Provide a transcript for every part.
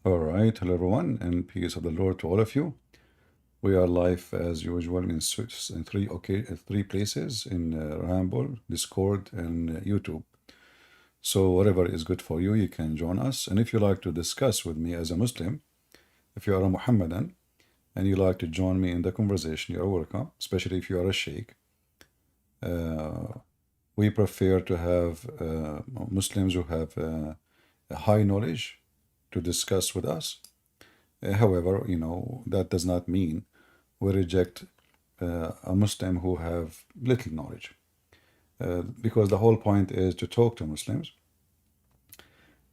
All right, hello everyone, and peace of the Lord to all of you. We are live as usual in three places in Rumble, Discord, and YouTube. So whatever is good for you, you can join us. And if you like to discuss with me as a Muslim, if you are a Muhammadan and you like to join me in the conversation, you are welcome. Especially if you are a Sheikh. Uh, we prefer to have Muslims who have a high knowledge to discuss with us. However, that does not mean we reject a Muslim who have little knowledge, because the whole point is to talk to Muslims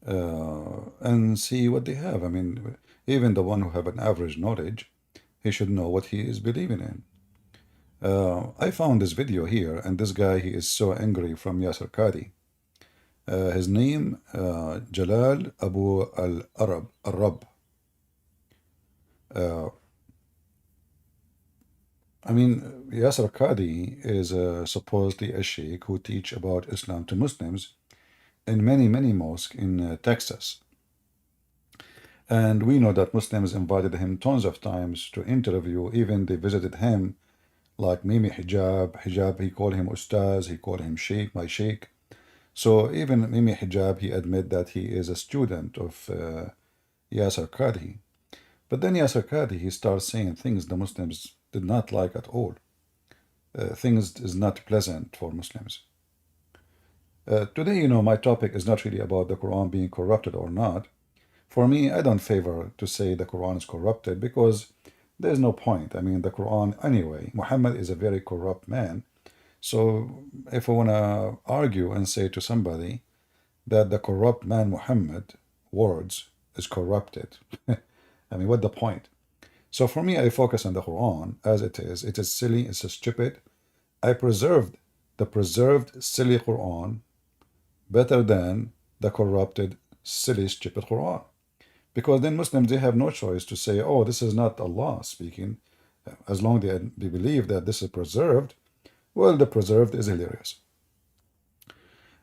and see what they have. I mean, even the one who have an average knowledge, he should know what he is believing in. I found this video here, and this guy, he is so angry from Yasser Qadhi. His name, Jalal Abu Al-Arab. Uh, I mean, Yasser Qadhi is supposedly a sheikh who teach about Islam to Muslims in many mosques in Texas. And we know that Muslims invited him tons of times to interview. Even they visited him, like Mimi Hijab, he called him Ustaz, he called him Sheikh, my Sheikh. So even Mimi Hijab, he admit that he is a student of Yasser Qadhi. But then Yasser Qadhi, he starts saying things the Muslims did not like at all. Things is not pleasant for Muslims. Today, my topic is not really about the Quran being corrupted or not. For me, I don't favor to say the Quran is corrupted because there's no point. I mean, the Quran, anyway, Muhammad is a very corrupt man. So if I want to argue and say to somebody that the corrupt man Muhammad words is corrupted, I mean, what the point? So for me, I focus on the Quran as it is. It is silly, it's stupid. I preserved the preserved silly Quran better than the corrupted, silly, stupid Quran. Because then Muslims, they have no choice to say, oh, this is not Allah speaking. As long as they believe that this is preserved, well, the preserved is hilarious.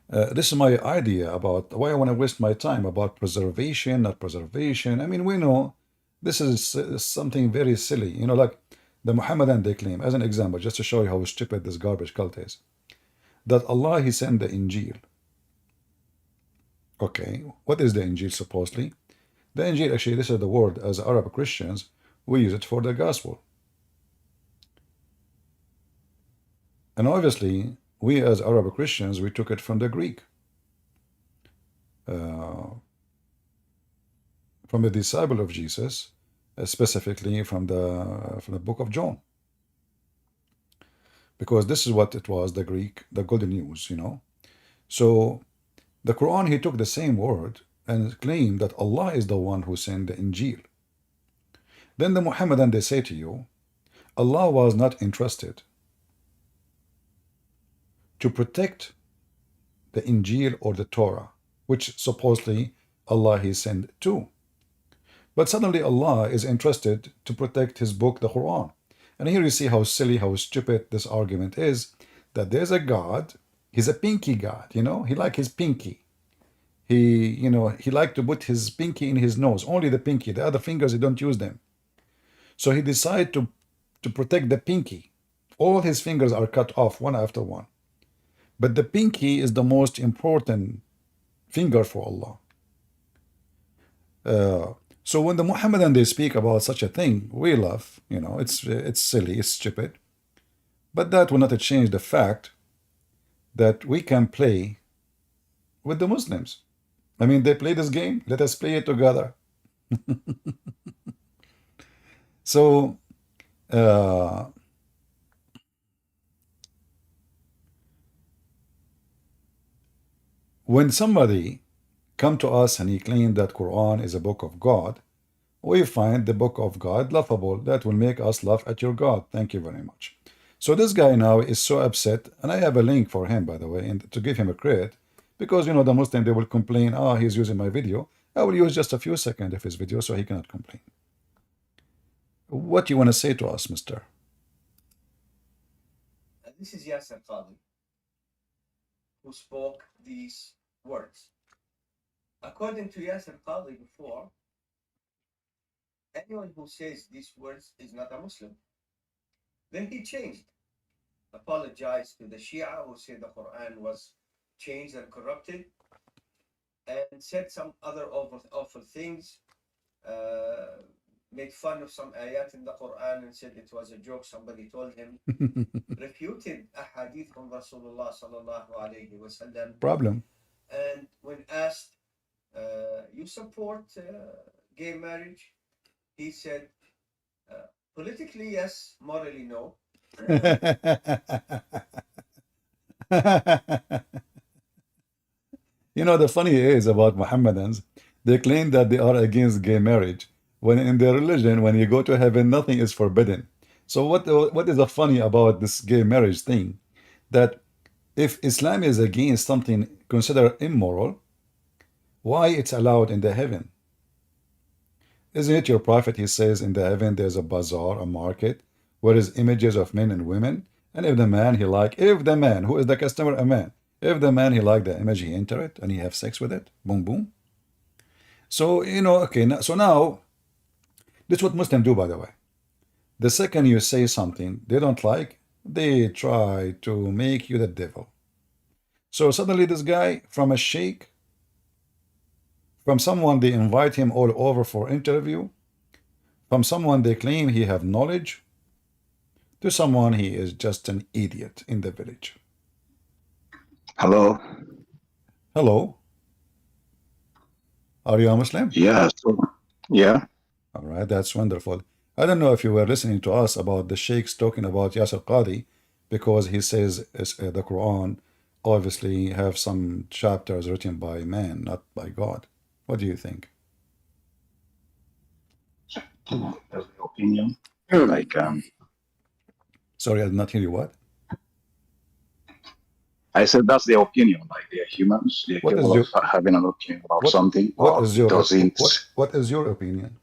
This is my idea about why I want to waste my time about preservation, not preservation. I mean, we know this is something very silly. Like the Muhammadan, they claim, as an example, just to show you how stupid this garbage cult is, that Allah, He sent the Injil. Okay, what is the Injil supposedly? The Injil, actually, this is the word as Arab Christians, we use it for the gospel. And obviously, we as Arab Christians, we took it from the Greek, uh, from the disciple of Jesus, specifically from the book of John, because this is what it was, the Greek, the Golden News. So the Quran, he took the same word and claimed that Allah is the one who sent the Injil. Then the Muhammadan, they say to you, Allah was not entrusted to protect the Injil or the Torah, which supposedly Allah He sent too. But suddenly Allah is entrusted to protect His book, the Quran. And here you see how silly, how stupid this argument is, that there's a God, He's a pinky God, He like his pinky. He like to put his pinky in his nose, only the pinky, the other fingers, he don't use them. So he decided to protect the pinky. All his fingers are cut off one after one. But the pinky is the most important finger for Allah. So when the Muhammadan, they speak about such a thing, we laugh. It's silly, it's stupid. But that will not change the fact that we can play with the Muslims. I mean, they play this game. Let us play it together. So uh, when somebody come to us and he claimed that Quran is a book of God, we find the book of God laughable. That will make us laugh at your God. Thank you very much. So this guy now is so upset, and I have a link for him, by the way, and to give him a credit, because the Muslim, they will complain, he's using my video. I will use just a few seconds of his video so he cannot complain. What do you want to say to us, mister? This is Yasser Qadhi, who spoke these words. According to Yasser Qadhi before, anyone who says these words is not a Muslim. Then he changed, apologized to the Shia who said the Quran was changed and corrupted, and said some other awful things, uh, made fun of some ayat in the Quran and said it was a joke somebody told him, refuted a hadith from Rasulullah sallallahu alayhi wasallam. Problem. And when asked, you support gay marriage? He said, politically, yes, morally, no. You know, the funny is about Mohammedans, they claim that they are against gay marriage, when in their religion, when you go to heaven, nothing is forbidden. So what is the funny about this gay marriage thing? That if Islam is against something considered immoral, why it's allowed in the heaven? Isn't it your prophet, he says, in the heaven there's a bazaar, a market, where is images of men and women, and if the man he like, if the man, who is the customer, a man, if the man he like the image, he enter it, and he have sex with it, boom, boom. So, you know, okay, so now, this is what Muslims do, by the way. The second you say something they don't like, they try to make you the devil. So suddenly this guy, from a sheikh, from someone they invite him all over for interview, from someone they claim he have knowledge, to someone he is just an idiot in the village. Hello. Hello. Are you a Muslim? Yeah. Yeah. All right, that's wonderful. I don't know if you were listening to us about the sheikhs talking about Yasir Qadhi, because he says the Quran obviously have some chapters written by man, not by God. What do you think? That's the opinion. Like, Sorry, I did not hear you. What? I said that's their opinion. Like they're humans. They're What is capable your of having an opinion about something. what Or is your doesn't. what is your opinion?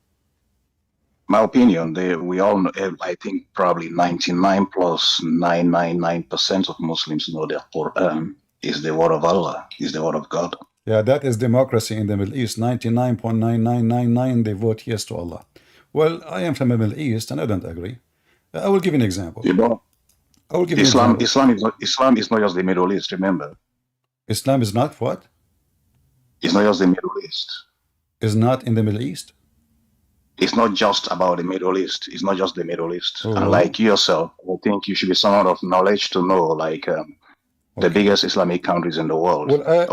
My opinion, we all know, I think probably 99 plus 999% of Muslims know that Quran is the word of Allah, is the word of God. Yeah, that is democracy in the Middle East. 99.9999 they vote yes to Allah. Well, I am from the Middle East and I don't agree. I will give you an example. You know, I will give you an example. Islam is not just the Middle East, remember. Islam is not what? It's not just the Middle East. Is not in the Middle East? It's not just about the Middle East. It's not just the Middle East. Oh, and like yourself, I think you should be someone of knowledge to know, like, the biggest Islamic countries in the world. Well, I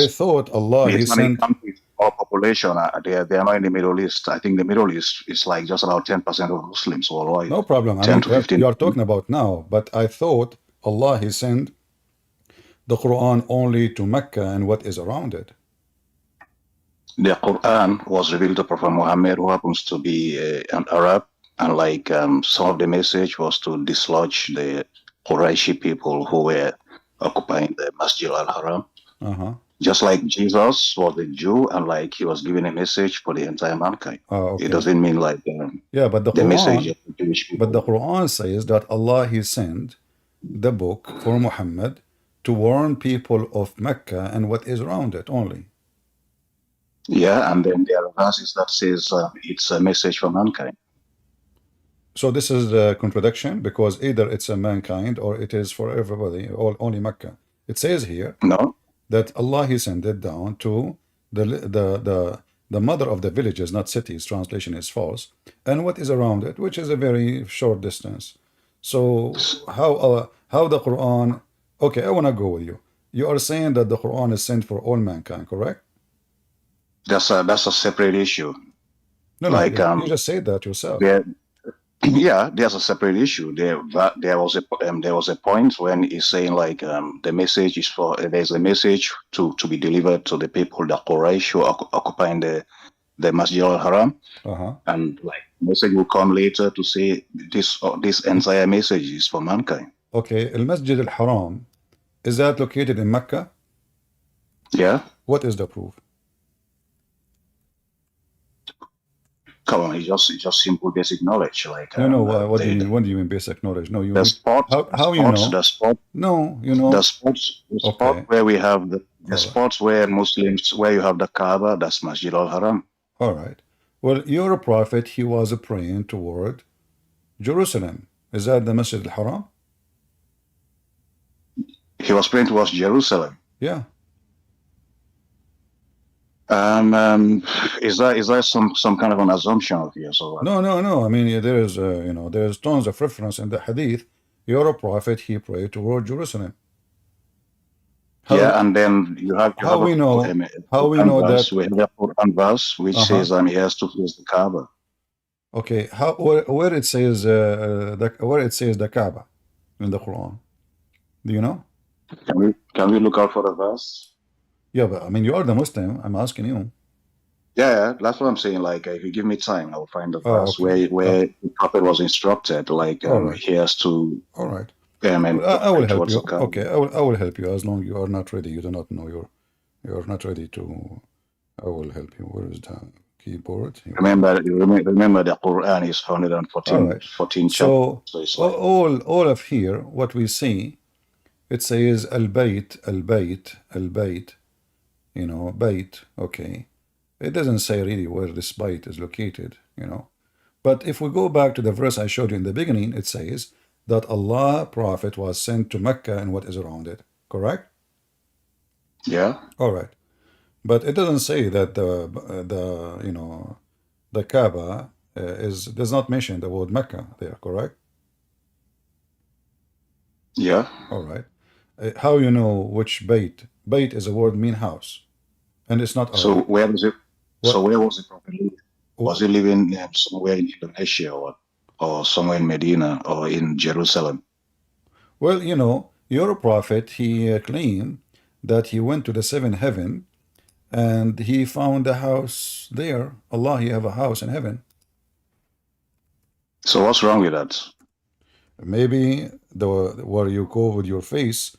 thought Allah, the He Islamic sent... countries, our population, they are not in the Middle East. I think the Middle East is like just about 10% of Muslims worldwide. No problem. 10 to 15. You are talking about now, but I thought Allah, He sent the Quran only to Mecca and what is around it. The Quran was revealed to Prophet Mohammed, who happens to be an Arab, and like some of the message was to dislodge the Qurayshi people who were occupying the Masjid al-Haram. Just like Jesus was a Jew, and like he was giving a message for the entire mankind. Okay. It doesn't mean like yeah, but the Quran, message of the Jewish people. But the Quran says that Allah, He sent the book for Muhammad to warn people of Mecca and what is around it only. Yeah, and then there are verses that says it's a message for mankind. So this is a contradiction, because either it's a mankind or it is for everybody, or only Mecca. It says here that Allah, He sent it down to the mother of the villages, not cities. Translation is false, and what is around it, which is a very short distance. So how the Quran? Okay, I want to go with you. You are saying that the Quran is sent for all mankind, correct? That's a separate issue. No, like you just said that yourself. Yeah, there's a separate issue. There was a point when he's saying like the message is for there's a message to be delivered to the people, the Quraysh who are occupying the Masjid al-Haram, and like message will come later to say this entire message is for mankind. Okay, al-Masjid al-Haram, is that located in Mecca? Yeah. What is the proof? Come on, it's just simple basic knowledge. Like no, what do you mean? What do you mean basic knowledge? No, you the spot. How you know? The spot. No, you know the spots. The spot where we have the spots where Muslims, where you have the Kaaba, that's Masjid al-Haram. All right. Well, your prophet, he was praying toward Jerusalem. Is that the Masjid al-Haram? He was praying towards Jerusalem. Yeah. Is that some kind of an assumption of yours or what? No. I mean, there is, there's tons of reference in the Hadith. Your prophet, he prayed toward Jerusalem. Yeah, and then you have how we know that we have a Quran verse which says he has to face the Kaaba. Okay, where it says the Kaaba in the Quran? Do you know? Can we look out for the verse? Yeah, but I mean, you are the Muslim. I'm asking you. Yeah, that's what I'm saying. Like, if you give me time, I'll find the verse where the prophet was instructed. Like, he has to. All right. I will help you. Okay, I will help you as long you are not ready. You do not know you're not ready to. I will help you. Where is the keyboard? Remember the Quran is 114 chapters. So it's like, all of here, what we see, it says al-bayt, bayt, okay. It doesn't say really where this bayt is located, But if we go back to the verse I showed you in the beginning, it says that Allah prophet was sent to Mecca and what is around it, correct? Yeah. All right. But it doesn't say that the Kaaba does not mention the word Mecca there, correct? Yeah. All right. How you know which bayt? Bayt is a word mean house, and it's not. So where was it? So where was it prophet living? Was he living somewhere in Indonesia or somewhere in Medina or in Jerusalem? Well, your prophet, he claimed that he went to the seventh heaven and he found a house there. Allah, he have a house in heaven. So what's wrong with that? Maybe where you go with your face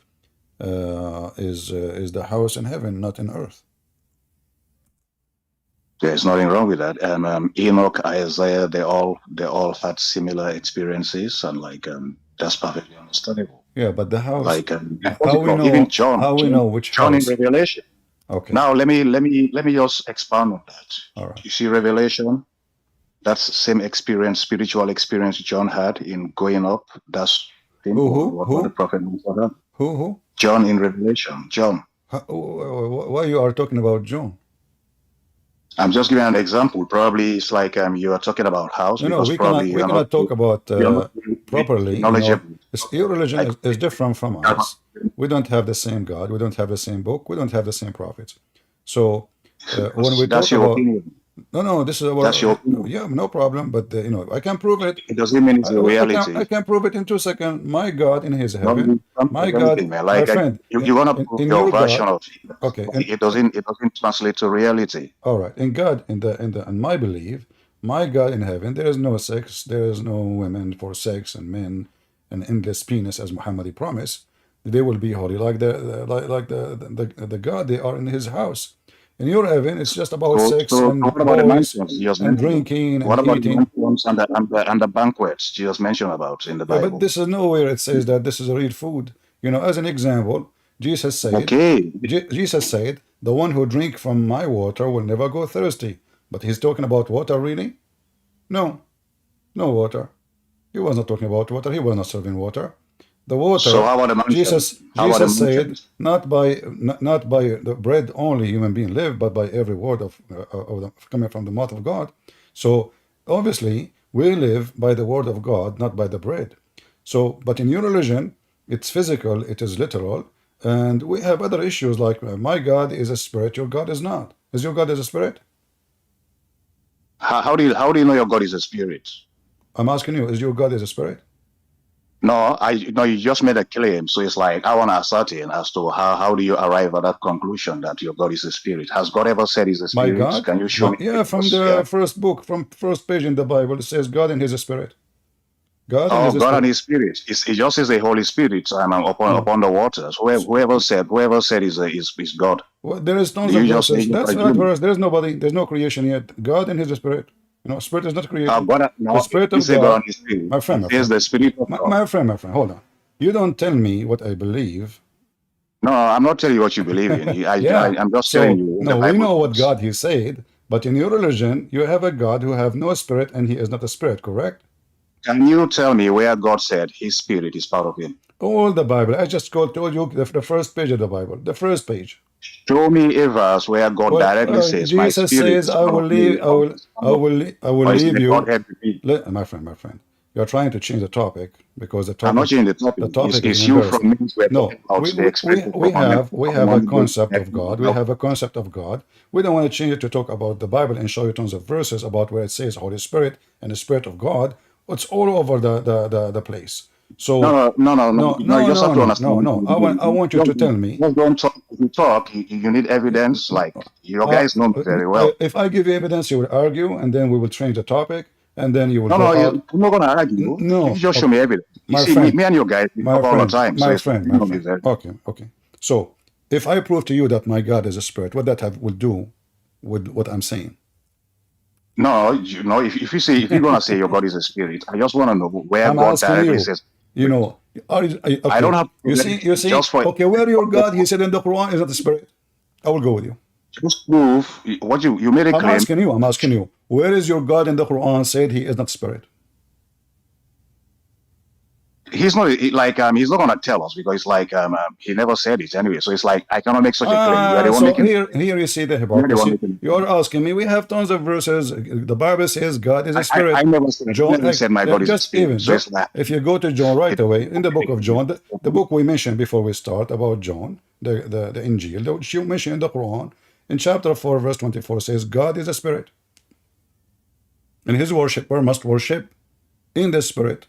is the house in heaven, not in earth. There's nothing wrong with that. Enoch, Isaiah, they all had similar experiences, and that's perfectly understandable. Yeah, but the house. Like how we know? Even John. How we know which John house? in Revelation. Okay. Now let me just expand on that. All right. You see, Revelation. That's the same experience, spiritual experience John had in going up. That's what the prophet was for that. Who? John in Revelation. John. Why you are talking about John? I'm just giving an example. Probably it's like you are talking about house. No, we cannot talk about properly. Your religion is different from us. We don't have the same God. We don't have the same book. We don't have the same prophets. So when we talk about opinion. No, this is that's your opinion. Yeah, no problem. But I can prove it. It doesn't mean it's a reality. I can prove it in 2 seconds. My God in His heaven, my God, my friend. You want to prove your version of it. Okay, it doesn't translate to reality. All right, in God, in my belief, my God in heaven, there is no sex, there is no women for sex and men, and endless penis as Muhammad promised. They will be holy like the God they are in His house. In your heaven, it's just about sex and boys and drinking and eating. And the banquets you just mentioned about in the Bible. Yeah, but this is nowhere it says that this is real food. As an example, Jesus said, Jesus said, the one who drink from my water will never go thirsty. But he's talking about water, really? No water. He was not talking about water. He was not serving water. The water. So how about Jesus said, not by the bread only human being live, but by every word of coming from the mouth of God. So obviously we live by the word of God, not by the bread. So, but in your religion, it's physical, it is literal, and we have other issues like my God is a spirit, your God is not. Is your God a spirit? How do you know your God is a spirit? I'm asking you, is your God is a spirit? No, you just made a claim. So it's like, I want to ascertain as to how do you arrive at that conclusion that your God is a spirit? Has God ever said he's a spirit? My God? Can you show me? Yeah, from the first book, from first page in the Bible, it says God and his spirit. God and his spirit. It just says the Holy Spirit upon the waters. Whoever said is God. Well, there is tons of verses. That's not verse. There is nobody. There's no creation yet. God and his spirit. Spirit is not created. The spirit of God. My friend. Is the spirit of God. My friend. Hold on. You don't tell me what I believe. No, I'm not telling you what you believe in. I'm just telling you. No, we know what God He said. But in your religion, you have a God who have no spirit and he is not a spirit, correct? Can you tell me where God said his spirit is part of him? All the Bible. I just told you the first page of the Bible, the first page. Show me a verse where God Well, directly says, my Jesus spirit says, is "I part will of me, leave. or is part of, I will or is leave the you." Godhead with me? My friend. You are trying to change the topic because I'm not changing the topic. the topic is It's you from embarrassing. me we're talking No, about the expression for common we have a common good concept of connection. God. We have a concept of God. We don't want to change it to talk about the Bible and show you tons of verses about where it says Holy Spirit and the Spirit of God. It's all over the place. So No. You just have to understand. no. I want you to tell me. Just don't talk. If you talk, you need evidence. Like your guys know me very well. If I give you evidence, you will argue, and then we will change the topic, and then you will No, go no, out. I'm not gonna argue. You No, just show me evidence. You my see, friend, me and your guys we talk all the time. So you know me very well. Okay. So if I prove to you that my God is a spirit, what that will do with what I'm saying? No, you know, if you're gonna say your God is a spirit, I just want to know where I'm God asking directly you. says. You know, I don't okay. have to prove You anything. see. Just for Okay, where your God? He said in the Quran is not a spirit. I will go with you. just prove what you made a claim. I'm asking you. Where is your God in the Quran said he is not spirit? He's not he's not gonna tell us because it's like he never said it anyway. So it's like I cannot make such a claim. You are the one So making. here you see the You're the one hypocrisy. making. You are asking me. We have tons of verses. The Bible says God is a I spirit. never said my God is a Just spirit. even So it's like if you go to John right it, away in the book of John, the book we mentioned before we start about John, the Injil, which you mentioned in the Quran, in chapter 4, verse 24 says God is a spirit, and his worshipper must worship in the spirit.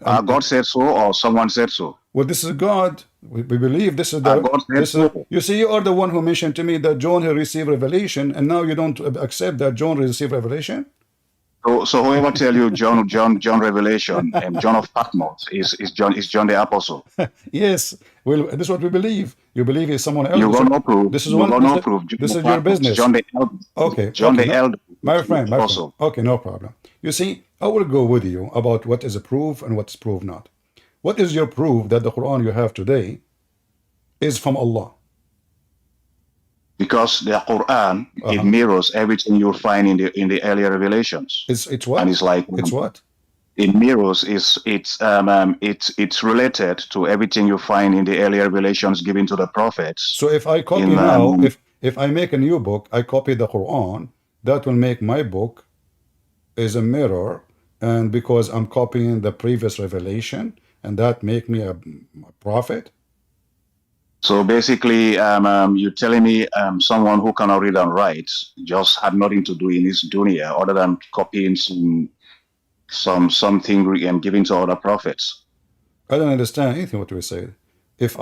God said so, or someone said so. Well, this is God. We believe this is God said so. You see, you are the one who mentioned to me that John had received revelation, and now you don't accept that John received revelation. So whoever tell you John Revelation and John of Patmos is John the Apostle. Yes, well, this is what we believe. You believe he's someone else. You got no proof. This is You one. got no proof. John This of is your Patmos, business. John the Elder. John the Elder, My friend. Apostle. Okay, no problem. You see, I will go with you about what is a proof and what's proof not. What is your proof that the Quran you have today is from Allah? Because the Quran it mirrors everything you'll find in the earlier revelations. It's what? And it's like It's what? It mirrors it's related to everything you find in the earlier revelations given to the prophets. So if I copy now, if I make a new book, I copy the Quran, that will make my book is a mirror, and because I'm copying the previous revelation, and that make me a prophet. So basically, you're telling me someone who cannot read and write just had nothing to do in his dunya other than copying something given to other prophets. I don't understand anything what we said. If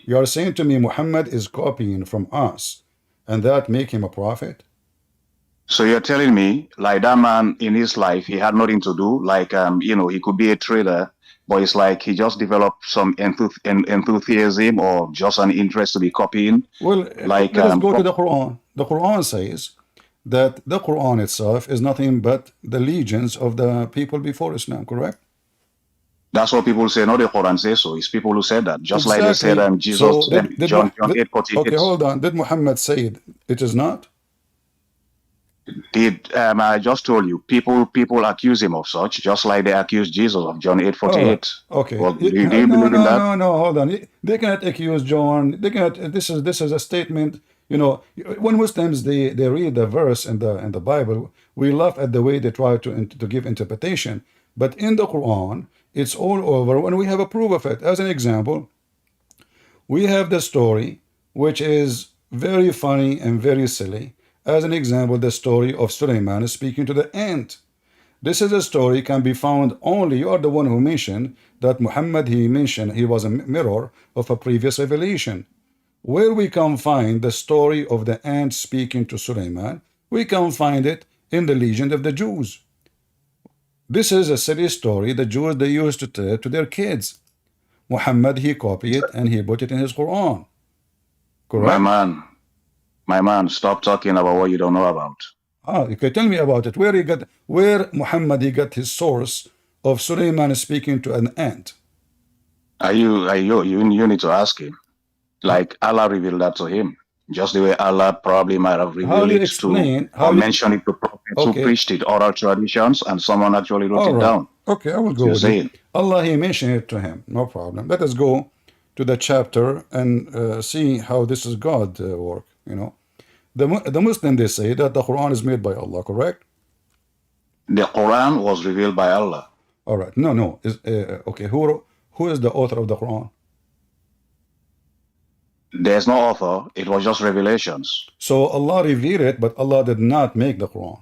you are saying to me Muhammad is copying from us, and that make him a prophet. So you're telling me like that man in his life he had nothing to do, like he could be a trader, but it's like he just developed some enthusiasm or just an interest to be copying. Well, let us go to the Quran. The Quran says that the Quran itself is nothing but the legions of the people before Islam, correct? That's what people say. Not the Quran says so. It's people who said that. Just like they said Jesus said John 8:48. Okay, hold on. Did Muhammad say it is not? I just told you, people accuse him of such, just like they accuse Jesus of John 8:48. Okay. Well, do you believe in that? No, hold on. They cannot accuse John. They cannot. This is a statement. You know, when Muslims they read the verse in the Bible, we laugh at the way they try to give interpretation. But in the Quran, it's all over when we have a proof of it. As an example, we have the story, which is very funny and very silly. As an example, the story of Sulaiman speaking to the ant. This is a story can be found only, you are the one who mentioned that Muhammad, he mentioned he was a mirror of a previous revelation. Where we can find the story of the ant speaking to Sulaiman, we can find it in the legend of the Jews. This is a silly story the Jews they used to tell to their kids. Muhammad, he copied it and he put it in his Quran. Correct? My man, stop talking about what you don't know about. You can tell me about it. Where Muhammad he got his source of Sulaiman speaking to an ant? You need to ask him. Like Allah revealed that to him. Just the way Allah probably might have How revealed do you it to explain? or mentioned it to prophets who Okay. preached it, oral traditions, and someone actually wrote All it right. down. Okay, I will That's go what with you're you. saying. Allah, He mentioned it to him. No problem. Let us go to the chapter and see how this is God work. You know, the Muslim, they say that the Quran is made by Allah. Correct? The Quran was revealed by Allah. All right. No. Is okay. Who is the author of the Quran? There's no author. It was just revelations. So Allah revealed it, but Allah did not make the Quran.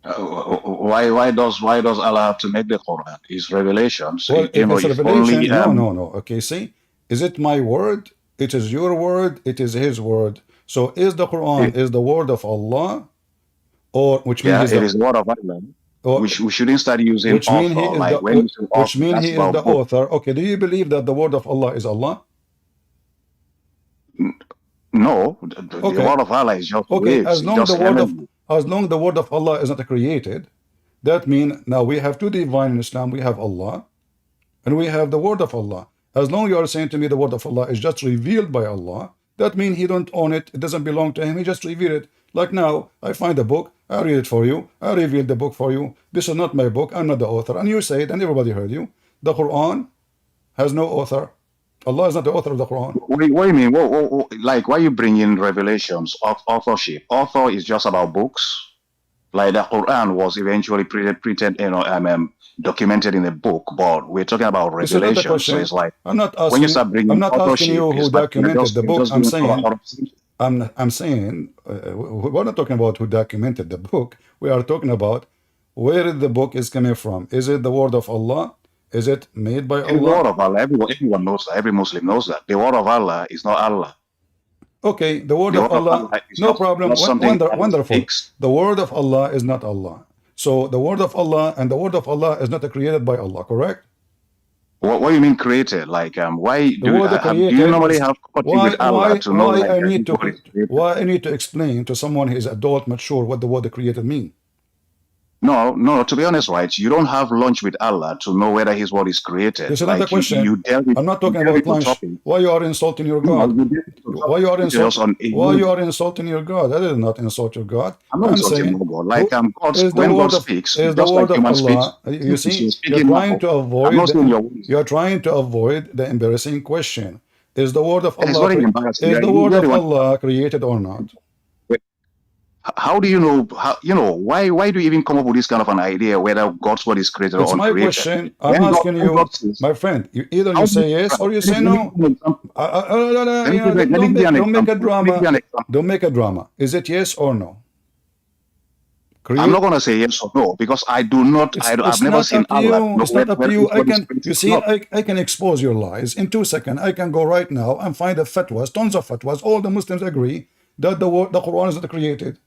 Why does Allah have to make the Quran? It's revelations. Well, if it's If revelation, only no. Okay, see, is it my word? It is your word. It is His word. So is the Quran is the word of Allah, or which means yeah, He's it the is the word of Allah. or, We shouldn't start using which mean He author. is Like the when you say which author, mean that's He is the about book. author. Okay, do you believe that the word of Allah is Allah? No, the Okay, word of Allah is just okay. waves. As It's long just the word of energy. Allah is not created, that means now we have two divine in Islam. We have Allah and we have the word of Allah. As long you are saying to me the word of Allah is just revealed by Allah, that means He don't own it. It doesn't belong to Him. He just revealed it. Like now, I find a book, I read it for you, I revealed the book for you. This is not my book. I'm not the author, and you say it, and everybody heard you. The Quran has no author. Allah is not the author of the Quran. What do you mean? Like, why you bring in revelations of authorship? Author is just about books. Like the Quran was eventually printed, documented in a book, but we're talking about This is not the revelation. So question. it's like I'm not when you asking. start bringing I'm not asking authorship, you who it's like you're documented the book. just I'm doing saying. out of I'm saying we're not talking about who documented the book. We are talking about where the book is coming from. Is it the word of Allah? Is it made by the word Allah? of Allah. Everyone knows that. Every Muslim knows that. The word of Allah is not Allah. Okay, the word The of word of Allah, Allah is no problem. not something Allah Wonderful. speaks. The word of Allah is not Allah. So the word of Allah and the word of Allah is not created by Allah, correct? What do you mean created? Like, why The word do you created normally is have company with Allah to know like his word is created? why I need to explain to someone who is adult, mature, what the word created mean. No. To be honest, right? You don't have lunch with Allah to know whether His word is created. This is not a Like you question. delve I'm not you talking delve about into lunch. topics. Why you are insulting your No, God? you delve into Why you are details insulting? on Why you are insulting your God? I did not insult your God. I'm not I'm insulting saying, no God. who Like is the when God word of speaks, is the just like word of human speech. Allah? You Since see, you're you're speaking trying now, to I'm avoid not saying your word is you're trying to avoid the embarrassing question: Is the word of it's Allah not even embarrassing. is the word You're the of one. Allah created or not? How do you know? Why do you even come up with this kind of an idea whether God's word is created It's or my uncreated? question. I'm asking When God you, says, my friend. Either how you do you say yes or you let me, say let me give no. you an example. You know, Let me give you an don't make a example. Let me give drama. you an example. Don't make a drama. Is it yes or no? I'm not Create. going to say yes or no because I do not. I've It's never not seen up to Allah to you. know It's not up to whether you. His I word is can. created You or see, not. I can expose your lies in 2 seconds. I can go right now and find the fatwas, tons of fatwas. All the Muslims agree that the Quran is not created.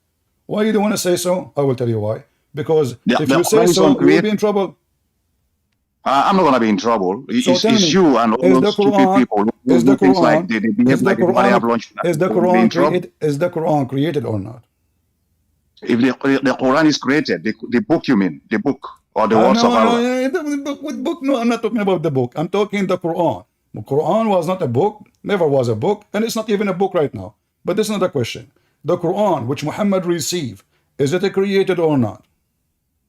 Why you don't want to say so? I will tell you why. Because if The you say Quran is so, you will uncreated. be in trouble. I'm not going to be in trouble. So tell It's me, you and all is the those stupid Quran people is who the thinks like Quran they behave is the like they normally have Quran lunch. is the They will be in Quran trouble. created is the Quran created or not? If the Quran is created, the book you mean, the book or the I words know, of Allah. the book, what book? No, I'm not talking about the book. I'm talking the Quran. The Quran was not a book, never was a book, and it's not even a book right now. But this is not a question. The Quran, which Muhammad received, is it created or not?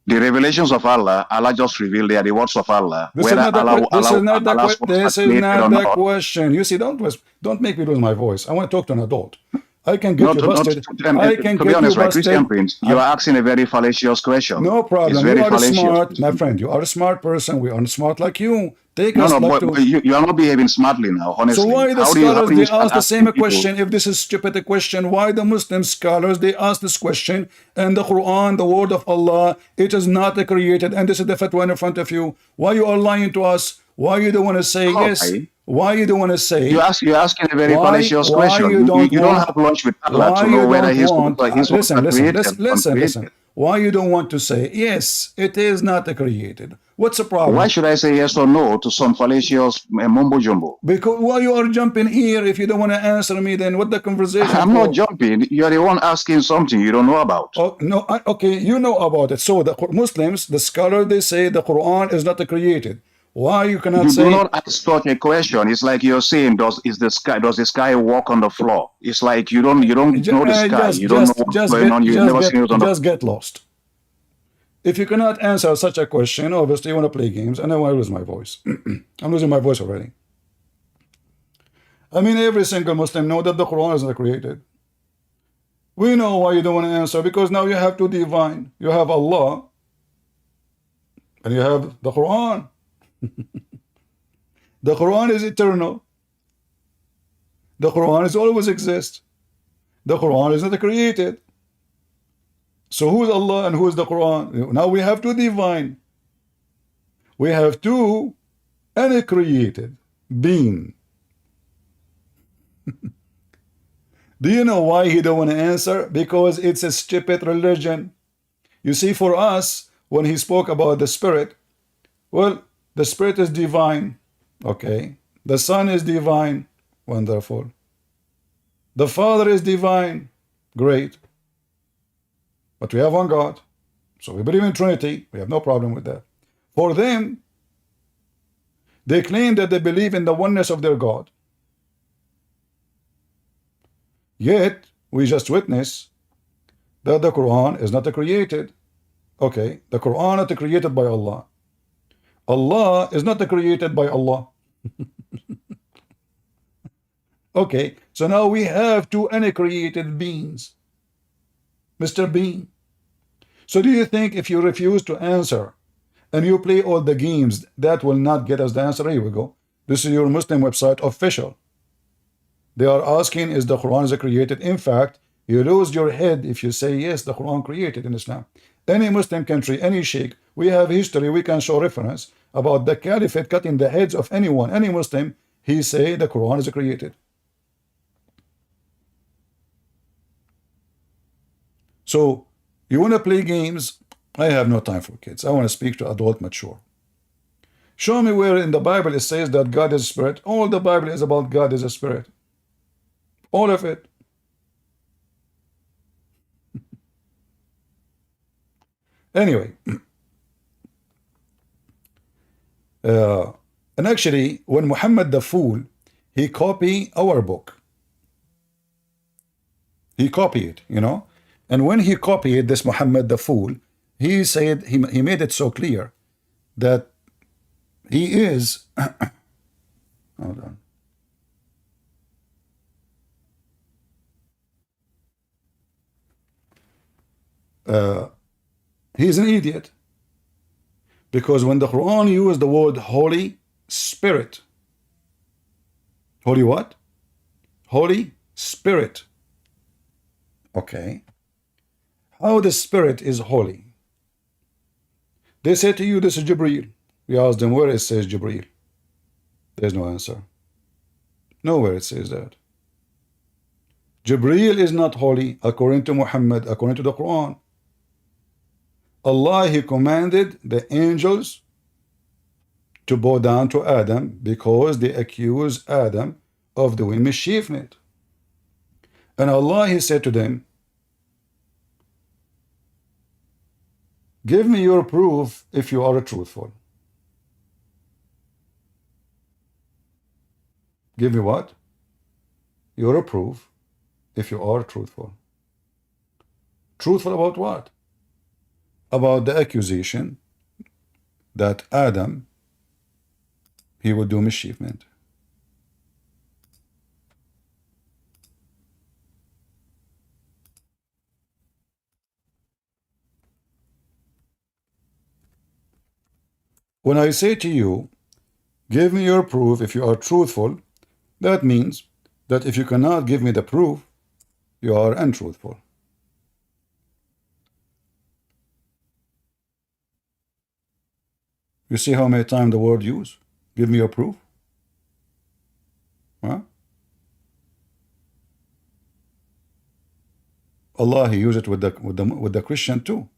The revelations of Allah, Allah just revealed they are the words of Allah. This is Whether not the Allah's words are this is created not or the not. question. You see, don't make me lose my voice. I want to talk to an adult. I can No, get you busted. I can to be get you honest, right, Christian busted. Prince, you are asking a very fallacious question. No It's problem. You very are fallacious. smart, my friend. You are a smart person. We are smart like you. Take No, us no, back but to. you are not behaving smartly now, So honestly. why the How scholars do you they start ask the same asking people? question? If this is stupid question, why the Muslim scholars they ask this question? And the Quran, the word of Allah, it is not created. And this is the fatwa in front of you. Why you are lying to us? Why you don't want to say How yes? Why you don't want to say? you're asking a very fallacious Why question. you don't You don't want? have lunch with Allah Why to you know whether don't want? his words are created or Listen. uncreated. Why you don't want to say yes? It is not created. What's the Why problem? should I say yes or no to some fallacious mumbo jumbo? Because why you are jumping here if you don't want to answer me? Then what the conversation I'm not for? jumping. You're the one asking something you don't know about. Oh no, okay, you know about it. So the Muslims, the scholar, they say the Quran is not created. Why you cannot You do say? not ask such a question. It's like you're saying, does the sky walk on the floor? It's like you don't know the sky. You don't know what's going on. You've never seen it on the Just get lost. If you cannot answer such a question, obviously you want to play games, and I want to lose my voice. I'm losing my voice already. I mean, every single Muslim know that the Quran is not created. We know why you don't want to answer, because now you have two divine. You have Allah, and you have the Quran. The Quran is eternal. The Quran is always exist. The Quran is not created. So who is Allah and who is the Quran? Now we have two divine. We have two uncreated being. Do you know why he don't want to answer? Because it's a stupid religion. You see, for us, when he spoke about the Spirit, well, the Spirit is divine. Okay. The Son is divine. Wonderful. The Father is divine. Great. But we have one God. So we believe in Trinity. We have no problem with that. For them, they claim that they believe in the oneness of their God. Yet, we just witness that the Quran is not created. Okay, the Quran is not created by Allah. Allah is not created by Allah. Okay, so now we have two uncreated beings. Mr. Bean. So do you think if you refuse to answer and you play all the games, that will not get us the answer? Here we go. This is your Muslim website official. They are asking, is the Quran is created? In fact, you lose your head if you say, yes, the Quran created in Islam. Any Muslim country, any sheikh, we have history, we can show reference about the caliphate cutting the heads of anyone, any Muslim, he say the Quran is created. So, you want to play games? I have no time for kids. I want to speak to adult mature. Show me where in the Bible it says that God is a spirit. All the Bible is about God is a spirit. All of it. Anyway. And actually, when Muhammad the Fool, he copied our book. He copied it, you know. And when he copied this Muhammad the Fool, he said, he made it so clear that he is, hold on. He's an idiot. Because when the Quran used the word Holy Spirit, Holy what? Holy Spirit. Okay. How the Spirit is holy? They say to you, this is Jibreel. We asked them where it says Jibreel. There's no answer. Nowhere it says that. Jibreel is not holy according to Muhammad, according to the Quran. Allah, he commanded the angels to bow down to Adam because they accuse Adam of doing mischievement. And Allah, he said to them, give me your proof if you are truthful. Give me what? Your proof if you are truthful. Truthful about what? About the accusation that Adam, he would do mischievement. When I say to you, give me your proof if you are truthful, that means that if you cannot give me the proof, you are untruthful. You see how many times the word used? Give me your proof. Huh? Allah, he used it with the Christian too.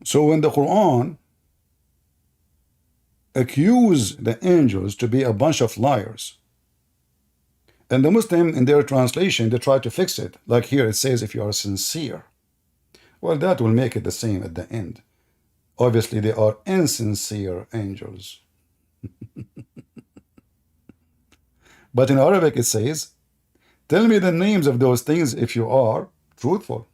So when the Quran accuse the angels to be a bunch of liars. And the Muslim, in their translation, they try to fix it. Like here it says, if you are sincere. Well, that will make it the same at the end. Obviously, they are insincere angels. But in Arabic it says, tell me the names of those things if you are truthful.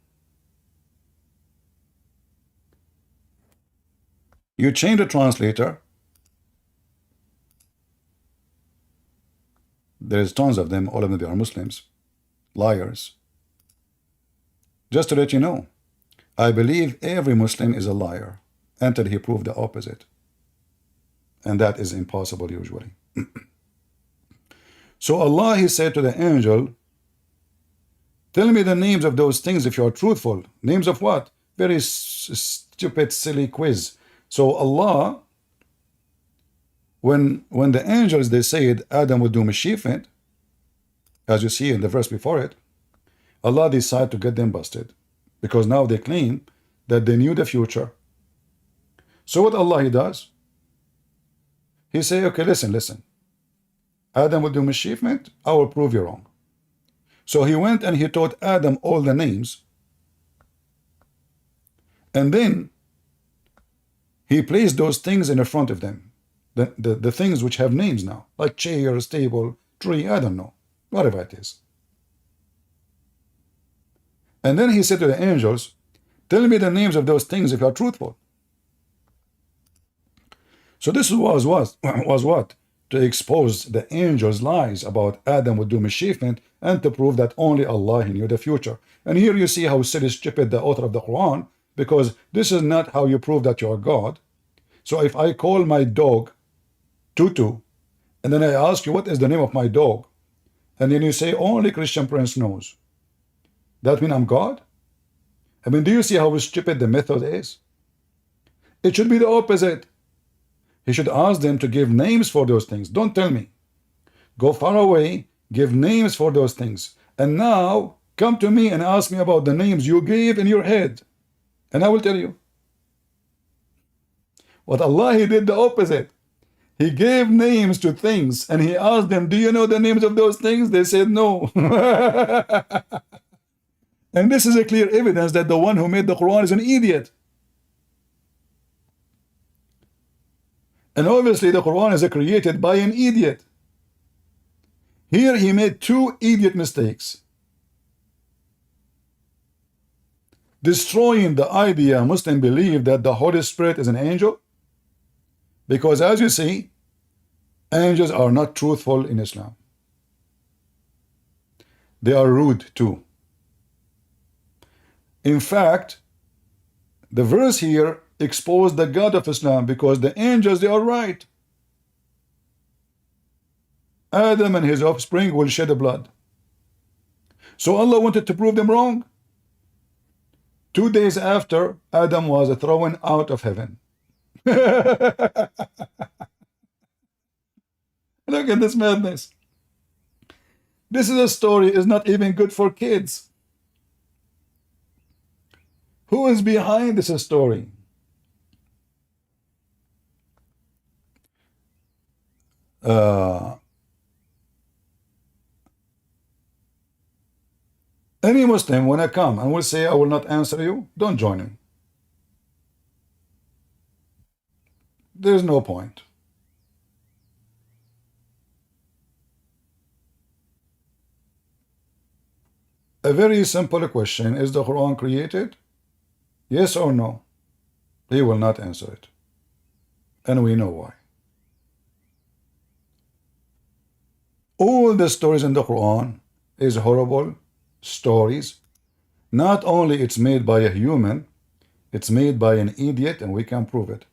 You change the translator. There's tons of them. All of them, they are Muslims. Liars. Just to let you know, I believe every Muslim is a liar until he proved the opposite. And that is impossible usually. So Allah, He said to the angel, tell me the names of those things if you are truthful. Names of what? Very stupid, silly quiz. So Allah, when the angels, they said Adam would do mischievement, as you see in the verse before it, Allah decided to get them busted. Because now they claim that they knew the future. So what Allah, He does? He say, okay, listen. Adam will do mischievement, I will prove you wrong. So he went and he taught Adam all the names. And then he placed those things in the front of them. The things which have names now, like chair, table, tree, I don't know, whatever it is. And then he said to the angels, tell me the names of those things if you are truthful. So this was what? To expose the angels' lies about Adam would do mischievement and to prove that only Allah, He knew the future. And here you see how silly, stupid the author of the Quran, because this is not how you prove that you are God. So if I call my dog Tutu, and then I ask you what is the name of my dog, and then you say only Christian Prince knows, that mean I'm God? I mean, do you see how stupid the method is? It should be the opposite. He should ask them to give names for those things. Don't tell me. Go far away, give names for those things. And now, come to me and ask me about the names you gave in your head. And I will tell you. What Allah, He did the opposite. He gave names to things and He asked them, do you know the names of those things? They said no. And this is a clear evidence that the one who made the Quran is an idiot. And obviously the Quran is created by an idiot. Here he made two idiot mistakes. Destroying the idea Muslims believe that the Holy Spirit is an angel. Because as you see, angels are not truthful in Islam. They are rude too. In fact, the verse here exposed the God of Islam, because the angels, they are right. Adam and his offspring will shed blood. So Allah wanted to prove them wrong. 2 days after, Adam was thrown out of heaven. Look at this madness. This is a story is not even good for kids. Who is behind this story? Any Muslim, when I come and will say I will not answer you, don't join me. There's no point. A very simple question: is the Quran created? Yes or no? He will not answer it. And we know why. All the stories in the Quran is horrible stories. Not only it's made by a human, it's made by an idiot, and we can prove it.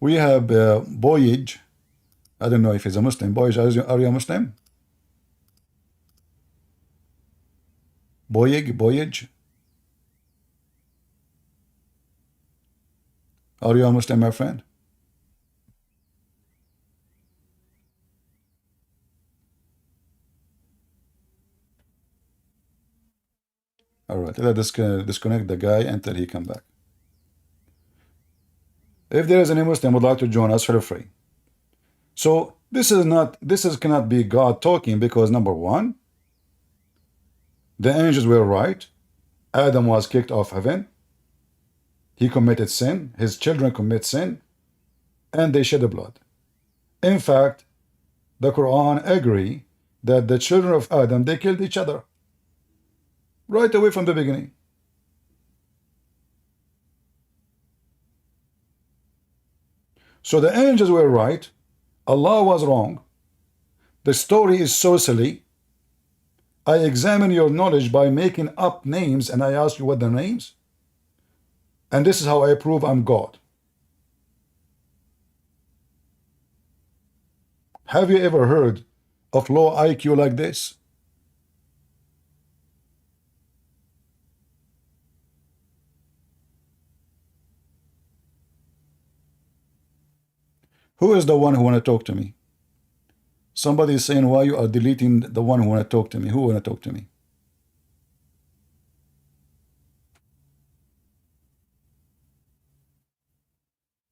We have Boyle. I don't know if he's a Muslim. Boyle, are you a Muslim? Boyle. Are you a Muslim, my friend? All right, let's disconnect the guy until he come back. If there is any Muslim would like to join us, feel free. So this cannot be God talking, because number one, the angels were right. Adam was kicked off heaven. He committed sin. His children commit sin, and they shed blood. In fact, the Quran agree that the children of Adam, they killed each other right away from the beginning. So the angels were right. Allah was wrong. The story is so silly. I examine your knowledge by making up names, and I ask you what the names. And this is how I prove I'm God. Have you ever heard of low IQ like this? Who is the one who want to talk to me? Somebody is saying why you are deleting the one who want to talk to me. Who want to talk to me?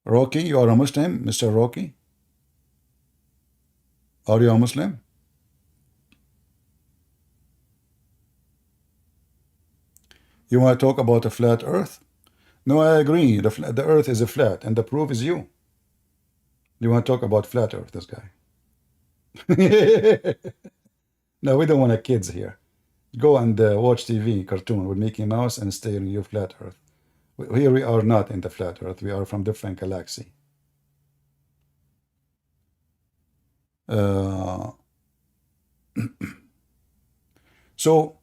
Rocky, you are a Muslim, Mr. Rocky? Are you a Muslim? You want to talk about a flat earth? No, I agree. The earth is a flat, and the proof is you. You want to talk about flat earth, this guy. No, we don't want kids here. Go and watch TV cartoon with Mickey Mouse and stay in your flat earth. Here we are not in the flat earth. We are from different galaxy. So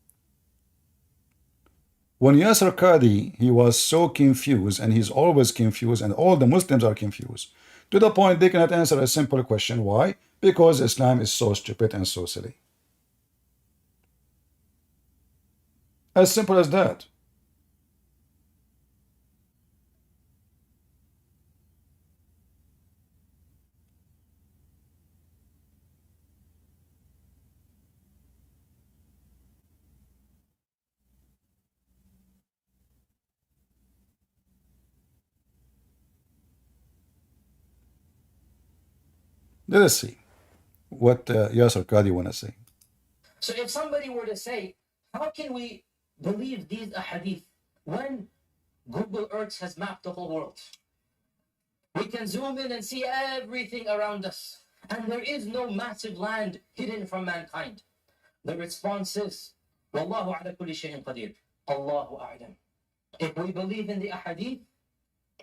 when Yasser Qadhi, he was so confused, and he's always confused, and all the Muslims are confused, to the point they cannot answer a simple question. Why? Because Islam is so stupid and so silly. As simple as that. Let us see what Yasser Qadhi want to say. So if somebody were to say, how can we believe these ahadith when Google Earth has mapped the whole world? We can zoom in and see everything around us, and there is no massive land hidden from mankind. The response is, Wallahu ala kulli shayin qadir. Allahu a'lam. If we believe in the ahadith,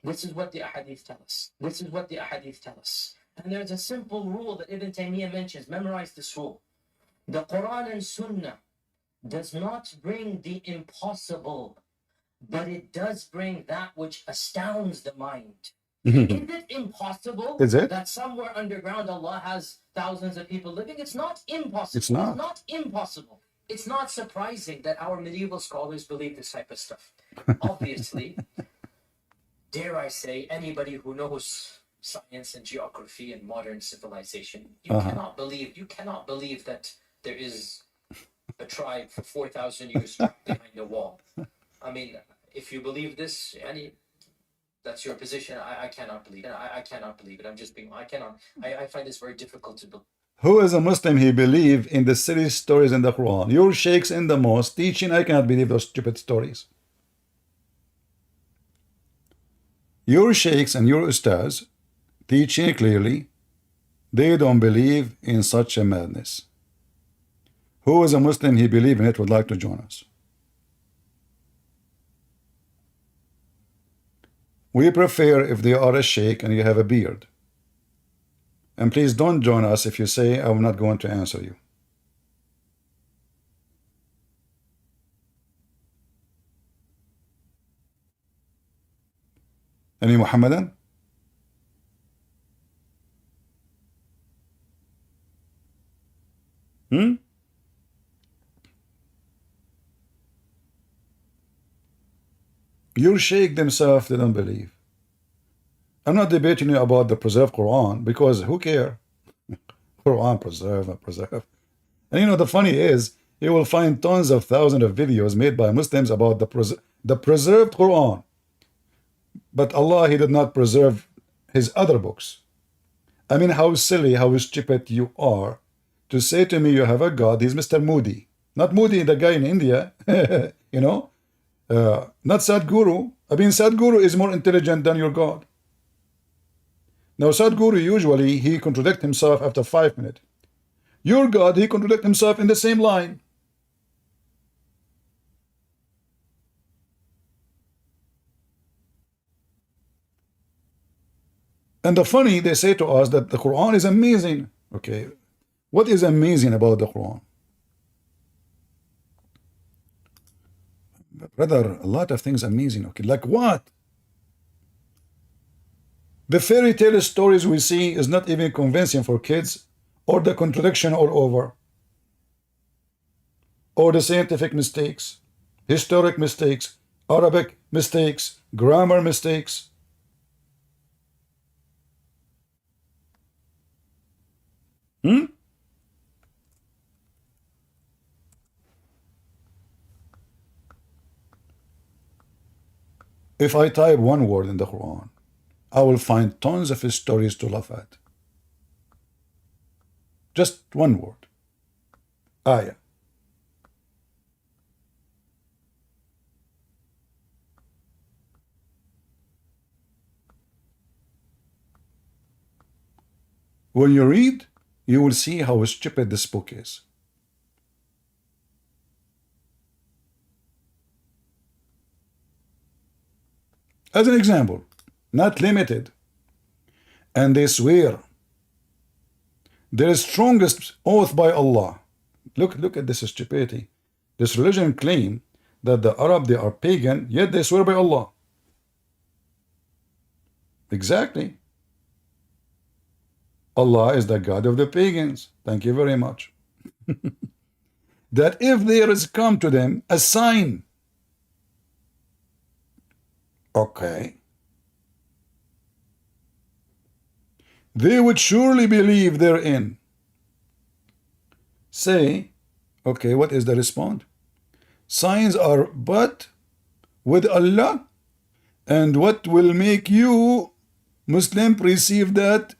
this is what the ahadith tell us. This is what the ahadith tell us. And there's a simple rule that Ibn Taymiyyah mentions. Memorize this rule. The Quran and Sunnah does not bring the impossible, but it does bring that which astounds the mind. Is it impossible that somewhere underground Allah has thousands of people living? It's not impossible. It's not. It's not impossible. It's not surprising that our medieval scholars believe this type of stuff. Obviously, dare I say, anybody who knows science and geography and modern civilization, you cannot believe that there is a tribe for 4,000 years trapped behind a wall. I mean, if you believe this, that's your position. I cannot believe it. I cannot believe it. I'm just being, I find this very difficult to believe. Who is a Muslim, he believe in the silly stories in the Quran? Your sheikhs in the mosque teaching, I cannot believe those stupid stories. Your sheikhs and your ustaz teaching clearly, they don't believe in such a madness. Who is a Muslim, he believe in it, would like to join us? We prefer if they are a sheikh and you have a beard. And please don't join us if you say, I'm not going to answer you. Any Muhammadan? Your sheikh themselves, they don't believe. I'm not debating you about the preserved Quran, because who care? Quran preserve. And you know, the funny is, you will find tons of thousands of videos made by Muslims about the preserved Quran. But Allah, He did not preserve His other books. I mean, how silly, how stupid you are to say to me you have a God. He's Mr. Moody. Not Moody, the guy in India, you know, not Sadhguru. I mean, Sadhguru is more intelligent than your God. Now, Sadhguru usually, he contradicts himself after 5 minutes. Your God, he contradicts himself in the same line. And the funny, they say to us that the Quran is amazing. Okay, what is amazing about the Quran? Brother, a lot of things amazing. Okay, like what? The fairy tale stories we see is not even convincing for kids, or the contradiction all over, or the scientific mistakes, historic mistakes, Arabic mistakes, grammar mistakes. If I type one word in the Quran, I will find tons of stories to laugh at. Just one word. Ayah. When you read, you will see how stupid this book is. As an example, not limited, and they swear their strongest oath by Allah. Look at this stupidity. This religion claim that the Arab, they are pagan, yet they swear by Allah. Exactly. Allah is the God of the pagans. Thank you very much. That if there is come to them a sign, okay, they would surely believe therein. Say, okay, what is the response? Signs are but with Allah, and what will make you Muslim receive that?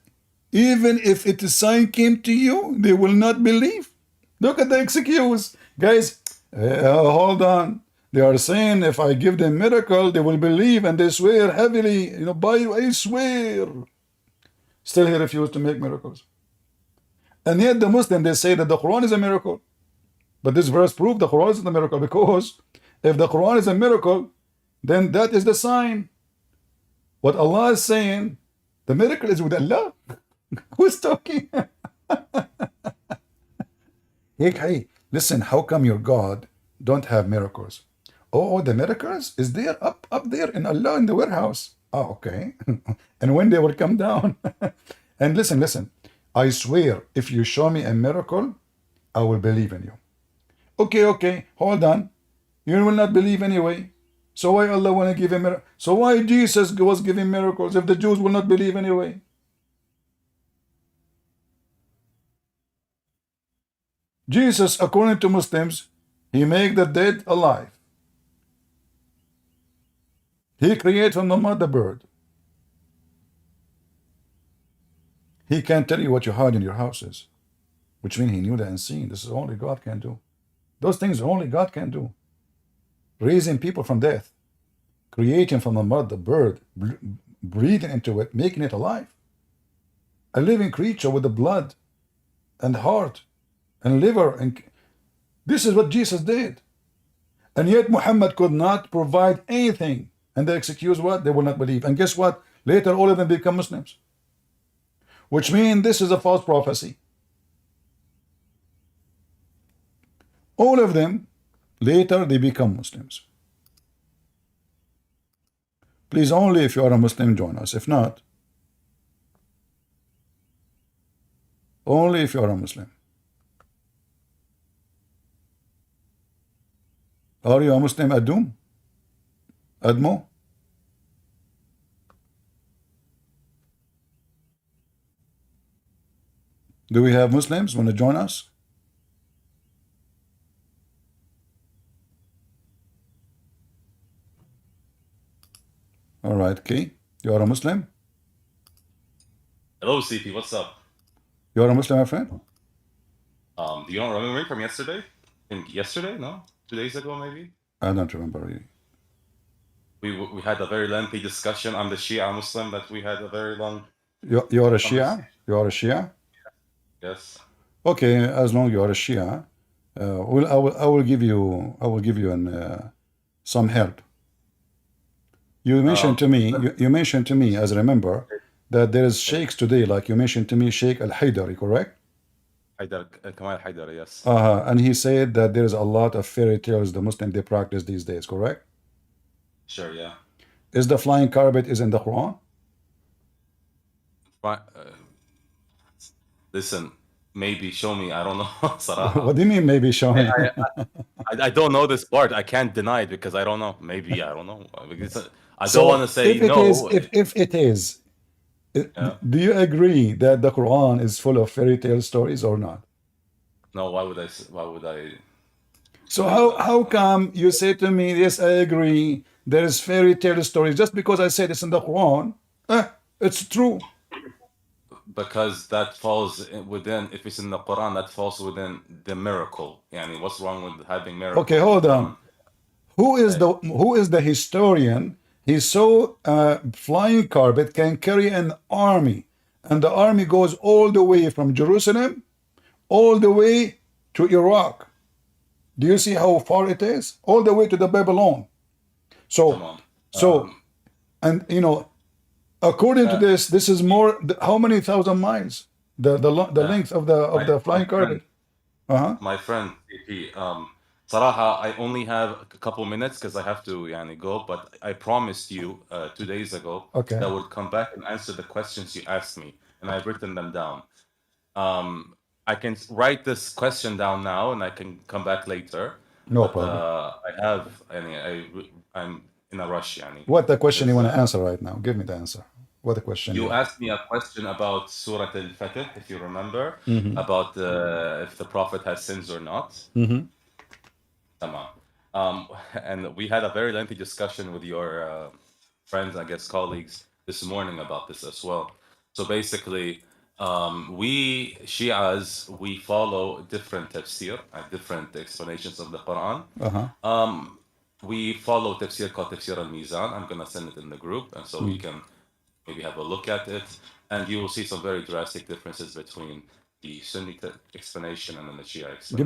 Even if it is sign came to you, they will not believe. Look at the excuse. Guys, hold on. They are saying if I give them miracle, they will believe, and they swear heavily, you know, by you, I swear. Still he refused to make miracles. And yet the Muslim, they say that the Quran is a miracle. But this verse proves the Quran is a miracle, because if the Quran is a miracle, then that is the sign. What Allah is saying, the miracle is with Allah. Who's talking? Hey, listen, how come your God don't have miracles? Oh, the miracles is there up there in Allah in the warehouse. Oh, okay. And when they will come down. And listen, I swear, if you show me a miracle, I will believe in you. Okay, hold on. You will not believe anyway. So why Allah want to give him miracle? So why Jesus was giving miracles if the Jews will not believe anyway? Jesus, according to Muslims, he make the dead alive. He created from the mud the bird. He can tell you what you hide in your houses, which means he knew the unseen. This is only God can do. Those things only God can do. Raising people from death, creating from the mud the bird, breathing into it, making it alive. A living creature with the blood and heart and liver. And this is what Jesus did. And yet Muhammad could not provide anything. And they excuse what? They will not believe. And guess what? Later all of them become Muslims. Which means this is a false prophecy. All of them, later they become Muslims. Please, only if you are a Muslim, join us. If not, only if you are a Muslim. Are you a Muslim, Adum? Admo? Do we have Muslims want to join us? All right, okay. You are a Muslim? Hello, CP. What's up? You are a Muslim, my friend? Do you don't remember me from yesterday? I think yesterday? No, 2 days ago maybe. I don't remember really. We had a very lengthy discussion. I'm the Shia Muslim that we had a very long You are a conversation. Shia? You are a Shia? Yes. Okay, as long you are a Shia, I will give you some help. You mentioned to me, you mentioned to me, as I remember, that there is sheikhs today, like you mentioned to me, Sheikh Al-Haydari, correct? Haidar, Kamal Haidar, yes. And he said that there is a lot of fairy tales the Muslim they practice these days, correct? Sure, yeah. Is the flying carpet is in the Quran? Fine. Listen, maybe show me. I don't know. Saraha. What do you mean? Maybe show me. I don't know this part. I can't deny it because I don't know. Maybe I don't know. Because I So don't want to say if it no. is, if it is, Yeah. do you agree that the Quran is full of fairy tale stories or not? No, why would I? Why would I? So how come you say to me, yes, I agree, there is fairy tale stories just because I said it's in the Quran? It's true. Because that falls within, if it's in the Quran, that falls within the miracle. Yani, what's wrong with having miracle Okay, in the hold Quran? on. Who is the historian? He saw a flying carpet can carry an army, and the army goes all the way from Jerusalem all the way to Iraq. Do you see how far it is? All the way to the Babylon. Come on. And you know, according to this is more. How many thousand miles? The length of the flying carpet. My friend, CP, Saraha, I only have a couple minutes because I have to yani, go, but I promised you 2 days ago Okay. that I would come back and answer the questions you asked me, and I've written them down. I can write this question down now, and I can come back later. No but, problem. I have, I'm in a rush, yani. What the question you want to answer right now? Give me the answer. What the question? You asked me a question about Surah Al-Fatih, if you remember, about if the Prophet has sins or not. Tamam. And we had a very lengthy discussion with your friends, I guess, colleagues this morning about this as well. So basically, we Shias, we follow different tafsir, different explanations of the Quran. We follow tafsir called Tafsir al-Mizan. I'm going to send it in the group, and so you can maybe have a look at it, and you will see some very drastic differences between the Sunni explanation and then the Shia explanation.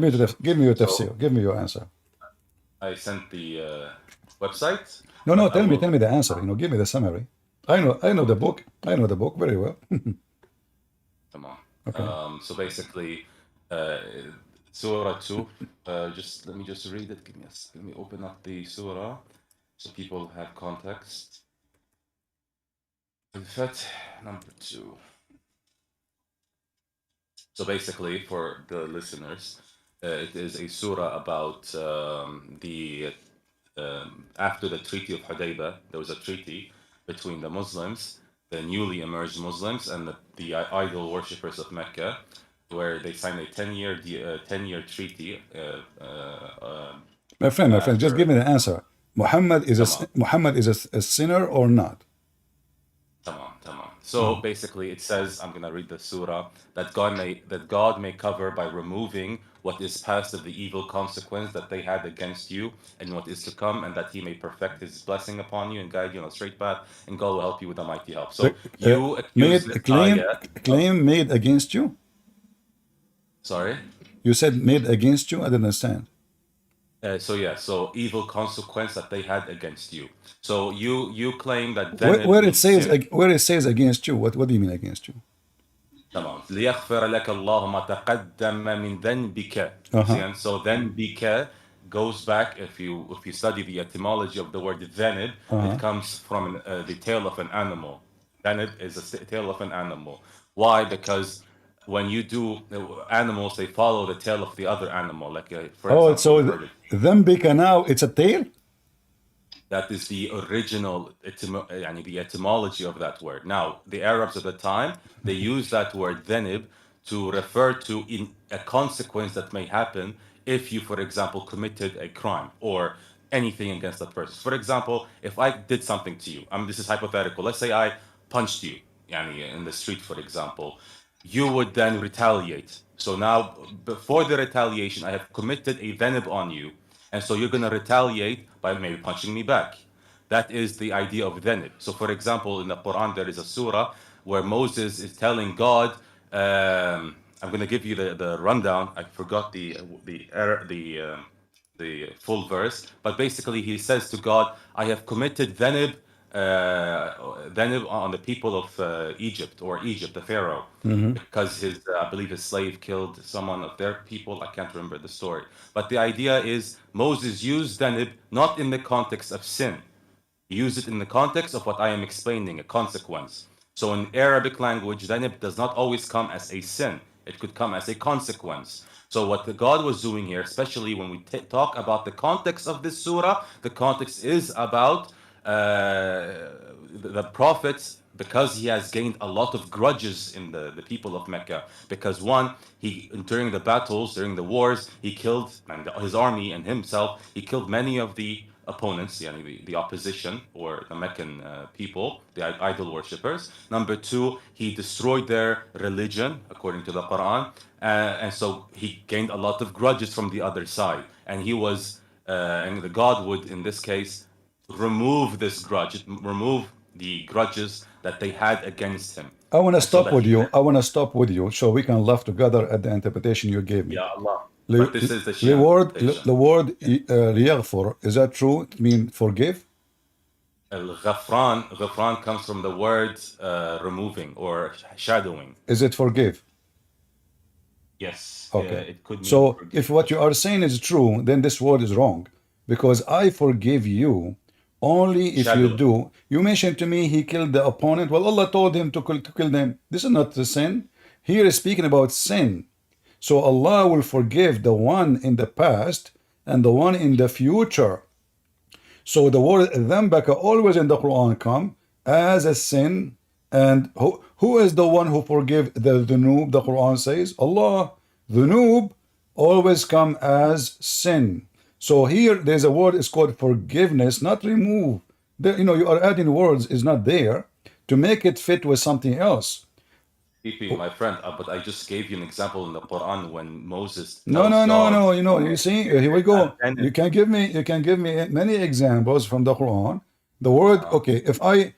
Give me your tafsir. Give me your answer. I sent the website. No, tell me the answer. You know, give me the summary. I know the book. I know the book very well. Come on. Okay. So basically, Surah 2. Let me just read it. Let me open up the Surah so people have context. Al-Fath number 2. So basically, for the listeners, it is a surah about after the Treaty of Hudaybah, there was a treaty between the Muslims, the newly emerged Muslims, and the idol worshippers of Mecca, where they signed a 10-year treaty. My friend, just give me the answer. Muhammad is a sinner or not? Tamam. So basically, it says, I'm gonna read the surah, that God may cover by removing what is past of the evil consequence that they had against you, and what is to come, and that He may perfect His blessing upon you and guide you on a straight path, and God will help you with a mighty help. So you accuse claim made against you. Sorry. You said made against you. I didn't understand. So evil consequence that they had against you. So you claim that where it says against you. What do you mean against you? تمام. ليغفر لك الله ما تقدم من ذنبك. So ذنبك goes back, if you study the etymology of the word dhanib, it comes from the tail of an animal. Dhanib is a tail of an animal. Why? Because when you do animals, they follow the tail of the other animal. Like for example, so ذنبك now it's a tail. That is the original, the etymology of that word. Now, the Arabs at the time, they use that word dhanib to refer to a consequence that may happen if you, for example, committed a crime or anything against that person. For example, if I did something to you, this is hypothetical. Let's say I punched you, in the street, for example, you would then retaliate. So now, before the retaliation, I have committed a dhanab on you, and so you're going to retaliate by maybe punching me back. That is the idea of dhanab. So, for example, in the Quran, there is a surah where Moses is telling God, I'm going to give you the rundown. I forgot the full verse, but basically he says to God, I have committed dhanab on the people of Egypt, or Egypt, the Pharaoh, because I believe his slave killed someone of their people. I can't remember the story. But the idea is Moses used dhanab not in the context of sin. He used it in the context of what I am explaining, a consequence. So in Arabic language, dhanab does not always come as a sin. It could come as a consequence. So what the God was doing here, especially when we talk about the context of this surah, the context is about the prophet, because he has gained a lot of grudges in the people of Mecca. Because one, during the battles, during the wars, he killed, and his army and himself, he killed many of the opponents, the opposition, or the Meccan people, the idol worshippers. Number two, he destroyed their religion according to the Quran, and so he gained a lot of grudges from the other side. And he was, and the God would, in this case, remove this grudge, remove the grudges that they had against him. I want to And so stop that with he, you. I want to stop with you so we can laugh together at the interpretation you gave me. Ya Allah. The But this is the Shia interpretation. the word يغفر, is that true? It mean forgive? Ghafran comes from the word removing or shadowing. Is it forgive? Yes, Okay. it could mean So forgive. if what you are saying is true, then this word is wrong. Because I forgive you only if you Shadow. do. You mentioned to me he killed the opponent. Well, Allah told him to kill them. This is not the sin. Here is speaking about sin. So Allah will forgive the one in the past and the one in the future. So the word ذنبك always in the Quran come as a sin. And who is the one who forgive the dhunub? The Quran says Allah. Dhunub always come as sin. So here there's a word is called forgiveness, not remove. You are adding words is not there to make it fit with something else. PP, my friend, but I just gave you an example in the Quran when Moses No, tells no, no, God, no. You see, here we go. and You can give me many examples from the Quran. The word, okay, if I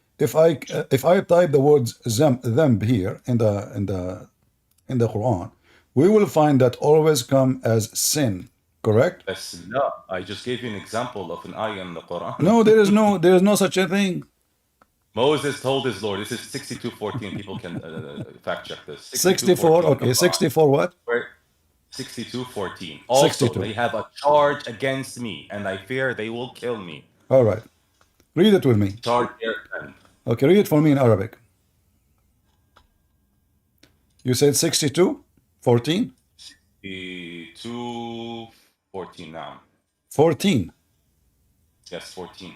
type the words them here in the Quran, we will find that always come as sin. Correct? no, I just gave you an example of an ayah in the Quran. No, there is no such a thing. Moses told his Lord, this is 62:14. People can fact check this. 64, okay, 64 what? 62:14. Also, 62. they have a charge against me, and I fear they will kill me. All right. Read it with me. Charge their friend. Okay, read it for me in Arabic. You said 62? 14? 62:14 now. 14. Yes, 14.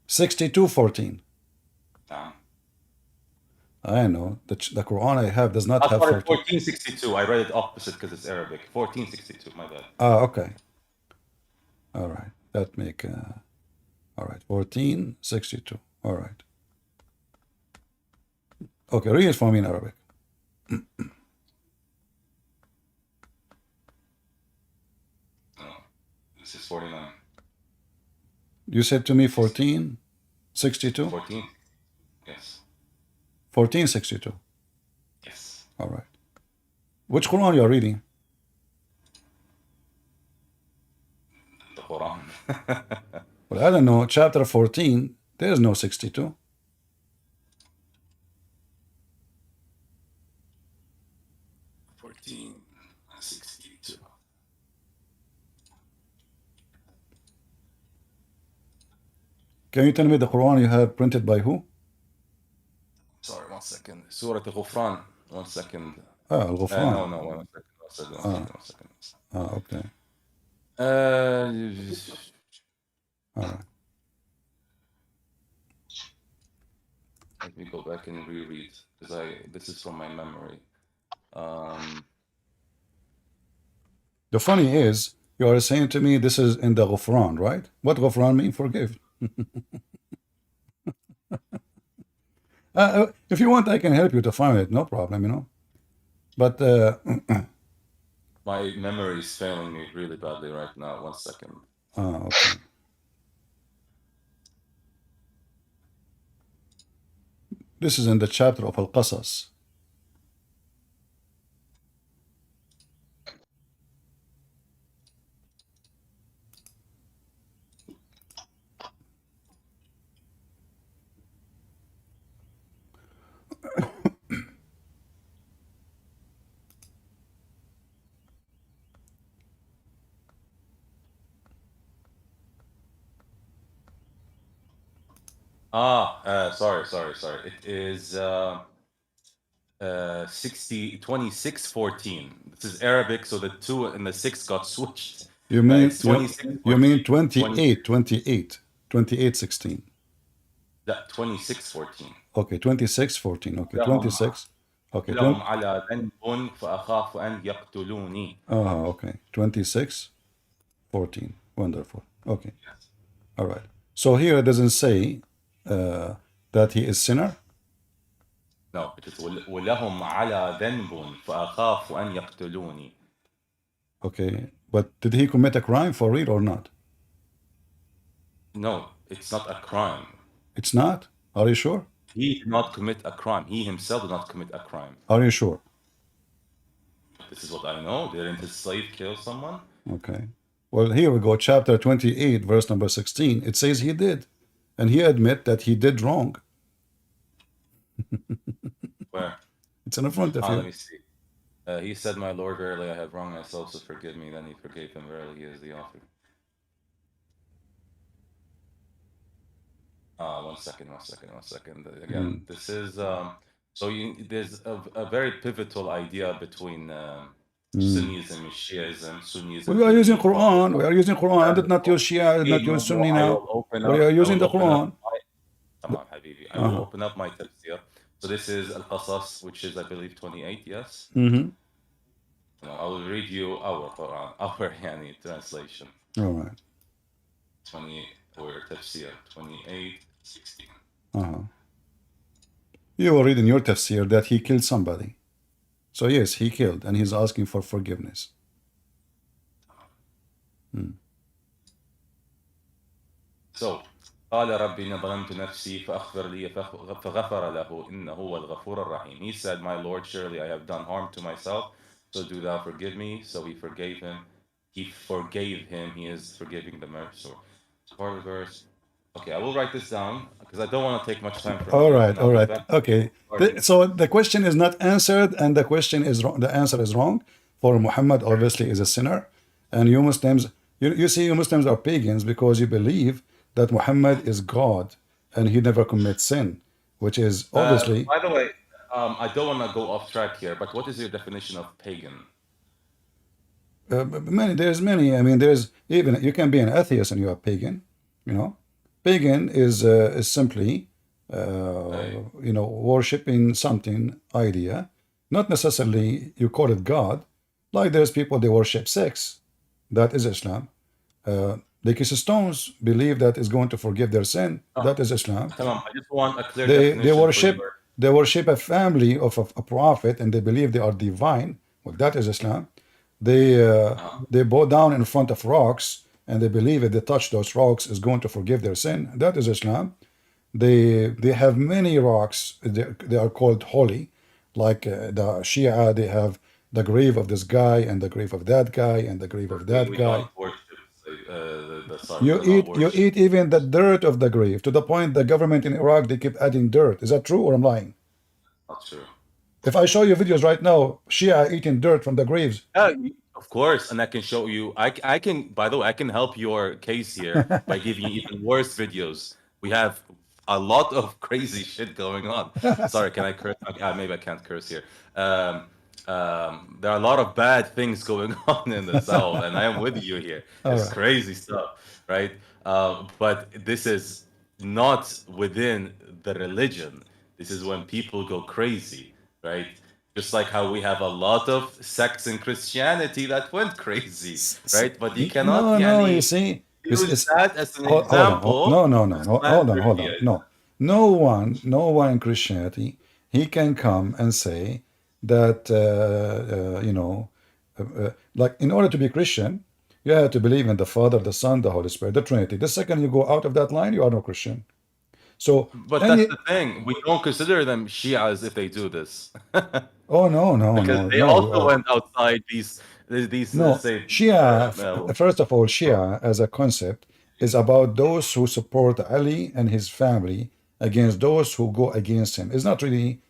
62, 14. Now. I know. The Quran I have does not I'm have sorry, 14. 1462. I read it opposite because it's Arabic. 1462, my bad. Okay. All right. That make, all right. 1462. All right. Okay, read it for me in Arabic. No, this is 49. You said to me 1462? 14? Yes. 1462. Yes. All right. Which Quran you are reading? The Quran. Well, I don't know. Chapter 14, there is no 62. Can you tell me the Quran you have printed by who? Sorry, 1 second. Surah Al-Ghufran. 1 second. Al-Ghufran. No, 1 second. 1 second. Okay. All right. Let me go back and reread because this is from my memory. The funny is, you are saying to me this is in the Ghufran, right? What Ghufran mean? Forgive. If you want, I can help you to find it. No problem, you know. But My memory is failing me really badly right now. 1 second. okay. This is in the chapter of Al-Qasas. Sorry. It is 26:14. This is Arabic, so the 2 and the 6 got switched. You mean It's 26:14. you mean 28:16. لا 26:14. Okay, 26:14. Okay, لهم 26. Okay, لهم على ذنب فأخاف أن يقتلوني. okay, 26:14. Wonderful. Okay, all right. So here it doesn't say that he is sinner. No, it is ولهم على ذنب فأخاف أن يقتلوني. Okay, but did he commit a crime for real or not? No, it's not a crime. It's not? Are you sure? He did not commit a crime. He himself did not commit a crime. Are you sure? This is what I know. Didn't his slave kill someone? Okay. Well, here we go, chapter 28, verse number 16. It says he did. And he admit that he did wrong. Where? It's in front of Let you. me see. He said, "My Lord, verily I have wronged myself, so forgive me." Then he forgave him. Verily, he is the author. 1 second. Again, this is so there's a very pivotal idea between Sunnism and Shiism. Sunnism. We are using Quran. We are using Quran. I did not use Shia. I did not use Sunni now. We are using the Quran. Come on, Habibi. I will open up my tafsir. So this is Al-Qasas, which is, I believe, 28, yes? Mm-hmm. I will read you our Quran, our Yani translation. All right. 28, or tafsir, 28:16. You will read in your tafsir that he killed somebody. So yes, he killed, and he's asking for forgiveness. So, قال رب إن ظلمت نفسي فأغفر لي فغفر له إنه هو الغفور الرحيم. He said, "My Lord, surely I have done harm to myself, so do thou forgive me." So he forgave him. He forgave him. He is forgiving the merciful. Part of the verse. Okay, I will write this down because I don't want to take much time from All you. right, all right. Okay. So the question is not answered, and the question is wrong. The answer is wrong. For Muhammad, obviously, is a sinner, and you Muslims, you see, you Muslims are pagans because you believe that Muhammad is God and he never commits sin, which is obviously. By the way, I don't want to go off track here, but what is your definition of pagan? There's many. I mean, there's even you can be an atheist and you are pagan. You know, pagan is simply worshiping something idea, not necessarily you call it God. Like there's people they worship sex, that is Islam. They kiss stones, believe that is going to forgive their sin. That is Islam. I just want a clear They definition. they worship a family of a prophet and they believe they are divine. Well, that is Islam. They bow down in front of rocks and they believe if they touch those rocks is going to forgive their sin. That is Islam. They have many rocks. They are called holy, like the Shia. They have the grave of this guy and the grave of that guy and the grave of that guy. You eat even the dirt of the grave, to the point the government in Iraq they keep adding dirt. Is that true or I'm lying? Not true. If I show you videos right now, Shia eating dirt from the graves. Of course, and I can show you. I can. By the way, I can help your case here by giving you even worse videos. We have a lot of crazy shit going on. Sorry, can I curse? Maybe I can't curse here. There are a lot of bad things going on in the South, and I am with you here. It's crazy stuff, right? But this is not within the religion. This is when people go crazy, right? Just like how we have a lot of sects in Christianity that went crazy, right? But you cannot you see, use that as an example. No. no one in Christianity, he can come and say that, like in order to be Christian, you have to believe in the Father, the Son, the Holy Spirit, the Trinity. The second you go out of that line, you are no Christian. So, But that's the thing. We don't consider them Shias if they do this. oh no, Because they also went outside these no, say Shia, first of all, Shia as a concept is about those who support Ali and his family against those who go against him. It's not really,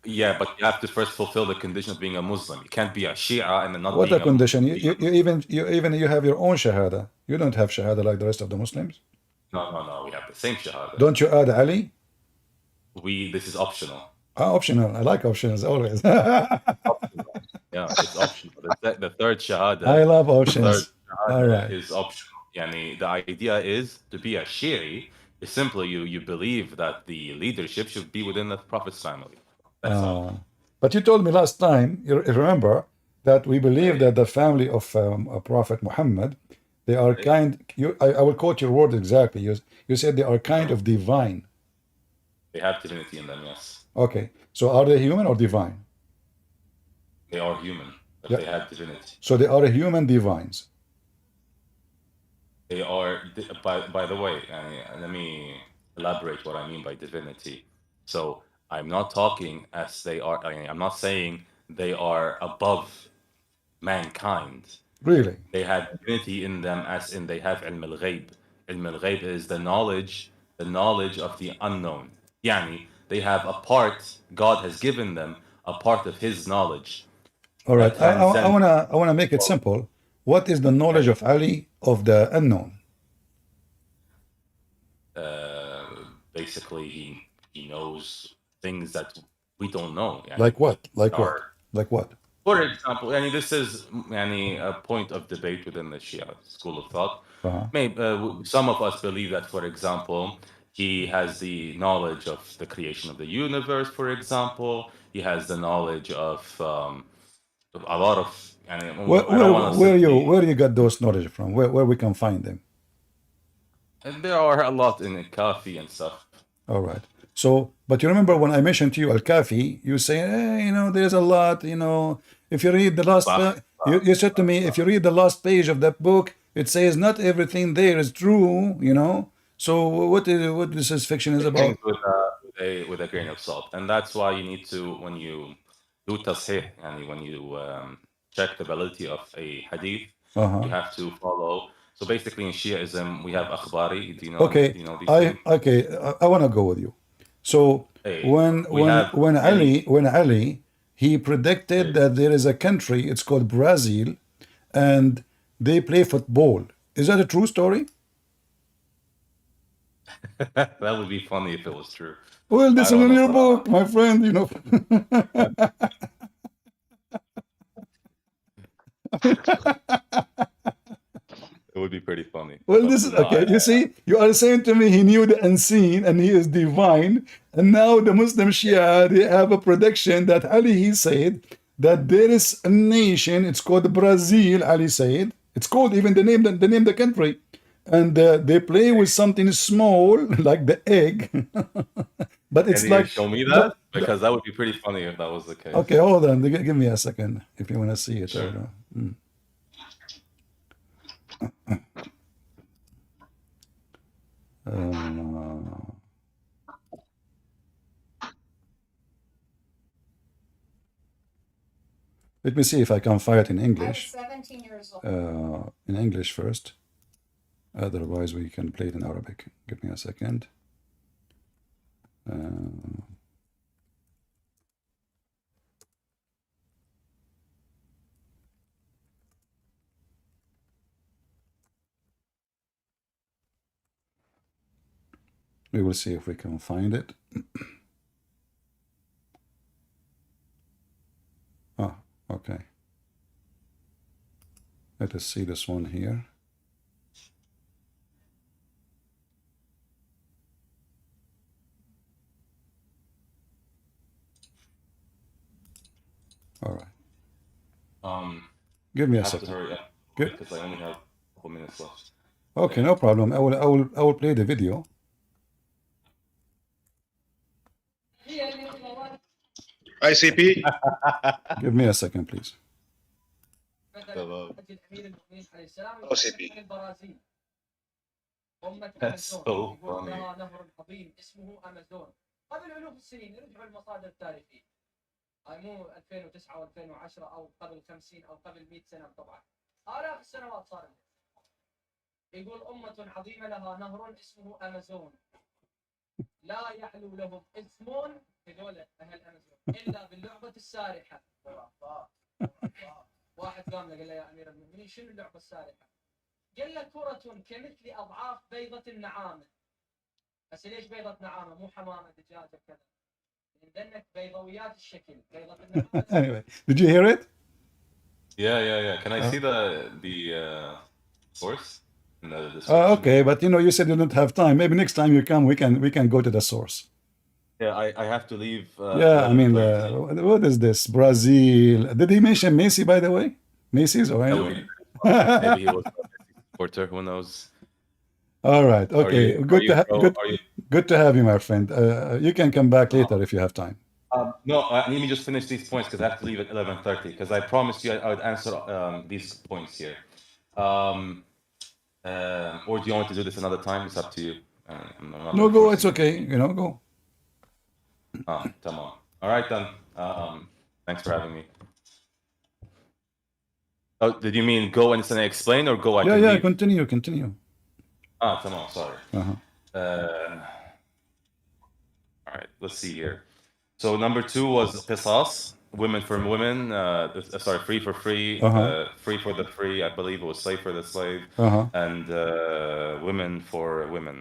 yeah, but you have to first fulfill the condition of being a Muslim. You can't be a Shia and then not what being a condition. You have your own Shahada. You don't have Shahada like the rest of the Muslims. No. We have the same Shahada. Don't you add Ali? This is optional. Optional. I like options always. Yeah, it's optional. The third Shahada. I love options. The third Shahada All right. is optional. Yani, the idea is to be a Shi'i is simply you believe that the leadership should be within the Prophet's family. That's all. But you told me last time, you remember, that we believe that the family of Prophet Muhammad, they are kind. I will quote your word exactly. You said they are kind of divine. They have divinity in them, yes. Okay. So are they human or divine? They are human, but they have divinity. So they are human divines. They are, by the way, let me elaborate what I mean by divinity. So I'm not talking as they are, I'm not saying they are above mankind. Really? They have divinity in them as in they have ilm al-ghayb. Ilm al-ghayb is the knowledge of the unknown. Yani, they have a part, God has given them a part of his knowledge. All right. I wanna make it simple. What is the knowledge of Ali of the unknown? Basically, he knows things that we don't know. Yani, like what? Like what? Like what? For example, this is a point of debate within the Shia school of thought. Maybe some of us believe that, for example, he has the knowledge of the creation of the universe. For example, he has the knowledge of a lot of. Where you got those knowledge from? Where we can find them? And there are a lot in Qadhi and stuff. All right. So, but you remember when I mentioned to you Al-Kafi, you say, there's a lot, if you read the last, you said to me, if you read the last page of that book, it says not everything there is true, So what this fiction is about? With a grain of salt. And that's why you need to, when you do tasheeh, and when you check the validity of a hadith, you have to follow. So basically in Shiaism, we have akhbari. Do you know, okay, these things? I want to go with you. So when Ali he predicted that there is a country, it's called Brazil, and they play football. Is that a true story? That would be funny if it was true. Well, this is in your book, my friend, It would be pretty funny. Well, this is okay. You see, you are saying to me he knew the unseen and he is divine, and now the Muslim Shia, they have a prediction that Ali, he said that there is a nation, it's called Brazil. Ali said it's called even the name the country, and they play with something small like the egg. But it's Can you show me that? Because that would be pretty funny if that was the case. Okay, hold on. Give me a second if you want to see it. Sure. Let me see if I can find it in English. I was 17 years old. In English first. Otherwise, we can play it in Arabic. Give me a second. We will see if we can find it. Okay. Let us see this one here. All right. Give me a second. Hurry up because I only have a couple minutes left. Okay, no problem. I will play the video. ICP. Give me a second, please. OCP. That's so funny. لها نهر عظيم اسمه امازون. قبل الوف السنين يرجعوا المصادر التاريخيه. مو 2009 و2010 او قبل 50 او قبل 100 سنه طبعا. آلاف السنوات صار. يقول أمة عظيمة لها نهر اسمه أمازون لا يحلو لهم اسم هذول أهل أمازون إلا باللعبة السارحة. واحد قام له قال له يا أمير المؤمنين شنو اللعبة السارحة؟ قال له كرة كمثل أضعاف بيضة النعامة. بس ليش بيضة نعامة مو حمامة دجاجة كذا؟ لأنك بيضويات الشكل بيضة النعامة. Anyway, did you hear it? Yeah. Can I see the source? Okay, but you said you don't have time. Maybe next time you come, we can go to the source. Yeah, I have to leave. Yeah, I mean, what is this? Brazil. Did he mention Messi, by the way? Macy's or anything? Maybe he was a supporter. Who knows? All right. Okay. Good to have you, my friend. You can come back later if you have time. No, let me just finish these points because I have to leave at 11:30. Because I promised you I would answer these points here. Or do you want to do this another time? It's up to you. No, go. It's okay. Go. Tamam. All right then. Thanks for having me. Oh, did you mean go and explain or go? Yeah. Continue. Tamam. Sorry. All right. Let's see here. So number 2 was qisas, women for women. Sorry, free for free, free for the free. I believe it was slave for the slave, and women for women.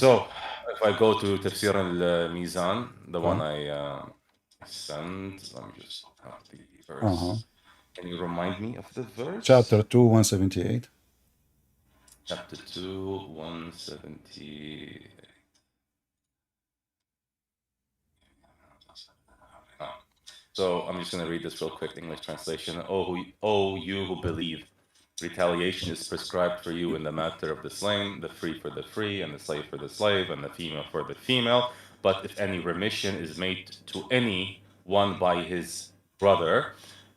So if I go to Tafsir al-Mizan, the one I sent, let me just have the verse. Can you remind me of the verse? Chapter 2, 178. Chapter 2, 178. So I'm just going to read this real quick, English translation. Oh, you who believe, retaliation is prescribed for you in the matter of the slain, the free for the free, and the slave for the slave, and the female for the female. But if any remission is made to any one by his brother,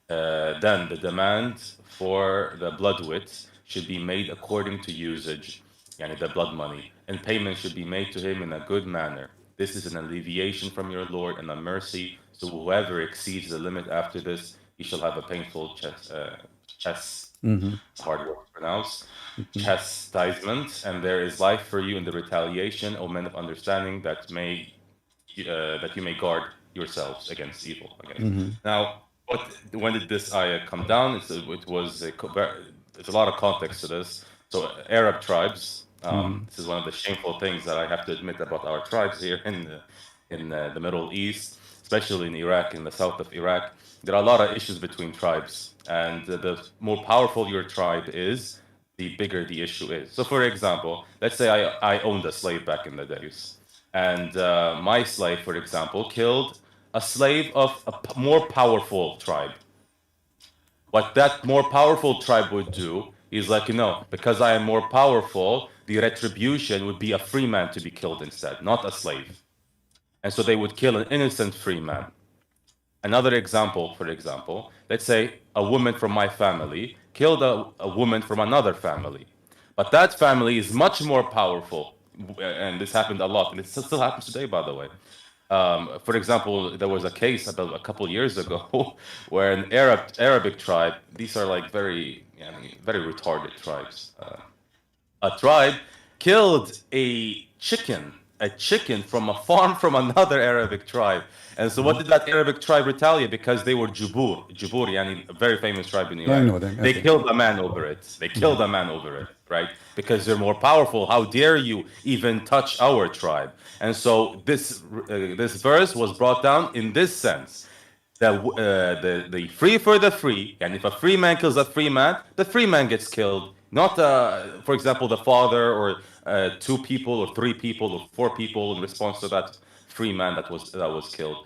then the demand for the blood wit should be made according to usage, yani the blood money, and payment should be made to him in a good manner. This is an alleviation from your Lord and a mercy. So whoever exceeds the limit after this, he shall have a painful hard word to pronounce, chastisement, and there is life for you in the retaliation, O men of understanding, that you may guard yourselves against evil. Now, when did this ayah come down? It's a lot of context to this. So Arab tribes. This is one of the shameful things that I have to admit about our tribes here in the Middle East, especially in Iraq, in the south of Iraq. There are a lot of issues between tribes, and the more powerful your tribe is, the bigger the issue is. So, for example, let's say I owned a slave back in the days, and my slave, for example, killed a slave of a more powerful tribe. What that more powerful tribe would do is because I am more powerful, the retribution would be a free man to be killed instead, not a slave. And so they would kill an innocent free man. Another example, for example, let's say a woman from my family killed a woman from another family. But that family is much more powerful. And this happened a lot, and it still happens today, by the way. For example, there was a case about a couple years ago where an Arabic tribe, these are very retarded tribes. A tribe killed a chicken from a farm from another Arabic tribe. And so what did that Arabic tribe retaliate? Because they were Jubur, a very famous tribe in Iraq. I know them. They killed a man over it. Right? Because they're more powerful. How dare you even touch our tribe? And so this verse was brought down in this sense. The free for the free, and if a free man kills a free man, the free man gets killed. Not, for example, the father or 2 people or 3 people or 4 people in response to that free man that was killed.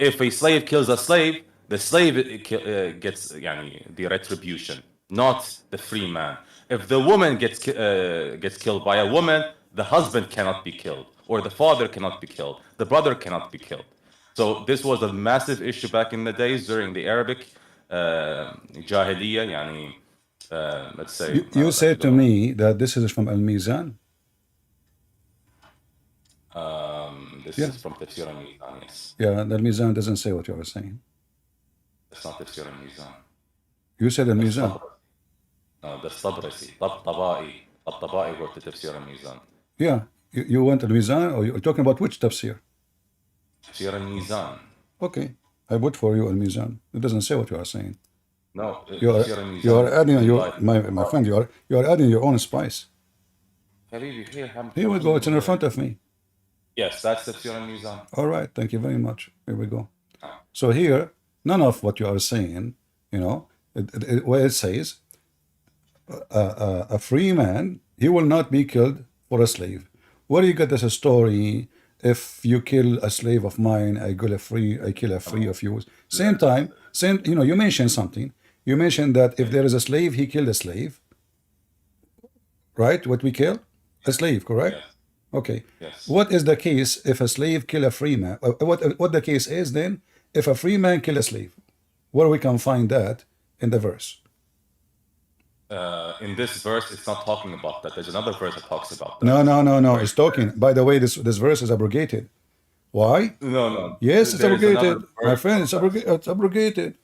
If a slave kills a slave, the slave gets the retribution, not the free man. If the woman gets killed by a woman, the husband cannot be killed. or the father cannot be killed, the brother cannot be killed. So this was a massive issue back in the days during the Arabic Jahiliyyah, yani, let's say. You said to me that this is from Al-Mizan. This Yeah. is from Tafsir al-Mizan, yes. Yeah, the Al-Mizan doesn't say what you are saying. It's not Tafsir al-Mizan. You said Al-Mizan. No, that's Tabrasi. Taba'i wrote the Tafsir al-Mizan. Yeah, you went Al-Mizan, or you're talking about which tafsir? Tafsir al-Mizan. Okay, I vote for you Al-Mizan. It doesn't say what you are saying. No, You Tafsir al-Mizan. are adding your my friend. You are adding your own spice. Here we go. It's in front of me. Yes, that's Tafsir al-Mizan. All right, thank you very much. Here we go. So here, none of what you are saying, you know, where it says, a free man, he will not be killed for a slave. Where do you get this story? If you kill a slave of mine, I kill a free of yours. Same time, you mentioned something. You mentioned that if there is a slave, he killed a slave. Right? What we kill? A slave, correct? Yes. Okay. Yes. What is the case if a slave kill a free man? What the case is then if a free man kill a slave? Where we can find that in the verse? In this verse, it's not talking about that. There's another verse that talks about that. No. It's talking. By the way, this verse is abrogated. Why? No. Yes, it's There is abrogated. another My verse. friend, it's abrogated.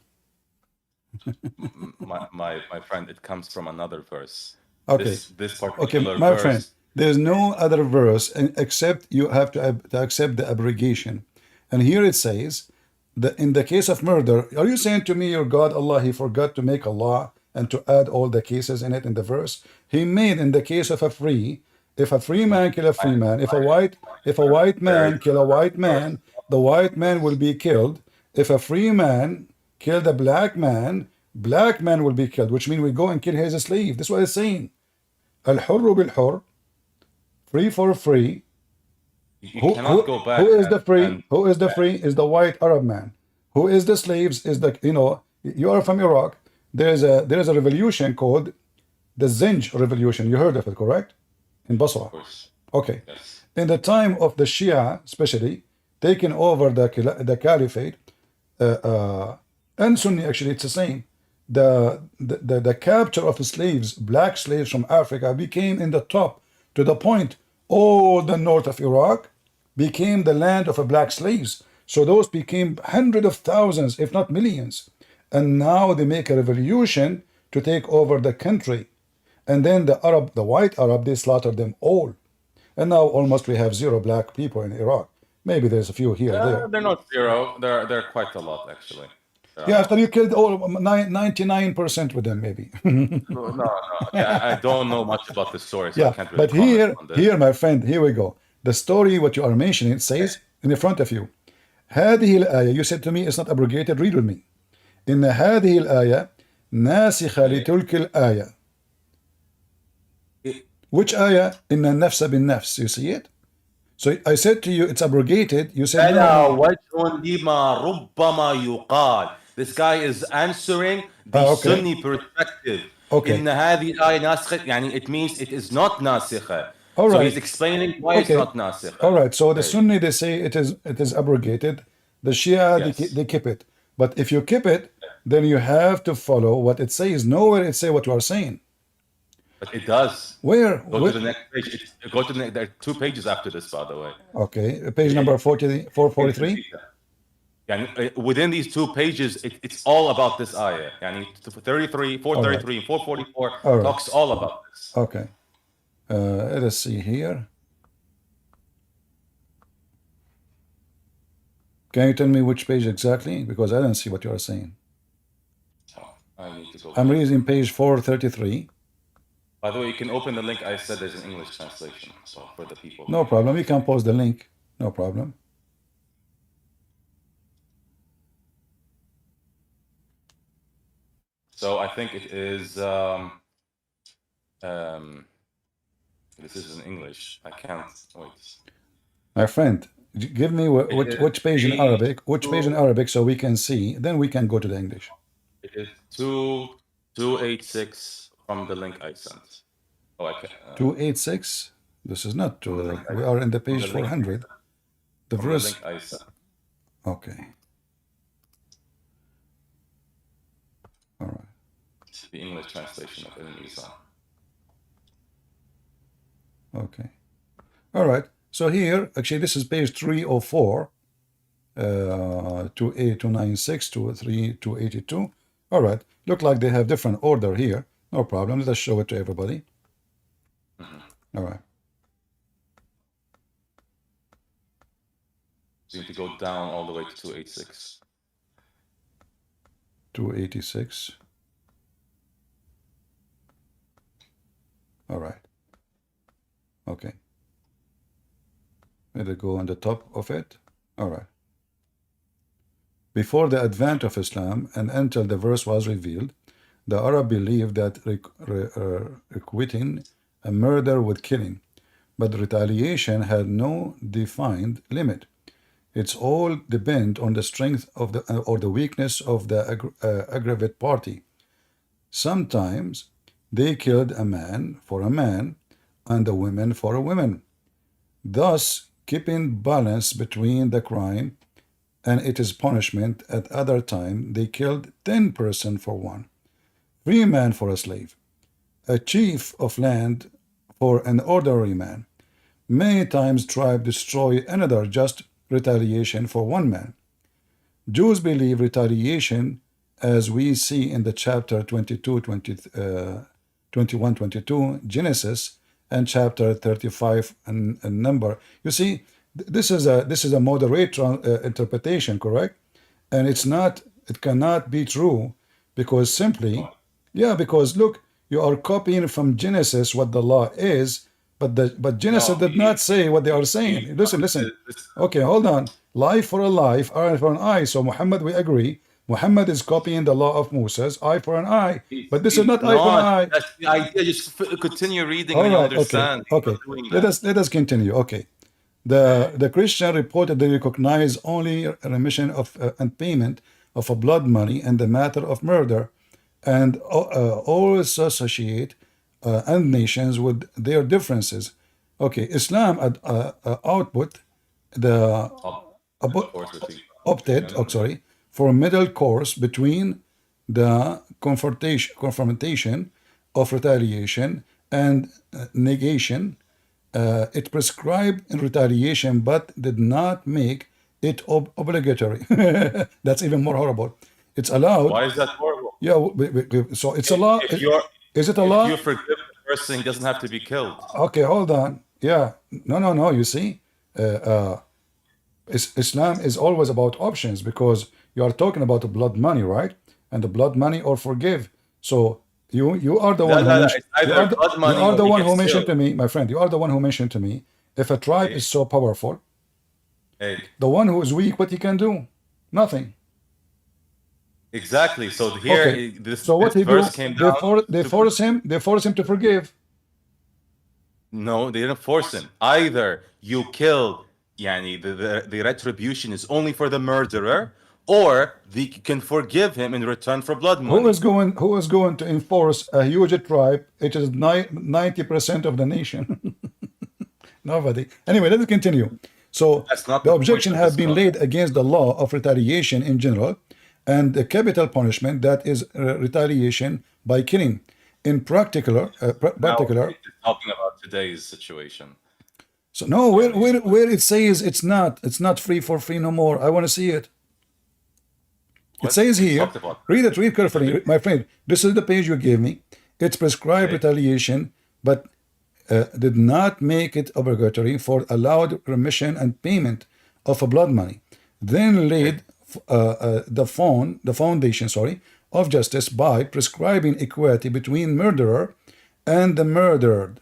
my friend, it comes from another verse. Okay. This Okay, particular my verse. friend, there's no other verse except you have to accept the abrogation. And here it says that in the case of murder, are you saying to me your God Allah, he forgot to make a law and to add all the cases in it in the verse? He made in the case of if a free man kill a free man, if a white man kill a white man, the white man will be killed. If a free man killed a black man will be killed, which means we go and kill his slave. That's what it's saying. Al-hurru bil-hurr, free for free. You cannot go back. Who is the free? and- Who is the free? Is the white Arab man. Who is the slaves? Is the you are from Iraq. There is a revolution called the Zinj revolution. You heard of it, correct? In Basra. Of course. Okay. Yes. In the time of the Shia, especially taking over the caliphate, and Sunni actually it's the same. The capture of slaves, black slaves from Africa, became in the top to the point all the north of Iraq became the land of black slaves. So those became hundreds of thousands, if not millions. And now they make a revolution to take over the country. And then the white Arab, they slaughtered them all. And now almost we have 0 black people in Iraq. Maybe there's a few here or there. They're not 0. They're quite a lot, actually. Yeah, after you killed all 99% with them, maybe. No. I don't know much about the story, so I Yeah, can't really but comment on this. here, my friend, here we go. The story, what you are mentioning, it says in the front of you. هذه الآية, you said to me it's not abrogated, read with me. إن هذه الآية ناسخة لتلك الآية. Which ayah? إن النفس بالنفس. You see it? So I said to you, it's abrogated. You said no. وجه لما ربما يقال. This guy is answering the okay. Sunni perspective. Okay. إن هذه الآية ناسخة, يعني it means it is not ناسخة. All So right. he's explaining why it's not ناسخة. All right. So the Sunni, they say it is abrogated. The Shia, Yes. they keep it. But if you keep it, then you have to follow what it says. Nowhere it say what you are saying. But it does. Where? Go to the next page. Go to the next. There are 2 pages after this, by the way. Okay. Page number 443. And within these 2 pages, it's all about this ayah. Yani 33, 433, and 444 right. talks all about this. Okay. Let us see here. Can you tell me which page exactly? Because I don't see what you are saying. So I need to go. I'm reading page 433. By the way, you can open the link. I said there's an English translation, so for the people. No problem. You can post the link. No problem. So I think it is. This is in English. I can't wait. My friend, give me which page in Arabic. Which page in Arabic so we can see. Then we can go to the English. It is 286 from the link I sent. Oh, I can. 286. This is not, From the link we are in the from page the link 400. The from the verse, link I sent. okay. All right. It's the English translation of Ilmu. Okay. All right. So here, actually, this is page 304, 28296 to 3282. All right. Look like they have different order here. No problem. Let us show it to everybody. All right. So you need to go down all the way to 286. 286. All right. Okay. Let it go on the top of it. All right. Before the advent of Islam and until the verse was revealed, the Arab believed that requiting a murder with killing, but retaliation had no defined limit. It's all depend on the strength of the or the weakness of the aggravate party. Sometimes they killed a man for a man and a woman for a woman, thus keeping balance between the crime and its punishment. At other time they killed 10 persons for one, free man for a slave, a chief of land for an ordinary man. Many times tribe destroy another just retaliation for one man. Jews believe retaliation, as we see in the chapter 22, 21, 22, Genesis, and chapter 35 and number. You see, this is a moderate interpretation, correct? And it's not, it cannot be true, because simply, yeah, because look, you are copying from Genesis what the law is, but Genesis did not say what they are saying. Listen. Okay, hold on. Life for a life, eye for an eye. So Muhammad, we agree. Muhammad is copying the law of Moses, eye for an eye. But this is not eye for an eye. That's the idea. Just continue reading All when you right, understand. okay. Let us continue. Okay. The Christian reported they recognize only remission of and payment of a blood money in the matter of murder, and all associate and nations with their differences. Okay, Islam output the opted for middle course between the confrontation of retaliation and negation. It prescribed in retaliation, but did not make it obligatory. That's even more horrible. It's allowed. Why is that horrible? Yeah, so it's a law. Is it a law? If you forgive the person, he doesn't have to be killed. Okay, hold on. Yeah, no. You see, Islam is always about options, because you are talking about the blood money, right? And the blood money or forgive. So you are the one who mentioned to me, my friend. You are the one who mentioned to me. If a tribe is so powerful, the one who is weak, what he can do? Nothing. Exactly. So here, so what he do? They force him to forgive. No, they didn't force him. Either you kill, the retribution is only for the murderer, or they can forgive him in return for blood money. Who is going to enforce a huge tribe? It is 90% of the nation. Nobody. Anyway, let us continue. So the objection has been laid against the law of retaliation in general, and the capital punishment, that is retaliation by killing. In particular, talking about today's situation. So no, where it says it's not free for free no more. I want to see it. It says here, read carefully, my friend. This is the page you gave me. It's prescribed retaliation, but did not make it obligatory for allowed remission and payment of a blood money. Then laid the foundation of justice by prescribing equality between murderer and the murdered,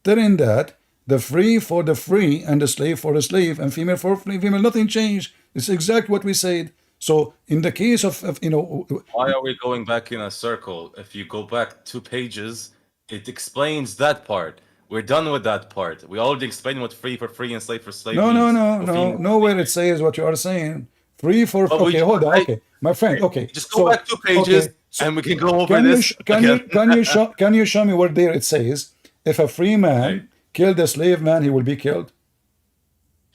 telling that the free for the free and the slave for the slave and female for female. Nothing changed. It's exactly what we said. So in the case of why are we going back in a circle? If you go back 2 pages, it explains that part. We're done with that part. We already explained what free for free and slave for slave means. No. Nowhere it says what you are saying. Free for hold on. Okay, my friend. Okay, just go back 2 pages and we can go over this. Can you show me where there it says if a free man killed a slave man, he will be killed?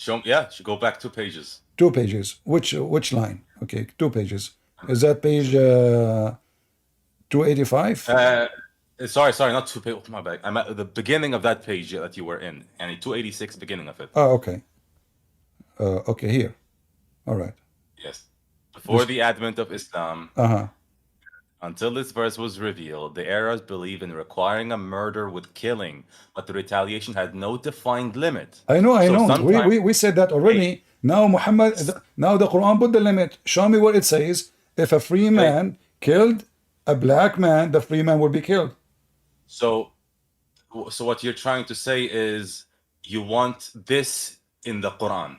Should go back 2 pages. 2 pages. Which line? Okay, 2 pages. Is that page 285? Sorry, not 2 pages. My bad. I'm at the beginning of that page that you were in, and 286, beginning of it. Oh, okay. Okay, here. All right. Yes. Before the advent of Islam, Uh-huh. until this verse was revealed, the Arabs believed in requiring a murder with killing, but the retaliation had no defined limit. I know. sometimes- We said that already. Now now the Quran put the limit. Show me where it says if a free man killed a black man, the free man will be killed. So what you're trying to say is you want this in the Quran.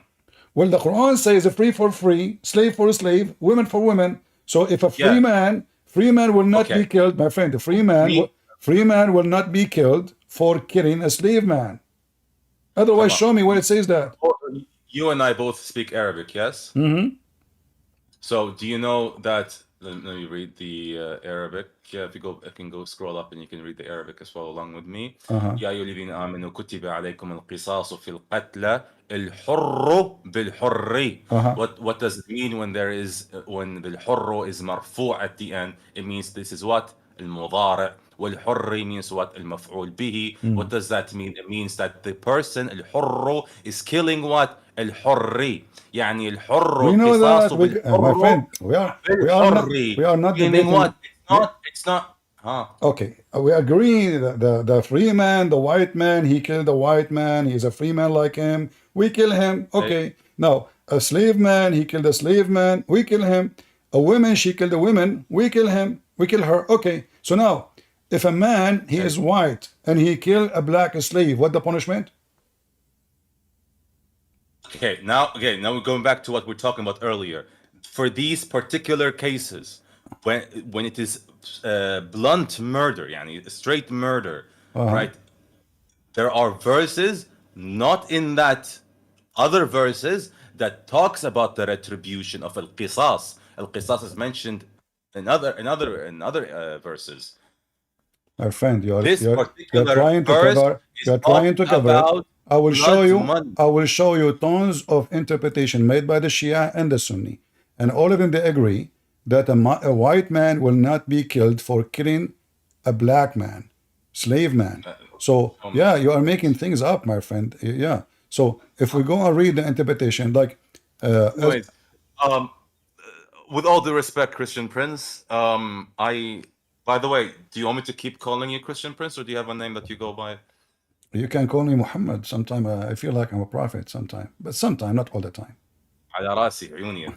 Well, the Quran says free for free, slave for slave, women for women. So if a free man will not be killed, my friend, the free man will not be killed for killing a slave man. Otherwise, show me where it says that. You and I both speak Arabic, yes? Mm-hmm. So do you know that? Let me read the Arabic. Yeah, if you can go scroll up and you can read the Arabic as well along with me. يا أيها الذين آمنوا كتب عليكم القصاص في القتلى الحر بالحر. What does it mean when the الحر is مرفوع at the end? It means this is what? المضارع. والحر means what? المفعول به. What does that mean? It means that the person الحر is killing what? الحر. يعني الحر We know that, بالحر. my friend. We are not meaning debating. What? It's not. Okay, we agree that the free man, the white man, he killed the white man. He's a free man like him. We kill him. Okay. Now, a slave man, he killed a slave man. We kill him. A woman, she killed a woman. We kill him. We kill her. Okay. So now, if a man, he is white and he killed a black slave, what the punishment? Okay, now we're going back to what we're talking about earlier. For these particular cases, when it is blunt murder, yani straight murder, right? There are verses, not in that other verses, that talks about the retribution of al-qisas. Al-qisas is mentioned in other verses. My friend, you're particular trying to verse cover. is You're trying to cover. about I will show you. money. I will show you tons of interpretation made by the Shia and the Sunni, and all of them they agree that a white man will not be killed for killing a black man, slave man. So yeah, you are making things up, my friend. Yeah. So if we go and read the interpretation, like, Anyways, with all due respect, Christian Prince, by the way, do you want me to keep calling you Christian Prince, or do you have a name that you go by? You can call me Mohammed. Sometime I feel like I'm a prophet. Sometime, but sometime, not all the time. على راسي عيوني.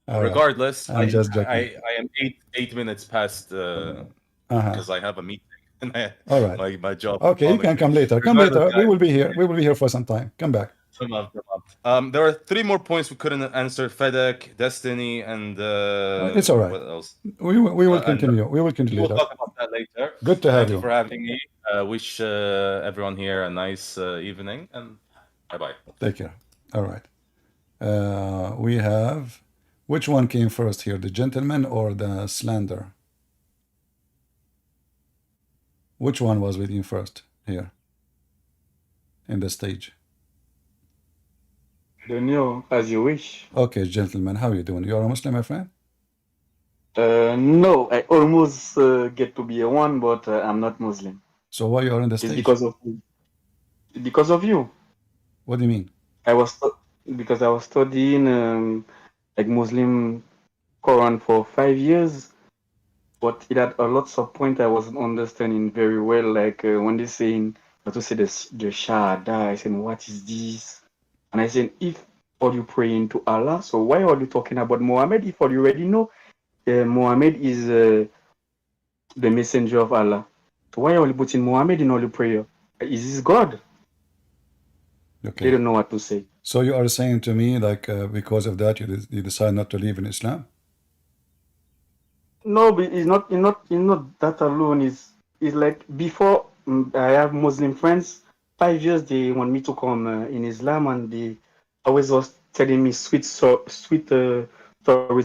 Regardless, I'm just joking. I am 8 minutes past because I have a meeting. All right. My job. Okay, you can come later. Come later. We will be here. We will be here for some time. Come back. There are 3 more points we couldn't answer: Fedek, Destiny, and it's all right. What else? We will continue. We will continue. We'll talk about that later. Good to have Thank you you for having me. Wish everyone here a nice evening, and bye-bye. Take care. All right. We have, which one came first here, the gentleman or the slander? Which one was with you first here in the stage? Don't know, as you wish. Okay, gentlemen, how are you doing? You are a Muslim, my friend? No, I almost get to be a one, but I'm not Muslim. So why you are in the It's stage? because of you. Because of you. What do you mean? Because I was studying like Muslim Quran for 5 years, but it had a lots of point I wasn't understanding very well. Like when they saying, to say the Shahada, I said, what is this? And I said, if are you praying to Allah, so why are you talking about Muhammad? If you already know Muhammad is the messenger of Allah, so why are you putting Muhammad in all your prayer? Is this God? Okay. They don't know what to say. So you are saying to me, like, because of that, you decide not to live in Islam? No, but it's not that alone. It's like before I have Muslim friends. 5 years they want me to come in Islam, and they always was telling me sweet stories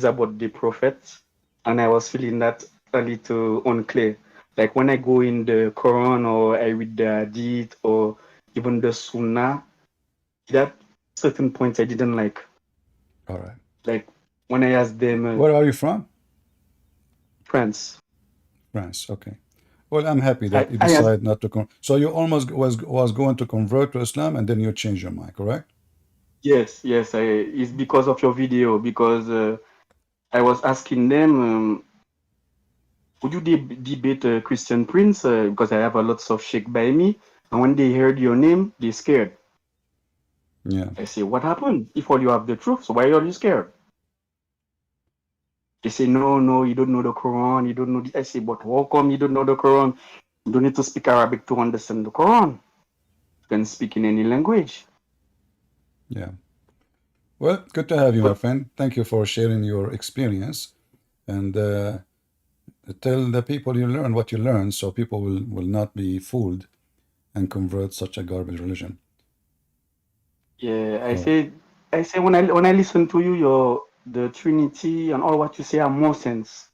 about the Prophet, and I was feeling that a little unclear. Like when I go in the Quran or I read the Hadith or even the Sunnah, that certain points I didn't like. All right. Like when I asked them, Where are you from? France. France. Okay. Well, I'm happy that you I asked, decided not to so you almost was going to convert to Islam and then you changed your mind, correct? yes, it's because of your video, because I was asking them, would you debate Christian Prince? Because I have a lots of sheikh by me, and when they heard your name, they scared. Yeah. I say, what happened? If all you have the truth, so why are you scared? They say, no, you don't know the Quran, you don't know I say, but how come you don't know the Quran? You don't need to speak Arabic to understand the Quran. You can speak in any language. Yeah. Well, good to have you, my But friend. Thank you for sharing your experience and tell the people you learn what you learn so people will not be fooled and convert such a garbage religion. yeah, All right. I say when I listen to you, the Trinity and all what you say are more sense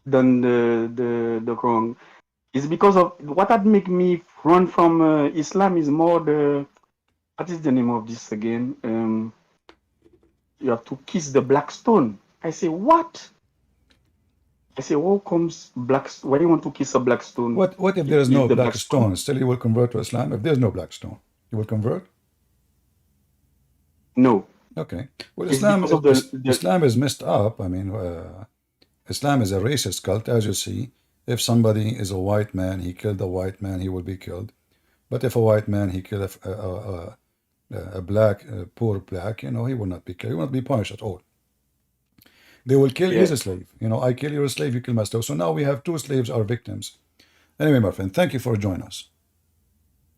than the Quran. It's because of what had make me run from Islam is more the what is the name of this again? You have to kiss the black stone. I say what? I say how comes black? Why you want to kiss a black stone? What if there is If no the black black stone? stone? Still, you will convert to Islam. If there's no black stone, you will convert. No, Okay. Well, it's because of the Islam is messed up. I mean, Islam is a racist cult, as you see. If somebody is a white man, he killed a white man, he will be killed. But if a white man he killed a black, poor black, he will not be killed. He will not be punished at all. They will kill his yeah. slave. I kill your slave, you kill my slave. So now we have two slaves are victims. Anyway, my friend, thank you for joining us.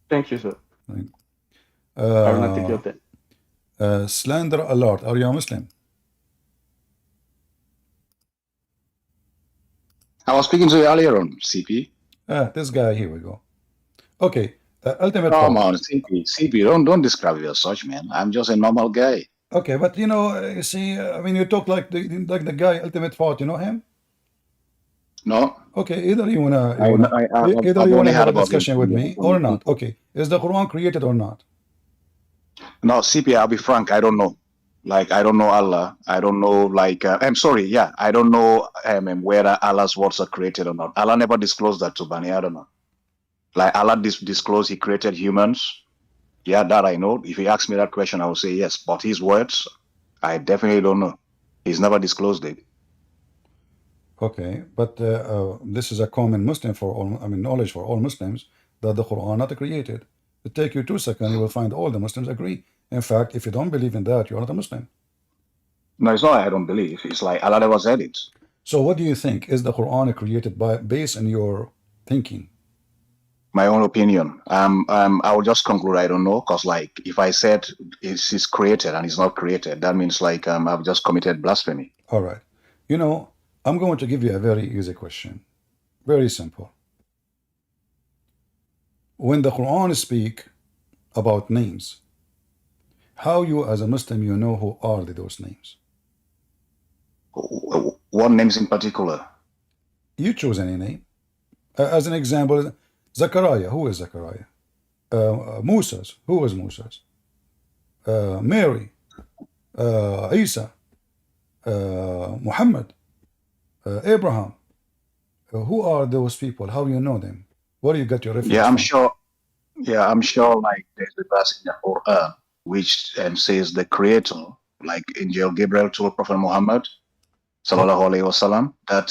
Thank you, sir. Right. I will not take your time. Slander alert. Are you a Muslim? I was speaking to you earlier on, CP. This guy, here we go. Okay, ultimate Come fault. on, CP, don't describe me as such, man. I'm just a normal guy. Okay, but you see, I mean, you talk like the guy, ultimate fault. You know him? No, Okay, either you wanna I've only have heard a about him discussion from with the me from or not. people. Okay, is the Quran created or not? No, CP, I'll be frank. I don't know. Like, I don't know Allah. I don't know, I'm sorry. Yeah, I don't know whether Allah's words are created or not. Allah never disclosed that to Bani Adam. Like, Allah disclosed he created humans. Yeah, that I know. If he asks me that question, I will say yes. But his words, I definitely don't know. He's never disclosed it. Okay, but this is a common Muslim for all. I mean, knowledge for all Muslims that the Quran not created. It take you 2 seconds, you will find all the Muslims agree. In fact, if you don't believe in that, you are not a Muslim. No, it's not I don't believe. It's like Allah never said it. So, what do you think? Is the Quran created based on your thinking? My own opinion. I will just conclude I don't know, because like if I said it's created and it's not created, that means like I've just committed blasphemy. All right. I'm going to give you a very easy question. Very simple. When the Quran speak about names, how you as a Muslim you know who are those names? What names in particular? You choose any name. As an example, Zachariah. Who is Zachariah? Moses. Who is Moses? Mary. Isa. Muhammad. Abraham. Who are those people? How you know them? Where do you get your reference Yeah, I'm from? sure. Yeah, I'm sure. Like there's a verse in the Quran which says the Creator, like Angel Gabriel told Prophet Muhammad, sallallahu alaihi wasallam, that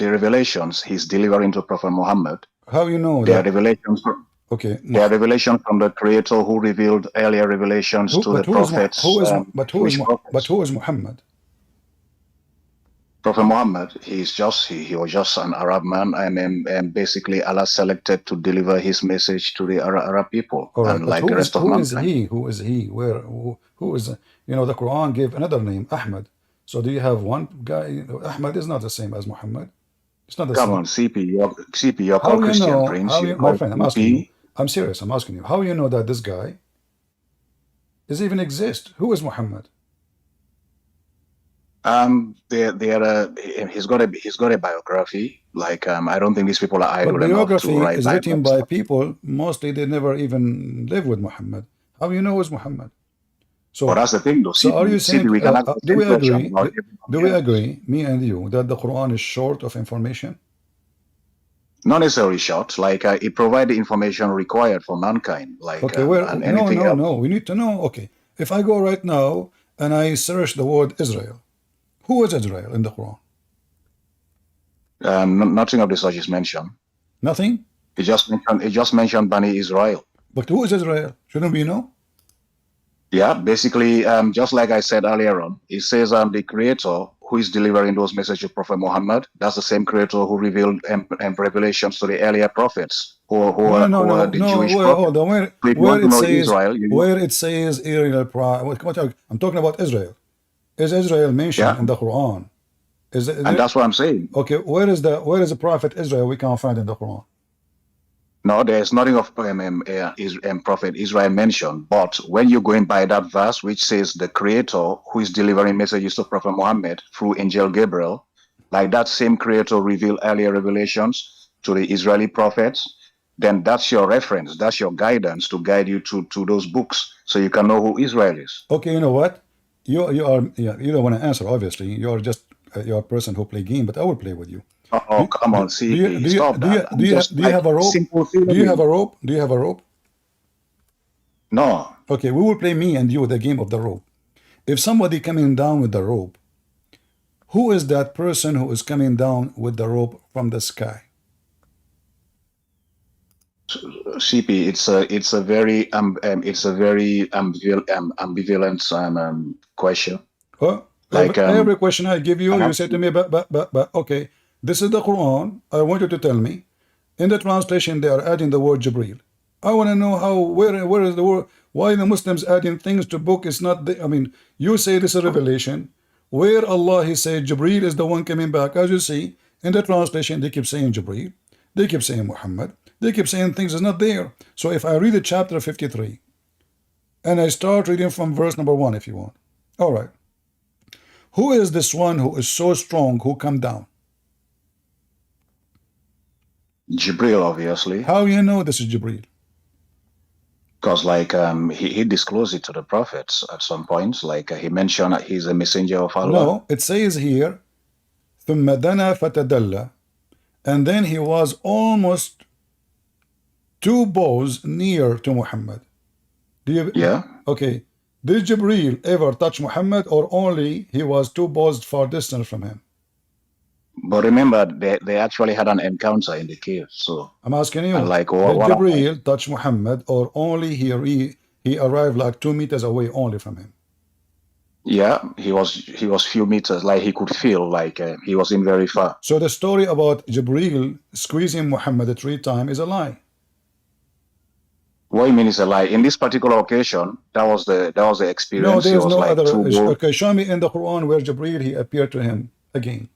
the revelations he's delivering to Prophet Muhammad, How you know they are that? revelations. Okay, They are revelations from the Creator who revealed earlier revelations to the prophets, which prophets? who is Muhammad? Prophet Muhammad, he was just an Arab man, and basically Allah selected to deliver his message to the Arab people, All right, and but like the rest of who is mankind. he? Who is he? Who is the Quran gave another name, Ahmed. So do you have one guy? Ahmed is not the same as Muhammad. It's not the Come same. on, CP, you're How called you Christian know? Prince. You're My called friend? I'm asking you. CP. I'm serious. I'm asking you. How you know that this guy does even exist? Who is Muhammad? He's got a biography. Like, I don't think these people are But idle enough to biography write is written by biographies. people, mostly they never even live with Muhammad. How you know it's Muhammad? But So, that's the thing, though. are you saying, We can ask the do same we question agree, about do we everybody else. agree, me and you, that the Quran is short of information? Not necessarily short. Like, it provides the information required for mankind. Like, Okay, and anything else. no, we need to know. Okay, if I go right now and I search the word Israel, who is Israel in the Quran? Nothing of the such is mentioned. Nothing? It just mentioned Bani Israel. But who is Israel? Shouldn't we know? Yeah, basically, just like I said earlier on, it says the creator who is delivering those messages to Prophet Muhammad, that's the same creator who revealed revelations to the earlier prophets, who are the Jewish prophets. Hold on. So if you want to know Israel, where it says Ariel, I'm talking about Israel. Is Israel mentioned in the Quran? And that's what I'm saying. Okay, where is the prophet Israel we can't find in the Quran? No, there's nothing of Prophet Israel mentioned. But when you're going by that verse, which says the creator who is delivering messages to Prophet Muhammad through angel Gabriel, like that same creator revealed earlier revelations to the Israeli prophets, then that's your reference, that's your guidance to guide you to those books, so you can know who Israel is. Okay, you know what? You don't want to answer. Obviously, you're a person who play game, but I will play with you. Oh, come on, CP, stop that. Do you have a rope? Do you have a rope? Do you have a rope? No. Okay, we will play me and you the game of the rope. If somebody coming down with the rope, who is that person who is coming down with the rope from the sky? CP, it's a very ambivalent question. Oh, like every question I give you, you say to me, but okay, this is the Quran. I want you to tell me. In the translation, they are adding the word Jibreel. I want to know where is the word? Why the Muslims adding things to book? It's not. You say this is revelation. Where Allah He said Jibreel is the one coming back. As you see in the translation, they keep saying Jibreel. They keep saying Muhammad. They keep saying things is not there. So if I read the chapter 53, and I start reading from verse number 1, if you want. All right. Who is this one who is so strong who come down? Jibreel, obviously. How you know this is Jibreel? Because like he disclosed it to the prophets at some points. Like he mentioned he's a messenger of Allah. No, it says here, ثم دنا فتدلى, and then he was almost 2 bows near to Muhammad. Yeah. Okay. Did Jibreel ever touch Muhammad, or only he was 2 bows far distance from him? But remember, they actually had an encounter in the cave. So I'm asking you, like, did Jibreel touch Muhammad, or only he arrived like 2 meters away only from him? Yeah, he was few meters, like he could feel like he was in very far. So the story about Jibreel squeezing Muhammad 3 times is a lie. What do you mean it's a lie? In this particular occasion, that was the experience. No, there's no like other. Okay, show me in the Quran where Jibreel he appeared to him again.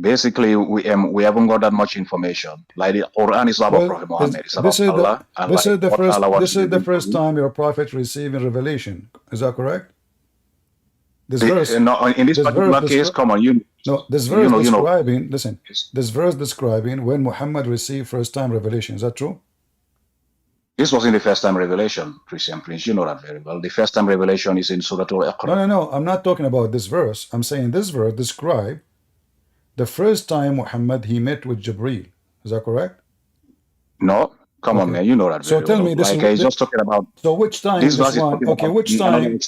Basically, we haven't got that much information. Like the Quran is about Prophet Muhammad. It's about Allah. This is the first time your prophet receiving revelation. Is that correct? This verse. No, in this particular case, come on, this verse describing. Listen, this verse describing when Muhammad received first time revelation. Is that true? This wasn't the first time revelation, Christian Prince. You know that very well. The first time revelation is in Surah Al-Iqra. No. I'm not talking about this verse. I'm saying this verse describe the first time Muhammad he met with Jibreel. Is that correct? No. Come on, man. You know that very well. So tell me this. He's just talking about. So which time this one? Okay, which time?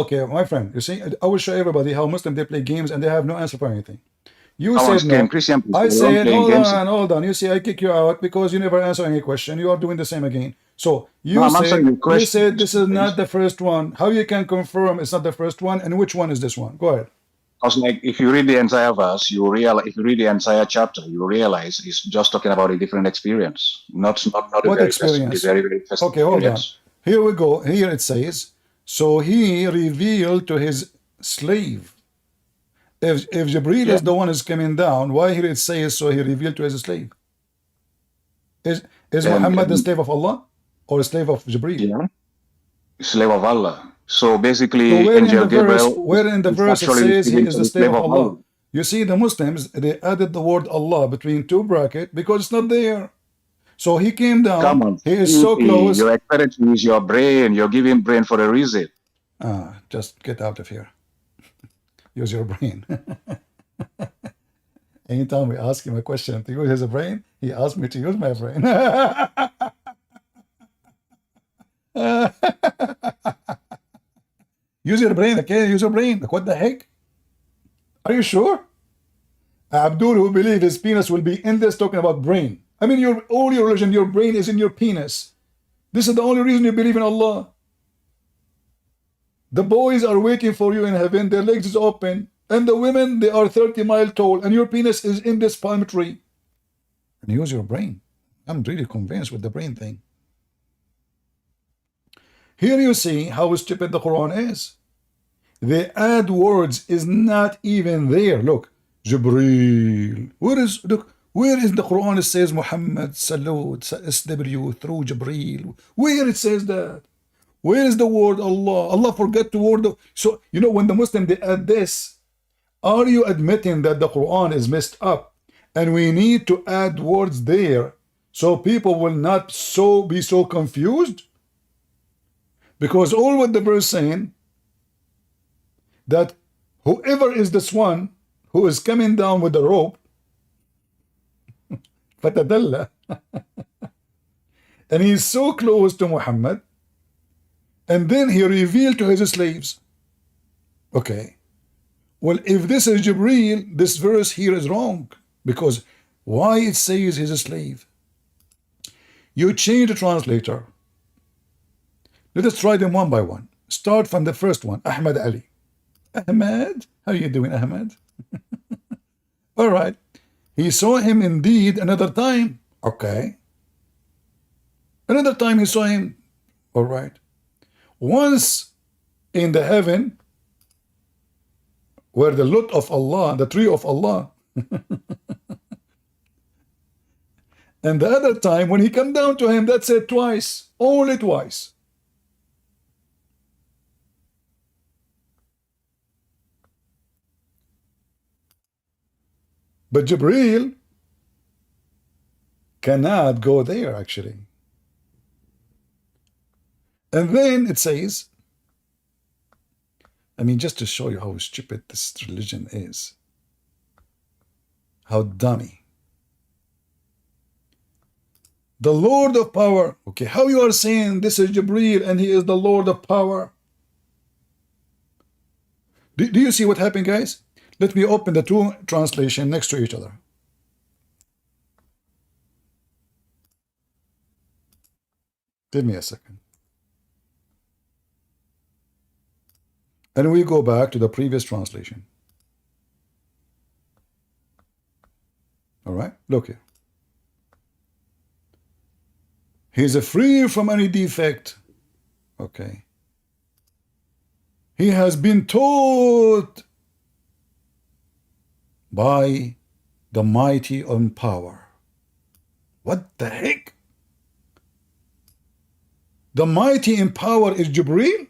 Okay, my friend. You see, I will show everybody how Muslims they play games and they have no answer for anything. You said no. I said hold on. You see, I kick you out because you never answer any question. You are doing the same again. So you said this is not the first one. How you can confirm it's not the first one, and which one is this one? Go ahead. Because like if you read the entire verse, you realize if you read the entire chapter, you realize it's just talking about a different experience, not a what experience? Very first okay, hold on. Here we go. Here it says, so he revealed to his slave. If Jibreel is the one who's coming down, why here it says so he revealed to his slave? Is Muhammad the slave of Allah or a slave of Jibreel? Yeah, slave of Allah. So basically, Angel Gabriel. Where in the verse it says he is the slave of Allah? You see, the Muslims, they added the word Allah between two brackets because it's not there. So he came Come down. on, He is so close. you're expected to use your brain. You're giving brain for a reason. Just get out of here. Use your brain. Anytime we ask him a question to use his brain, he asks me to use my brain. Use your brain, okay? Use your brain. Like, what the heck? Are you sure? Abdul, who believes his penis will be in this, talking about brain. I mean, all your religion, your brain is in your penis. This is the only reason you believe in Allah. The boys are waiting for you in heaven. Their legs is open. And the women, they are 30 miles tall. And your penis is in this palm tree. And use your brain. I'm really convinced with the brain thing. Here you see how stupid the Quran is. The add words is not even there. Look, Jibreel. Where is the Quran? It says Muhammad Salud SW through Jibreel. Where it says that? Where is the word Allah? Allah forgot the word. So, you know, when the Muslim, they add this, are you admitting that the Quran is messed up and we need to add words there so people will not be so confused? Because all what the verse saying, that whoever is this one who is coming down with the rope, fatadalla, and he is so close to Muhammad, and then he revealed to his slaves. Okay, well, if this is Jibreel, this verse here is wrong, because why it says he's a slave? You change the translator. Let us try them one by one. Start from the first one, Ahmed Ali. Ahmed? How are you doing, Ahmed? All right. He saw him indeed another time. Okay. Another time he saw him. All right. Once in the heaven, where the lot of Allah, the tree of Allah. And the other time when he come down to him, that's it twice. Only twice. But Jibreel cannot go there, actually. And then it says, I mean, just to show you how stupid this religion is, how dummy. The Lord of power. Okay, how you are saying this is Jibreel and he is the Lord of power? Do you see what happened, guys? Let me open the two translations next to each other. Give me a second. And we go back to the previous translation. All right, look here. He is free from any defect. Okay. He has been taught by the mighty in power. What the heck? The mighty in power is Jibreel?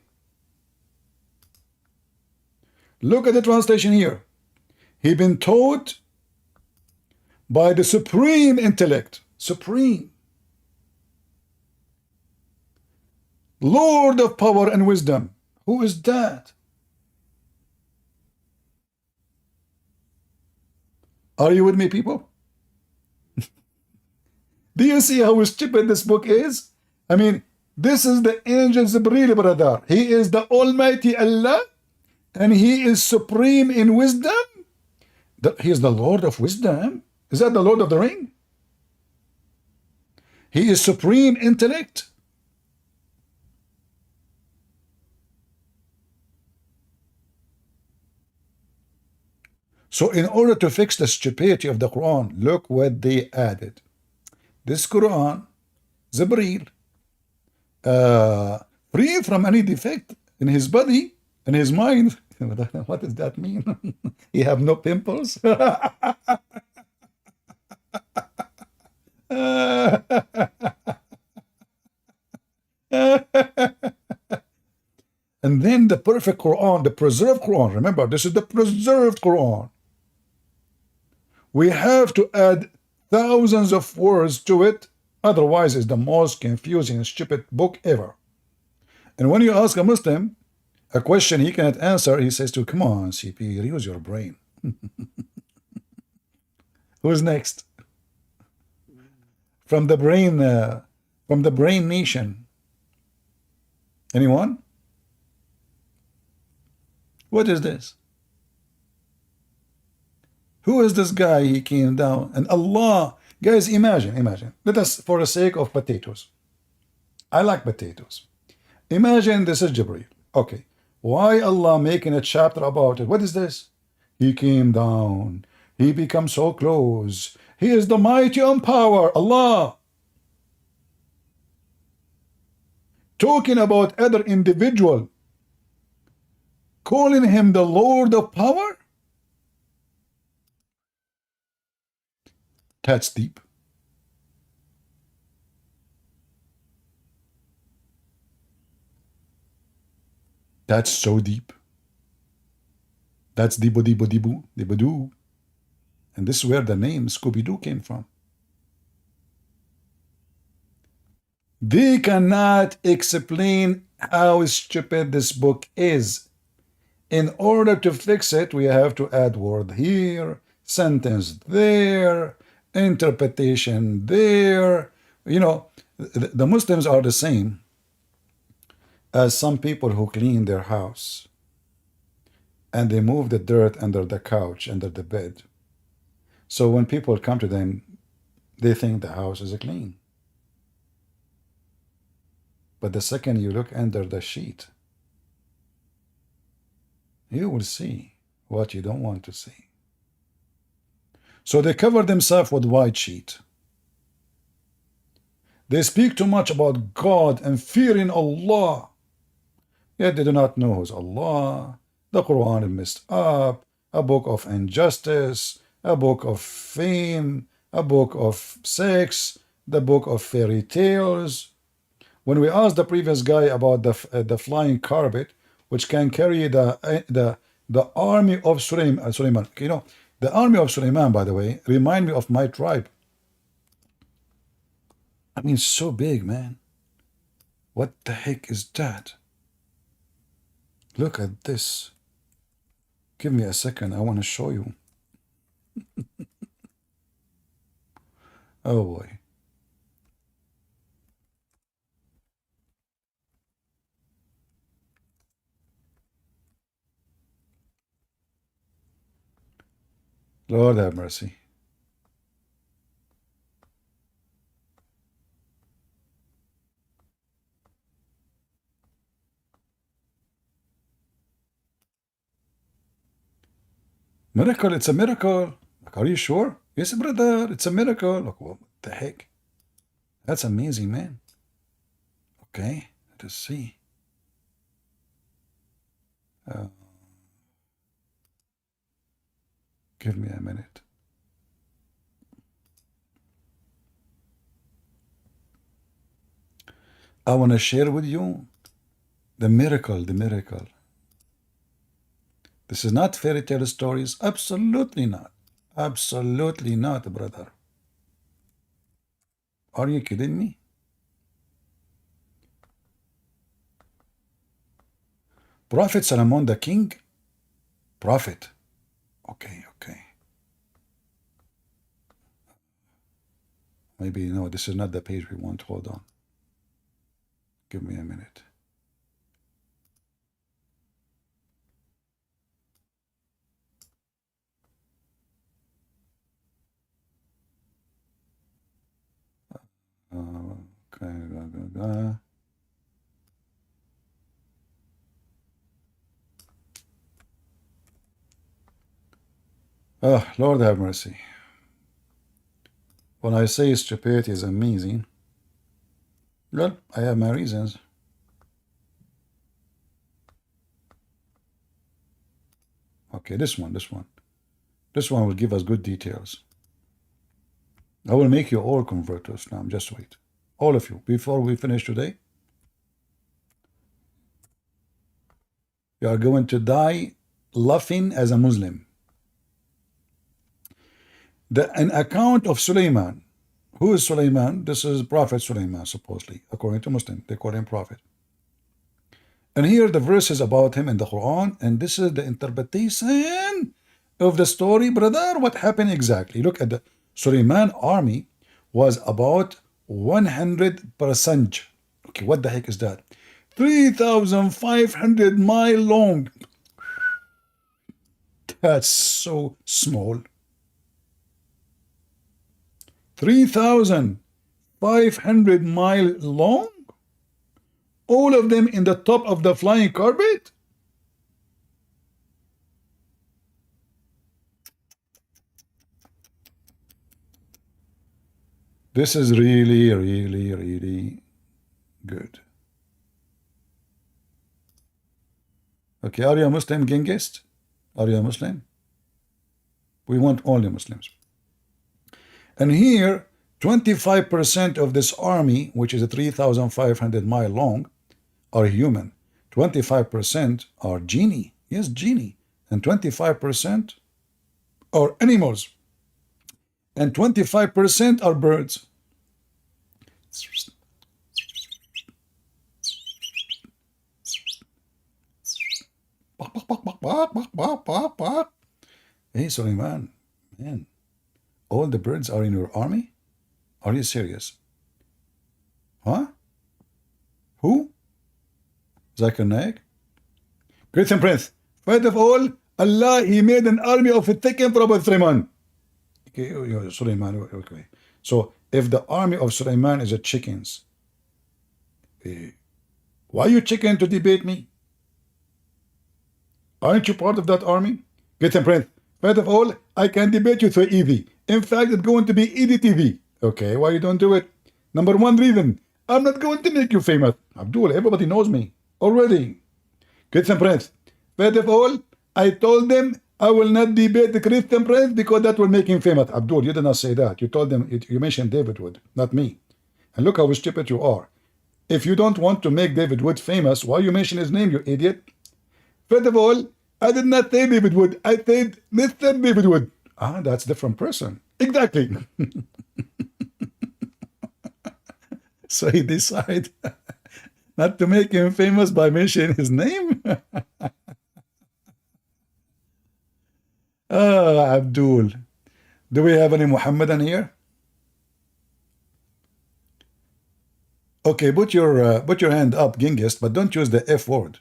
Look at the translation here. He been taught by the supreme intellect. Supreme. Lord of power and wisdom. Who is that? Are you with me, people? Do you see how stupid this book is? I mean, this is the angel Jibreel, brother. He is the Almighty Allah, and he is supreme in wisdom. He is the Lord of wisdom. Is that the Lord of the Ring? He is supreme intellect. So in order to fix the stupidity of the Quran, look what they added. This Quran, Jibreel, free from any defect in his body, in his mind. What does that mean? He have no pimples? And then the perfect Quran, the preserved Quran. Remember, this is the preserved Quran. We have to add thousands of words to it, otherwise it's the most confusing and stupid book ever. And when you ask a Muslim a question he cannot answer, he says to, come on, CP, use your brain. Who's next? From the brain nation. Anyone? What is this? Who is this guy? He came down and Allah, guys, imagine. Let us, for the sake of potatoes. I like potatoes. Imagine this is Jibreel. Okay. Why Allah making a chapter about it? What is this? He came down. He becomes so close. He is the mighty on power. Allah. Talking about other individual. Calling him the Lord of power? That's deep. That's so deep. That's Dibo-Doo. And this is where the name Scooby-Doo came from. They cannot explain how stupid this book is. In order to fix it, we have to add word here, sentence there, interpretation there. You know, the Muslims are the same as some people who clean their house and they move the dirt under the couch, under the bed. So when people come to them, they think the house is clean. But the second you look under the sheet, you will see what you don't want to see. So they cover themselves with white sheet. They speak too much about God and fearing Allah, yet they do not know who's Allah. The Quran is messed up, a book of injustice, a book of fame, a book of sex, the book of fairy tales. When we asked the previous guy about the flying carpet, which can carry the army of Suleiman, you know, the army of Suleiman, by the way, remind me of my tribe. I mean, so big, man. What the heck is that? Look at this. Give me a second. I want to show you. Oh boy. Lord have mercy. Miracle, it's a miracle. Like, are you sure? Yes, brother, it's a miracle. Look, what the heck? That's amazing, man. Okay, let us see. Give me a minute. I want to share with you the miracle, This is not fairy tale stories. Absolutely not. Absolutely not, brother. Are you kidding me? Prophet Solomon the king? Prophet. Okay. Maybe, no, this is not the page we want. Hold on. Give me a minute. Okay. Oh, Lord have mercy. When I say stupidity is amazing, well, I have my reasons. Okay, this one. This one will give us good details. I will make you all convert to Islam. Just wait. All of you. Before we finish today, you are going to die laughing as a Muslim. an account of Sulaiman. Who is Sulaiman? This is Prophet Sulaiman, supposedly, according to Muslim. They call him Prophet. And here the verse is about him in the Quran, and this is the interpretation of the story, brother. What happened exactly? Look at the Sulaiman army was about 100%. Okay, what the heck is that? 3,500 mile long. That's so small. 3,500 mile long? All of them in the top of the flying carpet? This is really, really, really good. Okay, are you a Muslim, Genghis? Are you a Muslim? We want only Muslims. And here, 25% of this army, which is 3,500 mile long, are human. 25% are genie. Yes, genie. And 25% are animals. And 25% are birds. Hey, Sulaiman, man, all the birds are in your army? Are you serious? Huh? Who? Zakir Naik? Christian Prince. First of all, Allah, He made an army of a thick Prophet Sulaiman. Okay, Sulaiman, okay. So, if the army of Sulaiman is a chickens, why you chicken to debate me? Aren't you part of that army? Christian Prince. First of all, I can debate you so easy. In fact, it's going to be easy TV. Okay, why you don't do it? Number one reason, I'm not going to make you famous. Abdul, everybody knows me already. Christian Prince. First of all, I told them I will not debate the Christian Prince because that will make him famous. Abdul, you did not say that. You told them, you mentioned David Wood, not me. And look how stupid you are. If you don't want to make David Wood famous, why you mention his name, you idiot? First of all, I did not say David Wood. I said Mr. David Wood. Ah, that's a different person. Exactly. So he decided not to make him famous by mentioning his name? Ah, Abdul. Do we have any Mohammedan here? Okay, put your hand up, Genghis, but don't use the F word.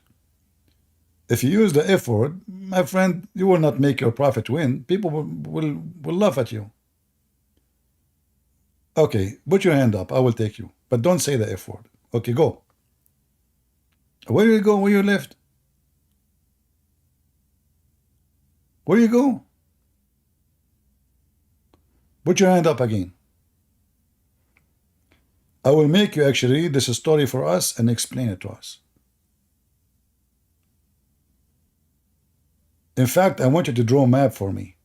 If you use the F word, my friend, you will not make your prophet win. People will laugh at you. Okay, put your hand up. I will take you. But don't say the F word. Okay, go. Where do you go? Where you left? Where you go? Put your hand up again. I will make you actually read this story for us and explain it to us. In fact, I want you to draw a map for me.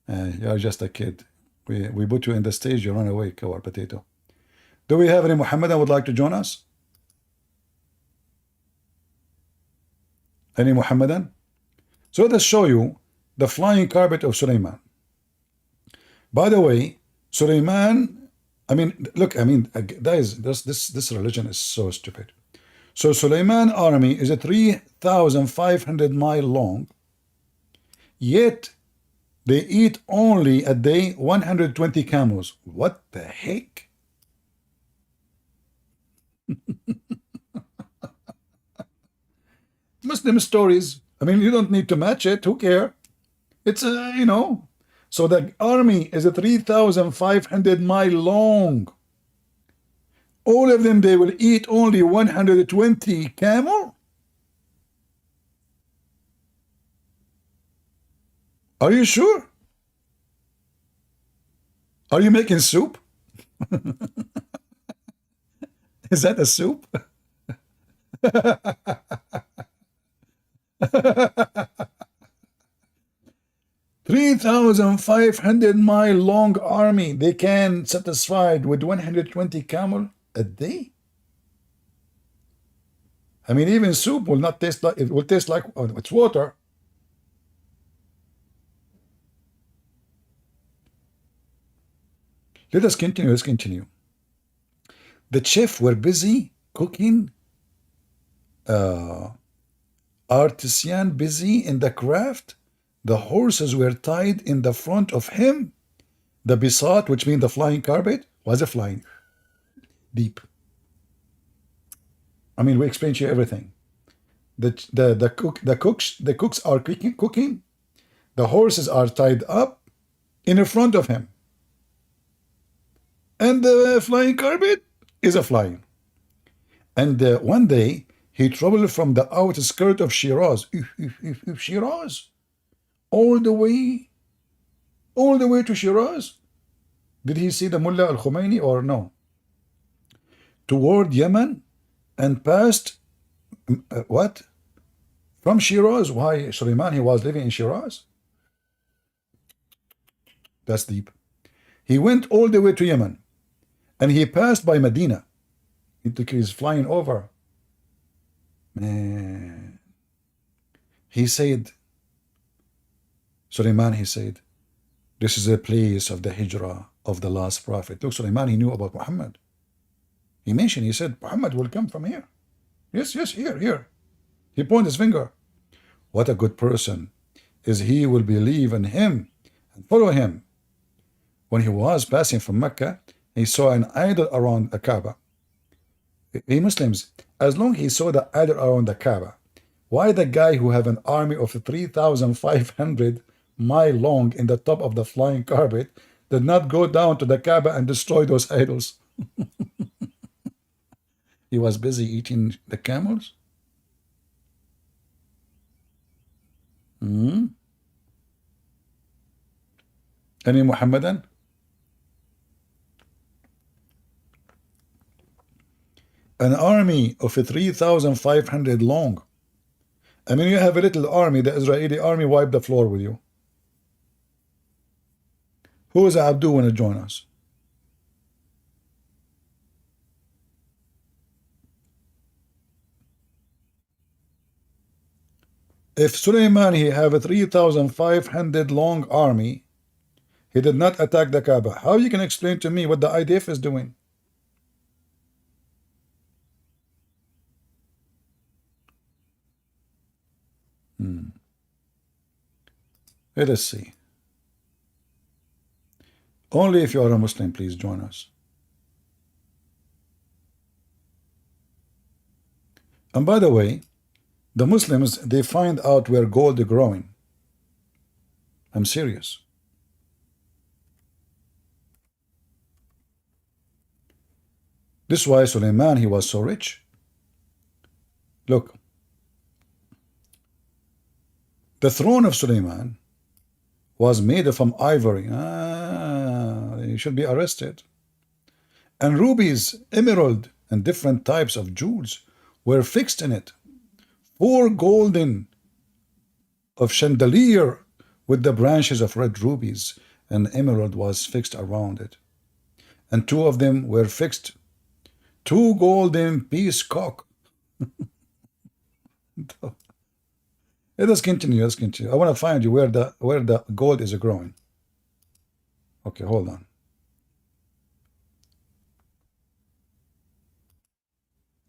You're just a kid. We put you in the stage, you run away, coward potato. Do we have any Muhammad that would like to join us? Any Muhammadan? So let us show you the flying carpet of Sulaiman. By the way, Sulaiman, I mean, look, I mean, guys, this religion is so stupid. So Sulaiman army is a 3,500 mile long, yet they eat only a day 120 camels. What the heck? Muslim stories. I mean, you don't need to match it. Who care? It's you know. So the army is a 3,500 mile long. All of them, they will eat only 120 camel? Are you sure? Are you making soup? Is that a soup? 3,500 mile long army. They can satisfied with 120 camel a day? I mean, even soup will not taste like, it will taste like it's water. Let us continue. Let's continue. The chef were busy cooking, artisan busy in the craft. The horses were tied in the front of him. The bisat, which means the flying carpet, was a flying deep. I mean, we explained to you everything. The cooks are cooking. The horses are tied up in front of him, and the flying carpet is a flying. And one day he traveled from the outskirts of Shiraz, Shiraz, all the way to Shiraz. Did he see the Mullah al-Khomeini or no? Toward Yemen, and passed what? From Shiraz. Why, Suleiman, he was living in Shiraz? That's deep. He went all the way to Yemen, and he passed by Medina. He's flying over. Man. He said, Suleiman, he said, this is a place of the hijrah of the last prophet. Look, Suleiman, he knew about Muhammad. He mentioned, he said, Muhammad will come from here. Yes, here. He pointed his finger. What a good person is he will believe in him and follow him. When he was passing from Mecca, he saw an idol around the Kaaba. Hey, Muslims, as long as he saw the idol around the Kaaba, why the guy who have an army of 3,500 mile long in the top of the flying carpet did not go down to the Kaaba and destroy those idols? He was busy eating the camels. Any Muhammadan? An army of 3,500 long. I mean, you have a little army, the Israeli army wiped the floor with you. Who is Abdul want to join us? If Suleiman, he have a 3,500 long army, he did not attack the Kaaba. How you can explain to me what the IDF is doing? Let us see. Only if you are a Muslim, please join us. And by the way, the Muslims, they find out where gold is growing. I'm serious. This is why Suleiman, he was so rich. Look, the throne of Suleiman was made from ivory. He should be arrested. And rubies, emerald, and different types of jewels were fixed in it. 4 golden of chandelier with the branches of red rubies, and emerald was fixed around it. And 2 of them were fixed. 2 golden peacock. Let's continue. I want to find you where the gold is growing. Okay, hold on.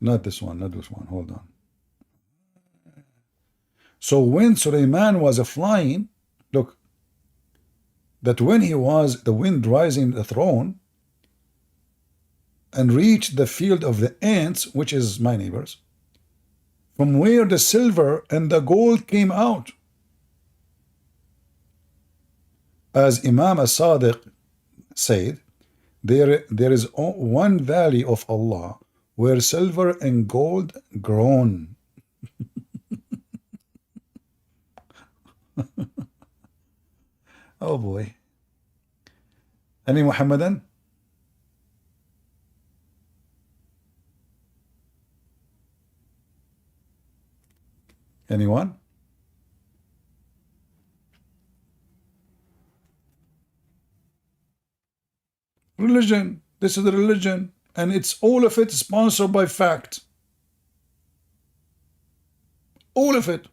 Not this one. Hold on. So when Suleiman was flying, look, that when he was the wind rising the throne and reached the field of the ants, which is my neighbors, from where the silver and the gold came out. As Imam as-Sadiq said, there is one valley of Allah where silver and gold grown. Oh boy. Any Muhammadan? Anyone? Religion. This is the religion, and it's all of it sponsored by fact. All of it.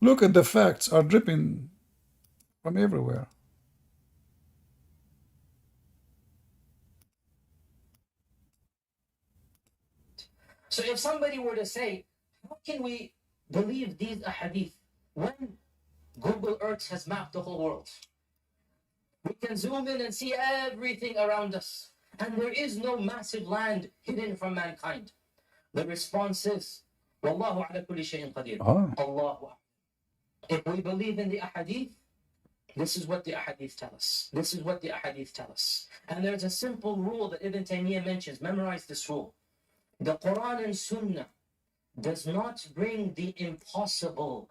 Look at the facts are dripping from everywhere. So if somebody were to say, how can we believe these ahadith when Google Earth has mapped the whole world? We can zoom in and see everything around us, and there is no massive land hidden from mankind. The response is, Wallahu ala kulli shay'in qadir. Allahu. If we believe in the ahadith, this is what the ahadith tell us. This is what the ahadith tell us. And there's a simple rule that Ibn Taymiyyah mentions. Memorize this rule. The Quran and Sunnah does not bring the impossible,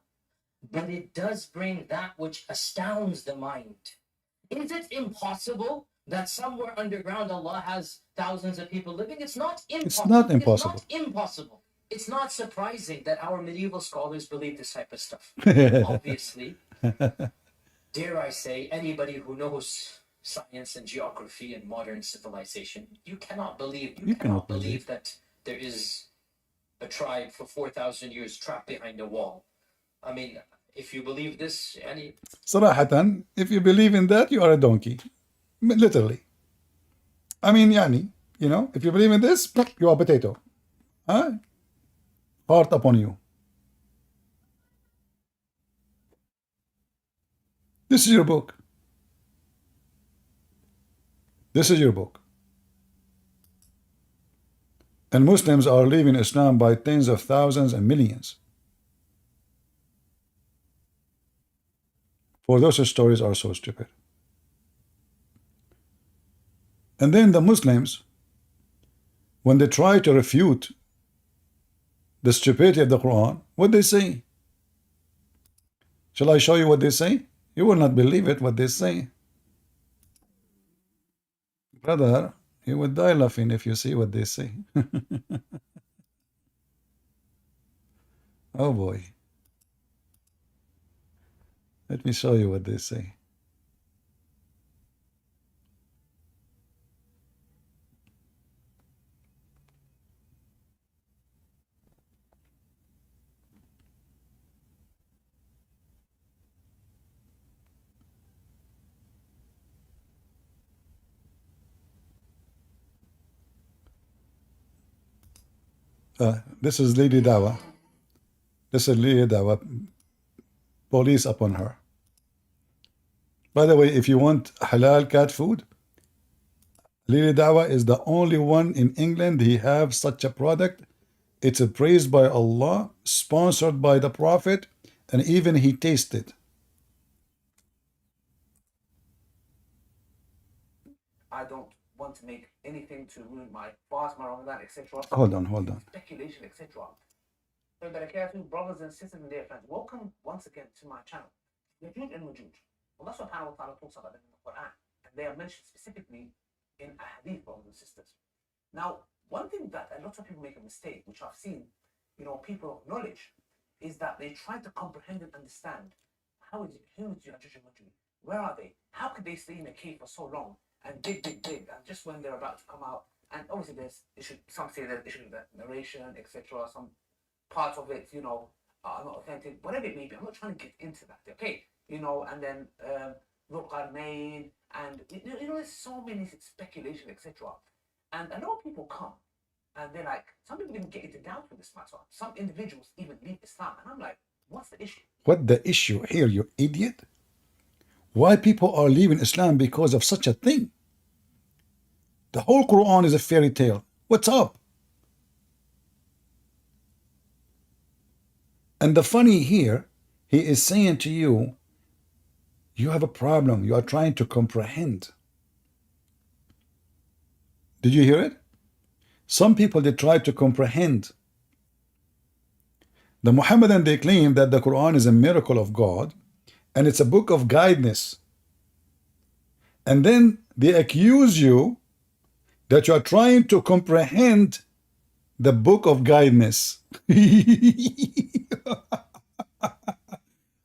but it does bring that which astounds the mind. Is it impossible that somewhere underground Allah has thousands of people living? It's not impossible. It's not impossible. It's not impossible. It's not surprising that our medieval scholars believe this type of stuff. Obviously, dare I say, anybody who knows science and geography and modern civilization, you cannot believe that there is a tribe for 4,000 years trapped behind a wall. I mean, if you believe this, صراحة, if you believe in that, you are a donkey. Literally. I mean, if you believe in this, you are a potato. Huh? Fart upon you. This is your book. This is your book. And Muslims are leaving Islam by tens of thousands and millions. For those stories are so stupid. And then the Muslims, when they try to refute the stupidity of the Quran, what they say? Shall I show you what they say? You will not believe it, what they say. Brother, you would die laughing if you see what they say. Oh boy. Let me show you what they say. This is Lady Dawah. This is Lady Dawah. Police upon her. By the way, if you want halal cat food, Lady Dawah is the only one in England he have such a product. It's praised by Allah, sponsored by the Prophet, and even he tasted. I don't want to make anything to ruin my fast, my Ramadan, etc. Hold on. Speculation, etc. So, barakatuh, brothers and sisters and dear friends, welcome once again to my channel. Yajuj and Majuj. Allah subhanahu wa ta'ala talks about them in the Quran, and they are mentioned specifically in Ahadith, brothers and sisters. Now, one thing that a lot of people make a mistake, which I've seen, people of knowledge, is that they try to comprehend and understand who is Yajuj and Majuj? Where are they? How could they stay in a cave for so long and dig, and just when they're about to come out? And obviously, some say that there should be the narration, etc. Some parts of it, are not authentic, whatever it may be. I'm not trying to get into that, okay? And then Dhul-Qarnayn, and there's so many speculation, etc. And a lot of people come, and they're like, some people even get into doubt with this matter. Some individuals even leave Islam, and I'm like, what's the issue? What the issue here, you idiot? Why people are leaving Islam because of such a thing? The whole Quran is a fairy tale. What's up? And the funny here, he is saying to you, you have a problem. You are trying to comprehend. Did you hear it? Some people, they try to comprehend. The Muhammadan, they claim that the Quran is a miracle of God and it's a book of guidance. And then they accuse you that you are trying to comprehend the book of guidance.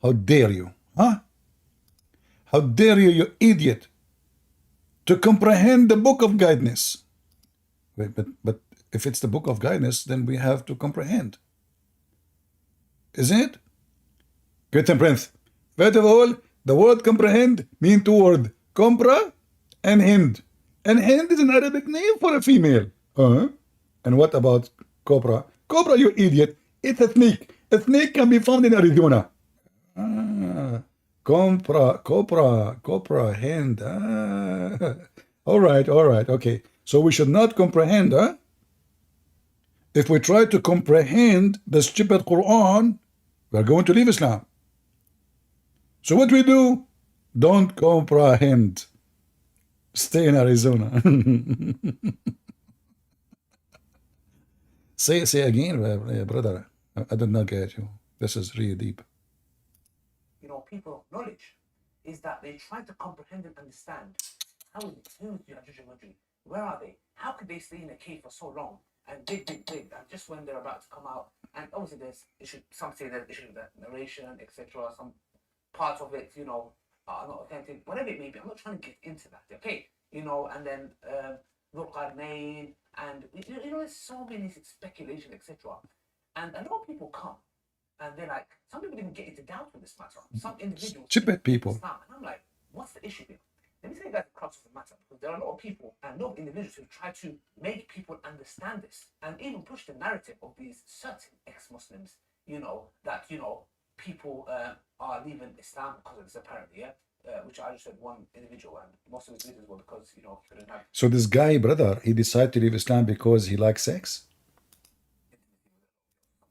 How dare you, huh? How dare you, you idiot, to comprehend the book of guidance. Wait, but if it's the book of guidance, then we have to comprehend. Isn't it? Great and Prince. First of all, the word comprehend mean two words, compra and hind. And hind is an Arabic name for a female. And what about cobra? Cobra, you idiot. It's a snake. A snake can be found in Arizona. Cobra, hind. All right, okay. So we should not comprehend, If we try to comprehend the stupid Quran, we are going to leave Islam. So what we do? Don't comprehend. Stay in Arizona. Say again, brother. I did not get you. This is really deep. You know, people of knowledge is that they try to comprehend and understand how is it? Who is Ya'juj and Ma'juj? Where are they? How could they stay in a cave for so long and dig, and just when they're about to come out? And obviously, there's issue. Some say there's issue with the narration, etc. Some parts of it, you know, are not authentic. Whatever it may be, I'm not trying to get into that. Okay, you know, and then Dhul-Qarnayn, and you know, there's so many speculation, etc. And a lot of people come, and they're like, some people even get into doubt with this matter. Some individuals, stupid people. Islam, and I'm like, what's the issue here? Let me tell you guys the crux of the matter, because there are a lot of people and a lot of individuals who try to make people understand this and even push the narrative of these certain ex-Muslims, you know, that, you know, people are leaving Islam because of this apparently, which I just said one individual, and most of his leaders were because, you know, he couldn't have. So this guy, brother, he decided to leave Islam because he likes sex?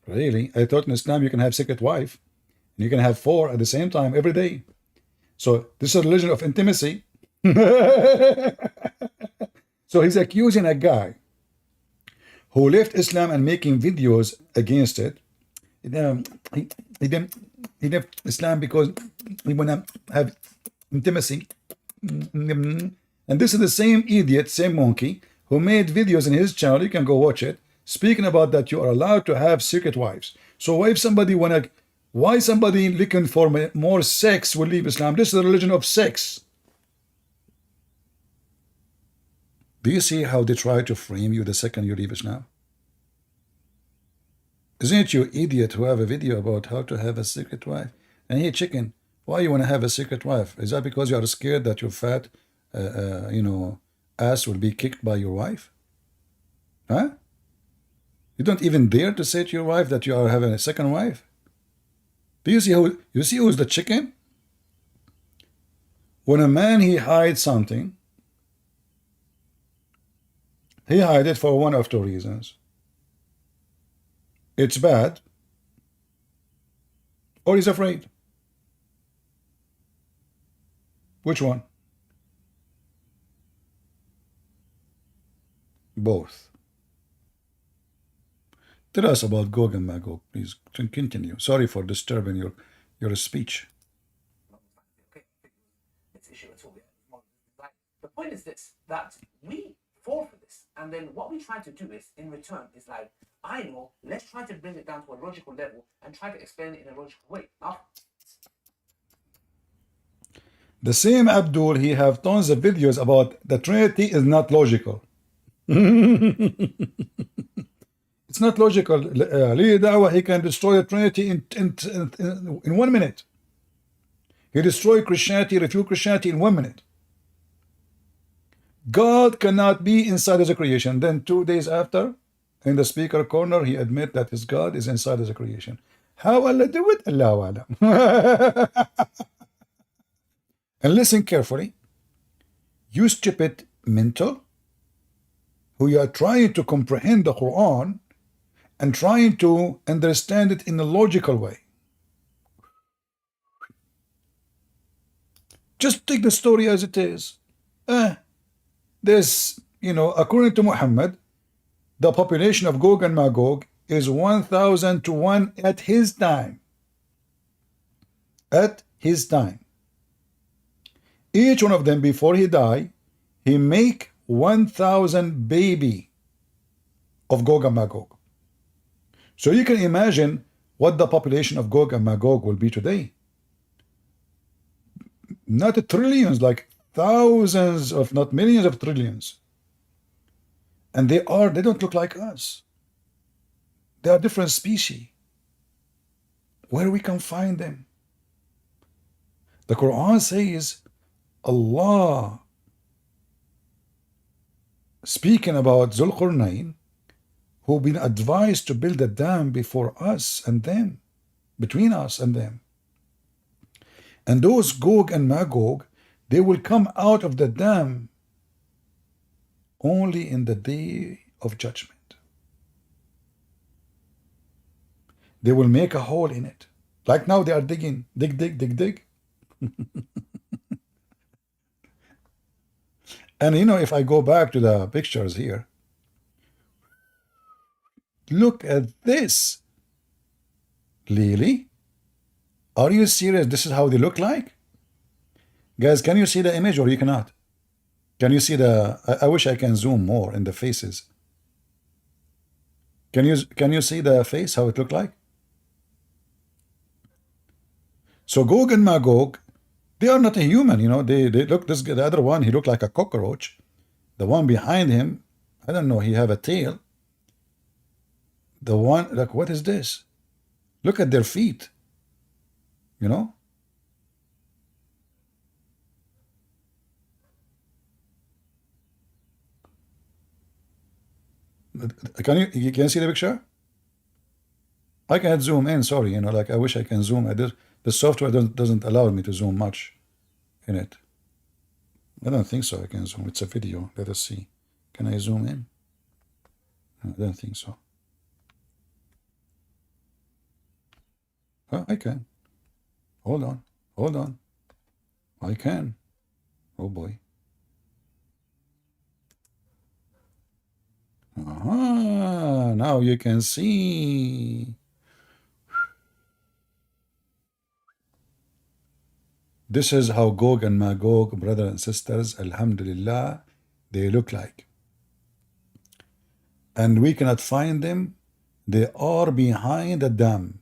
Really? I thought in Islam you can have second wife, and you can have 4 at the same time every day. So this is a religion of intimacy. So he's accusing a guy who left Islam and making videos against it. He left Islam because he want to have intimacy. And this is the same idiot, same monkey, who made videos in his channel, you can go watch it, speaking about that you are allowed to have secret wives. So why somebody looking for more sex will leave Islam? This is the religion of sex. Do you see how they try to frame you the second you leave Islam? Isn't it you idiot who have a video about how to have a secret wife? And hey, chicken, why you want to have a secret wife? Is that because you are scared that your fat, ass will be kicked by your wife? Huh? You don't even dare to say to your wife that you are having a second wife? Do you see who's the chicken? When a man, he hides something, he hides it for one of 2 reasons. It's bad, or he's afraid. Which one? Both. Tell us about Gog and Magog, please. Continue. Sorry for disturbing your speech. Okay, this issue at all. The point is this, that we fall for this, and then what we try to do is, in return, is like, I know, let's try to bring it down to a logical level and try to explain it in a logical way. Now, the same Abdul, he have tons of videos about the Trinity is not logical. It's not logical. Dawah, he can destroy the Trinity in 1 minute. He destroyed Christianity, refute Christianity in 1 minute. God cannot be inside of the creation. Then 2 days after, in the speaker corner, he admit that his God is inside of the creation. How Allah do it? Allahu Alam. And listen carefully. You stupid mental, who you are trying to comprehend the Quran and trying to understand it in a logical way. Just take the story as it is. There's, according to Muhammad, the population of Gog and Magog is 1,000 to 1 at his time. At his time. Each one of them, before he die, he make 1,000 baby of Gog and Magog. So you can imagine what the population of Gog and Magog will be today. Not trillions, like thousands of, not millions of trillions. And they don't look like us. They are different species. Where we can find them? The Quran says Allah speaking about Zulqarnain, who been advised to build a dam before us and them, between us and them. And those Gog and Magog, they will come out of the dam only in the day of judgment. They will make a hole in it. Like now they are digging, dig. And you know, if I go back to the pictures here, look at this. Lily, are you serious? This is how they look like? Guys, can you see the image or you cannot? Can you see the... I wish I can zoom more in the faces. Can you see the face, how it looked like? So Gog and Magog, they are not a human, you know. They look, this the other one, he looked like a cockroach. The one behind him, I don't know, he have a tail. The one, like, what is this? Look at their feet, you know. Can you see the picture? I can't zoom in, sorry, you know, like I wish I can zoom. The software doesn't allow me to zoom much in it. I don't think so I can zoom. It's a video. Let us see. Can I zoom in? I don't think so. Oh, I can. Hold on. I can. Oh boy. Now you can see. This is how Gog and Magog, brothers and sisters, alhamdulillah, they look like. And we cannot find them. They are behind the dam.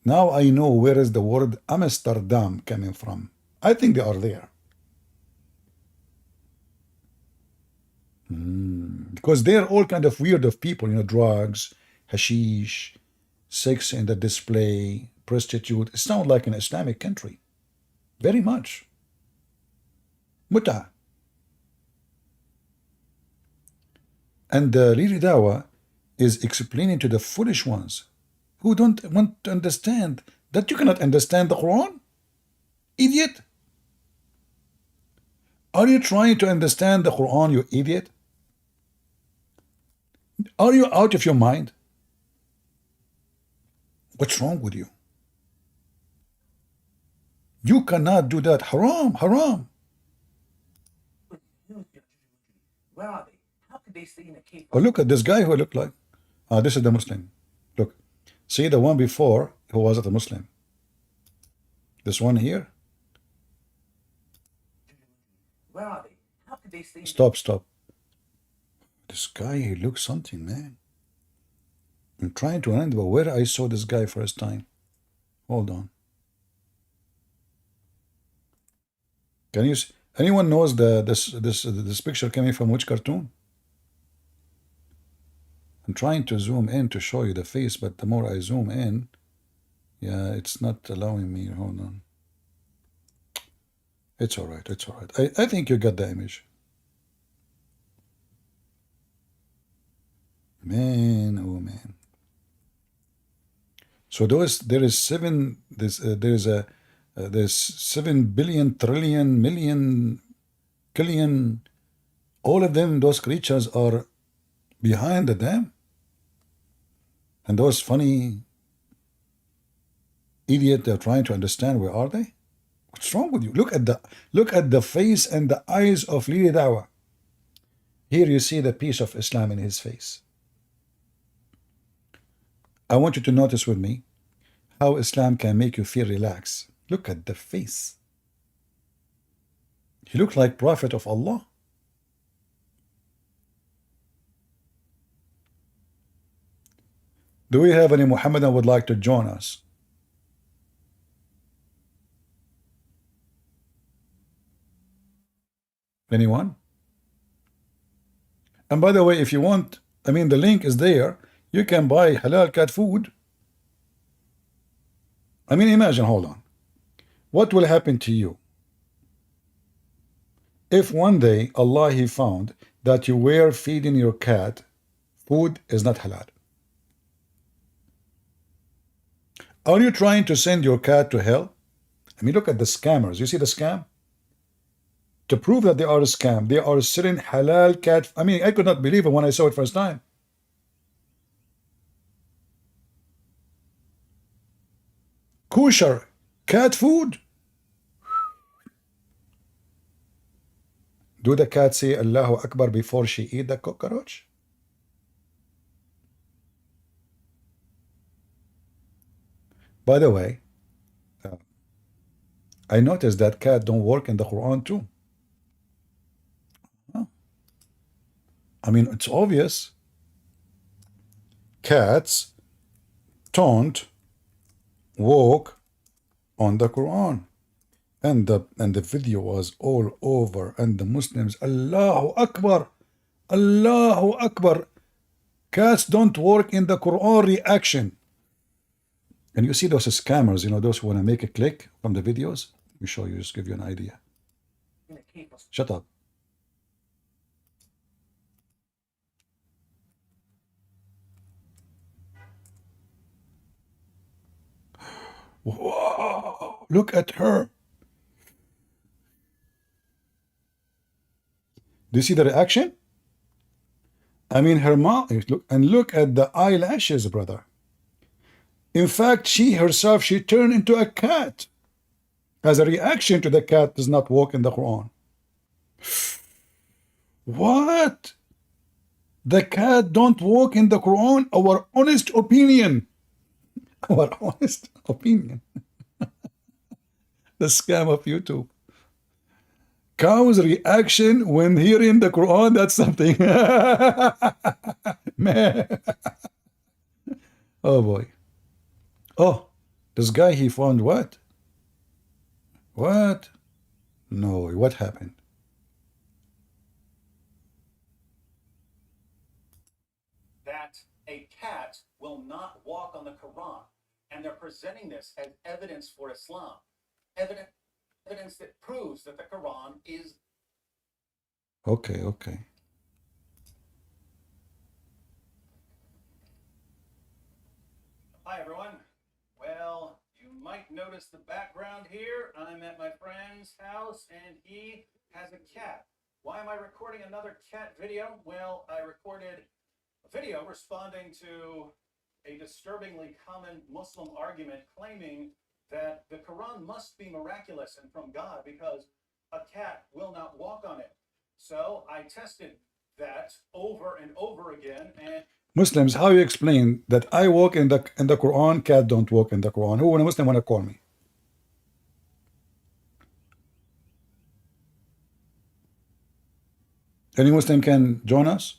Now I know where is the word Amsterdam coming from. I think they are there. Because they're all kind of weird of people, you know, drugs, hashish, sex in the display, prostitute. It sounds like an Islamic country. Very much. Muta. And the Lili Dawah is explaining to the foolish ones who don't want to understand that you cannot understand the Quran. Idiot. Are you trying to understand the Quran, you idiot? Are you out of your mind? What's wrong with you? You cannot do that. Haram. Where are they? How could they stay in a cave? Oh, look at this guy who looked like. This is the Muslim. Look. See the one before who wasn't a Muslim. This one here. Where are they? How could they stay? Stop. This guy, he looks something, man. I'm trying to remember where I saw this guy first time. Hold on. Can you? Anyone knows this picture coming from which cartoon? I'm trying to zoom in to show you the face, but the more I zoom in, yeah, it's not allowing me. Hold on. It's all right. I think you got the image. Man, oh man. So there's 7 billion trillion million killion, all of them, those creatures are behind the dam. And those funny idiot, they're trying to understand where are they? What's wrong with you? Look at the face and the eyes of Lili Dawah. Here you see the piece of Islam in his face. I want you to notice with me how Islam can make you feel relaxed. Look at the face. He looked like Prophet of Allah. Do we have any Muhammadan would like to join us? Anyone? And by the way, if you want, I mean, the link is there. You can buy halal cat food. I mean, imagine, hold on. What will happen to you if one day Allah He found that you were feeding your cat food is not halal? Are you trying to send your cat to hell? I mean, look at the scammers. You see the scam? To prove that they are a scam, they are selling halal cat. I mean, I could not believe it when I saw it first time. Kosher cat food. Do the cat say Allahu Akbar before she eat the cockroach? By the way, I noticed that cat don't work in the Quran too. I mean, it's obvious. Cats don't walk on the Quran. And the video was all over, and the Muslims, Allahu Akbar, Allahu Akbar. Cats don't work in the Quran reaction. And you see those scammers, you know, those who want to make a click from the videos. Let me show you, just give you an idea. Shut up. Whoa, look at her. Do you see the reaction? I mean, her mouth, look at the eyelashes, brother. In fact, she herself, she turned into a cat as a reaction to the cat does not walk in the Quran. What? The cat don't walk in the Quran? Our honest opinion. Our honest opinion. The scam of YouTube. Cow's reaction when hearing the Quran, that's something. Man. Oh boy. Oh, this guy, he found what? What? No, what happened? That a cat will not walk on the Quran. And they're presenting this as evidence for Islam. Evidence that proves that the Quran is... Okay. Hi, everyone. Well, you might notice the background here. I'm at my friend's house, and he has a cat. Why am I recording another cat video? Well, I recorded a video responding to a disturbingly common Muslim argument claiming that the Quran must be miraculous and from God because a cat will not walk on it. So I tested that over and over again. And Muslims, how you explain that I walk in the Quran, cat don't walk in the Quran? Who, when a Muslim, want to call me? Any Muslim can join us?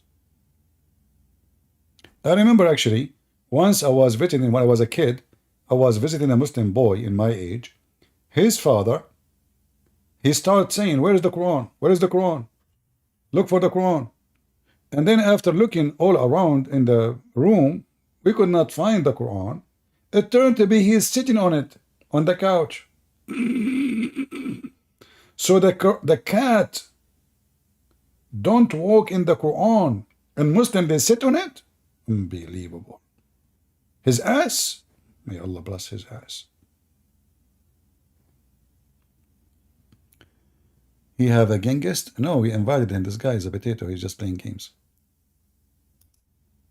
I remember actually, once I was visiting, when I was a kid, I was visiting a Muslim boy in my age. His father, he started saying, where is the Quran? Where is the Quran? Look for the Quran. And then after looking all around in the room, we could not find the Quran. It turned to be he's sitting on it, on the couch. So the cat don't walk in the Quran. And Muslim, they sit on it? Unbelievable. His ass? May Allah bless his ass. He have a Genghis? No, we invited him. This guy is a potato. He's just playing games.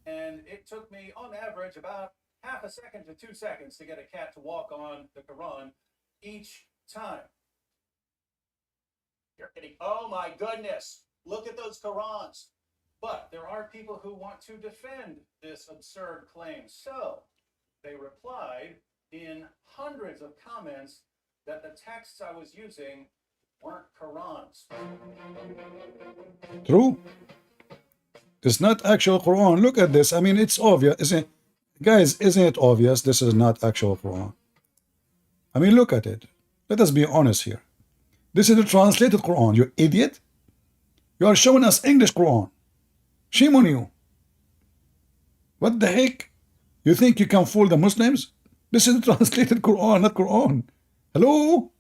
And it took me, on average, about half a second to 2 seconds to get a cat to walk on the Quran each time. You're kidding. Oh my goodness. Look at those Qurans. But there are people who want to defend this absurd claim. So they replied in hundreds of comments that the texts I was using weren't Qurans. True. It's not actual Quran. Look at this. I mean, it's obvious, isn't it? Guys, isn't it obvious this is not actual Quran? I mean, look at it. Let us be honest here. This is the translated Quran, you idiot. You are showing us English Quran. Shame on you. What the heck? You think you can fool the Muslims? This is the translated Quran, not Quran. Hello?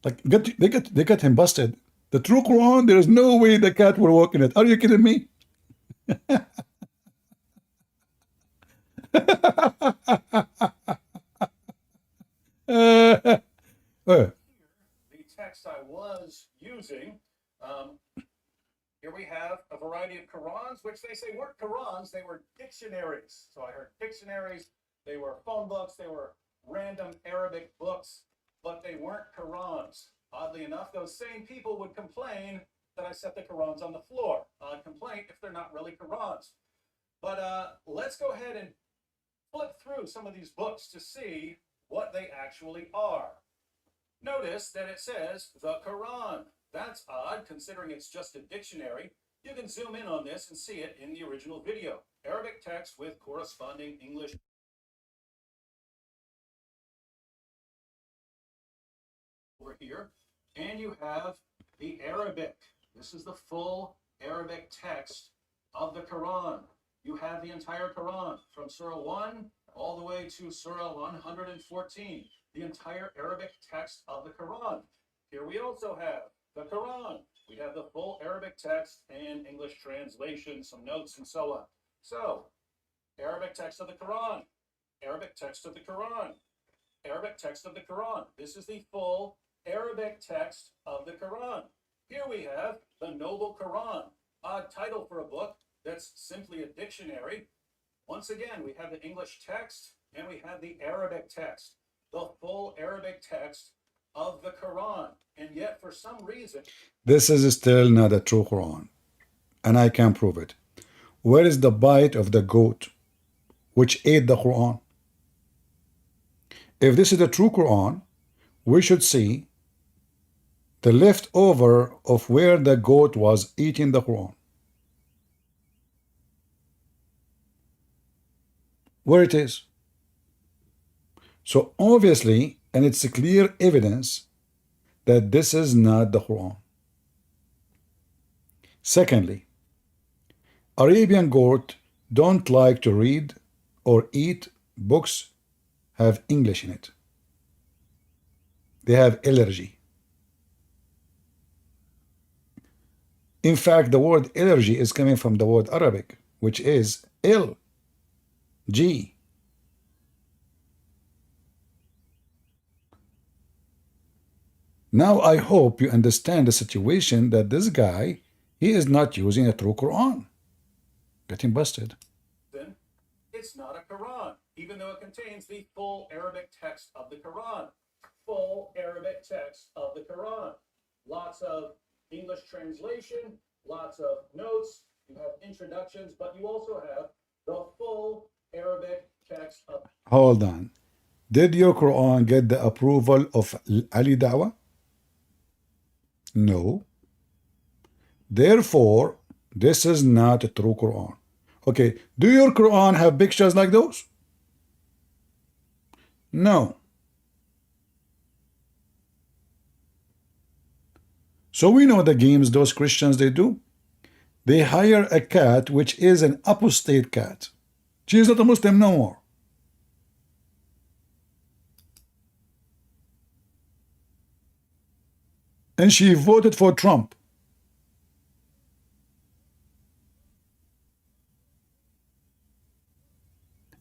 Like, they got him busted. The true Quran, there is no way the cat will walk in it. Are you kidding me? The text I was using, here we have a variety of Qurans, which they say weren't Qurans, they were dictionaries. So I heard dictionaries, they were phone books, they were random Arabic books, but they weren't Qurans. Oddly enough, those same people would complain that I set the Qurans on the floor. Odd complaint if they're not really Qurans. But let's go ahead and flip through some of these books to see what they actually are. Notice that it says the Quran. That's odd, considering it's just a dictionary. You can zoom in on this and see it in the original video. Arabic text with corresponding English over here. And you have the Arabic. This is the full Arabic text of the Quran. You have the entire Quran from Surah 1 all the way to Surah 114. The entire Arabic text of the Quran. Here we also have the Quran. We have the full Arabic text and English translation, some notes, and so on. So, Arabic text of the Quran, Arabic text of the Quran, Arabic text of the Quran. This is the full Arabic text of the Quran. Here we have the Noble Quran, odd title for a book that's simply a dictionary. Once again, we have the English text and we have the Arabic text, the full Arabic text of the Quran. And yet, for some reason, this is still not a true Quran, and I can prove it. Where is the bite of the goat which ate the Quran? If this is the true Quran, we should see the leftover of where the goat was eating the Quran. Where it is. So obviously, and it's a clear evidence that this is not the Quran. Secondly, Arabian goat don't like to read or eat books have English in it. They have allergy. In fact, the word allergy is coming from the word Arabic, which is G. Now I hope you understand the situation that this guy, he is not using a true Quran. Getting busted. then it's not a Quran, even though it contains the full Arabic text of the Quran. Full Arabic text of the Quran. Lots of English translation, lots of notes, you have introductions, but you also have the full Arabic text of... Hold on. Did your Quran get the approval of Ali Dawah? No. Therefore, this is not a true Quran. Okay, do your Quran have pictures like those? No. So we know the games those Christians they do. They hire a cat which is an apostate cat. She is not a Muslim no more. And she voted for Trump.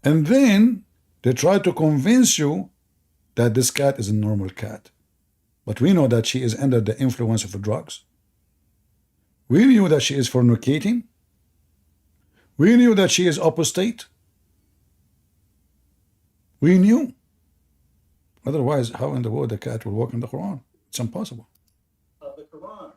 And then they try to convince you that this cat is a normal cat. But we know that she is under the influence of drugs. We knew that she is fornicating. We knew that she is apostate. We knew. Otherwise, how in the world the cat will walk in the Quran? It's impossible. Of the Quran.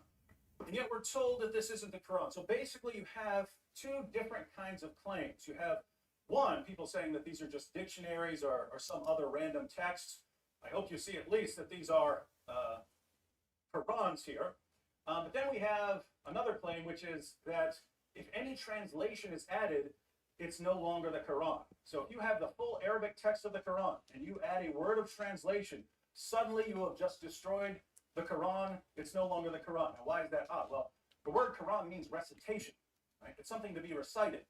And yet we're told that this isn't the Quran. So basically you have two different kinds of claims. You have one, people saying that these are just dictionaries or some other random texts. I hope you see at least that these are Qurans here. But then we have another claim, which is that if any translation is added, it's no longer the Quran. So if you have the full Arabic text of the Quran and you add a word of translation, suddenly you have just destroyed the Quran. It's no longer the Quran. Now, why is that odd? Well, the word Quran means recitation. right? It's something to be recited.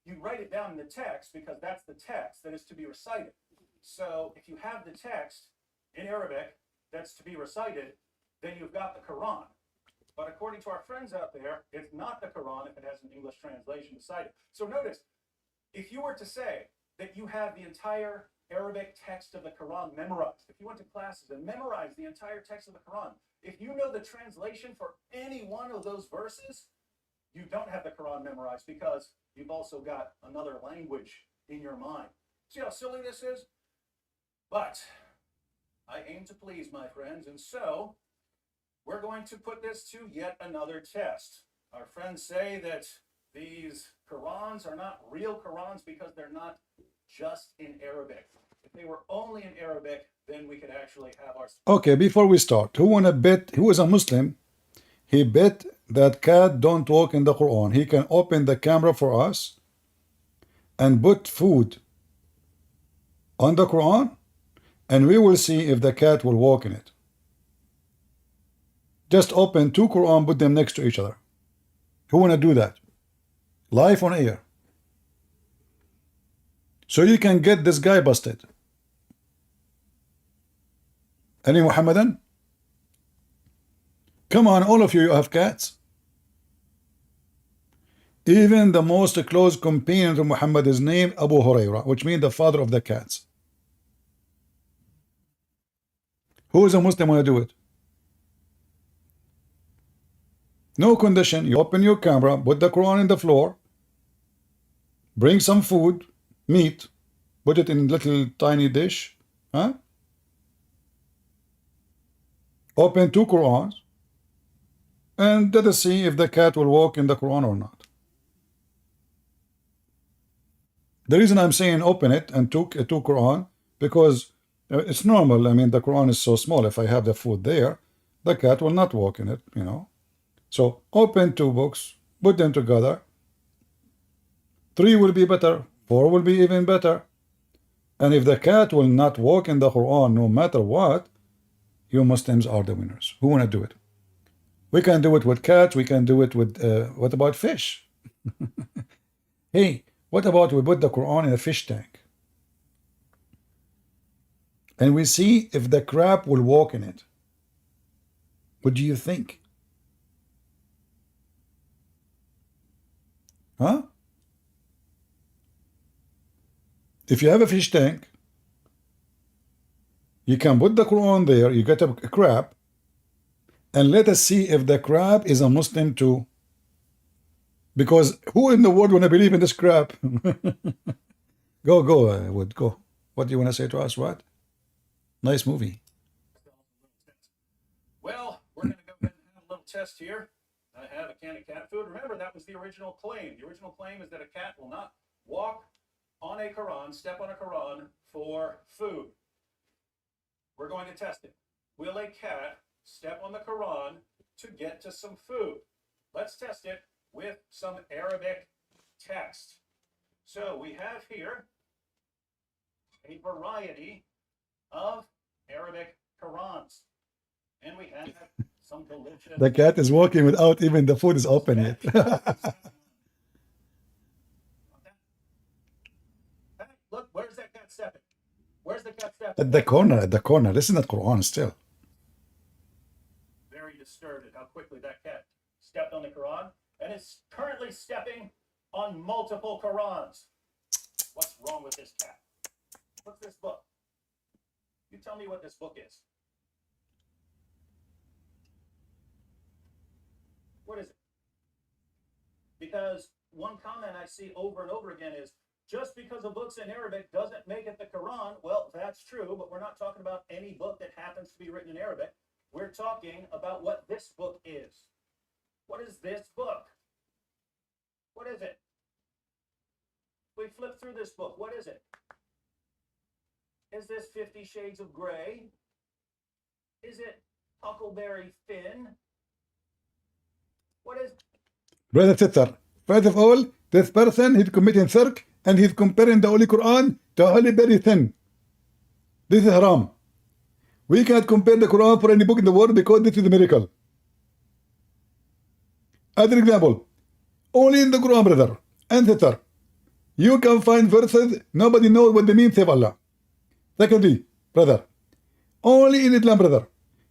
You write it down in the text because that's the text that is to be recited. So if you have the text in Arabic that's to be recited, then you've got the Quran. But according to our friends out there, it's not the Quran if it has an English translation beside it. So notice, if you were to say that you have the entire Arabic text of the Quran memorized, if you went to classes and memorized the entire text of the Quran, if you know the translation for any one of those verses, you don't have the Quran memorized because you've also got another language in your mind. See how silly this is? But I aim to please, my friends, and so we're going to put this to yet another test. Our friends say that these Qurans are not real Qurans because they're not just in Arabic. If they were only in Arabic, then we could actually have our... Okay, before we start, who is a Muslim, he bet that cat don't walk in the Quran. He can open the camera for us and put food on the Quran, and we will see if the cat will walk in it. Just open 2 Quran, put them next to each other. Who want to do that? Live on air. So you can get this guy busted. Any Muhammadan? Come on, all of you have cats. Even the most close companion to Muhammad is named Abu Huraira, which means the father of the cats. Who is a Muslim want to do it? No condition. You open your camera, put the Quran in the floor, bring some food, meat, put it in a little tiny dish, huh? Open 2 Qurans, and let us see if the cat will walk in the Quran or not. The reason I'm saying open it and 2 Quran, because it's normal. I mean, the Quran is so small. If I have the food there, the cat will not walk in it, you know. So open 2 books, put them together. 3 will be better, 4 will be even better. And if the cat will not walk in the Quran no matter what, you Muslims are the winners. Who want to do it? We can do it with cats, we can do it with, what about fish? Hey, what about we put the Quran in a fish tank? And we see if the crab will walk in it. What do you think? Huh? If you have a fish tank, you can put the Quran there, you get a crab, and let us see if the crab is a Muslim too. Because who in the world want to believe in this crab? Go, Wood, go. What do you want to say to us, what? Nice movie. Well, we're going to go ahead and have a little test here. I have a can of cat food. Remember, that was the original claim. The original claim is that a cat will not walk on a Quran, step on a Quran for food. We're going to test it. Will a cat step on the Quran to get to some food? Let's test it with some Arabic text. So we have here a variety of Arabic Qurans. And we have some delicious... The cat is walking without even the food is open yet. Look, where's that cat stepping? Where's the cat stepping? At the corner. Listen to Quran still. Very disturbed at how quickly that cat stepped on the Quran and is currently stepping on multiple Qurans. What's wrong with this cat? What's this book? You tell me what this book is. What is it? Because one comment I see over and over again is, just because a book's in Arabic doesn't make it the Quran. Well, that's true, but we're not talking about any book that happens to be written in Arabic. We're talking about what this book is. What is this book? What is it? We flip through this book. What is it? Is this 50 Shades of Grey? Is it Huckleberry Finn? What is... Brother Tither, first of all, this person, he's committing shirk and he's comparing the Holy Quran to Huckleberry Finn. This is haram. We cannot compare the Quran for any book in the world because this is a miracle. Other example, Only in the Quran, brother. And sister. You can find verses, nobody knows what they mean, save Allah. Secondly, brother, only in Islam, brother,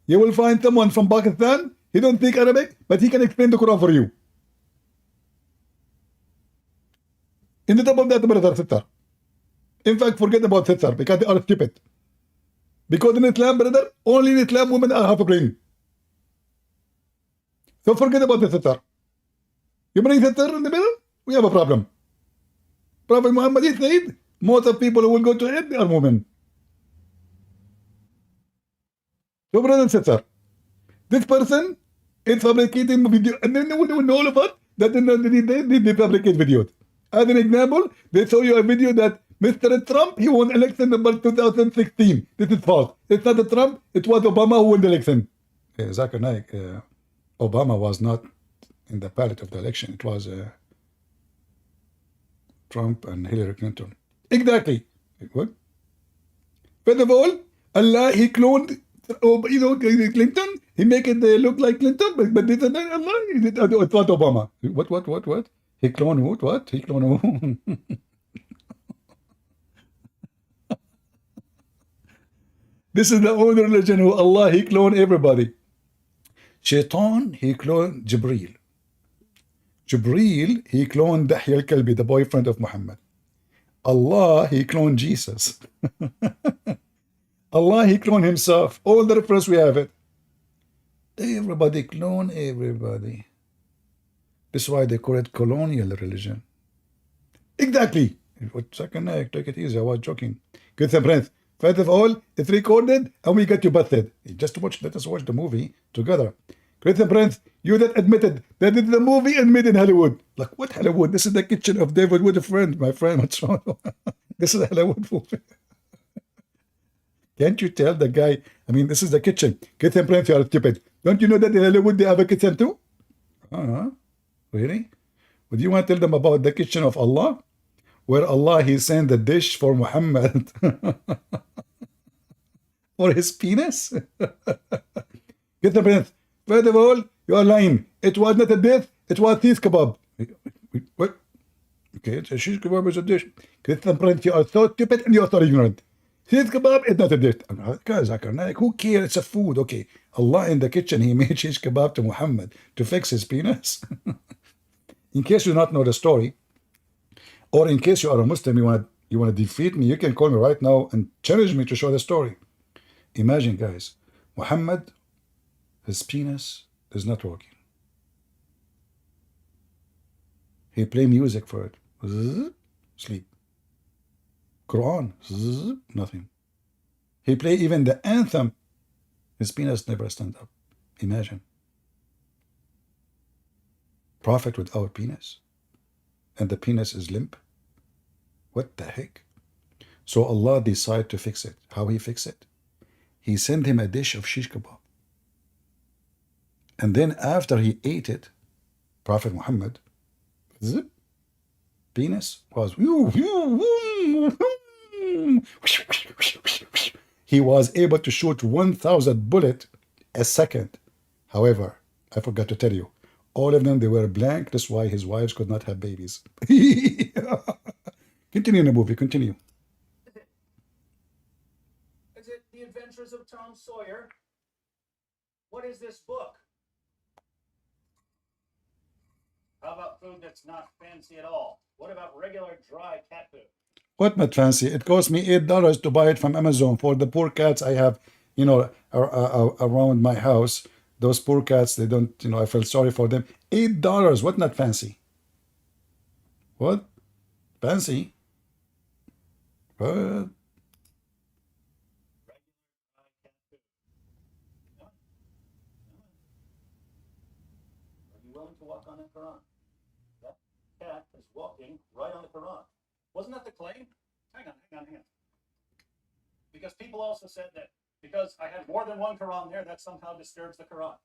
you will find someone from Pakistan, he don't speak Arabic, but he can explain the Quran for you. In the top of that, brother, sister. In fact, forget about sister, because they are stupid. Because in Islam, brother, only in Islam women are half-brain. So forget about the sister. You bring sister in the middle, we have a problem. Prophet Muhammad said, most of people who will go to hell, they are women. So brother and sister, this person is fabricating video, and then we know all of us that they fabricate videos. As an example, they show you a video that Mr. Trump, he won election number 2016. This is false. It's not Trump, it was Obama who won the election. Zakir Naik, Obama was not in the ballot of the election. It was Trump and Hillary Clinton. Exactly. What? First of all, Allah, he cloned, Clinton. He make it look like Clinton, but this is not Allah. It was Obama. What? He cloned who? What? He cloned who? This is the only religion who Allah, he cloned everybody. Shaitan, he cloned Jibreel. Jibreel, he cloned Dahya al-Kalbi, the boyfriend of Muhammad. Allah, he cloned Jesus. Allah, he cloned himself. All the reference we have it. Everybody clone everybody. This is why they call it colonial religion. Exactly. Second night, take it easy. I was joking. Good friends. First of all, it's recorded and we get you busted. Let us watch the movie together. Christian Prince, you that admitted that it's the movie and made in Hollywood. Like, what Hollywood? This is the kitchen of David with a friend, my friend. What's wrong? This is a Hollywood movie. Can't you tell the guy? I mean, this is the kitchen. Christian Prince, you are stupid. Don't you know that in Hollywood they have a kitchen too? Really? Would you want to tell them about the kitchen of Allah? Where Allah, he sent the dish for Muhammad. For his penis? Christian Prince. First of all, you are lying. It was not a dish, it was cheese kebab. What? Okay, it's a cheese kebab is a dish. Christian Prince, you are so stupid and you are so ignorant. Cheese kebab is not a dish. Zakir Naik, who cares? It's a food. Okay, Allah in the kitchen, he made cheese kebab to Muhammad to fix his penis. In case you do not know the story, or in case you are a Muslim, you want to defeat me, you can call me right now and challenge me to show the story. Imagine, guys, Muhammad, his penis is not working. He play music for it. Zzz, sleep. Quran. Zzz, nothing. He play even the anthem. His penis never stand up. Imagine. Prophet without penis. And the penis is limp. What the heck? So Allah decided to fix it. How he fix it? He sent him a dish of shish kebab. And then after he ate it, Prophet Muhammad, zip, penis was, he was able to shoot 1,000 bullets a second. However, I forgot to tell you, all of them, they were blank. That's why his wives could not have babies. Continue in the movie, continue. Is it The Adventures of Tom Sawyer? What is this book? How about food that's not fancy at all? What about regular dry cat food? What not fancy? It cost me $8 to buy it from Amazon for the poor cats I have, around my house. Those poor cats, they don't, I feel sorry for them. $8. What not fancy? What? Fancy? What? On the Quran. That cat is walking right on the Quran. Wasn't that the claim? Hang on. Because people also said that because I had more than one Quran there, that somehow disturbs the Quran.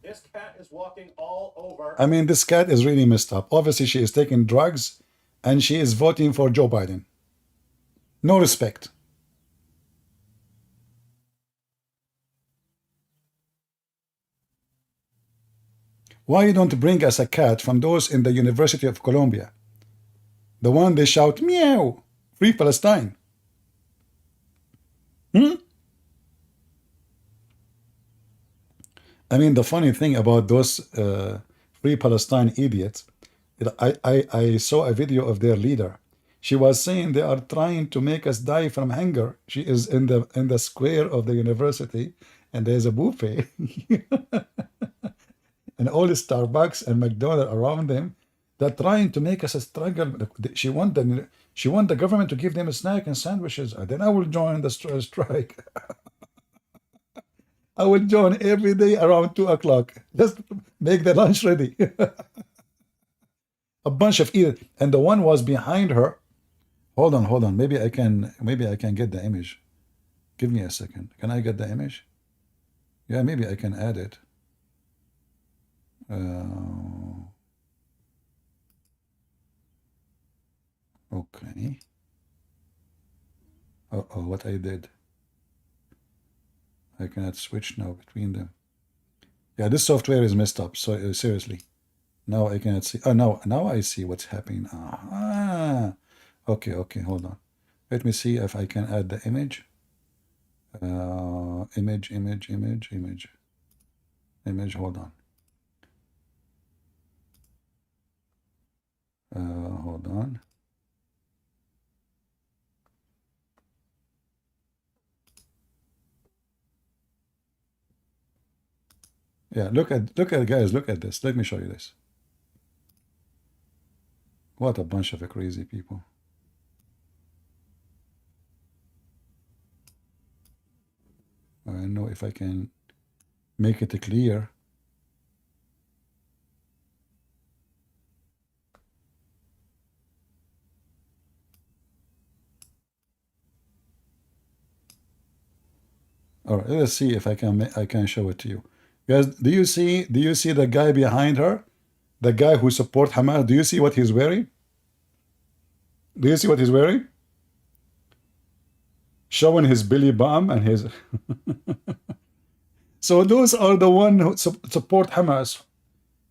This cat is walking all over. I mean, this cat is really messed up. Obviously, she is taking drugs and she is voting for Joe Biden. No respect. Why you don't bring us a cat from those in the University of Columbia? The one they shout, meow, free Palestine. I mean, the funny thing about those free Palestine idiots, I saw a video of their leader. She was saying they are trying to make us die from hunger. She is in the square of the university, and there's a buffet, and all the Starbucks and McDonald's around them. They're trying to make us a struggle. She want the government to give them a snack and sandwiches. Then I will join the strike. I will join every day around 2 o'clock. Just make the lunch ready. A bunch of idiots. And the one was behind her. Hold on. Maybe I can get the image. Give me a second. Can I get the image? Yeah, maybe I can add it. Okay. Uh-oh, what I did. I cannot switch now between them. Yeah, this software is messed up. So seriously. Now I cannot see. Oh, now I see what's happening. Okay, hold on. Let me see if I can add the image. Image, hold on. Hold on. Yeah, look at guys, look at this. Let me show you this. What a bunch of crazy people. I don't know if I can make it clear. All right, let's see if I can show it to you. Guys, do you see the guy behind her? The guy who supports Hamas? Do you see what he's wearing? Do you see what he's wearing? Showing his belly bump and his... So those are the ones who support Hamas.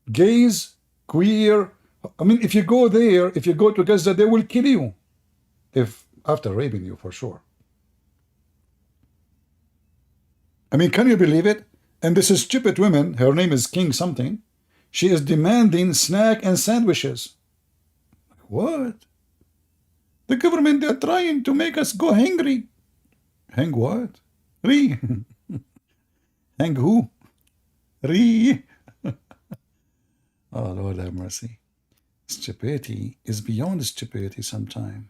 Gays, queer. I mean, if you go there, if you go to Gaza, they will kill you. After raping you, for sure. I mean, can you believe it? And this is stupid woman, her name is King something. She is demanding snack and sandwiches. What? The government, they're trying to make us go hungry. Hang what? Hang who? Oh, Lord have mercy. Stupidity is beyond stupidity sometimes.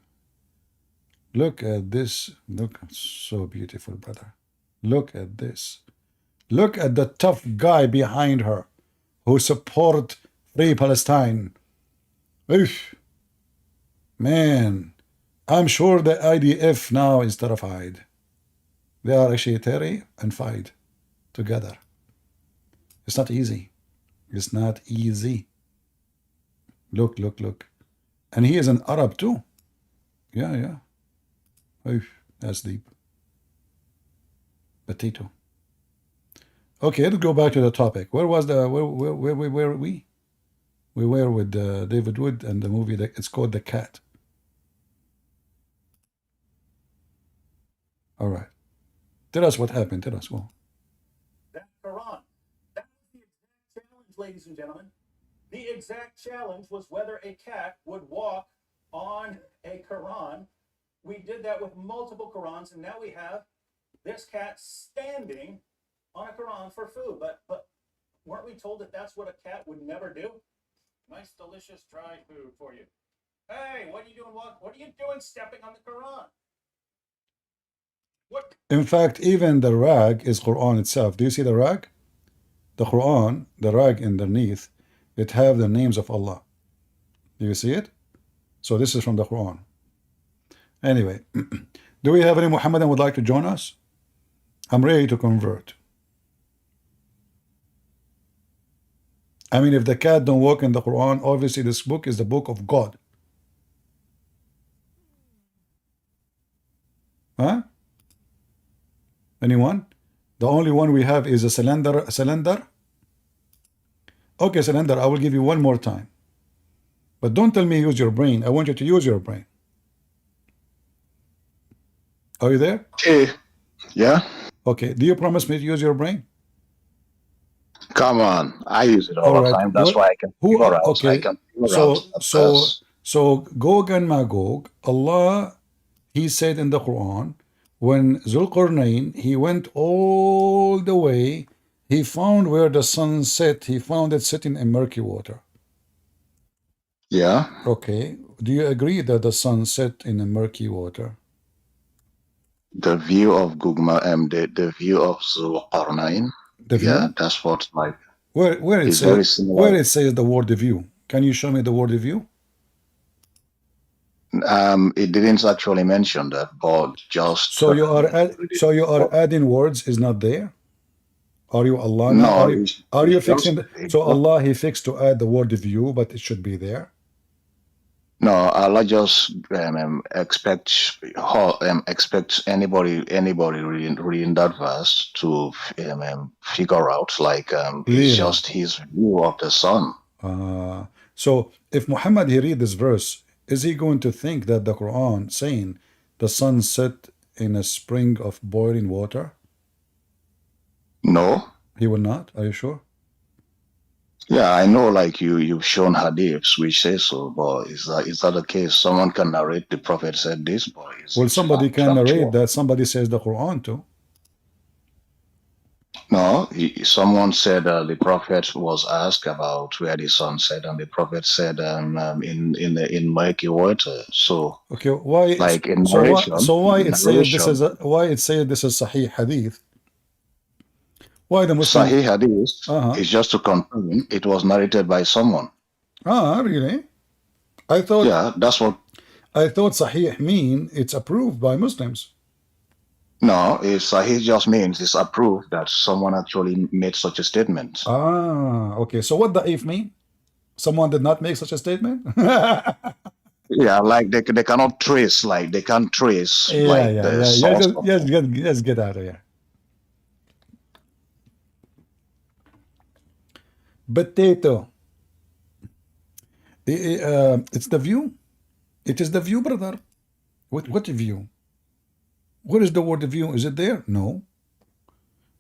Look at this. Look, so beautiful, brother. Look at this. Look at the tough guy behind her who support Free Palestine. Oof. Man, I'm sure the IDF now is terrified. They are actually Terry and fight together. It's not easy. It's not easy. Look. And he is an Arab too. Yeah. Oof, that's deep. Potato. Okay, let's go back to the topic. Where were we? We were with David Wood and the movie that it's called The Cat. All right. Tell us what happened. Tell us. Well. That Quran. That was the exact challenge, ladies and gentlemen. The exact challenge was whether a cat would walk on a Quran. We did that with multiple Qurans, and now we have this cat standing on a Quran for food. But weren't we told that that's what a cat would never do? Nice, delicious, dry food for you. Hey, what are you doing? What are you doing stepping on the Quran? What? In fact, even the rag is Quran itself. Do you see the rag? The Quran, the rag underneath, it have the names of Allah. Do you see it? So this is from the Quran. Anyway, do we have any Muhammadan would like to join us? I'm ready to convert. I mean, if the cat don't walk in the Quran, obviously this book is the book of God. Huh? Anyone? The only one we have is a cylinder. Okay, Salender, I will give you one more time. But don't tell me use your brain. I want you to use your brain. Are you there? Okay. Yeah. Okay. Do you promise me to use your brain? Come on. I use it all All the right. time. That's What? why I can Who? figure out. I Okay. can figure out So a so verse. so Gog and Magog. Allah, He said in the Quran, when Zulqarnain he went all the way, he found where the sun set. He found it sitting in murky water. Yeah. Okay. Do you agree that the sun set in a murky water? The view of Gugma, the view of Zulqarnain. The Yeah, view? that's what like Where it is says very where similar. it says the word view? Can you show me the word view? It didn't actually mention that, but just So you are adding words is not there? Are you Allah now? no, Are you it's fixing just so Allah he fixed to add the word view, but it should be there? no. Allah just expects anybody reading that verse to figure out like it's Really? just his view of the sun. So if Muhammad he read this verse, is he going to think that the Quran saying the sun set in a spring of boiling water? No. He will not. Are you sure? Yeah, I know. Like you've shown hadiths which say so, but is that the case? Someone can narrate the Prophet said this, but Well, it's somebody not can narrate factual. that. Somebody says the Quran too. No, someone said the Prophet was asked about where the sun set, and the Prophet said in murky water. So, Okay, why? like in So why? narration, So why it says this is narration, why it says this is Sahih Hadith? Why the Muslims? Sahih hadith Uh-huh. is just to confirm it was narrated by someone. Really? I thought Yeah, that's what. Sahih mean it's approved by Muslims. No, Sahih just means it's approved that someone actually made such a statement. Okay. So what da'if mean? Someone did not make such a statement? Yeah, like they cannot trace, like they can't trace like the Yeah. source of it. Just get out of here. Potato. It's the view. It is the view, brother. What view? What is the word view? Is it there? No.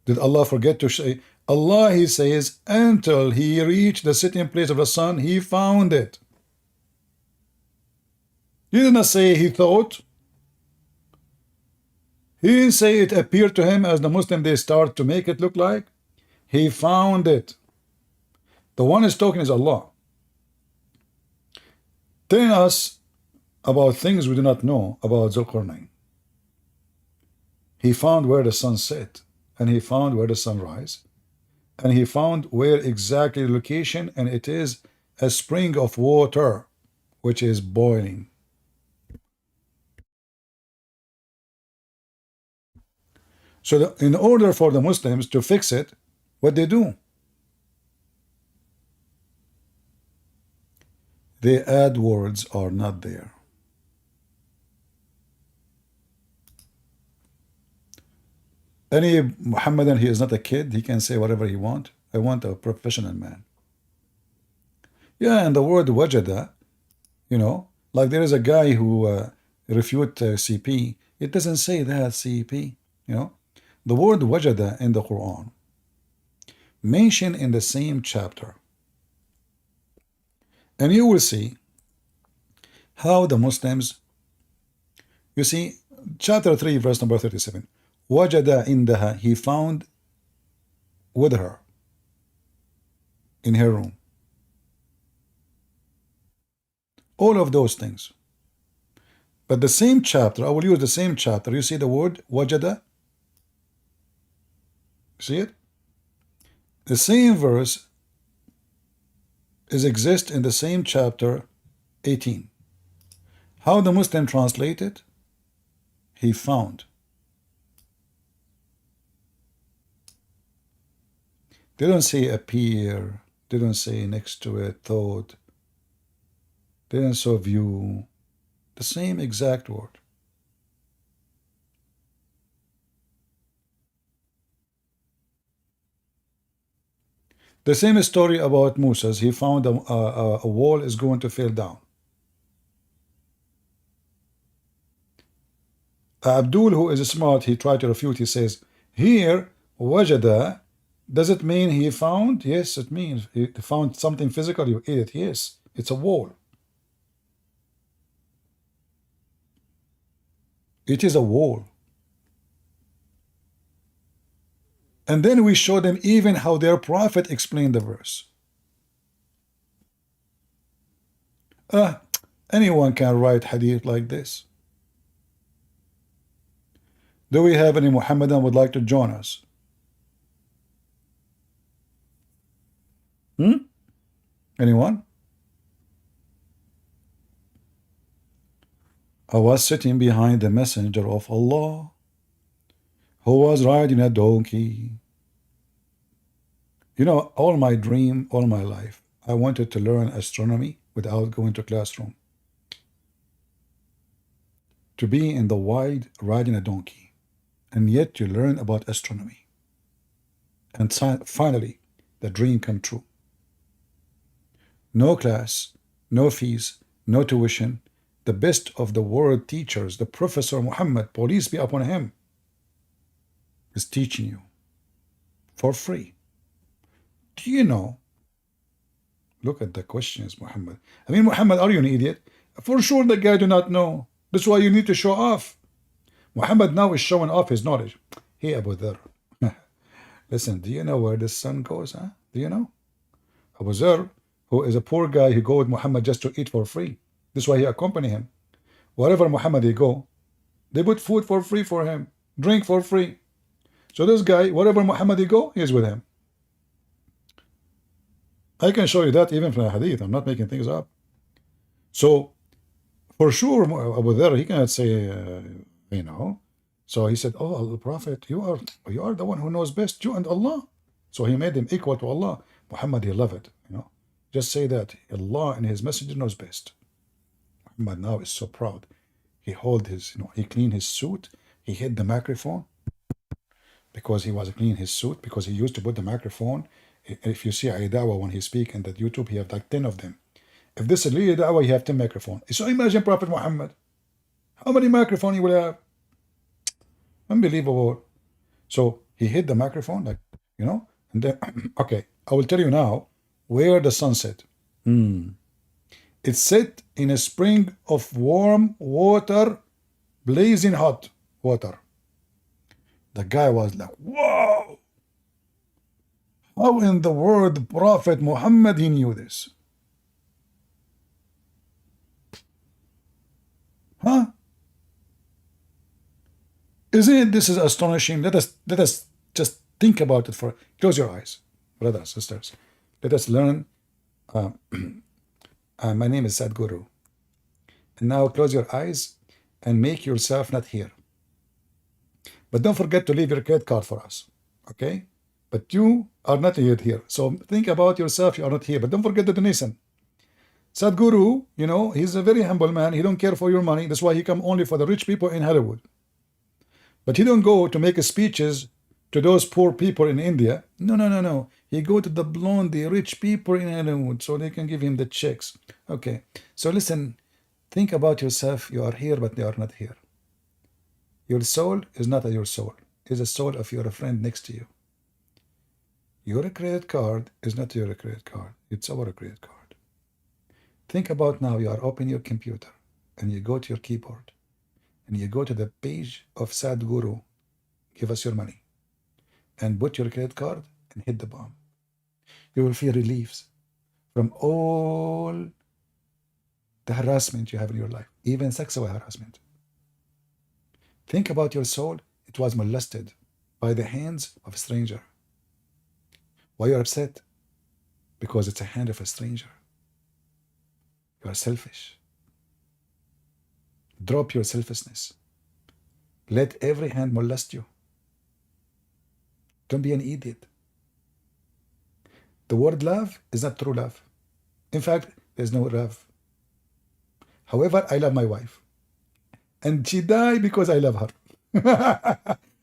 Did Allah forget to say? Allah, He says, until he reached the sitting place of the sun, he found it. He did not say he thought. He didn't say it appeared to him as the Muslim they start to make it look like. He found it. The one is talking is Allah, telling us about things we do not know about Zulqarnain. He found where the sun set, and he found where the sun rise, and he found where exactly the location, and it is a spring of water, which is boiling. So in order for the Muslims to fix it, what they do? They add words are not there. Any Muhammadan, he is not a kid. He can say whatever he want. I want a professional man. Yeah, and the word wajada, like there is a guy who refute CP. It doesn't say that CP. The word wajada in the Quran mentioned in the same chapter, and you will see how the Muslims. You see, chapter 3, verse number 37. Wajada indaha, he found with her in her room. All of those things. But the same chapter, I will use the same chapter. You see the word wajada? See it? The same verse exists in the same chapter 18. How the Muslim translate it? He found. They don't say appear. They don't say next to it, thought. They don't say view. The same exact word. The same story about Moses. He found a wall is going to fall down. Abdul, who is smart, he tried to refute. He says, here, wajada, does it mean he found? Yes, it means he found something physical, you ate it. Yes, it's a wall. It is a wall. And then we show them even how their prophet explained the verse. Anyone can write hadith like this. Do we have any Muhammadan would like to join us? Anyone? I was sitting behind the messenger of Allah, who was riding a donkey. You know, all my dream, all my life, I wanted to learn astronomy without going to classroom. To be in the wild riding a donkey, and yet you learn about astronomy. And finally, the dream come true. No class, no fees, no tuition. The best of the world teachers, the Professor Mohammed, peace be upon him, is teaching you for free. Do you know? Look at the questions, Muhammad. I mean, Muhammad, are you an idiot? For sure the guy do not know. That's why you need to show off. Muhammad now is showing off his knowledge. Hey, Abu Dhar. Listen, do you know where the sun goes? Huh? Do you know? Abu Dhar, who is a poor guy, he go with Muhammad just to eat for free. That's why he accompany him. Wherever Muhammad he go, they put food for free for him, drink for free. So this guy, wherever Muhammad he go, he is with him. I can show you that even from the hadith. I'm not making things up. So, for sure, Abu Dhar, he cannot say, you know. So he said, oh, the Prophet, you are the one who knows best, you and Allah. So he made him equal to Allah. Muhammad, he loved it, you know. Just say that Allah and his messenger knows best. Muhammad now is so proud. He hold his, you know, he cleaned his suit. He hid the microphone because he was cleaning his suit, because he used to put the microphone. If you see a Dawah when he speak in that YouTube, he have like 10 of them. If this is really Dawah, you have 10 microphones. So imagine Prophet Muhammad. How many microphones he will have? Unbelievable. So he hit the microphone, like, you know, and then, okay, I will tell you now where the sun set. It set in a spring of warm water, blazing hot water. The guy was like, whoa! How in the world Prophet Muhammad, he knew this? Huh? Isn't this is astonishing? Let us just think about it for. Close your eyes, brothers, sisters. Let us learn. My name is Sadhguru. And now close your eyes and make yourself not here. But don't forget to leave your credit card for us. Okay? But you are not yet here. So think about yourself, you are not here. But don't forget the donation. Sadhguru, you know, he's a very humble man. He don't care for your money. That's why he come only for the rich people in Hollywood. But he don't go to make speeches to those poor people in India. No. He go to the blonde, the rich people in Hollywood so they can give him the checks. Okay. So listen, think about yourself. You are here, but they are not here. Your soul is not your soul. It's the soul of your friend next to you. Your credit card is not your credit card. It's our credit card. Think about now you are opening your computer and you go to your keyboard and you go to the page of Sadhguru, give us your money, and put your credit card and hit the bomb. You will feel relief from all the harassment you have in your life, even sexual harassment. Think about your soul. It was molested by the hands of a stranger. Why you're upset? Because it's a hand of a stranger. You are selfish. Drop your selfishness. Let every hand molest you. Don't be an idiot. The word love is not true love. In fact, there's no love. However, I love my wife. And she died because I love her.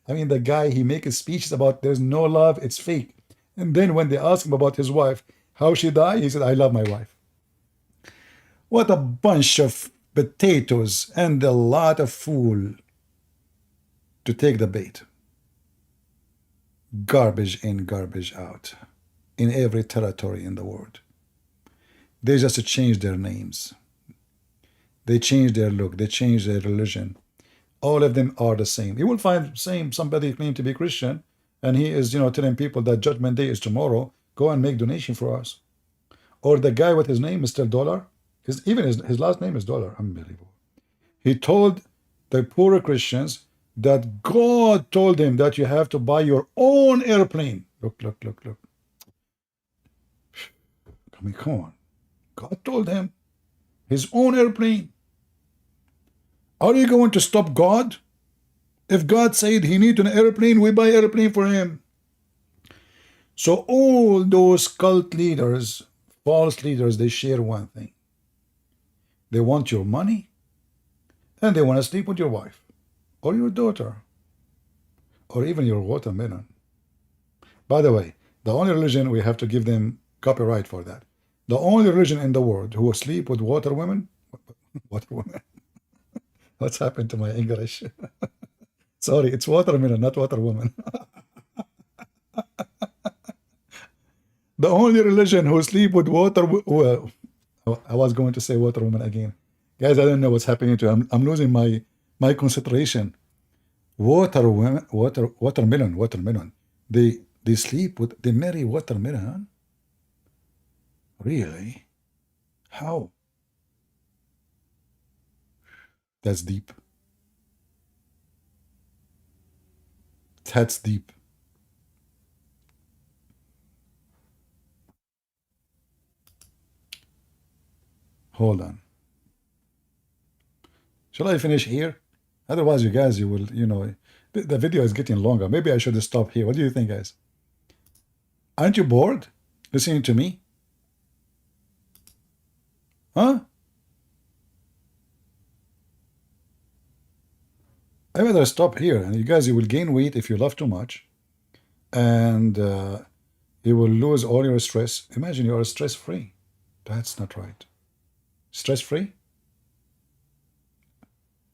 I mean, the guy, he makes speeches about there's no love, it's fake. And then when they asked him about his wife, how she died, he said, I love my wife. What a bunch of potatoes and a lot of fool to take the bait. Garbage in, garbage out. In every territory in the world. They just changed their names. They changed their look. They changed their religion. All of them are the same. You will find somebody claim to be Christian, and he is, telling people that Judgment Day is tomorrow. Go and make donation for us. Or the guy with his name, Mr. Dollar, his last name is Dollar. Unbelievable. He told the poorer Christians that God told him that you have to buy your own airplane. Look. I mean, come on. God told him his own airplane. Are you going to stop God? If God said he needs an airplane, we buy airplane for him. So all those cult leaders, false leaders, they share one thing. They want your money, and they want to sleep with your wife, or your daughter, or even your watermelon. By the way, the only religion, we have to give them copyright for that. The only religion in the world who sleep with water women. What's happened to my English? Sorry, it's watermelon, not water woman. The only religion who sleep with water. Well, I was going to say water woman again, guys. I don't know what's happening to. I'm losing my concentration. Watermelon. They sleep with. They marry watermelon. Really? How? That's deep. That's deep. Hold on. Shall I finish here? Otherwise, you guys, you will, the video is getting longer. Maybe I should stop here. What do you think, guys? Aren't you bored listening to me? Huh? I rather stop here. And you guys, you will gain weight if you laugh too much. And you will lose all your stress. Imagine you are stress-free. That's not right. Stress-free?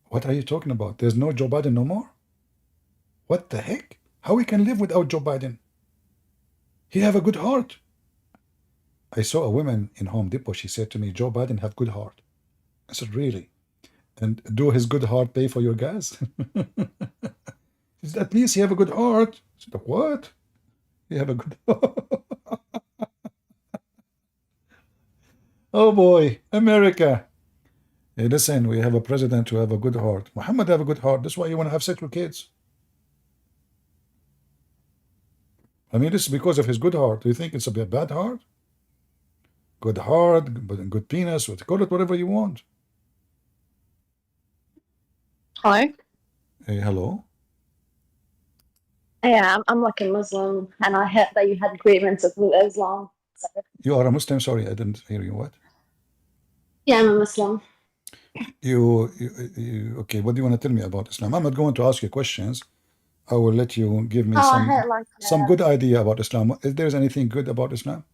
What are you talking about? There's no Joe Biden no more? What the heck? How we can live without Joe Biden? He have a good heart. I saw a woman in Home Depot. She said to me, Joe Biden have good heart. I said, really? And do his good heart pay for your gas? She said, at least he have a good heart. I said, what? He have a good heart. Oh boy, America. Hey, listen, we have a president who have a good heart. Mohammed have a good heart. That's why you want to have sex with kids. I mean, this is because of his good heart. Do you think it's a bad heart? Good heart, good penis, call it whatever you want. Hello? Hey, hello? Yeah, I'm like a Muslim, and I heard that you had agreements with Islam. So, You are a Muslim? Sorry, I didn't hear you. What? yeah, I'm a Muslim. You okay, what do you want to tell me about Islam? I'm not going to ask you questions. I will let you give me I heard like some good idea about Islam. Is there anything good about Islam?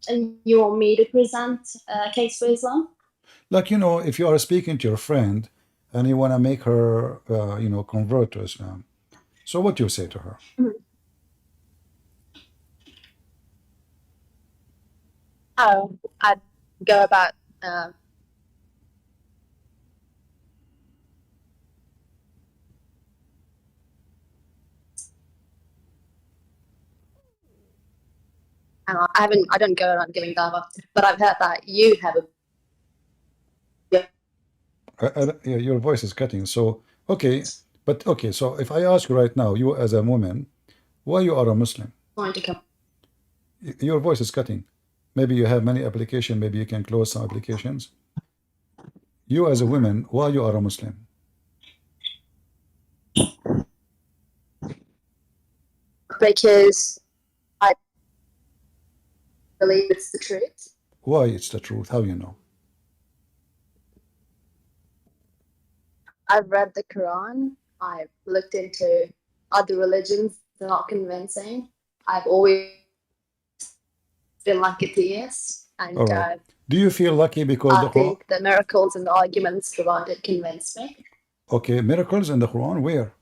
and you want me to present a case for Islam? Like, if you are speaking to your friend and you want to make her, convert to Islam, so what do you say to her? Oh, I'd go about I don't go around giving dawah, but I've heard that you have a Yeah, your voice is cutting. So, okay, so if I ask you right now, you as a woman, why you are a Muslim? point to come. Your voice is cutting. Maybe you have many applications. Maybe you can close some applications. You as a woman, why you are a Muslim? Because I believe it's the truth. Why it's the truth? How you know? I've read the Quran. I've looked into other religions are not convincing. I've always been like a theist, and All right. Do you feel lucky because I the Quran? think the miracles and the arguments provided convince me. Okay, miracles in the Quran, where?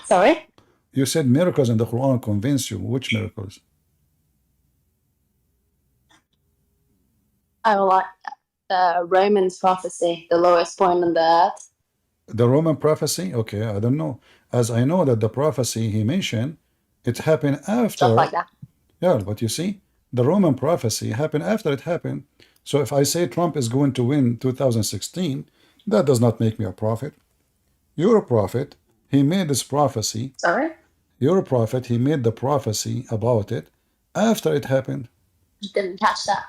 Sorry? You said miracles in the Quran convince you. Which miracles? I like the Romans prophecy, the lowest point on the earth. The Roman prophecy? Okay, I don't know. As I know that the prophecy he mentioned, it happened after. Stuff like that. Yeah, but you see, the Roman prophecy happened after it happened. So if I say Trump is going to win 2016, that does not make me a prophet. You're a prophet. He made this prophecy. Sorry? You're a prophet. He made the prophecy about it after it happened. Didn't catch that.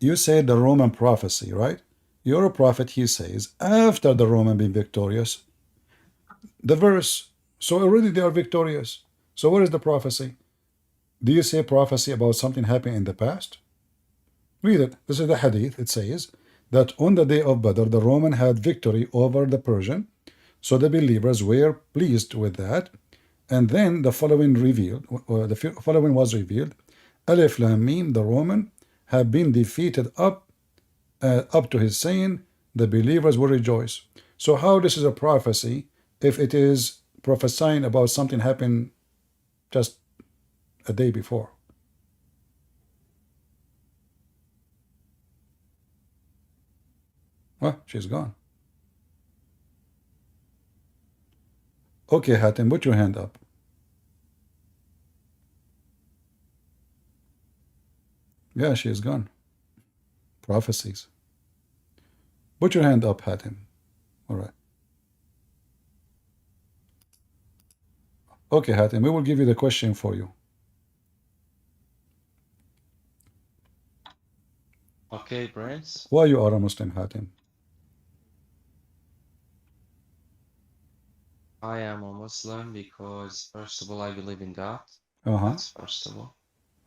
You said the Roman prophecy, right? You're a prophet, he says, after the Roman being victorious. The verse. So already they are victorious. So where is the prophecy? Do you say prophecy about something happening in the past? Read it. This is the hadith. It says that on the day of Badr, the Roman had victory over the Persian. So the believers were pleased with that. And then the following was revealed. Alif Lam Mim, the Roman, have been defeated up to his saying, the believers will rejoice. So how this is a prophecy if it is prophesying about something happened just a day before? Well, she's gone. Okay, Hatem, put your hand up. Yeah, she is gone. Prophecies. Put your hand up, Hatem. All right. Okay, Hatem, we will give you the question for you. Okay, Prince. Why you are a Muslim, Hatem? I am a Muslim because, first of all, I believe in God. Uh-huh. That's first of all.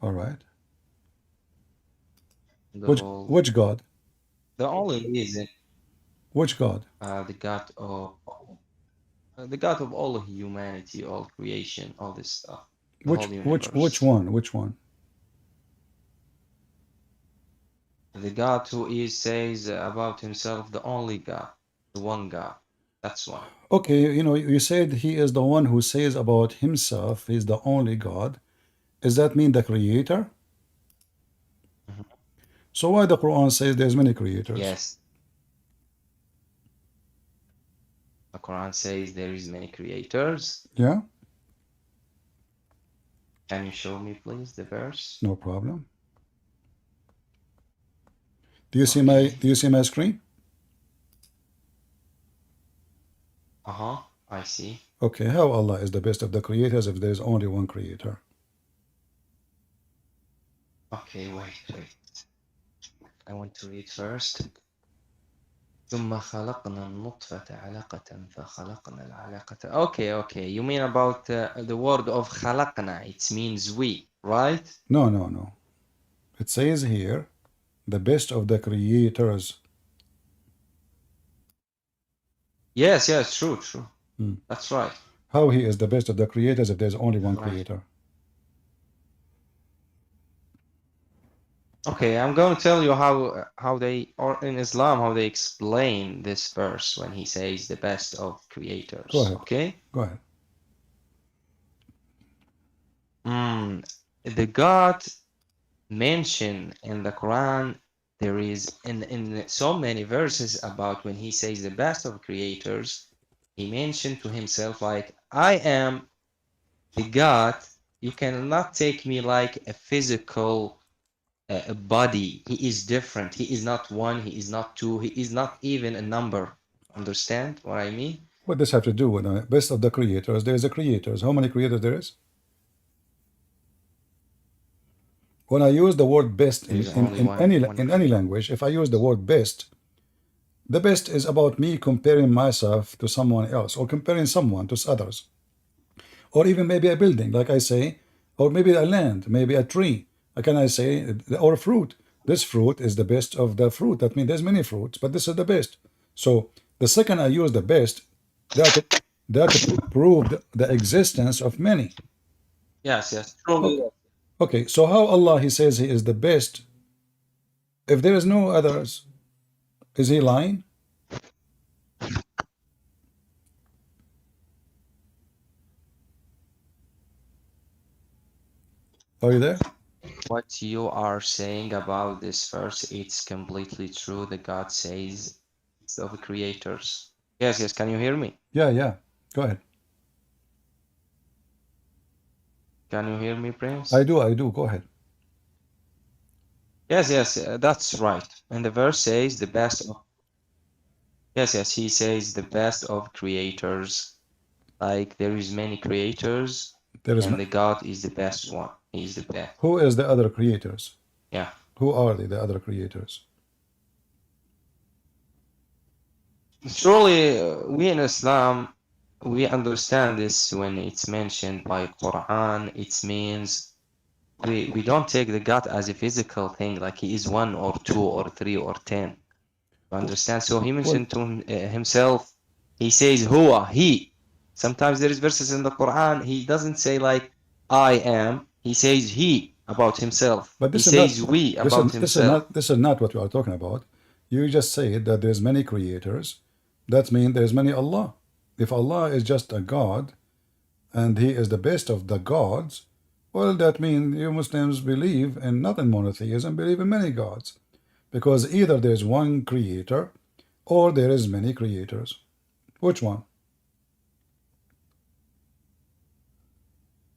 All right. The Which God? The only reason. Which God? The God of all humanity, all creation, all this stuff. The whole universe. Which one? Which one? The God who says about himself, the only God, the one God. That's one. Okay, you said he is the one who says about himself, he's the only God. Does that mean the creator? Mm-hmm. So why the Quran says there's many creators? Yes. The Quran says there is many creators. Yeah. Can you show me, please, the verse? No problem. Do you see my screen? I see. Okay, how Allah is the best of the creators if there is only one creator? Okay, wait. I want to read first. ثم خلقنا النطفة علقة فخلقنا العلقة. Okay. You mean about the word of خلقنا? It means we, right? No. It says here, the best of the creators. Yes, true. That's right. How he is the best of the creators if there's only one creator? Okay, I'm going to tell you how they, or in Islam, how they explain this verse when he says the best of creators. Go ahead. Okay? Go ahead. The God mentioned in the Quran, there is in so many verses about when he says the best of creators, he mentioned to himself like, I am the God, you cannot take me like a physical a body. He is different. He is not one. He is not two. He is not even a number. Understand what I mean? What does have to do with the best of the creators? There's the creators. How many creators there is? When I use the word best in any language, if I use the word best, the best is about me comparing myself to someone else, or comparing someone to others, or even maybe a building, like I say, or maybe a land, maybe a tree. Can I say, or a fruit? This fruit is the best of the fruit. That means there's many fruits, but this is the best. So the second I use the best, that proved the existence of many. Yes, truly. Okay. Okay, so how Allah he says he is the best if there is no others? Is he lying? Are you there? What you are saying about this verse, it's completely true. The God says it's of the creators. Yes, can you hear me? Yeah. Go ahead. Can you hear me, Prince? I do. Go ahead. Yes, that's right. And the verse says the best of, yes, he says the best of creators. Like there is many creators, and the God is the best one. He's the best. Who is the other creators? Yeah. Who are they, the other creators? Surely, we in Islam, we understand this when it's mentioned by Quran. It means we don't take the God as a physical thing, like he is 1 or 2 or 3 or 10. You understand? So he mentioned to himself, he says huwa, he. Sometimes there is verses in the Quran, he doesn't say like I am, he says he about himself. But this he is says not, we about himself. This is not what we are talking about. You just said that there's many creators. That means there's many Allah. If Allah is just a God and he is the best of the gods, well, that means you Muslims believe in not in monotheism, believe in many gods. Because either there's one creator or there is many creators. Which one?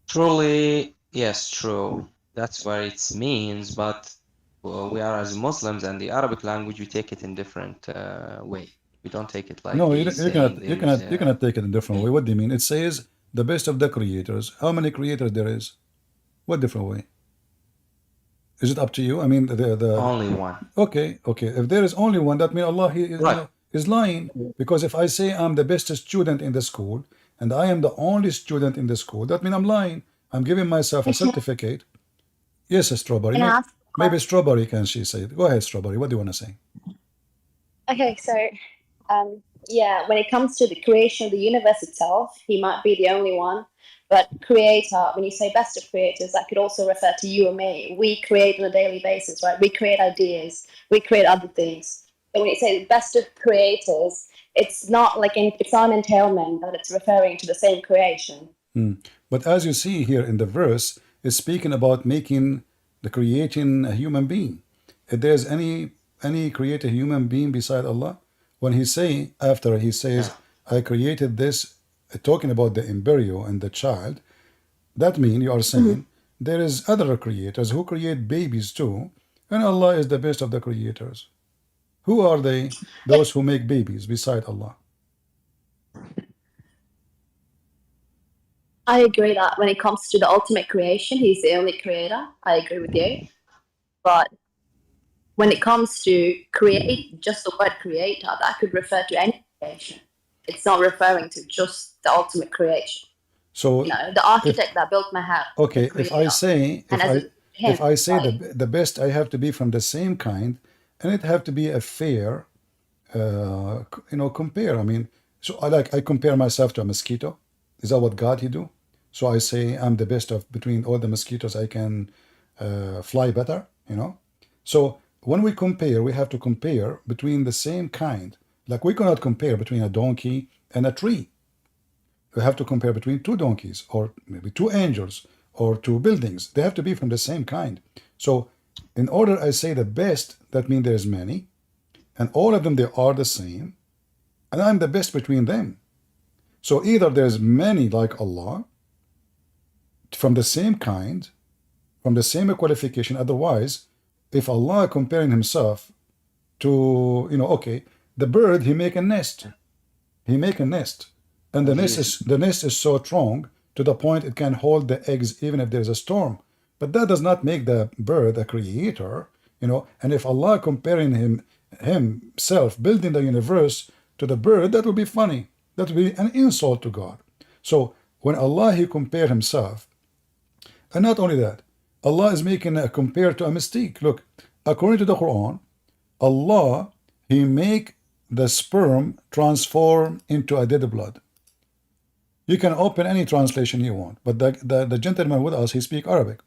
Truly, yes, true. That's what it means, but we are as Muslims and the Arabic language, we take it in different way. We don't take it like No, you he's saying there is. you cannot take it in a different way. What do you mean? It says the best of the creators. How many creators there is? What different way? Is it up to you? I mean, the only one. Okay. If there is only one, that means Allah he is, Right. Is lying. Because if I say I'm the best student in the school and I am the only student in the school, that means I'm lying. I'm giving myself a certificate. Yes, a Strawberry. Maybe Strawberry can she say it. Go ahead, Strawberry. What do you want to say? Okay, so yeah, when it comes to the creation of the universe itself, he might be the only one. But creator, when you say best of creators, that could also refer to you and me. We create on a daily basis, right? We create ideas, we create other things. And when you say best of creators, it's not like it's not an entailment that it's referring to the same creation. But as you see here in the verse, it's speaking about creating a human being. If there's any create a human being beside Allah, when he say after he says, I created this, talking about the embryo and the child, that means you are saying there is other creators who create babies too, and Allah is the best of the creators. Who are they? Those who make babies beside Allah. I agree that when it comes to the ultimate creation, he's the only creator. I agree with you. But when it comes to create, just the word creator, that could refer to any creation. It's not referring to just the ultimate creation. So the architect that built my house. Okay, if I say like, the best, I have to be from the same kind, and it have to be a fair, compare. I mean, so I compare myself to a mosquito. Is that what God he do? So I say I'm the best of between all the mosquitoes. I can fly better. So when we compare, we have to compare between the same kind. Like we cannot compare between a donkey and a tree. We have to compare between two donkeys or maybe two angels or two buildings. They have to be from the same kind. So in order I say the best, that means there's many, and all of them they are the same, and I'm the best between them. So either there's many like Allah from the same kind, from the same qualification. Otherwise, if Allah comparing himself to, the bird, he make a nest. And the nest is so strong to the point it can hold the eggs even if there's a storm. But that does not make the bird a creator, And if Allah comparing himself building the universe to the bird, that would be funny. That would be an insult to God. So when Allah he compare himself, and not only that, Allah is making a compare to a mistake. Look, according to the Quran, Allah he make the sperm transform into a dead blood. You can open any translation you want, but the gentleman with us, he speaks Arabic.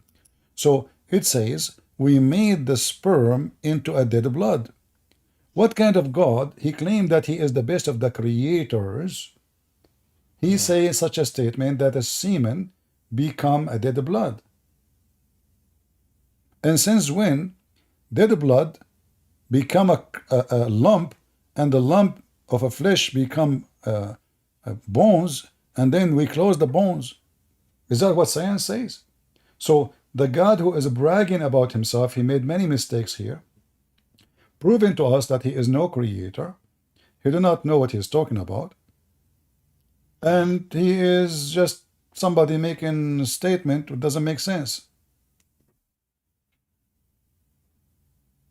So it says, we made the sperm into a dead blood. What kind of God? He claimed that he is the best of the creators. He says such a statement that a semen become a dead blood. And since when dead blood become a lump, and the lump of a flesh become bones, and then we close the bones? Is that what science says? So the God who is bragging about himself, he made many mistakes here, proving to us that he is no creator. He do not know what he's talking about. And he is just somebody making a statement that doesn't make sense.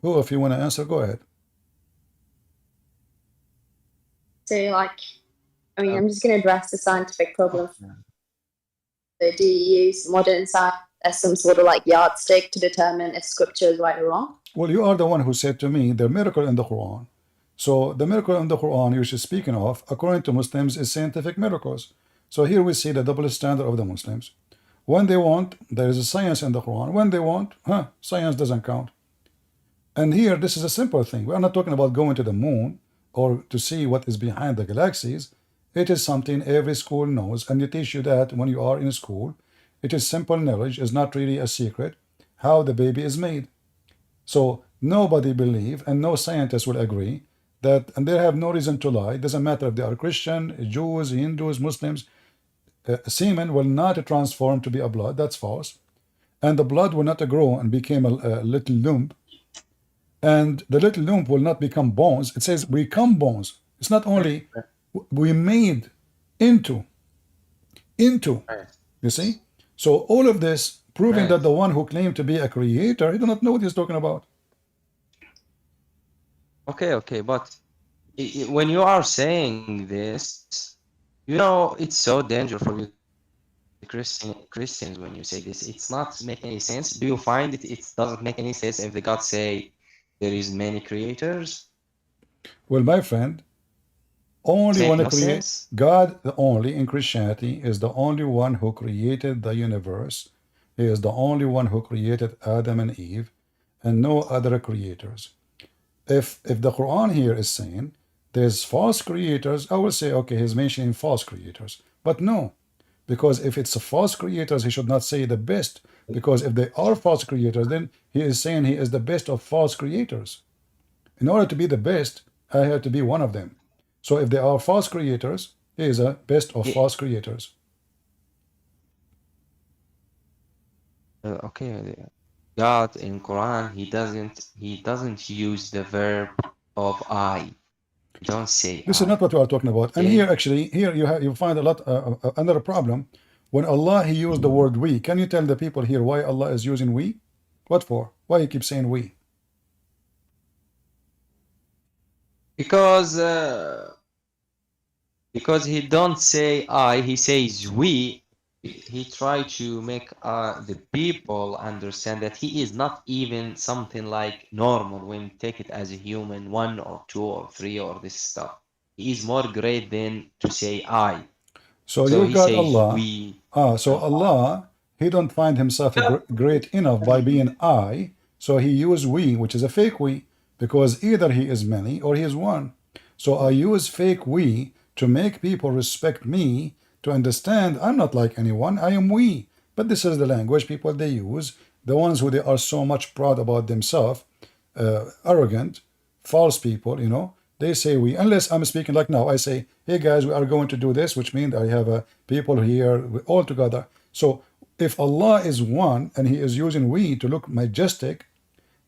Who, if you want to answer, go ahead. So, like, I mean, I'm just going to address the scientific problem. So do you use modern science as some sort of like yardstick to determine if scripture is right or wrong? Well, you are the one who said to me the miracle in the Quran. So the miracle in the Quran you're speaking of, according to Muslims, is scientific miracles. So here we see the double standard of the Muslims. When they want, there is a science in the Quran. When they want, science doesn't count. And here, this is a simple thing. We are not talking about going to the moon or to see what is behind the galaxies. It is something every school knows, and they teach you that when you are in school. It is simple knowledge, is not really a secret, how the baby is made. So nobody believe, and no scientist will agree, that, and they have no reason to lie, it doesn't matter if they are Christian, Jews, Hindus, Muslims, semen will not transform to be a blood. That's false. And the blood will not grow and become a little lump. And the little lump will not become bones. It says become bones. It's not only we made into. You see? So all of this proving that the one who claimed to be a creator, he do not know what he's talking about. Okay, but when you are saying this, you know, it's so dangerous for you Christians when you say this. It's not make any sense. Do you find it doesn't make any sense if the God say there is many creators? Well, my friend, only Make one no who create sense? God, the only in Christianity is the only one who created the universe. He is the only one who created Adam and Eve, and no other creators. If the Quran here is saying there's false creators, I will say, okay, he's mentioning false creators. But no, because if it's a false creators, he should not say the best, because if they are false creators, then he is saying he is the best of false creators. In order to be the best, I have to be one of them. So if they are false creators, he is a best of false creators. Okay, God in Quran, he doesn't use the verb of I. Don't say This is I. not what we are talking about. And Okay? here, actually, here you find a lot another problem. When Allah he used the word we, can you tell the people here why Allah is using we? What for? Why he keeps saying we? Because he don't say I, he says we. He tried to make the people understand that he is not even something like normal when you take it as a human, one or two or three or this stuff. He is more great than to say I. So So your he God says Allah, we. so Allah, he don't find himself great enough by being I, so he use we, which is a fake we, because either he is many or he is one. So I use fake we to make people respect me, to understand I'm not like anyone, I am we. But this is the language people they use, the ones who they are so much proud about themselves, arrogant, false people, you know. They say we, unless I'm speaking like now, I say, hey guys, we are going to do this, which means I have people here all together. So if Allah is one and he is using we to look majestic,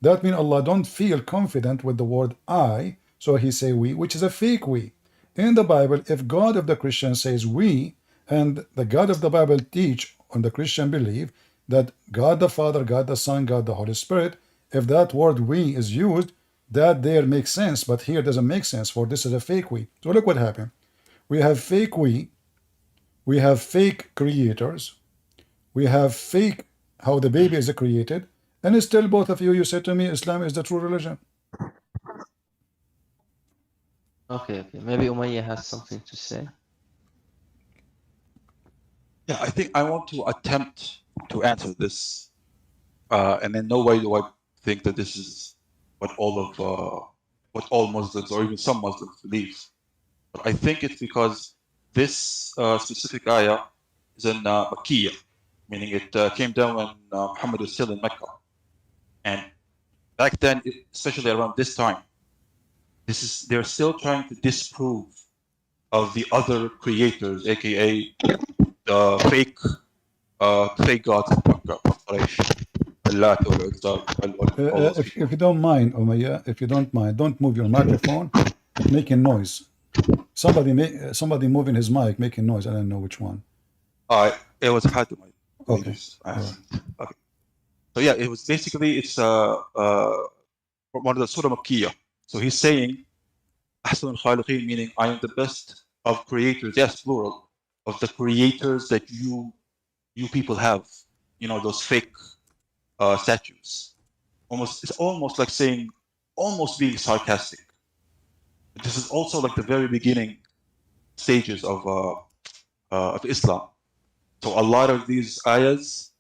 that means Allah don't feel confident with the word I, so he say we, which is a fake we. In the Bible, if God of the Christian says we, and the God of the Bible teach on the Christian belief that God the Father, God the Son, God the Holy Spirit, if that word we is used, that there makes sense, but here doesn't make sense, for this is a fake we. So look what happened. We have fake we have fake creators, we have fake how the baby is created, and still both of you said to me Islam is the true religion. Okay, maybe Umayya has something to say. Yeah, I think I want to attempt to answer this, and in no way do I think that this is what all Muslims or even some Muslims believe. But I think it's because this specific ayah is in Makkiyah, meaning it came down when Muhammad was still in Mecca, and back then, especially around this time, they're still trying to disprove of the other creators, aka the fake gods of Mecca, Allah or Azhar, all those people. If you don't mind, Umayya, if you don't mind, don't move your microphone. It's making noise. Somebody moving his mic, making noise. I don't know which one. It was Hatim. Okay. Okay. So yeah, it was basically it's one of the Surah Makkiyah. So he's saying, Ahsan al-Khaliqeen, meaning I am the best of creators, yes, plural, of the creators that you people have. You know, those fake statues. It's almost like saying, almost being sarcastic. This is also like the very beginning stages of Islam. So a lot of these ayahs,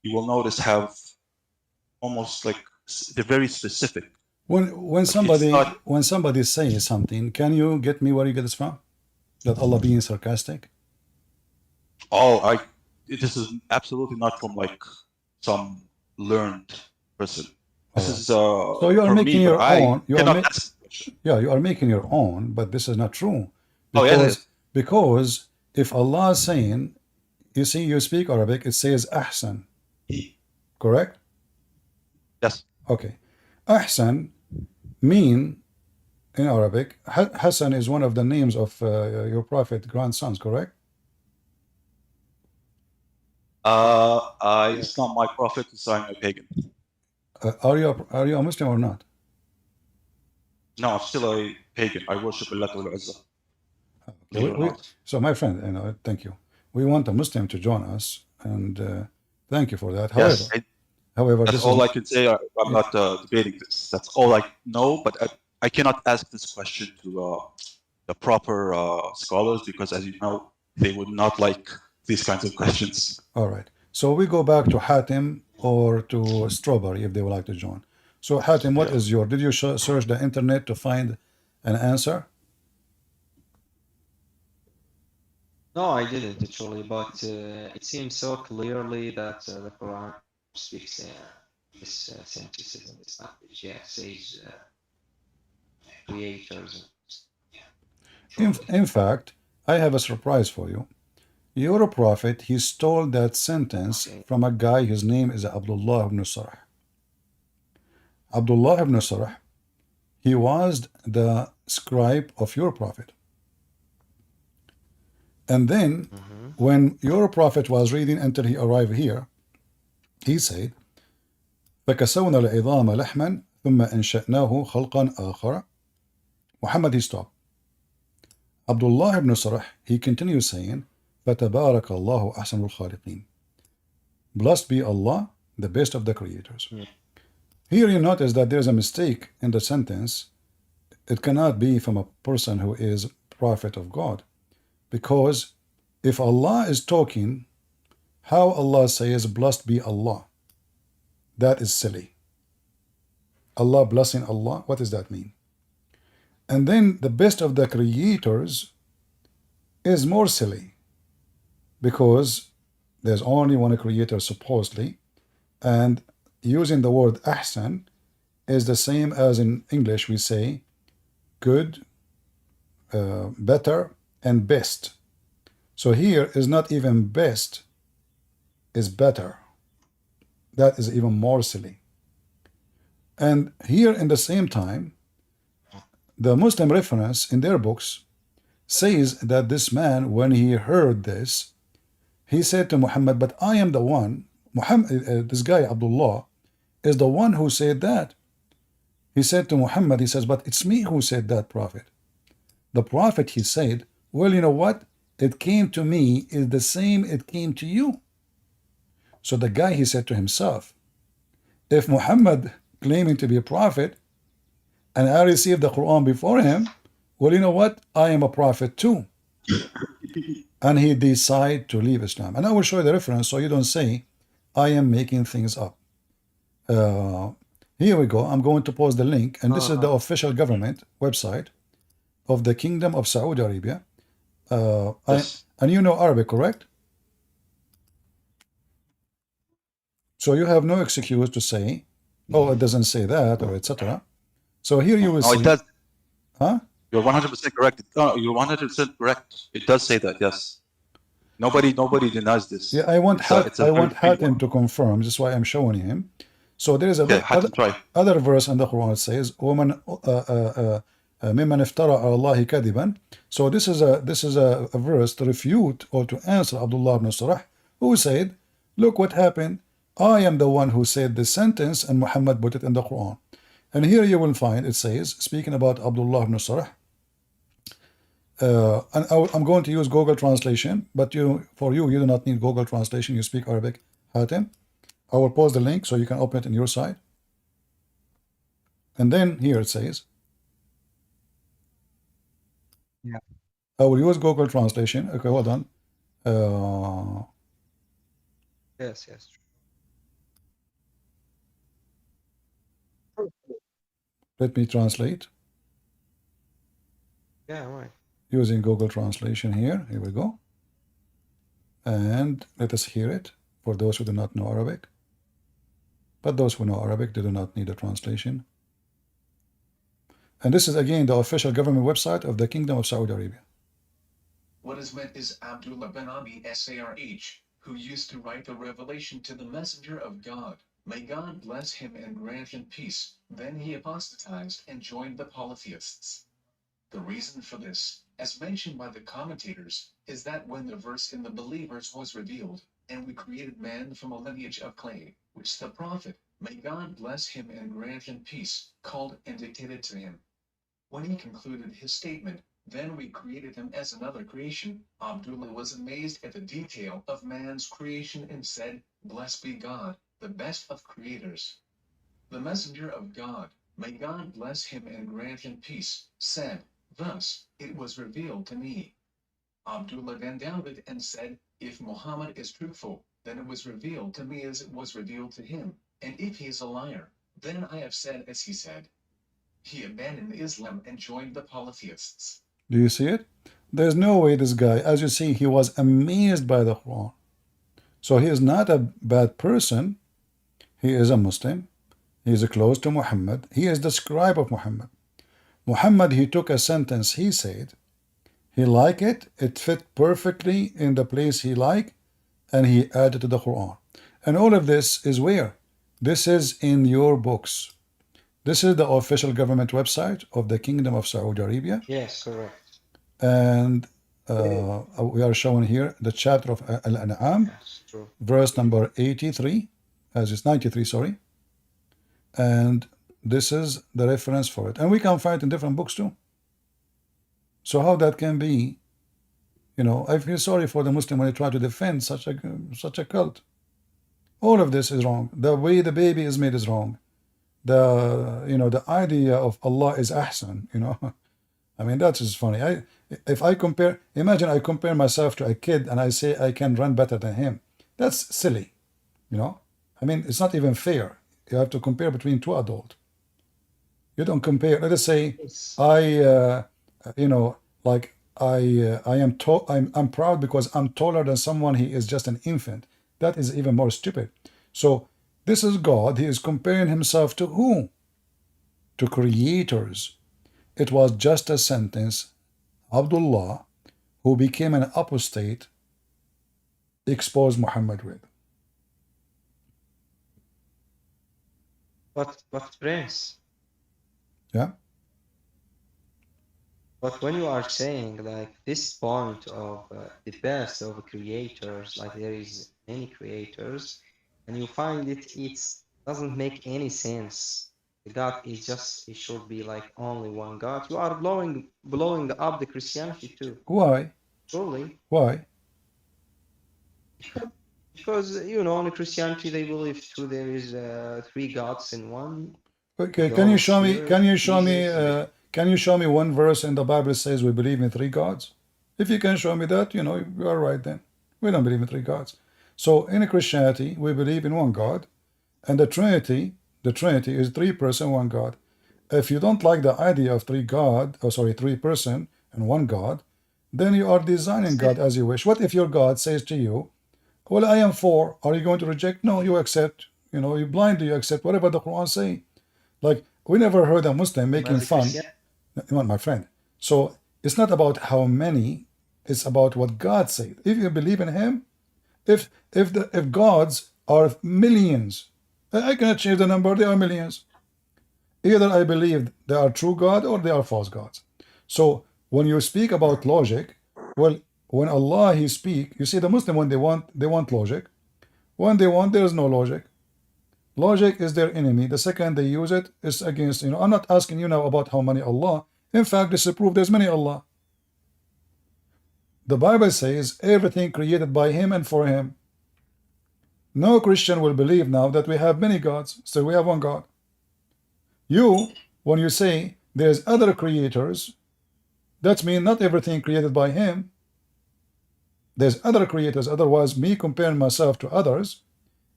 you will notice, have almost like they're very specific. When somebody says something, can you get me where you get this from? That Allah being sarcastic? This is absolutely not from like some learned person. This is so you are making your own. You are making your own, but this is not true. Because if Allah is saying, you see, you speak Arabic, it says Ahsan. Correct? Yes. Okay. Ahsan mean in Arabic, Hassan is one of the names of your prophet grandsons, correct? It's not my prophet, so I'm a pagan. Are you a Muslim or not? No, I'm still a pagan. I worship Allah Ta'ala Azhar. So my friend, thank you. We want a Muslim to join us, and thank you for that. However, that's all I can say. I'm not debating this. That's all I know, but I cannot ask this question to the proper scholars because, as you know, they would not like these kinds of questions. All right. So we go back to Hatim or to Strawberry if they would like to join. So Hatim, what is your? Did you search the internet to find an answer? No, I didn't actually, but it seems so clearly that the Quran speaks this sentences in this language. Yeah, says creators. In fact, I have a surprise for you. Your prophet, he stole that sentence from a guy, his name is Abdullah ibn Sarh. Abdullah ibn Sarh, he was the scribe of your prophet. And then, when your prophet was reading until he arrived here, he said, فَكَسَوْنَا الْعِظَامَ لَحْمًا ثُمَّ أَنْشَأْنَاهُ خَلْقًا آخَرَ. Muhammad, he stopped. Abdullah ibn Sarh, he continues saying, فَتَبَارَكَ اللَّهُ أَحْسَنُ الْخَالِقِينَ. Blessed be Allah, the best of the creators. Here you notice that there is a mistake in the sentence. It cannot be from a person who is prophet of God. Because if Allah is talking, how Allah says, blessed be Allah? That is silly. Allah blessing Allah, what does that mean? And then the best of the creators is more silly. Because there's only one creator supposedly, and using the word ahsan is the same as in English we say good, better, and best. So here is not even best, is better. That is even more silly. And here in the same time, the Muslim reference in their books says that this man, when he heard this, he said to Muhammad, but I am the one, Muhammad, this guy Abdullah, is the one who said that. He said to Muhammad, he says, but it's me who said that, Prophet. The Prophet, he said, well, you know what? It came to me is the same it came to you. So the guy, he said to himself, if Muhammad claiming to be a prophet, and I received the Quran before him, well, you know what? I am a prophet too. And he decide to leave Islam. And I will show you the reference so you don't say I am making things up. Here we go. I'm going to post the link. And this is the official government website of the Kingdom of Saudi Arabia. Yes. And you know Arabic, correct? So you have no excuse to say, oh, it doesn't say that, or etc. So here you will No, see. it does. Huh? You're 100% correct. No, you're 100% correct. It does say that, yes. Nobody denies this. Yeah, I want very Hatim to confirm. This is why I'm showing him. So there is Okay, Hatim, try. other verse in the Quran that says, "Woman ممن افترى على الله كذبا." So this is a verse to refute or to answer Abdullah ibn Sarah, who said, "Look what happened. I am the one who said this sentence, and Muhammad put it in the Quran." And here you will find it says, speaking about Abdullah ibn Sarah. And I'm going to use Google Translation, but you do not need Google Translation. You speak Arabic, Hatim. I will post the link so you can open it in your side. And then here it says, Yeah. I will use Google Translation. Okay, hold on. Yes, yes. Let me translate Yeah, right. using Google Translation here. Here we go. And let us hear it for those who do not know Arabic. But those who know Arabic, they do not need a translation. And this is again the official government website of the Kingdom of Saudi Arabia. What is meant is Abdullah bin Abi Sarh, who used to write a revelation to the Messenger of God. May God bless him and grant him peace. Then he apostatized and joined the polytheists. The reason for this, as mentioned by the commentators, is that when the verse in the believers was revealed, and we created man from a lineage of clay, which the Prophet, may God bless him and grant him peace, called and dictated to him. When he concluded his statement, then we created him as another creation. Abdullah was amazed at the detail of man's creation and said, "Blessed be God, the best of creators." The Messenger of God, may God bless him and grant him peace, said, "Thus, it was revealed to me." Abdullah then doubted and said, "If Muhammad is truthful, then it was revealed to me as it was revealed to him, and if he is a liar, then I have said as he said." He abandoned Islam and joined the polytheists. Do you see it? There's no way this guy, as you see, he was amazed by the Quran. So he is not a bad person. He is a Muslim. He is close to Muhammad. He is the scribe of Muhammad. Muhammad, he took a sentence he said. He liked it. It fit perfectly in the place he liked. And he added to the Quran. And all of this is where? This is in your books. This is the official government website of the Kingdom of Saudi Arabia. Yes, correct. And we are showing here the chapter of Al-An'am, Yes, true. verse number 83, as it's 93, sorry. And this is the reference for it. And we can find it in different books too. So how that can be, I feel sorry for the Muslim when they try to defend such a cult. All of this is wrong. The way the baby is made is wrong. The idea of Allah is ahsan, I mean, that is funny. Imagine I compare myself to a kid and I say I can run better than him. That's silly, I mean, it's not even fair. You have to compare between two adults. You don't compare. Let us say I'm proud because I'm taller than someone. He is just an infant. That is even more stupid. So this is God. He is comparing himself to who? To creators. It was just a sentence. Abdullah, who became an apostate, exposed Muhammad with. But Prince. Yeah. But when you are saying like this point of the best of creators, like there is many creators, and you find it doesn't make any sense. The God is just, it should be like only one God. You are blowing up the Christianity too. Why? Surely. Why? Because in Christianity they believe there is three gods in one. Okay, can you show me can you show me one verse in the Bible that says we believe in 3 gods? If you can show me that, you know, you are right then. We don't believe in 3 gods. So in Christianity, we believe in 1 God, and the Trinity is 3 person, 1 God. If you don't like the idea of 3 person and 1 God, then you are designing God as you wish. What if your God says to you, well, I am 4, are you going to reject? No, you accept. You know, you blindly accept whatever the Quran say. Like, we never heard a Muslim making fun. My friend. So it's not about how many, it's about what God said. If you believe in him, if gods are millions, I cannot change the number, they are millions. Either I believe they are true God or they are false gods. So when you speak about logic, well, when Allah he speak, you see the Muslim when they want logic. When they want, there is no logic. Logic is their enemy. The second they use it, it's against, you know, I'm not asking you now about how many Allah. In fact, this is proof there's many Allah. The Bible says everything created by him and for him. No Christian will believe now that we have many gods, so we have 1 God. You, when you say there's other creators, that means not everything created by him. There's other creators, otherwise me comparing myself to others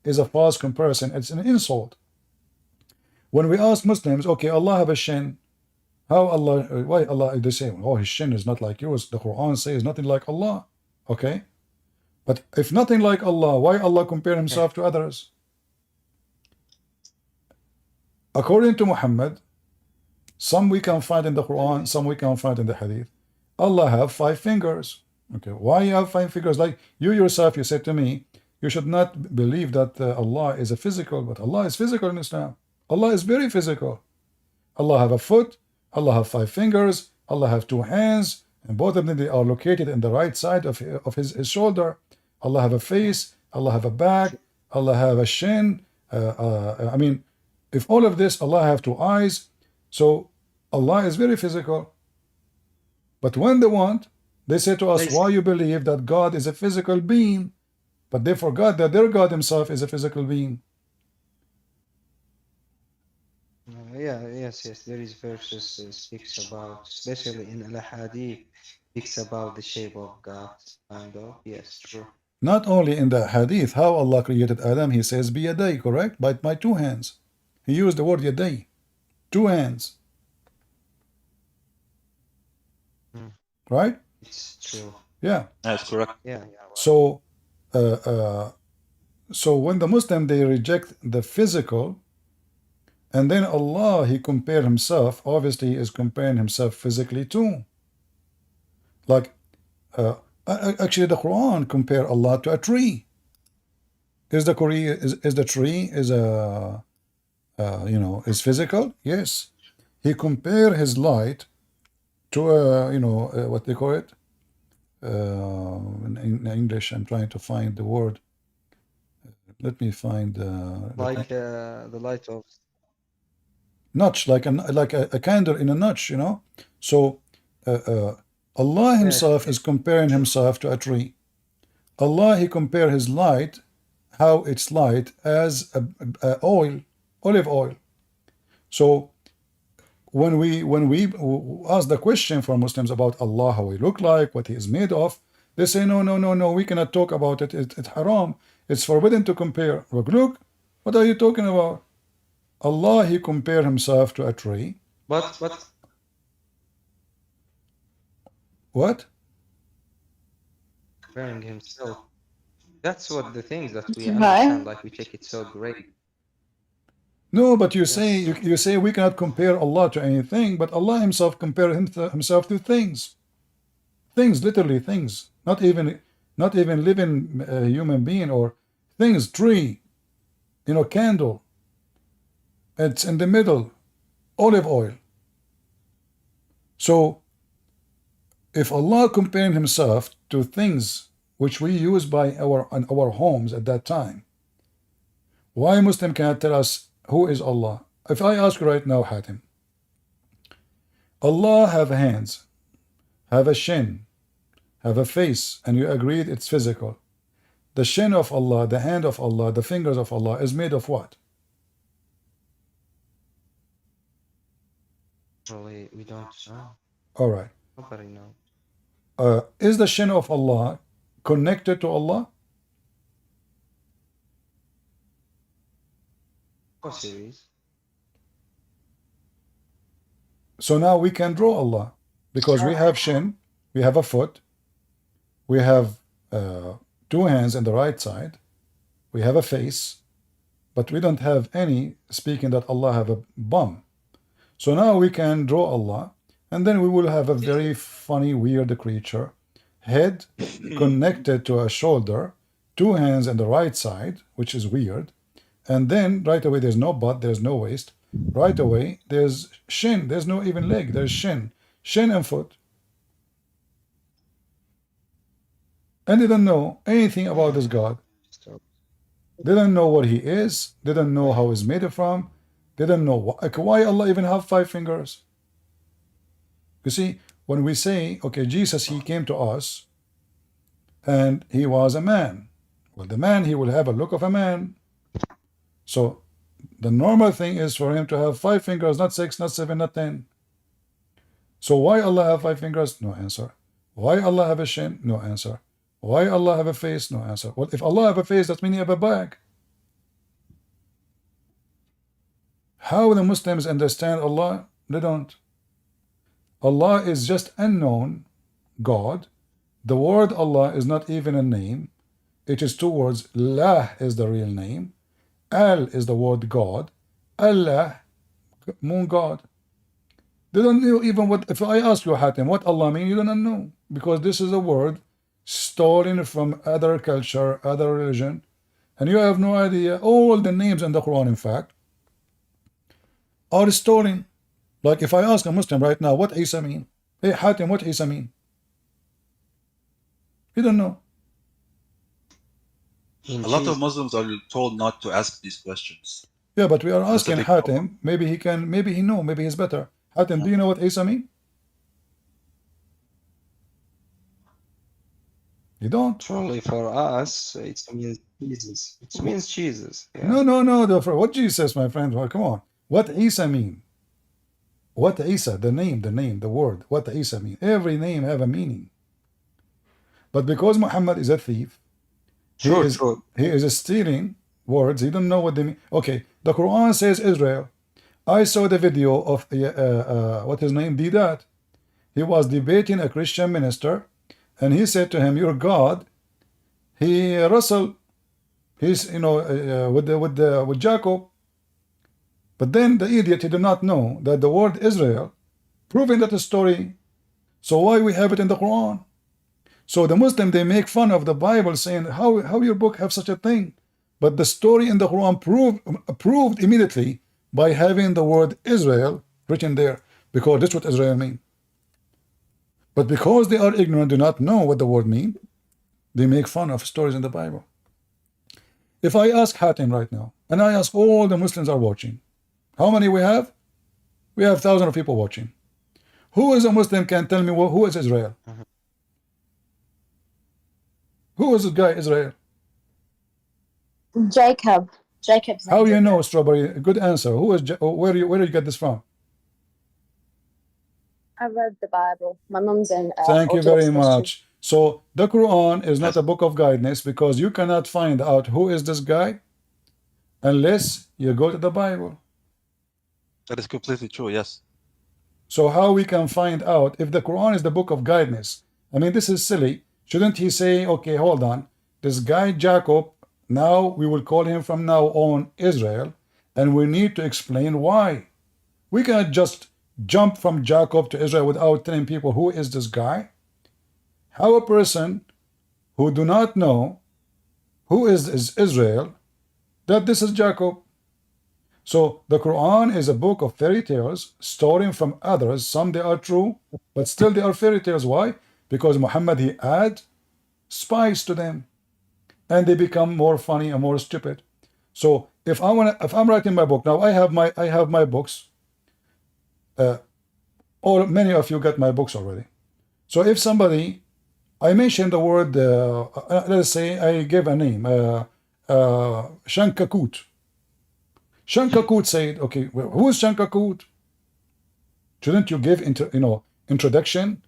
is a false comparison. It's an insult. When we ask Muslims, okay, Allah have a shin. How Allah, why Allah, they say, oh, his shin is not like yours. The Quran says nothing like Allah. Okay. But if nothing like Allah, why Allah compare himself to others? According to Muhammad, some we can find in the Quran, some we can find in the Hadith. Allah have 5 fingers. Okay, why you have 5 fingers? Like you yourself, you said to me, you should not believe that Allah is a physical, but Allah is physical in Islam. Allah is very physical. Allah have a foot, Allah have 5 fingers, Allah have 2 hands, and both of them they are located in the right side of his shoulder. Allah have a face, Allah have a back, Allah have a shin. I mean, if all of this, Allah have 2 eyes, so Allah is very physical. But when they want, they say to us, why you believe that God is a physical being? But they forgot that their God himself is a physical being. Yes, there is verses speaks about, especially in Al-Hadith, speaks about the shape of God, kind of. Yes, true. Not only in the Hadith, how Allah created Adam, he says, biyaday, correct? By my 2 hands. He used the word yaday, 2 hands. Right? It's true. Yeah. That's correct. Yeah. So, so when the Muslim, they reject the physical, and then Allah, he compared himself, obviously he is comparing himself physically too. Like, actually the Quran compare Allah to a tree. Is the tree is physical? Yes. He compare his light to what they call it in English. I'm trying to find the word. Let me find like the light of notch, like a candle in a notch, you know. So Allah himself is comparing himself to a tree. Allah, he compare his light, how it's light, as olive oil. So when we ask the question for Muslims about Allah, how he look like, what he is made of, they say no, we cannot talk about it. It's haram. It's forbidden to compare. Look, what are you talking about? Allah, he compared himself to a tree. But what? Comparing himself. That's what the things that we understand, like we take it so great. No, but you say you say we cannot compare Allah to anything, but Allah himself compared himself to things. Things, literally things. Not even living human being or things, tree, candle. It's in the middle, olive oil. So, if Allah compared himself to things which we use by our homes at that time, why Muslim cannot tell us who is Allah? If I ask you right now, Hatim, Allah have hands, have a shin, have a face, and you agreed it's physical. The shin of Allah, the hand of Allah, the fingers of Allah is made of what? Actually, we don't know. All right. Nobody knows. Is the shin of Allah connected to Allah? Of course it is. So now we can draw Allah because we have shin, we have a foot, we have two hands on the right side, we have a face, but we don't have any speaking that Allah have a bum. So now we can draw Allah, and then we will have a very funny, weird creature, head connected to a shoulder, two hands on the right side, which is weird, and then right away there's no butt, there's no waist. Right away there's shin, there's no even leg, there's shin and foot. And they don't know anything about this God. They don't know what he is, they don't know how he's made it from, they don't know why Allah even have 5 fingers. You see, when we say, okay, Jesus, he came to us and he was a man. Well, the man, he will have a look of a man. So the normal thing is for him to have 5 fingers, not 6, not 7, not 10. So why Allah have 5 fingers? No answer. Why Allah have a shin? No answer. Why Allah have a face? No answer. Well, if Allah have a face, that means he have a back. How the Muslims understand Allah? They don't. Allah is just unknown God. The word Allah is not even a name. It is 2 words. La is the real name. Al is the word God. Allah, moon God. They don't know even what, if I ask you, Hatim, what Allah means, you don't know. Because this is a word stolen from other culture, other religion. And you have no idea. All the names in the Quran, in fact, are stolen. Like if I ask a Muslim right now, what Isa mean? Hey, Hatim, what Isa mean? He don't know. A lot of Muslims are told not to ask these questions. Yeah, but we are asking big Hatim. problem. Maybe he can. Maybe he know. Maybe he's better. Hatim, do you know what Isa mean? You don't. Truly, for us, it means Jesus. It means Jesus. Yeah. No. What Jesus, my friend? Well, come on. What Isa mean? What Isa? The name, the word. What Isa mean? Every name have a meaning. But because Muhammad is a thief, he is stealing words. He don't know what they mean. Okay, the Quran says Israel. I saw the video of what his name Hidayat. He was debating a Christian minister, and he said to him, "Your God, he wrestled. He's with Jacob." But then the idiot, he did not know that the word Israel, proving that a story. So why we have it in the Quran? So the Muslim, they make fun of the Bible, saying, how your book have such a thing? But the story in the Quran proved immediately by having the word Israel written there, because that's what Israel mean. But because they are ignorant, do not know what the word mean, they make fun of stories in the Bible. If I ask Hatim right now, and I ask all the Muslims are watching, how many we have? We have thousands of people watching. Who is a Muslim can tell me who is Israel? Who is this guy, Israel? Jacob. Jacob's How name. you know, Strawberry? Good answer. Who is? Where do you get this from? I read the Bible. My mum's in. Thank you Orthodox very Christian. much. So the Quran is not a book of guidance because you cannot find out who is this guy unless you go to the Bible. That is completely true, yes. So how we can find out if the Quran is the book of guidance? I mean, this is silly. Shouldn't he say, okay, hold on, this guy Jacob, now we will call him from now on Israel, and we need to explain why. We cannot just jump from Jacob to Israel without telling people who is this guy. How a person who do not know who is Israel, that this is Jacob. So the Quran is a book of fairy tales stolen from others. Some they are true, but still they are fairy tales. Why? Because Muhammad, he add spice to them, and they become more funny and more stupid. So if I'm writing my book now, I have my books. Or many of you got my books already. So if somebody, I mentioned the word, let's say I give a name, Shankakut. Shankakut said, okay, who is Shankakut? Shouldn't you give introduction?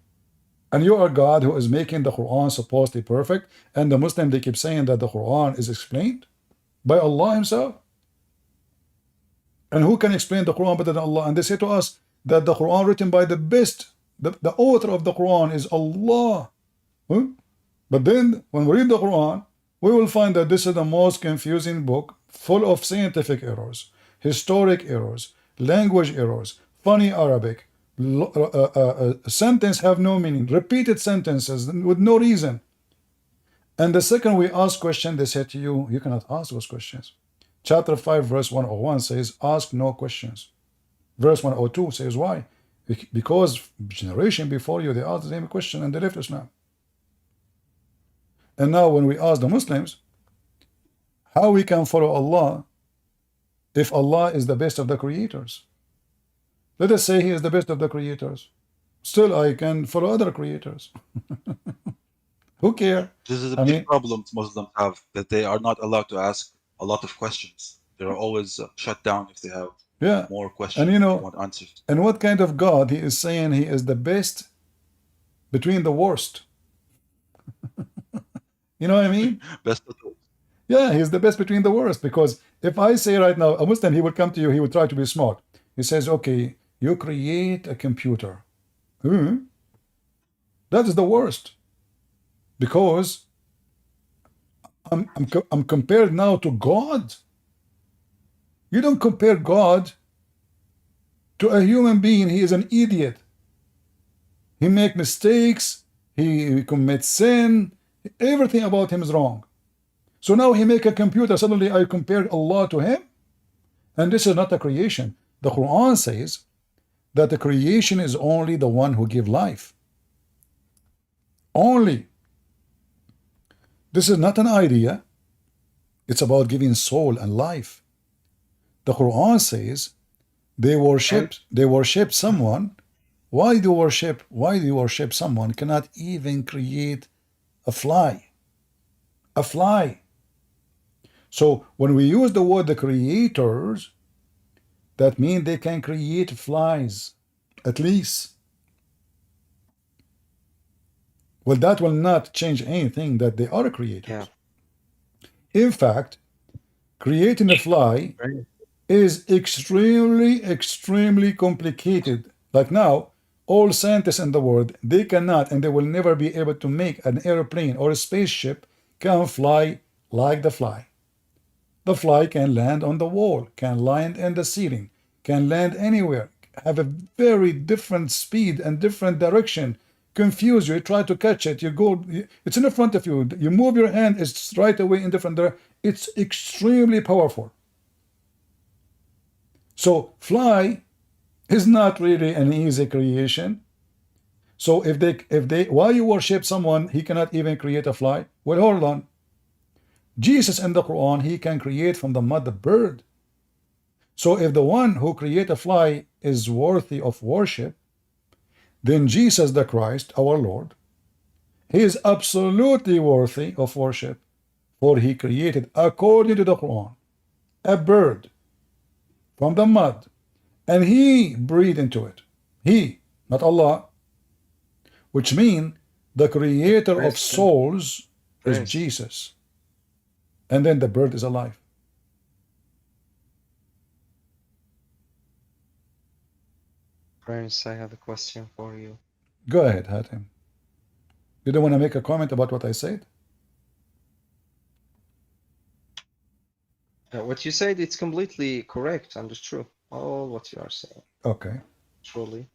And you are God who is making the Quran supposedly perfect, and the Muslim, they keep saying that the Quran is explained by Allah Himself. And who can explain the Quran better than Allah? And they say to us that the Quran written by the best, the author of the Quran is Allah. Huh? But then when we read the Quran, we will find that this is the most confusing book, full of scientific errors, historic errors, language errors, funny Arabic, sentence have no meaning, repeated sentences with no reason. And the second we ask question, they say to you, you cannot ask those questions. Chapter 5, verse 101 says, ask no questions. Verse 102 says, why? Because generation before you, they asked the same question and they left Islam. And now when we ask the Muslims, how we can follow Allah if Allah is the best of the creators? Let us say He is the best of the creators. Still, I can follow other creators. Who care? This is a big problem Muslims have, that they are not allowed to ask a lot of questions. They're always shut down if they have more questions, and want answers. And what kind of God He is saying He is the best between the worst? You know what I mean? Best of all. Yeah, He's the best between the worst. Because if I say right now, a Muslim, he would come to you, he would try to be smart. He says, okay, you create a computer. That is the worst. Because I'm compared now to God. You don't compare God to a human being. He is an idiot. He makes mistakes. He commits sin. Everything about him is wrong. So now he make a computer. Suddenly I compare Allah to him. And this is not a creation. The Quran says that the creation is only the one who gives life. Only. This is not an idea. It's about giving soul and life. The Quran says they worship someone. Why do you worship someone cannot even create a fly? A fly. So when we use the word the creators, that means they can create flies, at least. Well, that will not change anything that they are creators. In fact, creating a fly is extremely complicated. Like now, all scientists in the world, they cannot and they will never be able to make an airplane or a spaceship can fly like the fly. The fly can land on the wall, can land in the ceiling, can land anywhere, have a very different speed and different direction. Confuse you, try to catch it, you go, it's in front of you, you move your hand, it's right away in different direction. It's extremely powerful. So fly is not really an easy creation. So if they why you worship someone, he cannot even create a fly? Well, hold on. Jesus in the Quran, he can create from the mud a bird. So if the one who create a fly is worthy of worship, then Jesus the Christ, our Lord, he is absolutely worthy of worship, for he created, according to the Quran, a bird from the mud, and he breathed into it. He, not Allah, which means the creator of souls is Jesus. And then the bird is alive. Prince, I have a question for you. Go ahead, Hatim. You don't want to make a comment about what I said? What you said, it's completely correct and it's true. All what you are saying. Okay. Truly.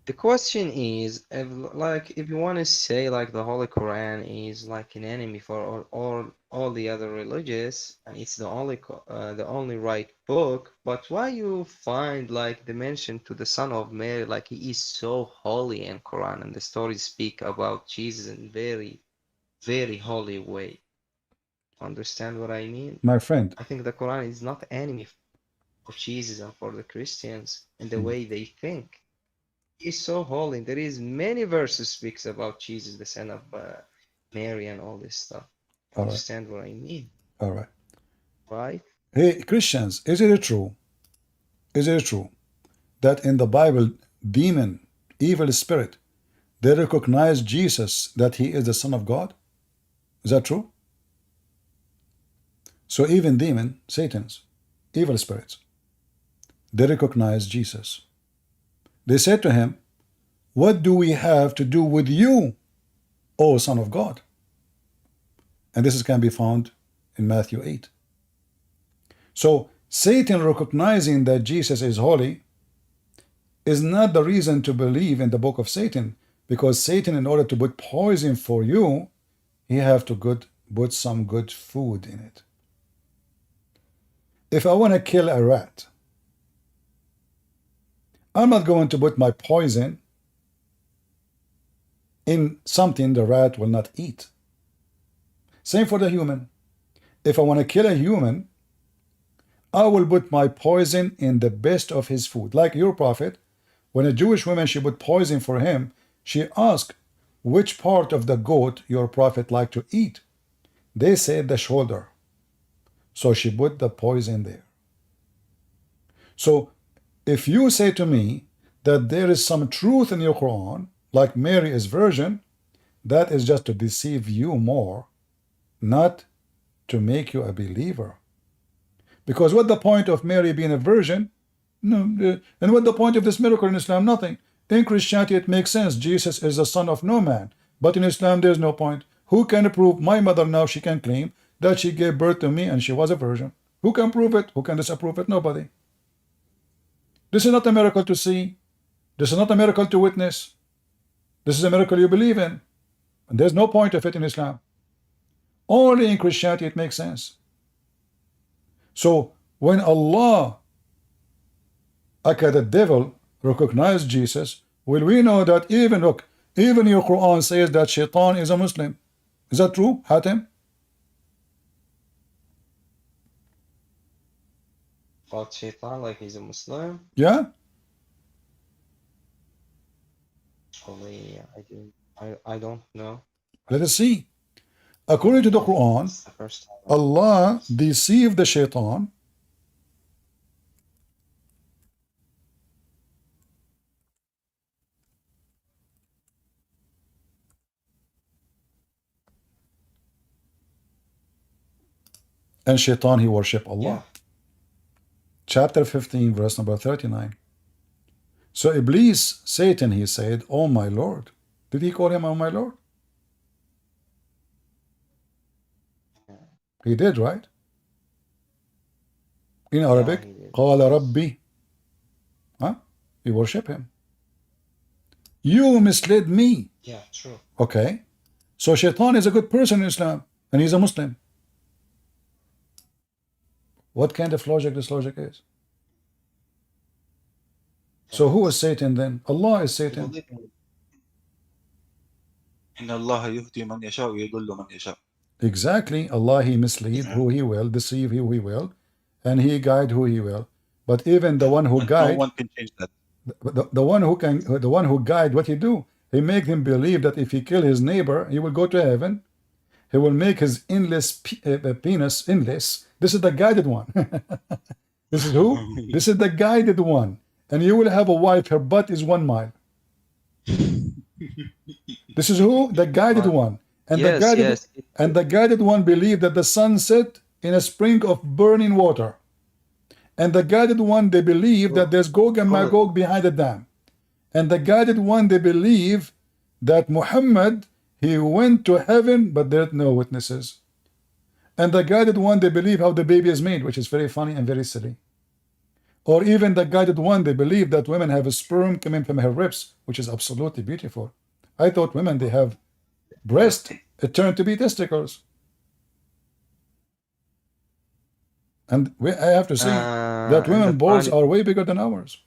The question is, if you want to say like the Holy Quran is like an enemy for all the other religious, and it's the only right book, but why you find like the mention to the son of Mary, like he is so holy in Quran, and the stories speak about Jesus in very holy way. Understand what I mean? My friend. I think the Quran is not enemy for Jesus and for the Christians in the way they think. Is so holy. There is many verses speaks about Jesus, the son of Mary, and all this stuff. Understand what I mean? All right. Right? Hey, Christians, is it true Is it true that in the Bible, demon, evil spirit, they recognize Jesus that he is the Son of God? Is that true? So even demon, Satan's, evil spirits, they recognize Jesus. They said to him, what do we have to do with you, O Son of God? And this can be found in Matthew 8. So Satan recognizing that Jesus is holy is not the reason to believe in the book of Satan, because Satan, in order to put poison for you, he have to put some good food in it. If I want to kill a rat, I'm not going to put my poison in something the rat will not eat. Same for the human. If I want to kill a human, I will put my poison in the best of his food. Like your prophet, when a Jewish woman, she put poison for him, she asked, which part of the goat your prophet liked to eat? They said the shoulder. So she put the poison there. So if you say to me that there is some truth in your Quran, like Mary is virgin, that is just to deceive you more, not to make you a believer. Because what the point of Mary being a virgin? No, and what the point of this miracle in Islam? Nothing. In Christianity it makes sense. Jesus is the son of no man. But in Islam there's no point. Who can prove? My mother now, she can claim that she gave birth to me and she was a virgin. Who can prove it? Who can disapprove it? Nobody. This is not a miracle to see. This is not a miracle to witness. This is a miracle you believe in. And there's no point of it in Islam. Only in Christianity it makes sense. So when Allah, aka the devil, recognized Jesus, will we know that even, look, even your Quran says that Shaitan is a Muslim. Is that true, Hatem? About Shaitan, like he's a Muslim? Yeah? Only I don't know. Let us see. According to the Quran, It's the first time. Allah deceived the Shaitan and Shaitan, he worship Allah. Yeah. Chapter 15, verse number 39. So Iblis, Satan, he said, oh my Lord. Did he call him oh my Lord? He did, right? In Arabic, he did. قال ربي. Huh? You worship him. You misled me. Yeah, true. Okay. So Shaitan is a good person in Islam, and he's a Muslim. What kind of logic this logic is? So who is Satan then? Allah is Satan. إن الله يهدي من يشاء ويضل من يشاء. Exactly. Allah, he mislead who he will, deceive who he will, and he guide who he will. But even the one who And guide, no one can change that. the one who guide, what he do? He make him believe that if he kill his neighbor, he will go to heaven. He will make his endless penis endless. This is the guided one. This is who? This is the guided one. And you will have a wife, her butt is 1 mile. This is who? The guided one. And Yes, the guided one believed that the sun set in a spring of burning water. And the guided one, they believe that there's Gog and Magog behind the dam. And the guided one, they believe that Muhammad, he went to heaven, but there are no witnesses. And the guided one, they believe how the baby is made, which is very funny and very silly. Or even the guided one, they believe that women have a sperm coming from her ribs, which is absolutely beautiful. I thought women, they have breast, it turned to be testicles. And I have to say that women balls are way bigger than ours.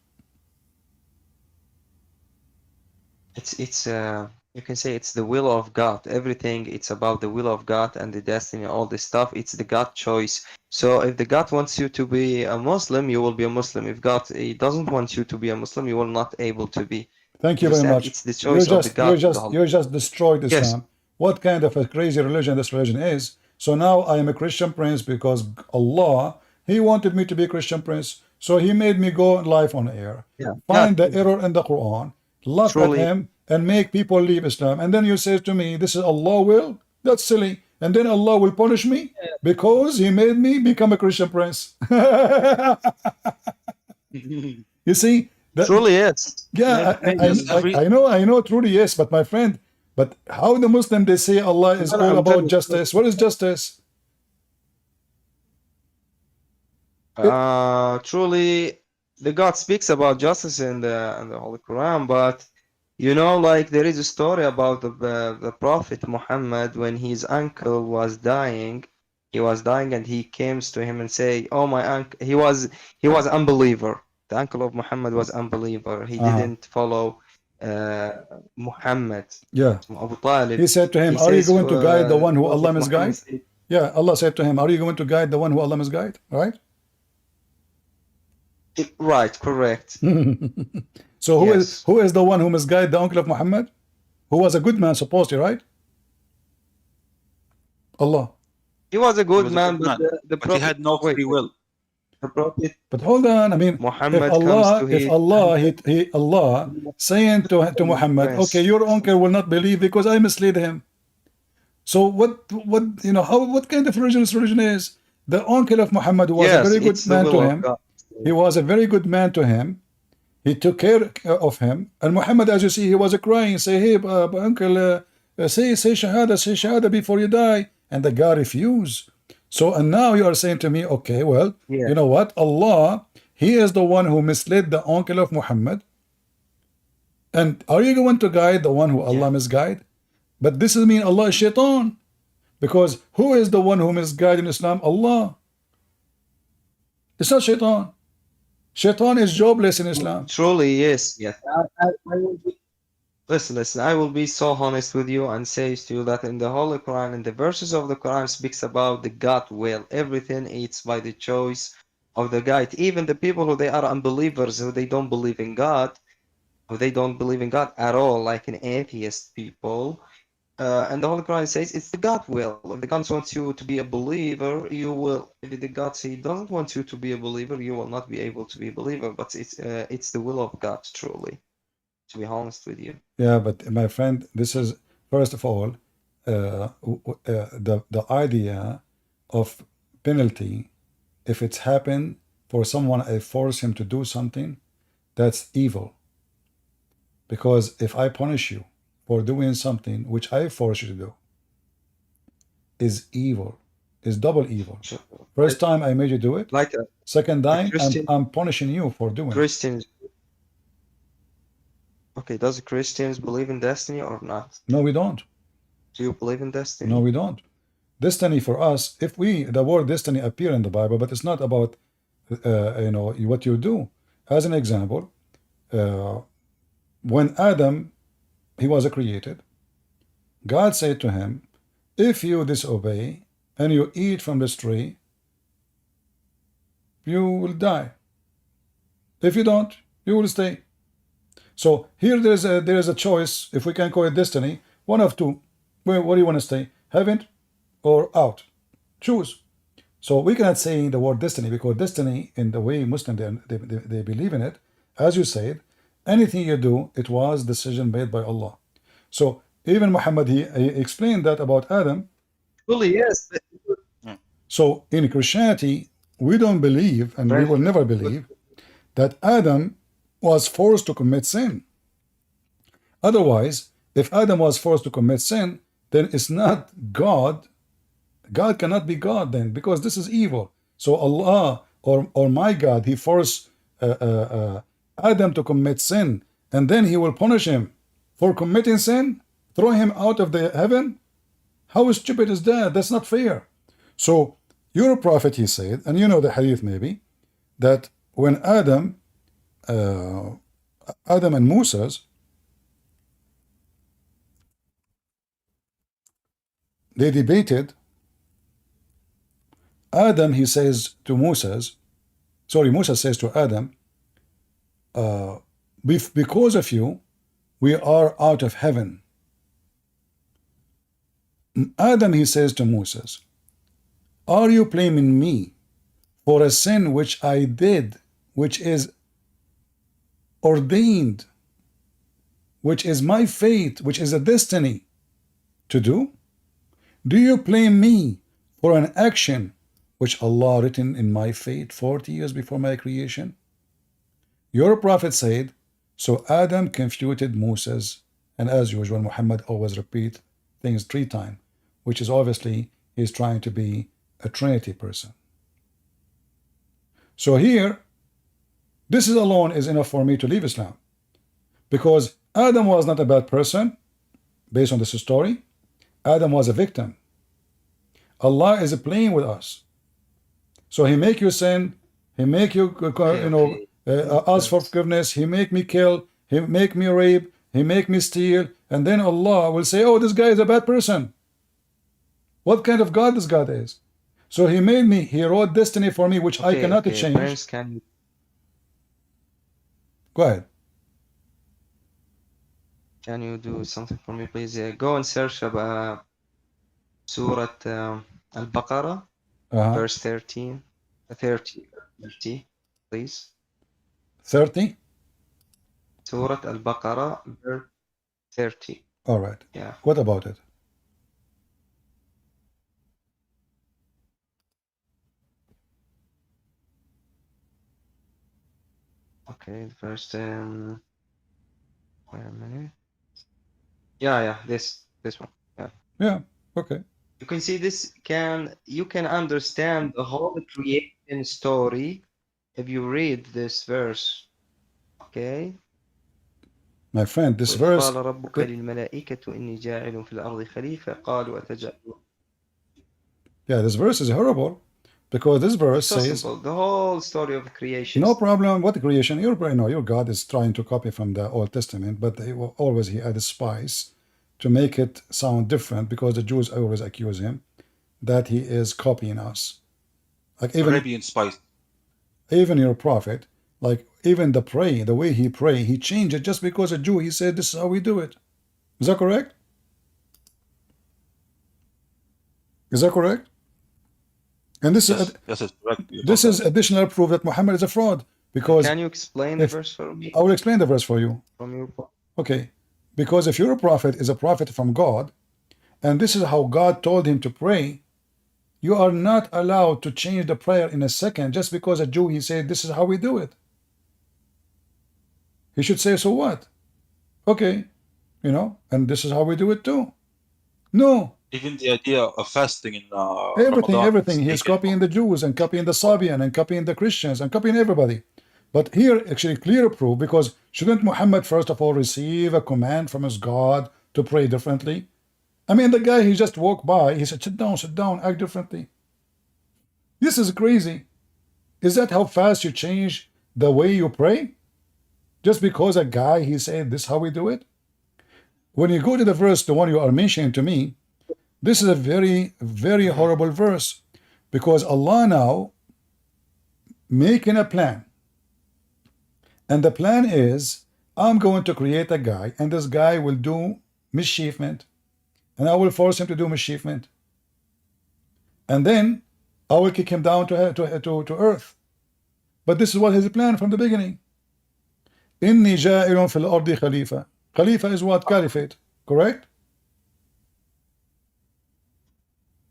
It's you can say it's the will of God. Everything, it's about the will of God and the destiny, all this stuff. It's the God choice. So if the God wants you to be a Muslim, you will be a Muslim. If God he doesn't want you to be a Muslim, you will not able to be. Thank you very much. It's the choice of the God. You just destroyed Islam. Yes. What kind of a crazy religion this religion is? So now I am a Christian prince because Allah, he wanted me to be a Christian prince. So he made me go live on air, find the error in the Quran, laugh at him, and make people leave Islam. And then you say to me, this is Allah will? That's silly. And then Allah will punish me because he made me become a Christian prince. You see? Truly, yes. Yeah, I know, truly, yes. But my friend, but how the Muslim, they say Allah is all about justice. What is justice? Truly, the God speaks about justice in the Holy Quran, but you know, like there is a story about the Prophet Muhammad when his uncle was dying. He was dying, and he came to him and say, "Oh, my uncle, he was unbeliever. The uncle of Muhammad was unbeliever. He didn't follow Muhammad." Yeah. Abu Talib. He said to him, "Are you going to guide the one who Allah misguide?" Yeah, Allah said to him, "Are you going to guide the one who Allah misguide?" Right? Right, correct. So who is the one who misguided the uncle of Muhammad? Who was a good man, supposedly, right? Allah. He was a good man, but the Prophet, he had no free will. The Prophet. But hold on, I mean, Muhammad if Allah saying to Muhammad, okay, your uncle will not believe because I misled him. So what kind of religion this religion is? The uncle of Muhammad was a very good man to him. He was a very good man to him. He took care of him. And Muhammad, as you see, he was crying, say, hey, uncle, say shahada before you die. And the guy refused. So, and now you are saying to me, okay, well, you know what? Allah, he is the one who misled the uncle of Muhammad. And are you going to guide the one who Allah misguide? But this is mean Allah is shaitan. Because who is the one who misguided in Islam? Allah. It's not shaitan. Shaitan is jobless in Islam. Truly, yes. I will be, listen, I will be so honest with you and say to you that in the Holy Quran, in the verses of the Quran speaks about the God will. Everything it's by the choice of the guide. Even the people who they are unbelievers, who they don't believe in God, who they don't believe in God at all, like an atheist people. And the Holy Quran says it's the God will. If the God wants you to be a believer, you will. If the God says He doesn't want you to be a believer, you will not be able to be a believer. But it's the will of God, truly. To be honest with you. Yeah, but my friend, this is first of all the idea of penalty. If it's happened for someone, I force him to do something, that's evil. Because if I punish you for doing something which I force you to do, is evil, is double evil. First time I made you do it, second time I'm punishing you for doing Christians. Okay, does Christians believe in destiny or not? No, we don't. Do you believe in destiny? No, we don't. Destiny for us, the word destiny appear in the Bible, but it's not about what you do. As an example, when Adam, he was created, God said to him, if you disobey and you eat from this tree, you will die. If you don't, you will stay. So here there is a choice, if we can call it destiny, one of two. Where do you want to stay? Heaven or out? Choose. So we cannot say the word destiny, because destiny, in the way Muslims they believe in it, as you said, anything you do, it was decision made by Allah. So even Muhammad, he explained that about Adam. Fully, yes. So in Christianity, we don't believe, and we will never believe, that Adam was forced to commit sin. Otherwise, if Adam was forced to commit sin, then it's not God. God cannot be God then, because this is evil. So Allah or my God, he forced Adam to commit sin, and then he will punish him for committing sin, throw him out of the heaven. How stupid is that? That's not fair. So your prophet, he said, and you know the hadith maybe, that when Adam and Moses, they debated. Adam, he says to Moses, Moses says to Adam, because of you, we are out of heaven. Adam, he says to Moses, are you blaming me for a sin which I did which is ordained, which is my fate, which is a destiny to do? Do you blame me for an action which Allah written in my fate 40 years before my creation? Your prophet said, so Adam confuted Moses, and as usual, Muhammad always repeat things 3 times, which is obviously he's trying to be a Trinity person. So here, this is alone is enough for me to leave Islam, because Adam was not a bad person, based on this story. Adam was a victim. Allah is playing with us. So he make you sin, he make you, ask for forgiveness, he make me kill, he make me rape, he make me steal, and then Allah will say, oh, this guy is a bad person. What kind of God this God is? So he made me, he wrote destiny for me, which I cannot change. Prince, Go ahead. Can you do something for me, please? Go and search about Surah Al-Baqarah, verse 30, please. 30? Surah Al-Baqarah, verse 30. All right. Yeah. What about it? Okay, first, wait a minute. Yeah, this one. Yeah, okay. You can see this you can understand the whole creation story if you read this verse. Okay? My friend, this وإذ verse. قال ربك للملائكة إني جاعل في الأرض خليفة قالوا أتجعل. Yeah, this verse is horrible, because this verse so says simple. The whole story of creation. no problem. What creation? Your God is trying to copy from the Old Testament, but he added spice to make it sound different, because the Jews always accuse him that he is copying us. Like Arabian spice. Even your prophet, like even the way he pray, he changed it just because a Jew, he said this is how we do it. Is that correct? Is that correct? And this is correct. This is additional proof that Muhammad is a fraud. Because can you explain the verse for me? I will explain the verse for you. From your okay. Because if your prophet is a prophet from God, and this is how God told him to pray, you are not allowed to change the prayer in a second just because a Jew, he said, this is how we do it. He should say, so what? Okay, and this is how we do it too. No. Even the idea of fasting in everything. He is copying the Jews and copying the Sabian and copying the Christians and copying everybody. But here, actually, clear proof, because shouldn't Muhammad first of all receive a command from his God to pray differently? I mean, the guy, he just walked by, he said, sit down, act differently. This is crazy. Is that how fast you change the way you pray? Just because a guy, he said, this is how we do it? When you go to the verse, the one you are mentioning to me, this is a very, very horrible verse, because Allah now making a plan. And the plan is, I'm going to create a guy, and this guy will do mischievement, and I will force him to do mischievement. And then I will kick him down to earth. But this is what his plan from the beginning. Inni ja'ilun fil ardi khalifa. Khalifa is what? Caliphate. Correct?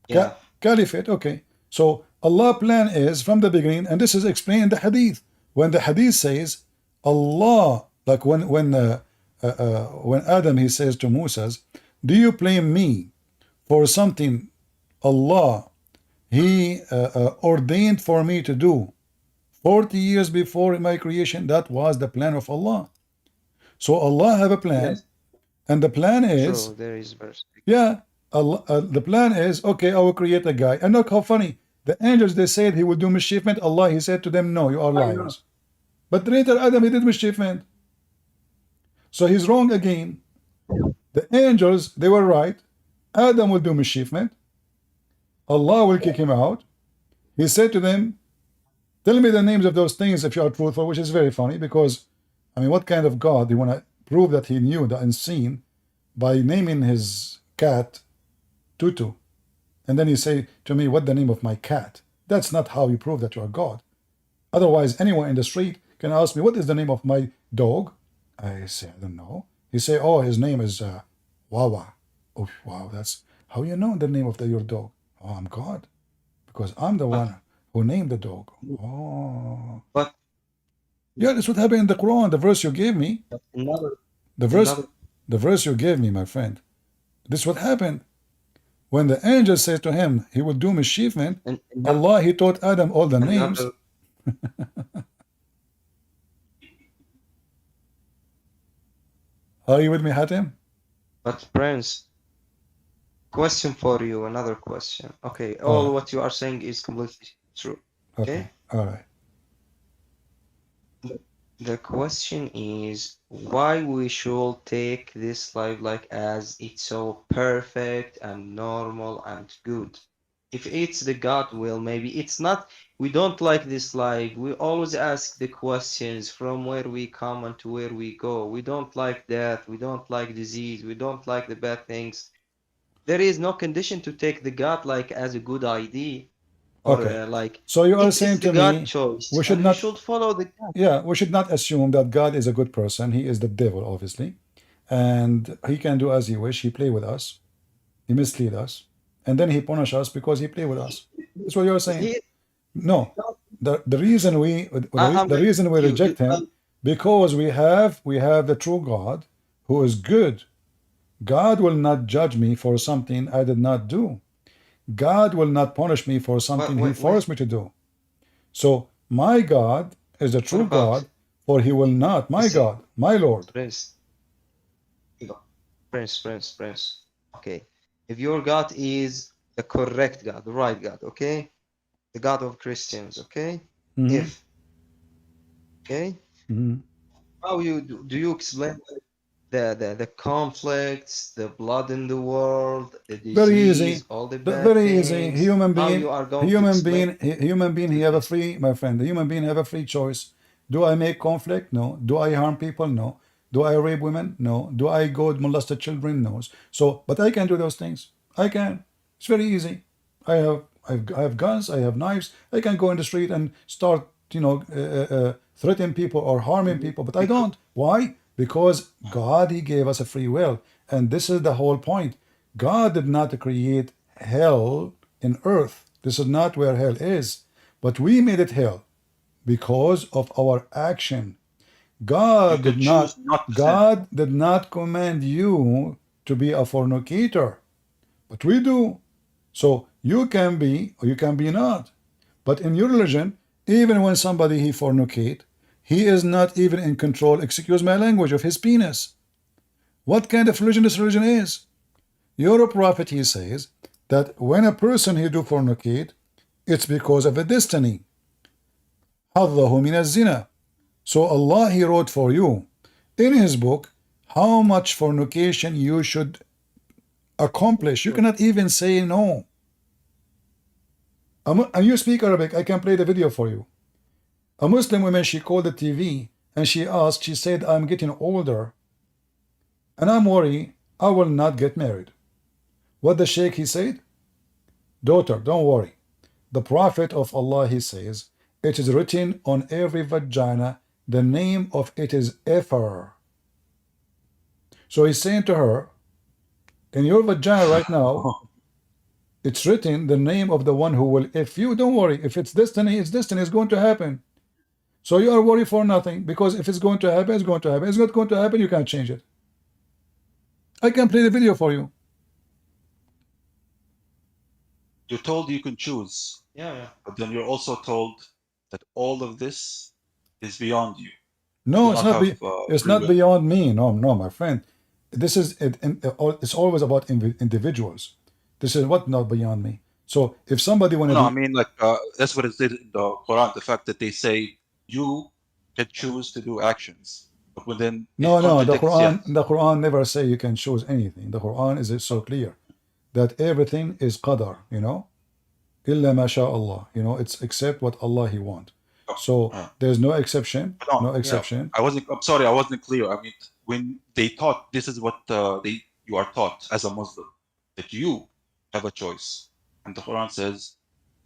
Yeah. Caliphate, okay. So Allah's plan is from the beginning, and this is explained in the hadith. When the hadith says, Allah, like when Adam, he says to Moses, do you blame me for something Allah, he ordained for me to do 40 years before my creation? That was the plan of Allah. So Allah have a plan, yes. And the plan is, there is verse. Yeah, Allah, the plan is, okay, I will create a guy. And look how funny, the angels, they said he will do mischievement. Allah, he said to them, no, you are liars. But later Adam, he did mischievement. So he's wrong again. The angels, they were right. Adam will do mischievement. Allah will kick him out. He said to them, tell me the names of those things if you are truthful, which is very funny, because, I mean, what kind of God, you want to prove that he knew the unseen by naming his cat Tutu? And then you say to me, what the name of my cat? That's not how you prove that you are God. Otherwise, anyone in the street can ask me, what is the name of my dog? I say, I don't know. He say, oh, his name is Wawa. Oh, wow, that's how you know the name of your dog. Oh, I'm God, because I'm the one who named the dog. Oh. But yeah, that's what happened in the Quran, the verse you gave me. The verse you gave me, my friend. This is what happened. When the angel said to him, he will do mischievement, Allah, he taught Adam all the names. Are you with me, Hatim? But Prince, question for you, another question. Okay, all what you are saying is completely true. Okay? All right. The question is why we should take this life like as it's so perfect and normal and good. If it's the God will, maybe it's not. We don't like this life. We always ask the questions from where we come and to where we go. We don't like death. We don't like disease. We don't like the bad things. There is no condition to take the God like as a good idea. Or like, so you are saying to me, choice, we should not should follow the God. Yeah, we should not assume that God is a good person. He is the devil, obviously, and he can do as he wish. He play with us, he mislead us, and then he punish us because he play with us. That's what you're saying. No, the reason we reject him because we have the true God who is good. God will not judge me for something I did not do. God will not punish me for something he forced me to do. So my God is the true God, for he will not, my God, my Lord. Prince. Okay. If your God is the correct God, the right God, okay? The God of Christians, okay? If, okay? How do you explain the conflicts, the blood in the world, the disease, very easy. all the bad very things, easy. Human being, how you are going to explain? Human being, he have a free, my friend. The human being have a free choice. Do I make conflict? No. Do I harm people? No. Do I rape women? No. Do I go molest children? No. So, but I can do those things. I can. It's very easy. I have guns. I have knives. I can go in the street and start, threatening people or harming people. But I don't. Why? Because God, he gave us a free will. And this is the whole point. God did not create hell in earth. This is not where hell is. But we made it hell because of our action. God did not command you to be a fornicator. But we do. So you can be or you can be not. But in your religion, even when somebody he fornicate, he is not even in control, excuse my language, of his penis. What kind of religion this religion is? Your prophet, he says, that when a person he do fornicate, it's because of a destiny. حَظَّهُ مِنَ الزِّنَا. So Allah, he wrote for you in his book how much fornication you should accomplish. You cannot even say no. And you speak Arabic, I can play the video for you. A Muslim woman, she called the TV and she asked, she said, I'm getting older and I'm worried I will not get married. What the Sheikh, he said? Daughter, don't worry. The Prophet of Allah, he says, it is written on every vagina, the name of it is Ether. So he's saying to her, in your vagina right now, it's written the name of the one who will, if you, don't worry, if it's destiny, it's destiny, it's going to happen. So you are worried for nothing, because if it's going to happen, it's going to happen. It's not going to happen, you can't change it. I can play the video for you. You're told you can choose. Yeah. But then you're also told that all of this is beyond you. No, it's not beyond me. No, my friend. This is it's always about individuals. This is what not beyond me. So if somebody want to, I mean, like that's what it said in the Quran. The fact that they say you can choose to do actions, but within the Quran never say you can choose anything. The Quran is so clear that everything is qadar. Illa ma sha Allah. It's except what Allah he want. So there's no exception. No exception. I'm sorry, I wasn't clear. I mean, when they taught, this is what you are taught as a Muslim, that you have a choice. And the Quran says,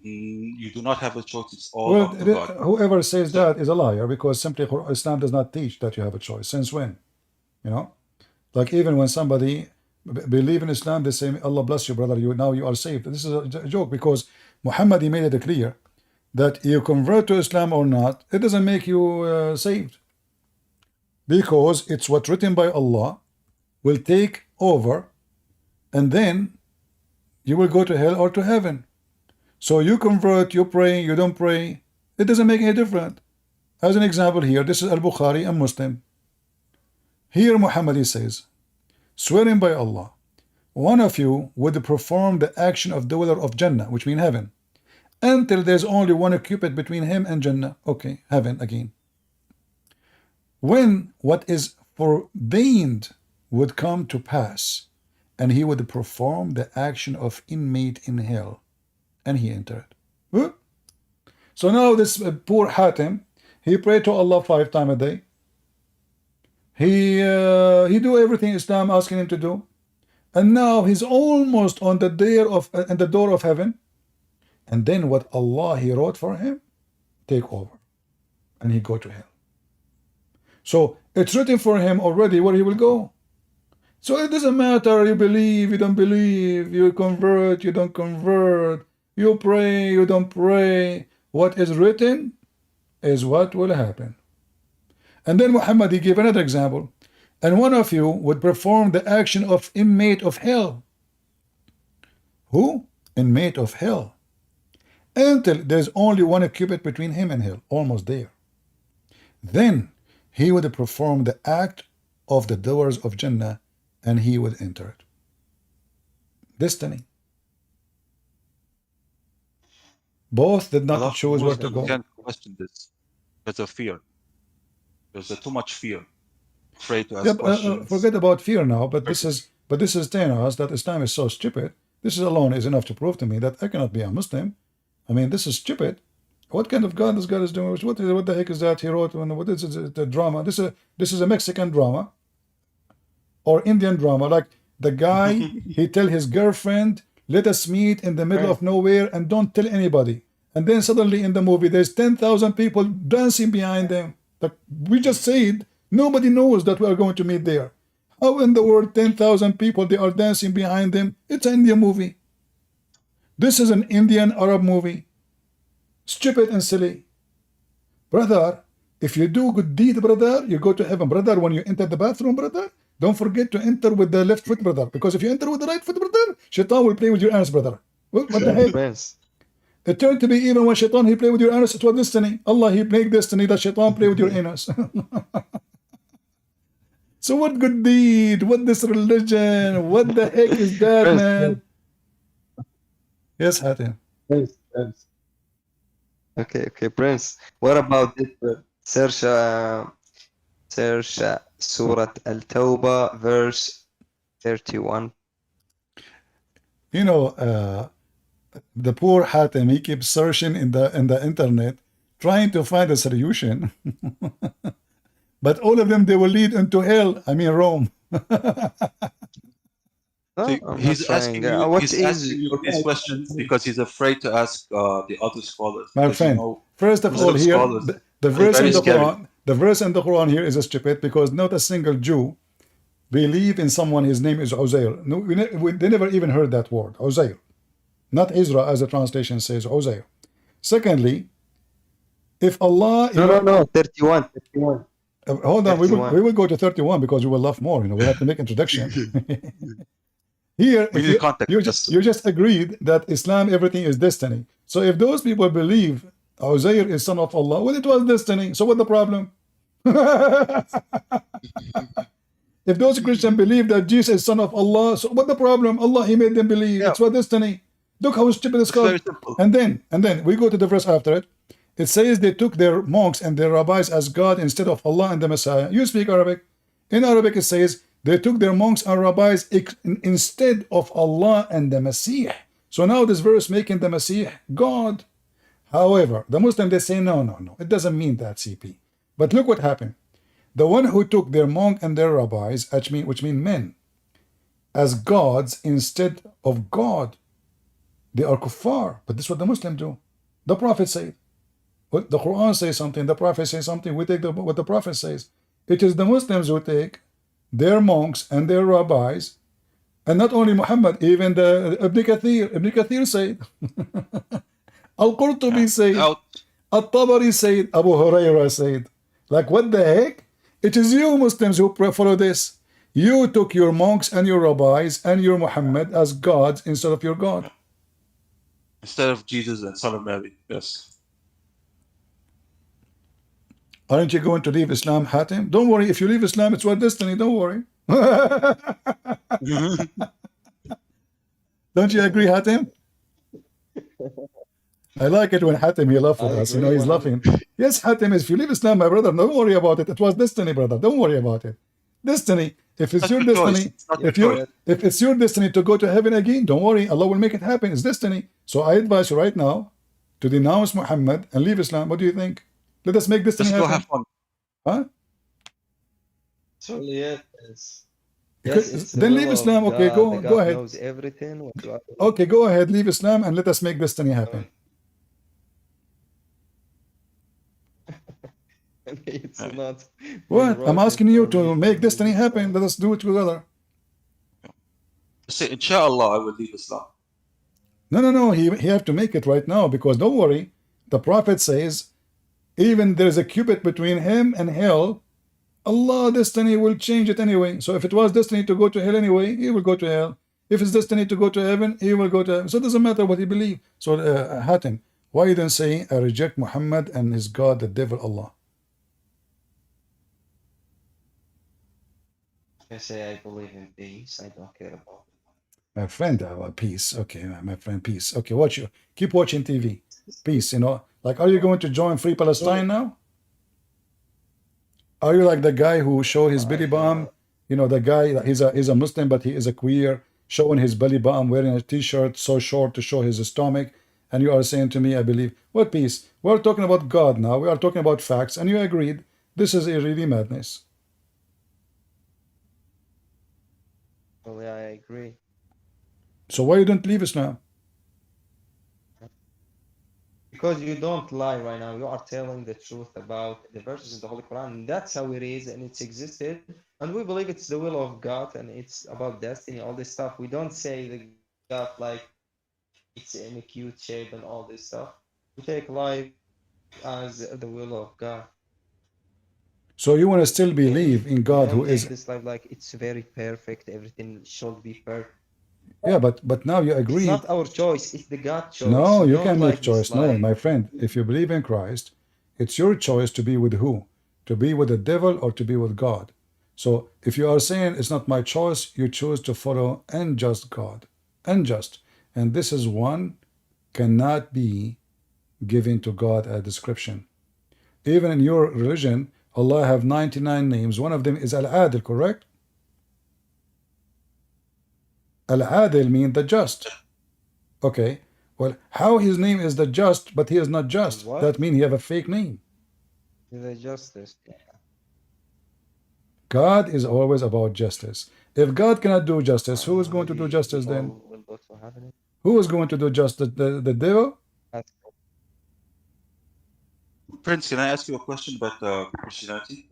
You do not have a choice. It's all Well, up to God. whoever says So, that is a liar, because simply Islam does not teach that you have a choice. Since when? You know, like even when somebody believe in Islam, they say, Allah bless you, brother, now you are saved. This is a joke, because Muhammad, he made it clear that you convert to Islam or not, it doesn't make you saved, because it's what written by Allah will take over, and then you will go to hell or to heaven. So you convert, you pray, you don't pray, it doesn't make any difference. As an example here, this is Al-Bukhari and Muslim. Here Muhammad says, swearing by Allah, one of you would perform the action of dweller of Jannah, which means heaven, until there's only one cubit between him and Jannah. Okay, heaven again. When what is forbidden would come to pass, and he would perform the action of inmate in hell, and he entered. Huh? So now this poor Hatim, he prayed to Allah 5 times a day. He do everything Islam asking him to do, and now he's almost on the door of heaven, and then what Allah he wrote for him take over, and he go to hell. So it's written for him already where he will go. So it doesn't matter, you believe, you don't believe, you convert, you don't convert, you pray, you don't pray. What is written is what will happen. And then Muhammad, he gave another example. And one of you would perform the action of inmate of hell. Who? Inmate of hell. Until there's only one cubit between him and hell, almost there. Then he would perform the act of the doors of Jannah, and he would enter it. Destiny. Both did not choose where to go. You can't question this because of fear. There's too much fear. Afraid to ask questions. Forget about fear now, but this is telling us that Islam is so stupid. This alone is enough to prove to me that I cannot be a Muslim. I mean, this is stupid. What kind of God this God is doing? What the heck is that he wrote? What is the drama? This is a Mexican drama or Indian drama. Like the guy, he tell his girlfriend, let us meet in the middle of nowhere and don't tell anybody. And then suddenly in the movie, there's 10,000 people dancing behind them. Like we just said, nobody knows that we are going to meet there. How in the world 10,000 people, they are dancing behind them? It's an Indian movie. This is an Indian Arab movie. Stupid and silly. Brother, if you do good deed, brother, you go to heaven. Brother, when you enter the bathroom, brother, don't forget to enter with the left foot, brother. Because if you enter with the right foot, brother, Shaitan will play with your anus, brother. What the heck? It turned to be even when Shaitan, he play with your anus, it was destiny. Allah, he make destiny that Shaitan play with your anus. So what good deed? What this religion? What the heck is that, man? Yes, Hatim. Okay, Prince. What about this? Search Surah Al-Tawbah, verse 31. You know, the poor Hatim, he keeps searching in the internet, trying to find a solution. But all of them, they will lead into hell. I mean, Rome. He's asking you these questions because he's afraid to ask the other scholars. My friend, first of all, here the verse in the Quran here is stupid, because not a single Jew believe in someone. His name is Uzair. No, they never even heard that word, Uzair. Not Israel, as the translation says, Uzair. Secondly, if Allah... No, 31. Hold on, we will go to 31 because we will laugh more. You know, we have to make introduction. Here, you just agreed that Islam, everything is destiny. So if those people believe Uzair is son of Allah, well, it was destiny. So what's the problem? If those Christians believe that Jesus is son of Allah, so what's the problem? Allah, he made them believe. It's for destiny. Look how stupid it's called. And then we go to the verse after it. It says they took their monks and their rabbis as God instead of Allah and the Messiah. You speak Arabic. In Arabic it says they took their monks and rabbis instead of Allah and the Messiah. So now this verse making the Messiah God. However, the Muslims, they say no. It doesn't mean that, CP. But look what happened. The one who took their monk and their rabbis, which mean men, as gods instead of God. They are kuffar, but this is what the Muslims do. The Prophet said. What the Quran says something, the Prophet says something, we take what the Prophet says. It is the Muslims who take their monks and their rabbis, and not only Muhammad, even the Ibn Kathir said, Al-Qurtubi said, Al-Tabari said, Abu Huraira said. Like, what the heck? It is you Muslims who follow this. You took your monks and your rabbis and your Muhammad as gods instead of your God. Instead of Jesus and Son of Mary, yes. Aren't you going to leave Islam, Hatim? Don't worry, if you leave Islam, it's your destiny, don't worry. Don't you agree, Hatim? I like it when Hatim, he laughs with us, you know, he's laughing. Yes, Hatim, if you leave Islam, my brother, don't worry about it. It was destiny, brother, don't worry about it. Destiny, if it's your destiny, if it's your destiny to go to heaven again, don't worry, Allah will make it happen, it's destiny. So I advise you right now to denounce Muhammad and leave Islam. What do you think? Let us make destiny happen. Let's go have fun. Huh? So yes. Yes, then leave Islam. Okay, go ahead. Knows everything. Okay, go ahead. Leave Islam and let us make destiny happen. It's not. What? I'm asking you to make destiny happen. Let us do it together. Say, inshallah, I will leave Islam. No. He have to make it right now, because don't worry. The Prophet says, even there's a cubit between him and hell, Allah destiny will change it anyway. So if it was destiny to go to hell anyway, he will go to hell. If it's destiny to go to heaven, he will go to heaven. So it doesn't matter what he believes. So Hatim, why you don't say, I reject Muhammad and his God, the devil, Allah? I say I believe in peace. I don't care about it. My friend, peace. Okay, my friend, peace. Okay, keep watching TV. Peace, you know. Like, are you going to join Free Palestine now? Are you like the guy who showed his belly bump? You know, the guy, he's a Muslim, but he is a queer, showing his belly bump, wearing a t-shirt so short to show his stomach. And you are saying to me, I believe. What peace? We're talking about God now. We are talking about facts. And you agreed. This is a really madness. Well, yeah, I agree. So why you don't leave Islam? Because you don't lie right now. You are telling the truth about the verses in the Holy Quran. That's how it is, and it's existed. And we believe it's the will of God, and it's about destiny, all this stuff. We don't say the God like it's in a cute shape and all this stuff. We take life as the will of God. So you want to still believe in God who is this life like it's very perfect, everything should be perfect. Yeah, but now you agree. It's not our choice, it's the God choice. No, you can't make choice. No, my friend, if you believe in Christ, it's your choice to be with who? To be with the devil or to be with God. So if you are saying it's not my choice, you choose to follow unjust God. Unjust. And this is one cannot be given to God a description. Even in your religion, Allah have 99 names. One of them is Al-Adil, correct? Al-Adil means the just. Okay. Well, how his name is the just, but he is not just? What? That means he have a fake name. The justice. God is always about justice. If God cannot do justice, who is going to do justice then? Who is going to do justice? The devil? Prince, can I ask you a question about Christianity?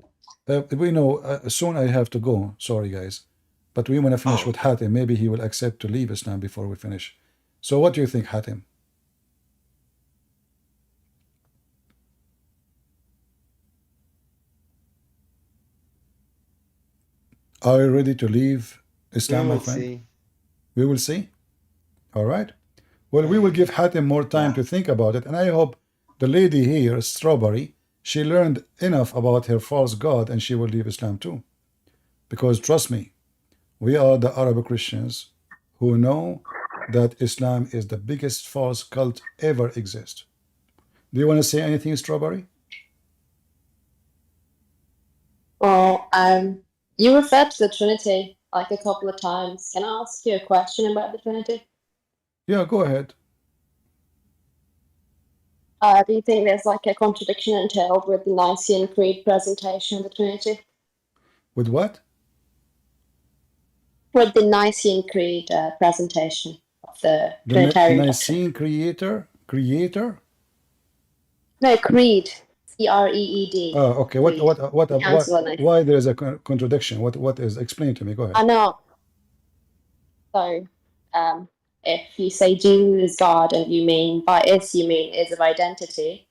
We know, soon I have to go. Sorry, guys. But we want to finish with Hatim. Maybe he will accept to leave Islam before we finish. So what do you think, Hatim? Are you ready to leave Islam, my friend? See. We will see. All right. Well, we will give Hatim more time to think about it. And I hope the lady here, Strawberry, she learned enough about her false God and she will leave Islam too. Because trust me, we are the Arab Christians who know that Islam is the biggest false cult ever exist. Do you want to say anything, Strawberry? Well, you referred to the Trinity like a couple of times. Can I ask you a question about the Trinity? Yeah, go ahead. Do you think there's like a contradiction entailed with the Nicene Creed presentation of the Trinity? With what? With the Nicene Creed presentation of the The Trinitarian doctrine. Nicene creator? No, creed. C-R-E-E-D. Oh, okay. Creed. The Council of Nicaea. Why there is a contradiction? What is? Explain to me. Go ahead. I know. So, if you say Jesus is God and you mean by is you mean is of identity,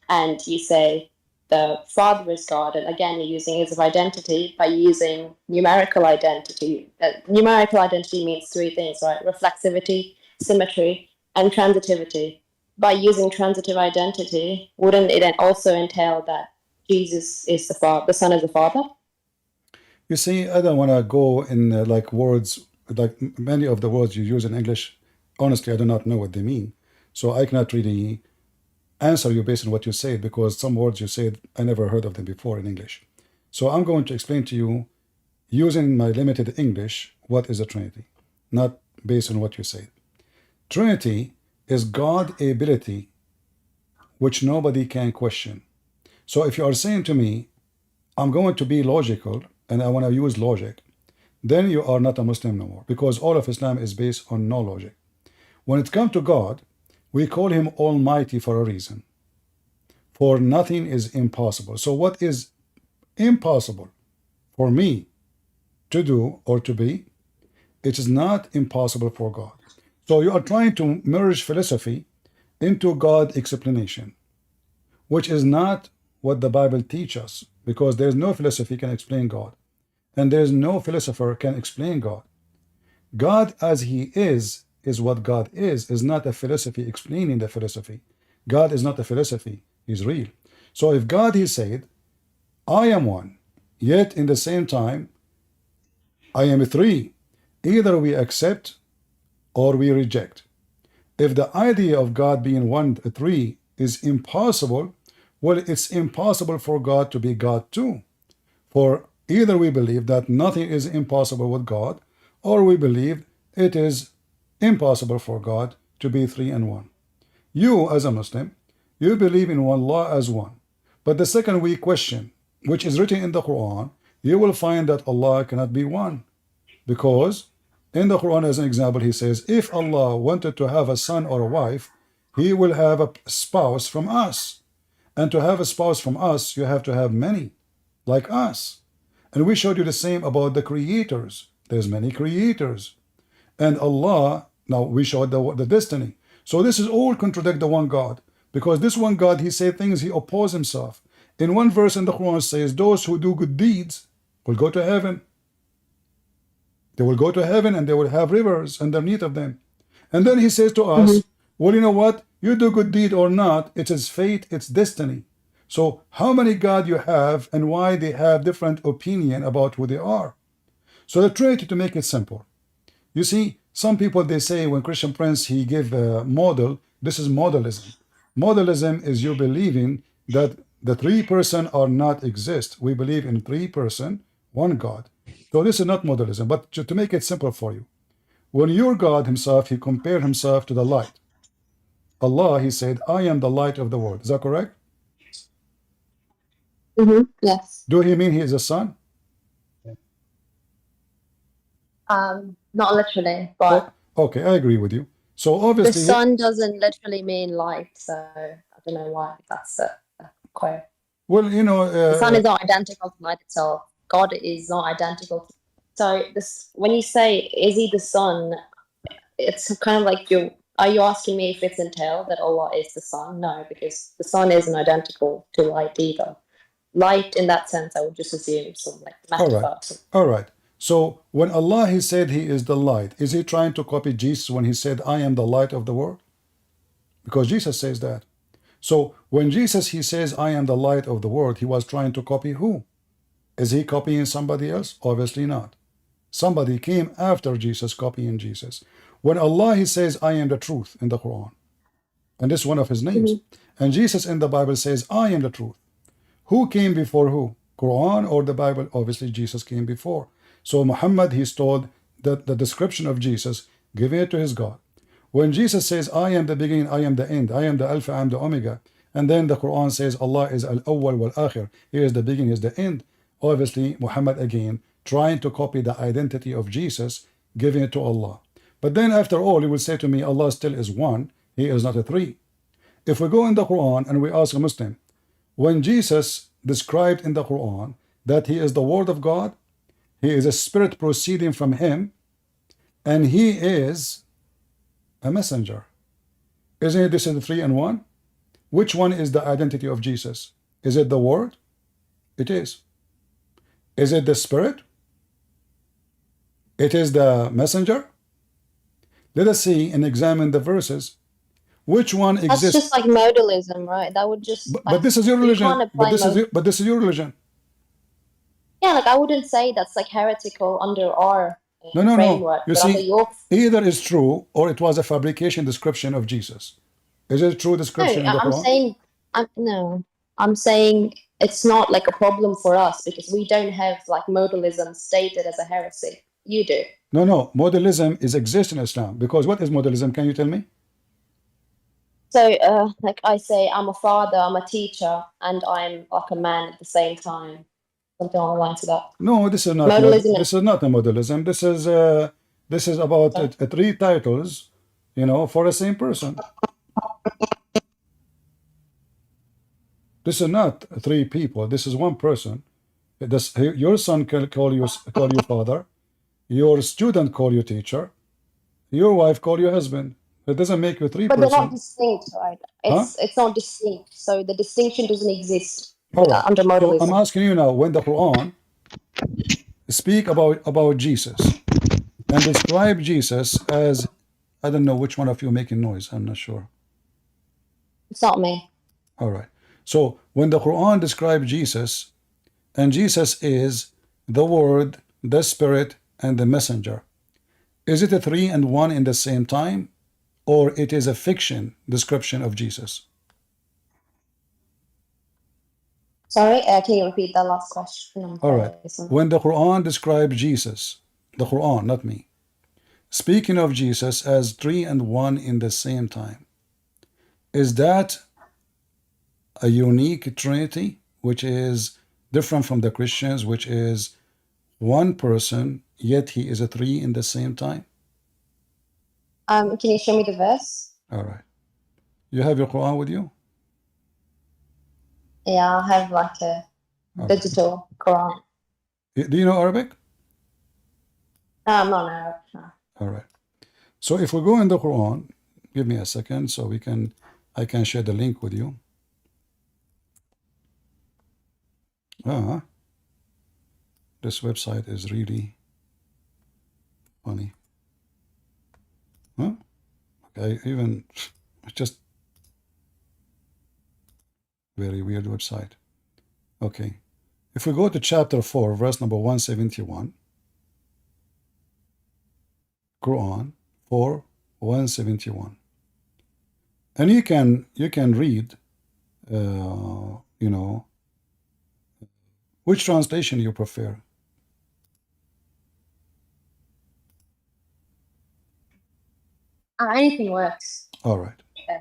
and you say the Father is God, and again you're using is of identity by using numerical identity. Numerical identity means three things, right? Reflexivity, symmetry, and transitivity. By using transitive identity, wouldn't it also entail that Jesus is the Father, the Son is the Father? You see, I don't want to go in like words, like many of the words you use in English. Honestly, I do not know what they mean. So I cannot really answer you based on what you said, because some words you said, I never heard of them before in English. So I'm going to explain to you, using my limited English, what is a Trinity, not based on what you said. Trinity is God's ability, which nobody can question. So if you are saying to me, I'm going to be logical, and I want to use logic, then you are not a Muslim no more, because all of Islam is based on no logic. When it comes to God, we call him Almighty for a reason. For nothing is impossible. So what is impossible for me to do or to be, it is not impossible for God. So you are trying to merge philosophy into God explanation, which is not what the Bible teaches us, because there is no philosophy can explain God, and there is no philosopher can explain God. God as he is what God is not a philosophy explaining the philosophy. God is not a philosophy, he's real. So if God, he said, I am one, yet in the same time, I am three, either we accept or we reject. If the idea of God being one, three is impossible, well, it's impossible for God to be God too. For either we believe that nothing is impossible with God, or we believe it is impossible for God to be three and one. You, as a Muslim, you believe in one law as one. But the second we question, which is written in the Quran, you will find that Allah cannot be one. Because in the Quran, as an example, he says, if Allah wanted to have a son or a wife, he will have a spouse from us. And to have a spouse from us, you have to have many, like us. And we showed you the same about the creators. There's many creators. And Allah, now we showed the destiny. So this is all contradict the one God. Because this one God, he said things, he opposes himself. In one verse in the Quran says, those who do good deeds will go to heaven. They will go to heaven and they will have rivers underneath of them. And then he says to us, well, you know what? You do good deed or not, it is fate, it's destiny. So how many God you have and why they have different opinion about who they are? So the Trinity, to make it simple. You see, some people, they say when Christian Prince, he give a model, this is modalism. Modalism is you believing that the three person are not exist. We believe in three person, one God. So this is not modalism, but to make it simple for you. When your God himself, he compared himself to the light. Allah, he said, I am the light of the world. Is that correct? Yes. Do he mean he is a sun? Not literally, but okay, I agree with you. So the obviously, sun doesn't literally mean light, so I don't know why that's a quote. well, you know, The sun is not identical to light itself. God is not identical to. So this, when you say, is he the sun? It's kind of like are you asking me if it's entailed that Allah is the sun? No, because the sun isn't identical to light either. Light, in that sense, I would just assume some like metaphor. All right. So when Allah, he said he is the light, is he trying to copy Jesus when he said, I am the light of the world? Because Jesus says that. So when Jesus, he says, I am the light of the world, he was trying to copy who? Is he copying somebody else? Obviously not. Somebody came after Jesus copying Jesus. When Allah, he says, I am the truth in the Quran. And this is one of his names. And Jesus in the Bible says, I am the truth. Who came before who? Quran or the Bible? Obviously Jesus came before. So Muhammad, he's told that the description of Jesus, giving it to his God. When Jesus says, I am the beginning, I am the end, I am the Alpha, I am the Omega, and then the Quran says Allah is Al-Awwal wal-Akhir, he is the beginning, he is the end. Obviously Muhammad again trying to copy the identity of Jesus, giving it to Allah. But then after all, you will say to me, Allah still is one. He is not a three. If we go in the Quran and we ask a Muslim, when Jesus described in the Quran that he is the word of God, he is a spirit proceeding from him, and he is a messenger. Isn't it this is the three and one? Which one is the identity of Jesus? Is it the word? It is. Is it the spirit? It is the messenger. Let us see and examine the verses. Which one That's exists? just like modalism, right? That would just. But this is your you religion. can't apply But this is your religion. Yeah, like I wouldn't say that's like heretical under our No. framework, You but under see, your. either is true or it was a fabrication description of Jesus. Is it a true No, description in the I'm Quran? saying. I'm saying it's not like a problem for us because we don't have like modalism stated as a heresy. You do. No. Modalism is exist in Islam. Because what is modalism? Can you tell me? So, like I say, I'm a father, I'm a teacher, and I'm like a man at the same time. Something along the lines of that. No, this is not. Modalism. This is not a modalism. This is about three titles, for the same person. This is not three people. This is one person. Your son can call you father. Your student call you teacher. Your wife call you husband. It doesn't make you three But person. they're not distinct, right? It's not distinct. So the distinction doesn't exist Right. under modalism. So I'm asking you now, when the Quran speak about Jesus and describe Jesus as, I don't know which one of you making noise. I'm not sure. It's not me. All right. So when the Quran describes Jesus, and Jesus is the Word, the Spirit, and the Messenger, is it a three and one in the same time, or it is a fiction description of Jesus? Sorry, can you repeat that last question? All right. When the Quran describes Jesus, the Quran, not me, speaking of Jesus as three and one in the same time, is that a unique Trinity, which is different from the Christians, which is one person, yet he is a three in the same time? Can you show me the verse? All right. You have your Quran with you? Yeah, I have like a digital Quran. Do you know Arabic? No, I'm not Arab. No. All right. So if we go in the Quran, give me a second so I can share the link with you. This website is really funny. Okay, just very weird website. Okay. If we go to chapter 4, verse number 171, Quran 4, 171. And you can read, which translation you prefer. Anything works. All right. Okay.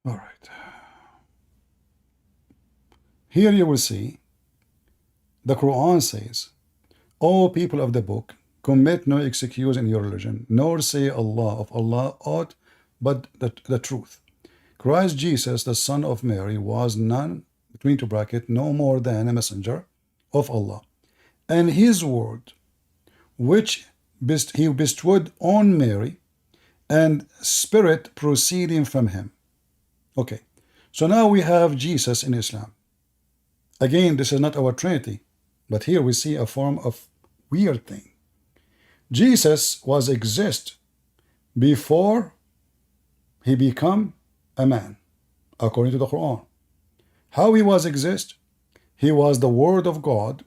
All right. Here you will see the Quran says, O people of the book, commit no excuse in your religion, nor say Allah of Allah aught but the truth. Christ Jesus, the son of Mary, was none, between two brackets, no more than a messenger of Allah. And his word, which he bestowed on Mary, and spirit proceeding from him. Okay, so now we have Jesus in Islam. Again, this is not our Trinity, but here we see a form of weird thing. Jesus was exist before he become a man, according to the Quran. How he was exist? He was the Word of God,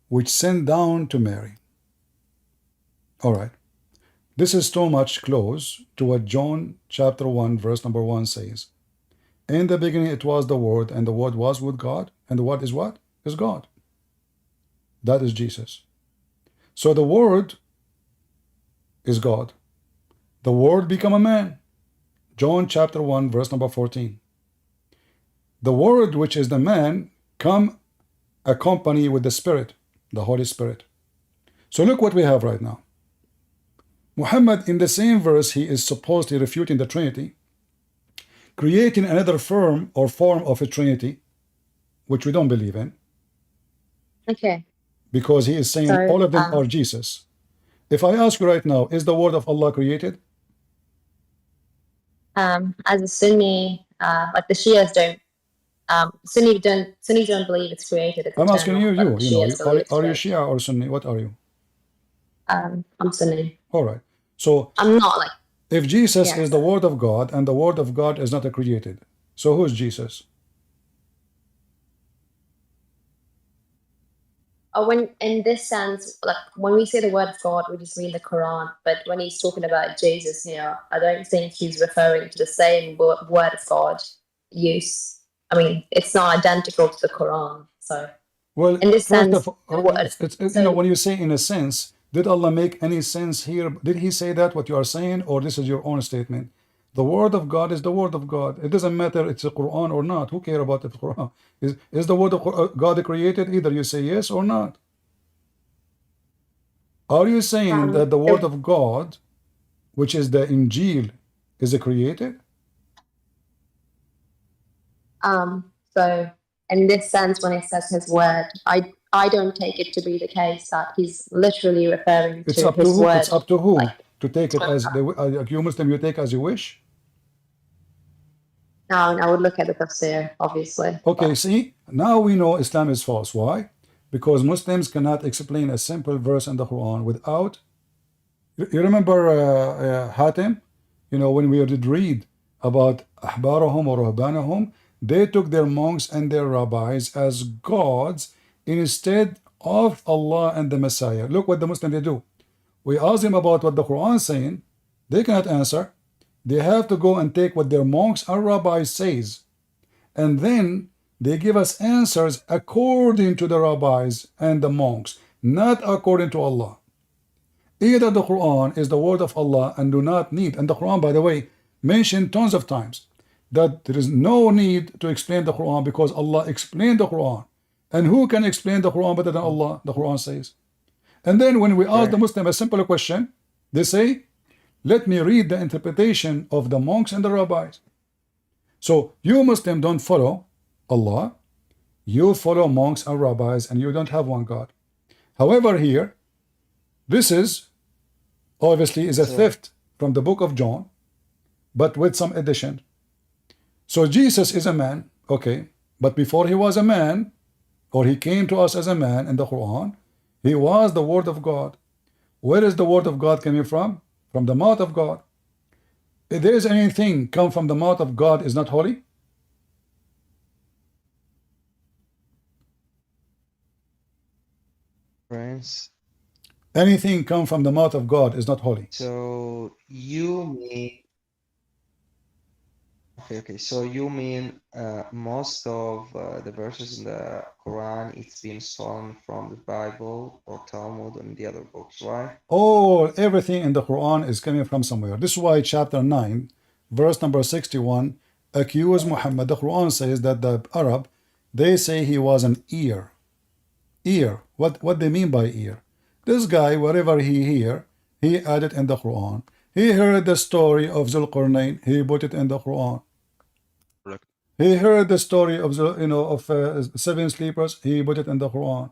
which sent down to Mary. All right. This is so much close to what John chapter 1, verse number 1 says. In the beginning it was the Word, and the Word was with God, and the Word is what? Is God. That is Jesus. So the Word is God. The Word become a man. John chapter 1, verse number 14. The Word, which is the man, come accompany with the Spirit, the Holy Spirit. So look what we have right now. Muhammad, in the same verse, he is supposedly refuting the Trinity, creating another form of a Trinity, which we don't believe in. Okay. Because he is saying So, all of them are Jesus. If I ask you right now, is the word of Allah created? as a Sunni, like the Shias don't, Sunni don't believe it's created. It's I'm asking eternal, you, but you know, Shias believe it's are you created. Shia or Sunni? What are you? I'm Sunni. All right. So I'm not like. if Jesus Yeah. is the word of God and the word of God is not a created, so who is Jesus? When in this sense, like when we say the word of God, we just mean the Quran. But when he's talking about Jesus, I don't think he's referring to the same word of God use. I mean, it's not identical to the Quran. So, well, in this first sense, of all, when you say in a sense, did Allah make any sense here? Did he say that what you are saying, or this is your own statement? The word of God is the word of God. It doesn't matter it's a Quran or not. Who cares about the Quran? Is the word of God created? Either you say yes or not. Are you saying that the word of God, which is the Injil, is created? So in this sense, when it says his word, I don't take it to be the case that he's literally referring It's to up to his who? word. It's up to who Like, to take it as you Muslim. You take as you wish. now I would look at the tafsir, obviously. Okay, see, now we know Islam is false. Why? Because Muslims cannot explain a simple verse in the Quran without. You remember Hatim? When we did read about Ahbarahum or Ruhbanahum, they took their monks and their rabbis as gods instead of Allah and the Messiah. Look what the Muslims they do. We ask them about what the Quran is saying. They cannot answer. They have to go and take what their monks and rabbis says. And then they give us answers according to the rabbis and the monks, not according to Allah. Either the Quran is the word of Allah and do not need, and the Quran, by the way, mentioned tons of times that there is no need to explain the Quran because Allah explained the Quran. And who can explain the Quran better than Allah? The Quran says. And then when we ask the Muslim a simple question, they say, let me read the interpretation of the monks and the rabbis. So you Muslim don't follow Allah, you follow monks and rabbis, and you don't have one God. However, here, this is obviously is a theft from the book of John, but with some addition. So Jesus is a man, okay, but before he was a man, or he came to us as a man in the Quran, he was the word of God. Where is the word of God coming from? From the mouth of God. If there is anything come from the mouth of God is not holy? Prince. Anything come from the mouth of God is not holy. So you mean okay. So you mean most of the verses in the Quran it's been stolen from the Bible or Talmud and the other books, right? Everything in the Quran is coming from somewhere. This is why chapter 9, verse number 61, accuse Muhammad. The Quran says that the Arab, they say he was an ear. Ear. What they mean by ear? This guy, wherever he hear, he added in the Quran. He heard the story of Zulqarnain, he put it in the Quran. Correct. He heard the story of seven sleepers, he put it in the Quran.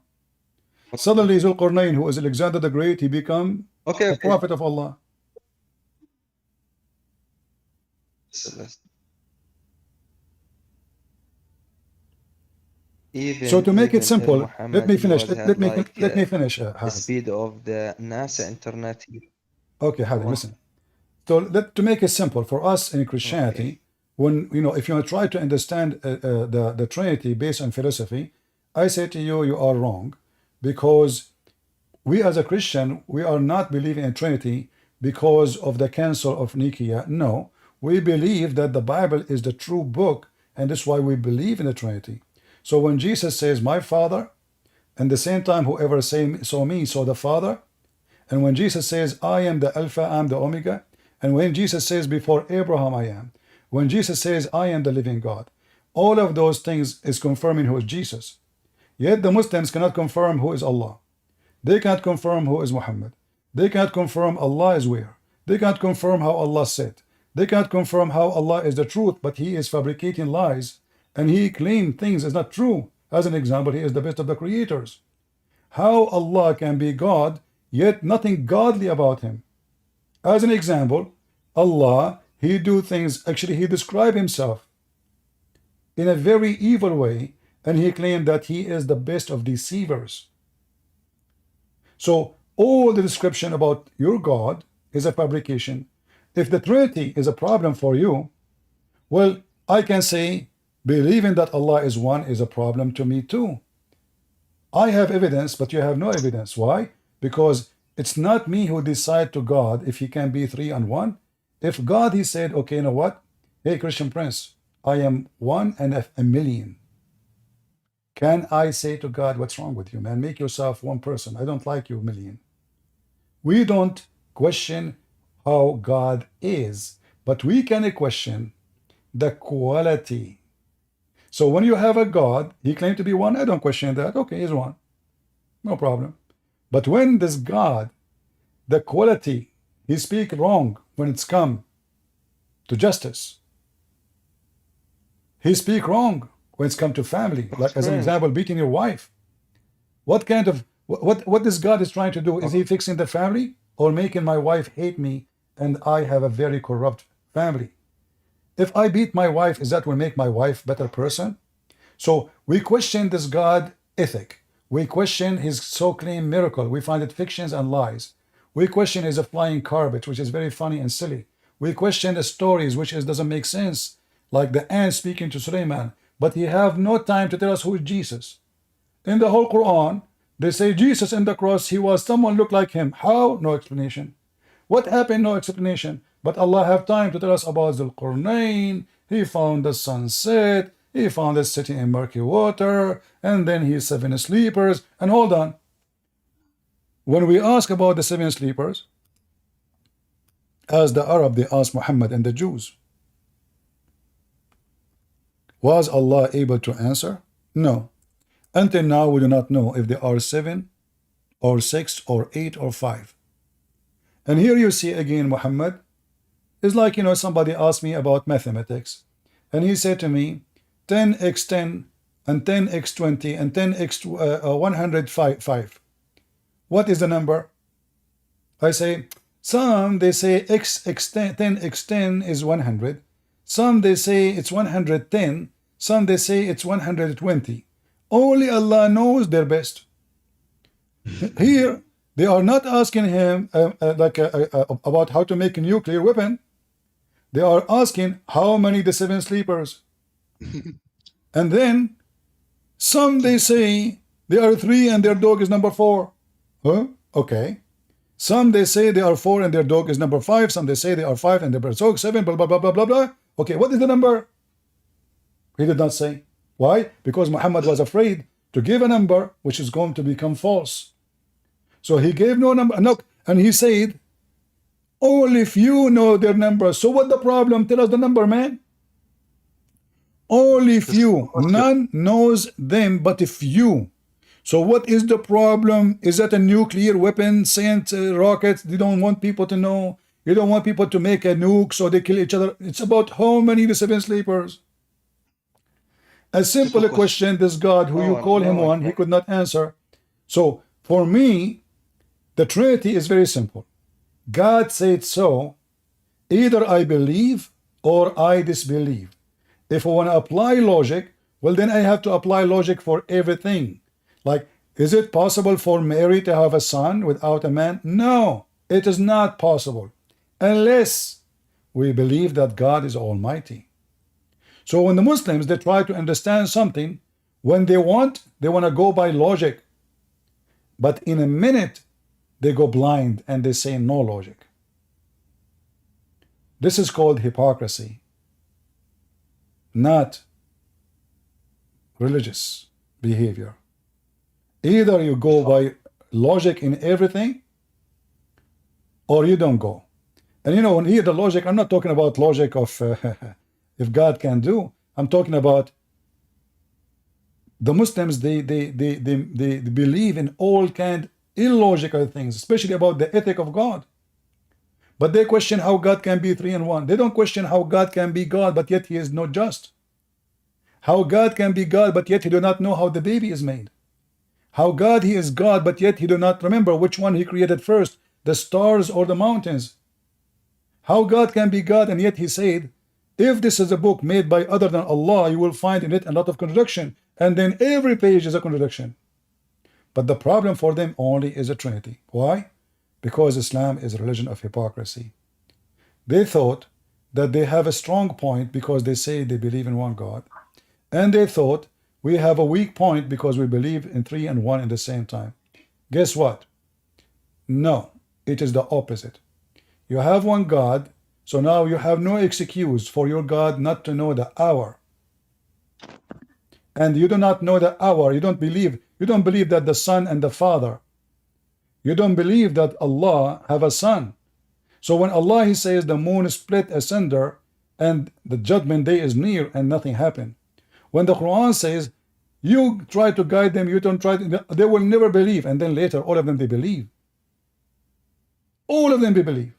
Suddenly Zulqarnain, who is Alexander the Great, he become a prophet of Allah. So to make it simple, let me finish. Let me finish. The speed of the NASA internet. Okay, Hadi, listen. So to make it simple for us in Christianity, when if you try to understand the Trinity based on philosophy, I say to you, you are wrong, because we as a Christian, we are not believing in Trinity because of the Council of Nicaea. No, we believe that the Bible is the true book, and that's why we believe in the Trinity. So when Jesus says, my Father, and the same time whoever saw me saw the Father, And when Jesus says, I am the Alpha, I am the Omega, and when Jesus says, before Abraham I am, when Jesus says, I am the living God, all of those things is confirming who is Jesus. Yet the Muslims cannot confirm who is Allah. They cannot confirm who is Muhammad. They cannot confirm Allah is where. They cannot confirm how Allah said. They cannot confirm how Allah is the truth, but He is fabricating lies, and He claimed things is not true. As an example, He is the best of the creators. How Allah can be God, yet nothing godly about Him. As an example, Allah, He do things, actually He describe Himself in a very evil way, and He claimed that He is the best of deceivers. So all the description about your God is a fabrication. If the Trinity is a problem for you, well, I can say believing that Allah is one is a problem to me too. I have evidence, but you have no evidence. Why? Because it's not me who decide to God if He can be three and one. If God, He said, okay, you know what? Hey, Christian Prince, I am one and a million. Can I say to God, what's wrong with you, man? Make yourself one person. I don't like you, a million. We don't question how God is, but we can question the quality. So when you have a God, He claimed to be one, I don't question that. Okay, He's one. No problem. But when this God, the quality, He speak wrong when it's come to justice. He speak wrong when it's come to family. Like as an example, beating your wife. What kind of, what this God is trying to do? Is He fixing the family or making my wife hate me and I have a very corrupt family? If I beat my wife, is that will make my wife better person? So we question this God ethic. We question His so-claimed miracle. We find it fictions and lies. We question His flying carpet, which is very funny and silly. We question the stories, which doesn't make sense, like the ant speaking to Suleiman. But He have no time to tell us who is Jesus. In the whole Quran, they say Jesus in the cross, He was someone looked like Him. How? No explanation. What happened? No explanation. But Allah have time to tell us about the Qurnain. He found the sunset. He found it sitting in murky water. And then He 7 sleepers. And hold on. When we ask about the 7 sleepers, as the Arab, they asked Muhammad and the Jews, was Allah able to answer? No. Until now, we do not know if they are 7 or 6 or 8 or 5. And here you see again Muhammad is like, you know, somebody asked me about mathematics, and he said to me 10x10 and 10x20 and 10x 105. What is the number? I say some they say x10 10x10 is 100. Some they say it's 110. Some they say it's 120. Only Allah knows their best. Here they are not asking him about how to make a nuclear weapon. They are asking how many the 7 sleepers. And then some they say they are 3 and their dog is number 4. Huh? Okay. Some they say they are 4 and their dog is number 5. Some they say they are 5 and their dog 7. Blah blah blah blah blah blah. Okay, what is the number? He did not say. Why? Because Muhammad was afraid to give a number which is going to become false. So he gave no number. No, and he said, only few know their number. So what the problem? Tell us the number, man. Only few. None knows them but a few. So what is the problem? Is that a nuclear weapon sent rockets? They don't want people to know. You don't want people to make a nuke so they kill each other. It's about how many the 7 sleepers. A simple question, this God who you call him one, he could not answer. So for me, the Trinity is very simple. God said so. Either I believe or I disbelieve. If I want to apply logic, well, then I have to apply logic for everything. Like, is it possible for Mary to have a son without a man? No, it is not possible. Unless we believe that God is Almighty. So when the Muslims, they try to understand something, when they want to go by logic. But in a minute, they go blind and they say no logic. This is called hypocrisy, not religious behavior. Either you go by logic in everything, or you don't go. And you know, when here the logic, I'm not talking about logic of if God can do. I'm talking about the Muslims. They believe in all kind illogical things, especially about the ethic of God. But they question how God can be three in one. They don't question how God can be God, but yet He is not just. How God can be God, but yet He do not know how the baby is made. How God He is God, but yet He do not remember which one He created first, the stars or the mountains. How God can be God, and yet He said, if this is a book made by other than Allah, you will find in it a lot of contradiction. And then every page is a contradiction. But the problem for them only is a Trinity. Why? Because Islam is a religion of hypocrisy. They thought that they have a strong point because they say they believe in one God. And they thought we have a weak point because we believe in three and one at the same time. Guess what? No, it is the opposite. You have one God, so now you have no excuse for your God not to know the hour. And you do not know the hour. You don't believe that the Son and the Father. You don't believe that Allah have a son. So when Allah He says the moon is split asunder and the judgment day is near and nothing happened. When the Quran says you try to guide them, you don't try to, they will never believe. And then later all of them they believe. All of them they believe.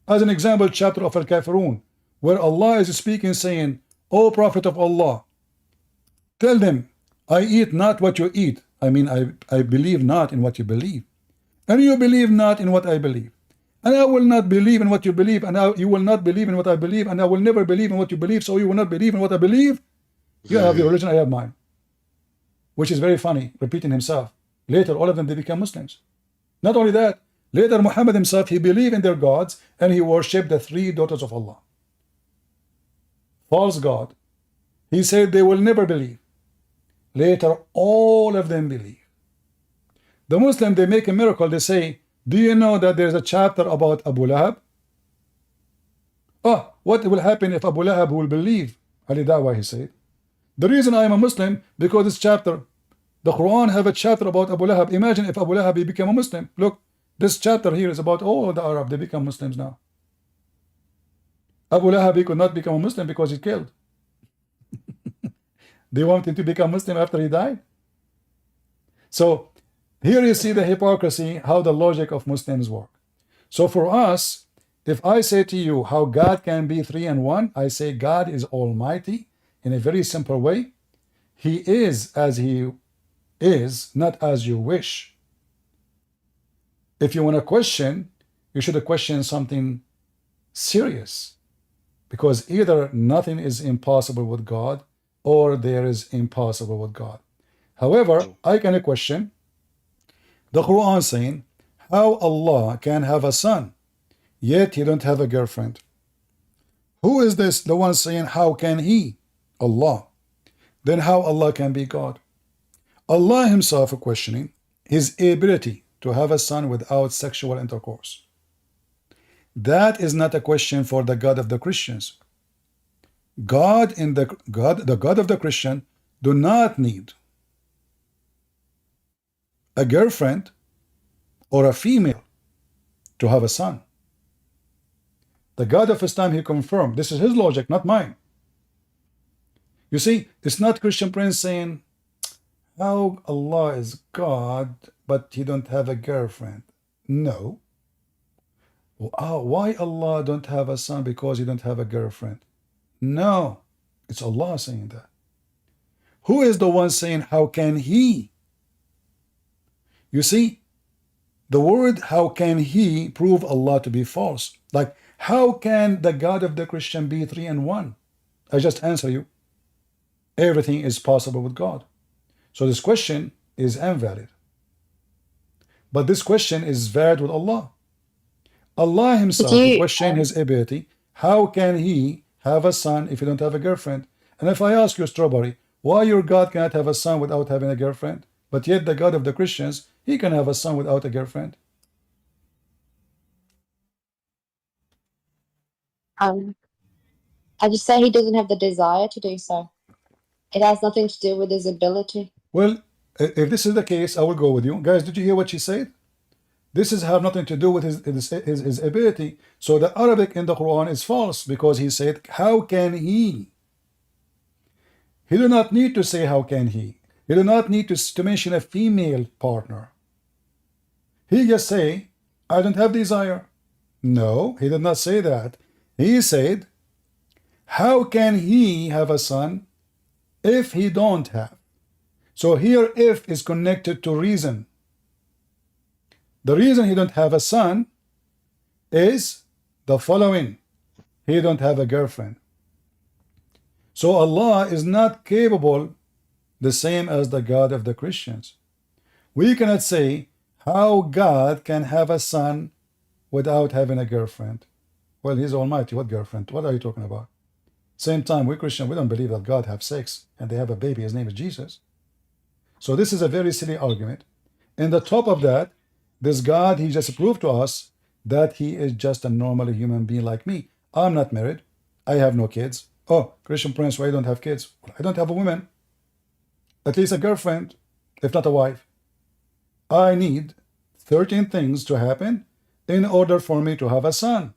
As an example, chapter of Al-Kafirun, where Allah is speaking saying, O Prophet of Allah, tell them, I eat not what you eat. I mean, I believe not in what you believe. And you believe not in what I believe. And I will not believe in what you believe, and you will not believe in what I believe, and I will never believe in what you believe, so you will not believe in what I believe. You have your religion, I have mine. Which is very funny, repeating himself. Later, all of them, they become Muslims. Not only that, later Mohammed himself, he believed in their gods, and he worshipped the three daughters of Allah. False God. He said they will never believe. Later, all of them believe. The Muslim, they make a miracle. They say, do you know that there's a chapter about Abu Lahab? Oh, what will happen if Abu Lahab will believe? Ali Dawah, he said. The reason I am a Muslim, because this chapter, the Quran have a chapter about Abu Lahab. Imagine if Abu Lahab became a Muslim. Look, this chapter here is about all the Arab. They become Muslims now. Abu Lahab, he could not become a Muslim because he killed. They want him to become Muslim after he died. So here you see the hypocrisy, how the logic of Muslims work. So for us, if I say to you how God can be three and one, I say God is almighty in a very simple way. He is as He is, not as you wish. If you want to question, you should question something serious. Because either nothing is impossible with God, or there is impossible with God. However, I can question the Quran saying how Allah can have a son, yet He don't have a girlfriend. Who is this, the one saying how can He? Allah. Then how Allah can be God? Allah Himself is questioning His ability to have a son without sexual intercourse. That is not a question for the God of the Christians. The God of the Christian do not need a girlfriend or a female to have a son. The God of Islam, He confirmed. This is His logic, not mine. You see, it's not Christian Prince saying how Allah is God, but He don't have a girlfriend. No. Why Allah don't have a son? Because He don't have a girlfriend. No, it's Allah saying that. Who is the one saying how can He? You see, the word how can He prove Allah to be false. Like, how can the God of the Christian be three and one? I just answer you. Everything is possible with God. So this question is invalid. But this question is valid with Allah. Allah Himself question His ability. How can He have a son if He don't have a girlfriend? And if I ask you, Strawberry, why your God cannot have a son without having a girlfriend? But yet the God of the Christians, He can have a son without a girlfriend. I just say He doesn't have the desire to do so. It has nothing to do with His ability. Well, if this is the case, I will go with you. Guys, did you hear what she said? This is have nothing to do with his ability. So the Arabic in the Quran is false because he said, how can he? He do not need to say how can he. He do not need to mention a female partner. He just say, I don't have desire. No, he did not say that. He said, how can he have a son if he don't have? So here if is connected to reason. The reason he don't have a son is the following. He don't have a girlfriend. So Allah is not capable the same as the God of the Christians. We cannot say how God can have a son without having a girlfriend. Well, he's almighty. What girlfriend? What are you talking about? Same time, we Christian, we don't believe that God have sex and they have a baby. His name is Jesus. So this is a very silly argument. And the top of that, this God, he just proved to us that he is just a normal human being like me. I'm not married. I have no kids. Oh, Christian Prince, why you don't have kids? Well, I don't have a woman. At least a girlfriend, if not a wife. I need 13 things to happen in order for me to have a son.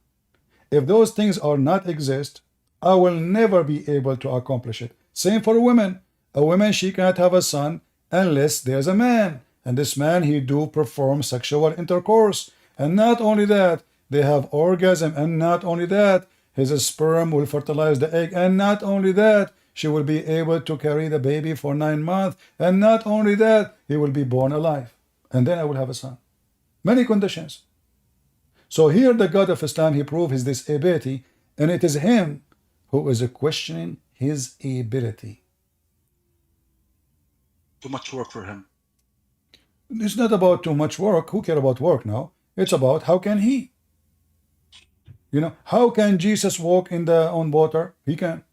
If those things are not exist, I will never be able to accomplish it. Same for a woman. A woman, she cannot have a son unless there's a man. And this man, he do perform sexual intercourse. And not only that, they have orgasm. And not only that, his sperm will fertilize the egg. And not only that, she will be able to carry the baby for 9 months. And not only that, he will be born alive. And then I will have a son. Many conditions. So here the God of Islam, he proved his disability. And it is him who is questioning his ability. Too much work for him. It's not about too much work. Who care about work now? It's about how can he? You know, how can Jesus walk on water? He can.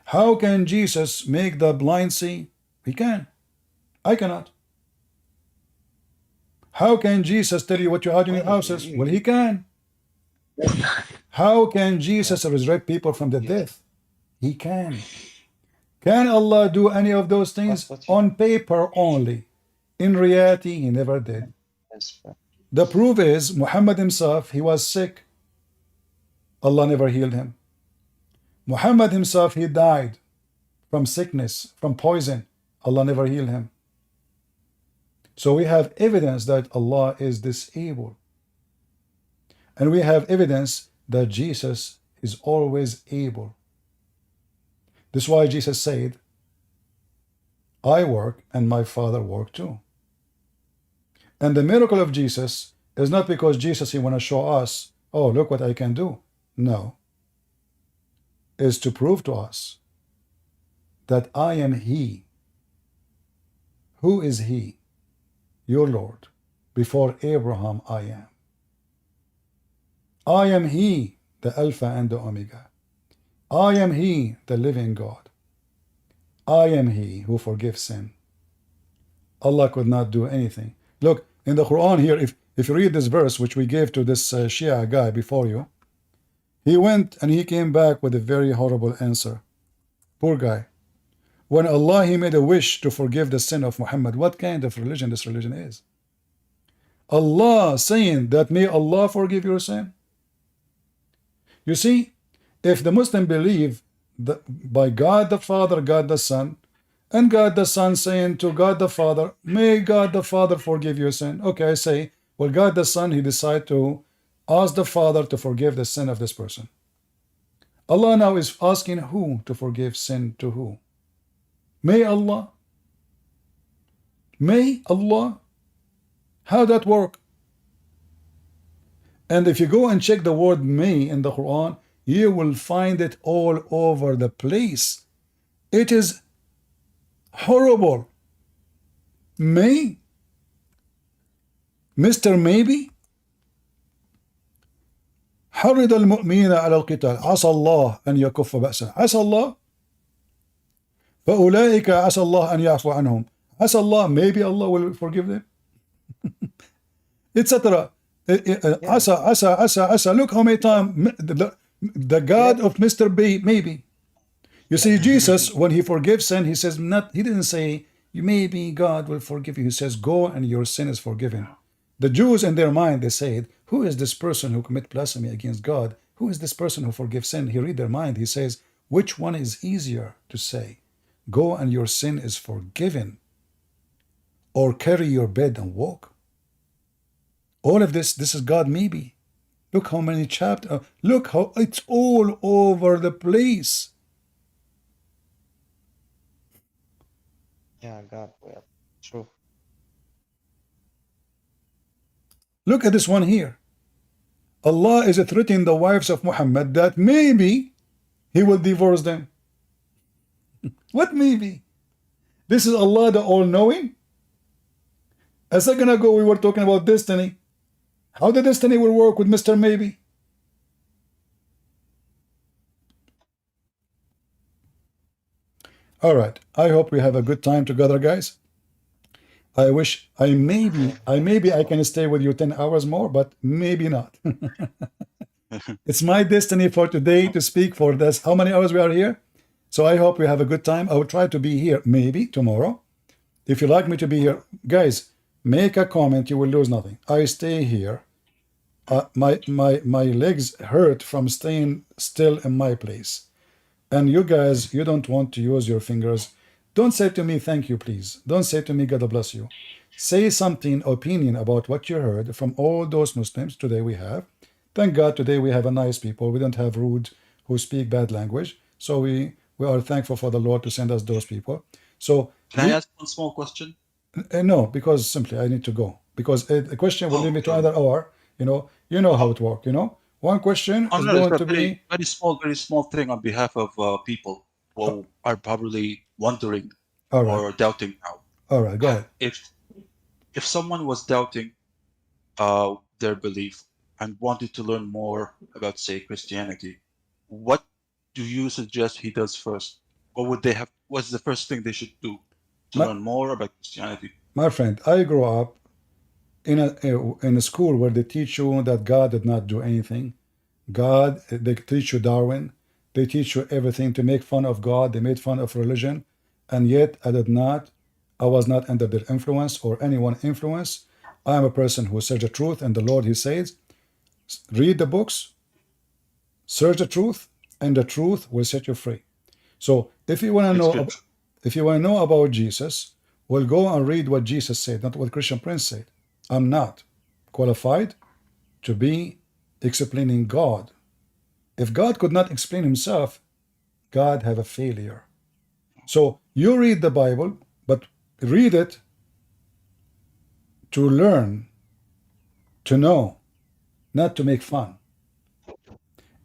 How can Jesus make the blind see? He can. I cannot. How can Jesus tell you what you have in your houses? Well, he can. How can Jesus resurrect people from the death? He can. Can Allah do any of those things? On paper only. In reality, he never did. The proof is Muhammad himself, he was sick. Allah never healed him. Muhammad himself, he died from sickness, from poison. Allah never healed him. So we have evidence that Allah is disabled. And we have evidence that Jesus is always able. This is why Jesus said, I work and my Father work too. And the miracle of Jesus is not because Jesus, he want to show us, oh, look what I can do. No. Is to prove to us that I am he. Who is he? Your Lord. Before Abraham, I am. I am he, the Alpha and the Omega. I am he, the living God. I am he who forgives sin. Allah could not do anything. Look, in the Quran here, if you read this verse, which we gave to this Shia guy before you, he went and he came back with a very horrible answer. Poor guy. When Allah, he made a wish to forgive the sin of Muhammad, what kind of religion this religion is? Allah saying that may Allah forgive your sin? You see, if the Muslim believe that by God the Father, God the Son, and God the Son saying to God the Father, may God the Father forgive your sin. Okay, I say, well, God the Son, he decided to ask the Father to forgive the sin of this person. Allah now is asking who to forgive sin to who? May Allah? May Allah? How that work? And if you go and check the word may in the Quran, you will find it all over the place. It is horrible. May? Mr. Maybe? حرض المؤمنين على القتال عسى الله أن يكف بأسه عسى الله فأولئك عسى الله أن يعفو عنهم عسى الله maybe Allah will forgive them etc. عسى look how many times the God of Mr. B maybe. You see, Jesus, when he forgives sin, he says not. He didn't say maybe God will forgive you. He says go and your sin is forgiven. The Jews in their mind, they said, who is this person who commit blasphemy against God? Who is this person who forgives sin? He read their mind. He says, which one is easier to say? Go and your sin is forgiven, or carry your bed and walk. All of this is God maybe. Look how many chapters. Look how it's all over the place. Yeah, God will. True. Look at this one here. Allah is threatening the wives of Muhammad that maybe he will divorce them. What maybe? This is Allah the all-knowing? A second ago we were talking about destiny. How the destiny will work with Mr. Maybe? All right. I hope we have a good time together, guys. I wish maybe I can stay with you 10 hours more, but maybe not. It's my destiny for today to speak for this. How many hours we are here? So I hope we have a good time. I will try to be here maybe tomorrow. If you like me to be here, guys, make a comment. You will lose nothing. I stay here. My legs hurt from staying still in my place. And you guys, you don't want to use your fingers. Don't say to me, thank you, please. Don't say to me, God bless you. Say something, opinion about what you heard from all those Muslims today we have. Thank God today we have a nice people. We don't have rude who speak bad language. So we are thankful for the Lord to send us those people. So Can I ask one small question? no, because simply I need to go. Because the question will lead me to another hour. You know how it works, One question is going to be very small thing on behalf of people who are probably wondering all right. or doubting now. All right, go ahead. If someone was doubting their belief and wanted to learn more about, say, Christianity, what do you suggest he does first? What would they have? What's the first thing they should do to learn more about Christianity? My friend, I grew up in a school where they teach you that God did not do anything. They teach you Darwin. They teach you everything to make fun of God. They made fun of religion. And yet I was not under their influence or anyone's influence. I am a person who searches the truth, and the Lord, He says, read the books, search the truth, and the truth will set you free. So if you want to know about Jesus, we'll go and read what Jesus said, not what Christian Prince said. I'm not qualified to be explaining God. If God could not explain himself, God have a failure. So you read the Bible, but read it to learn, to know, not to make fun.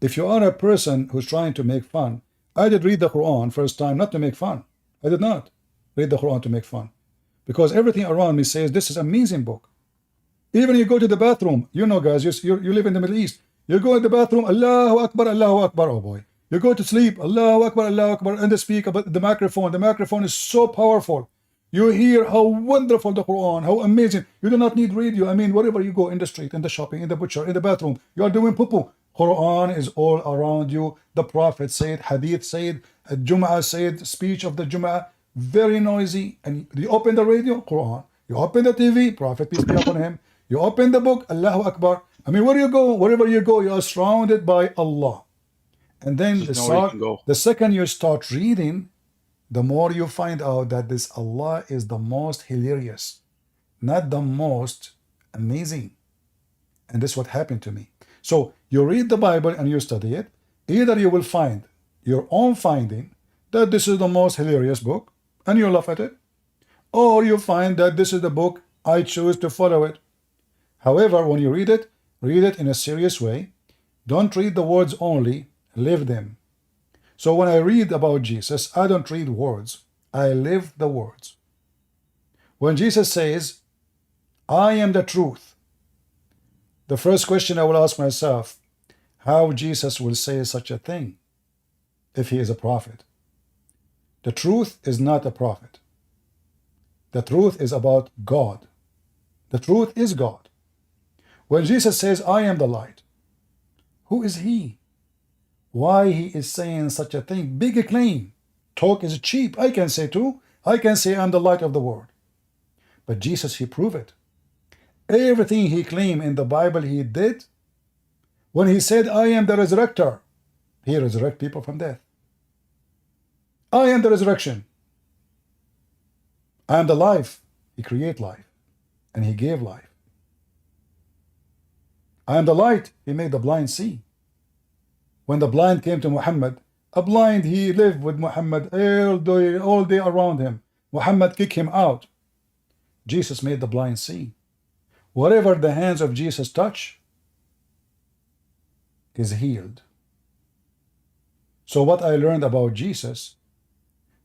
If you are a person who's trying to make fun, I did read the Quran first time not to make fun. I did not read the Quran to make fun. Because everything around me says this is an amazing book. Even you go to the bathroom, guys, you live in the Middle East. You go in the bathroom, Allahu Akbar, oh boy. You go to sleep, Allahu Akbar, and they speak about the microphone. The microphone is so powerful. You hear how wonderful the Quran, how amazing. You do not need radio. I mean, wherever you go, in the street, in the shopping, in the butcher, in the bathroom, you are doing poo-poo. Quran is all around you. The Prophet said, Hadith said, Jum'ah said, speech of the Jum'ah, very noisy. And you open the radio, Quran. You open the TV, Prophet, peace be upon him. You open the book, Allahu Akbar. I mean, wherever you go, you are surrounded by Allah. And then the second you start reading, the more you find out that this Allah is the most hilarious, not the most amazing. And this is what happened to me. So you read the Bible and you study it. Either you will find your own finding that this is the most hilarious book and you laugh at it, or you find that this is the book I choose to follow it. However, when you read it in a serious way. Don't read the words only, live them. So when I read about Jesus, I don't read words, I live the words. When Jesus says, I am the truth, the first question I will ask myself, how Jesus will say such a thing if he is a prophet? The truth is not a prophet. The truth is about God. The truth is God. When Jesus says, I am the light, who is he? Why he is saying such a thing? Big claim. Talk is cheap. I can say too. I can say I'm the light of the world. But Jesus, he proved it. Everything he claimed in the Bible he did. When he said, I am the resurrector, he resurrected people from death. I am the resurrection. I am the life. He created life. And he gave life. I am the light. He made the blind see. When the blind came to Muhammad, a blind, he lived with Muhammad all day around him. Muhammad kicked him out. Jesus made the blind see. Whatever the hands of Jesus touch is healed. So what I learned about Jesus,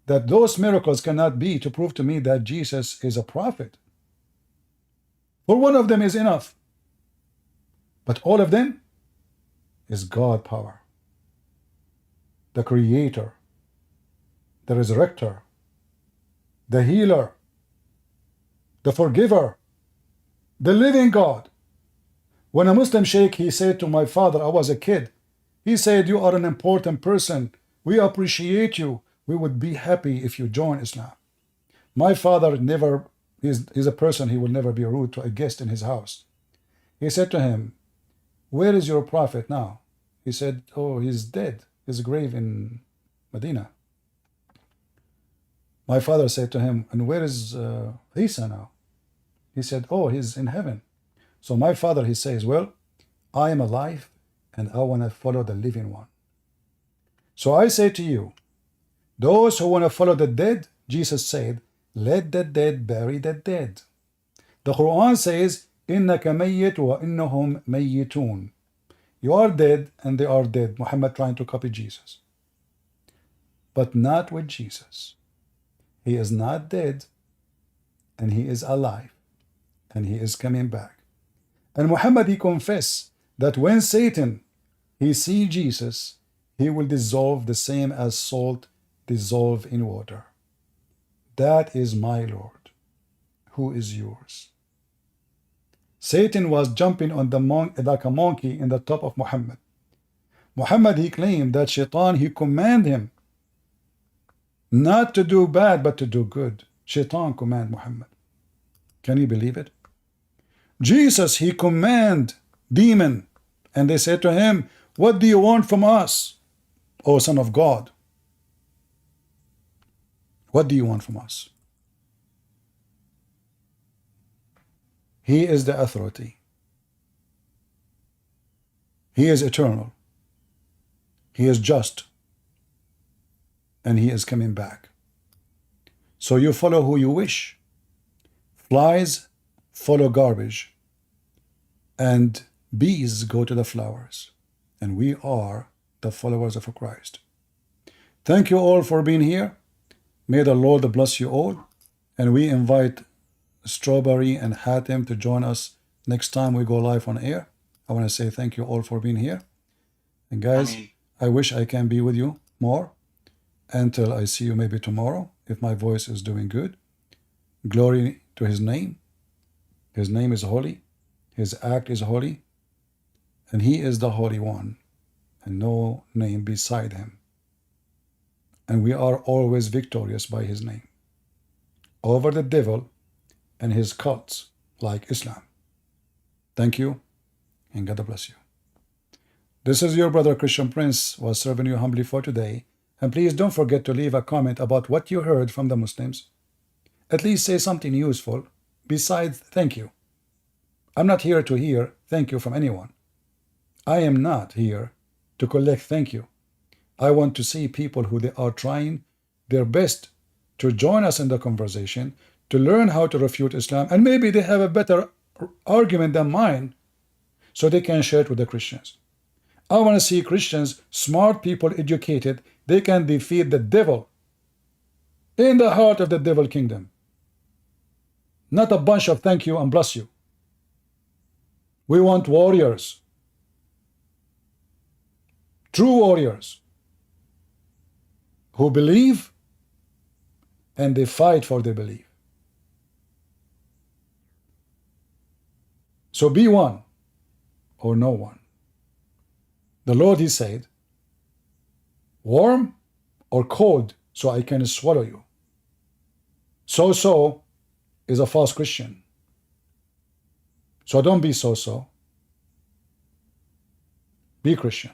that those miracles cannot be to prove to me that Jesus is a prophet. For one of them is enough. But all of them is God power. The creator, the resurrector, the healer, the forgiver, the living God. When a Muslim sheikh, he said to my father, I was a kid, he said, you are an important person. We appreciate you. We would be happy if you join Islam. My father never, he's a person, he will never be rude to a guest in his house. He said to him, where is your prophet now? He said, oh, he's dead. His grave in Medina. My father said to him, and where is Isa now? He said, oh, he's in heaven. So my father, he says, well, I am alive and I want to follow the living one. So I say to you, those who want to follow the dead, Jesus said, let the dead bury the dead. The Quran says, إِنَّكَ مَيِّتٌ وَإِنَّهُمْ مَيِّتُونَ. You are dead and they are dead. Muhammad trying to copy Jesus. But not with Jesus. He is not dead and he is alive and he is coming back. And Muhammad, he confessed that when Satan, he see Jesus, he will dissolve the same as salt dissolve in water. That is my Lord. Who is yours? Satan was jumping on the like a monkey in the top of Muhammad. Muhammad, he claimed that Shaitan, he command him not to do bad, but to do good. Shaitan command Muhammad. Can you believe it? Jesus, he command demon, and they said to him, what do you want from us, O Son of God? What do you want from us? He is the authority. He is eternal. He is just. And he is coming back. So you follow who you wish. Flies follow garbage. And bees go to the flowers. And we are the followers of Christ. Thank you all for being here. May the Lord bless you all. And we invite Strawberry and Hatem to join us next time we go live on air. I want to say thank you all for being here. And guys, I wish I can be with you more until I see you maybe tomorrow, if my voice is doing good. Glory to his name. His name is holy. His act is holy. And he is the Holy One. And no name beside him. And we are always victorious by his name. Over the devil and his cults like Islam. Thank you, and God bless you. This is your brother Christian Prince, was serving you humbly for today. And please don't forget to leave a comment about what you heard from the Muslims. At least say something useful besides thank you. I'm not here to hear thank you from anyone. I am not here to collect thank you. I want to see people who they are trying their best to join us in the conversation, to learn how to refute Islam, and maybe they have a better argument than mine, so they can share it with the Christians. I want to see Christians, smart people, educated, they can defeat the devil in the heart of the devil kingdom. Not a bunch of thank you and bless you. We want warriors. True warriors who believe and they fight for their belief. So be one or no one. The Lord, he said, warm or cold so I can swallow you. So is a false Christian. So don't be so-so. Be Christian.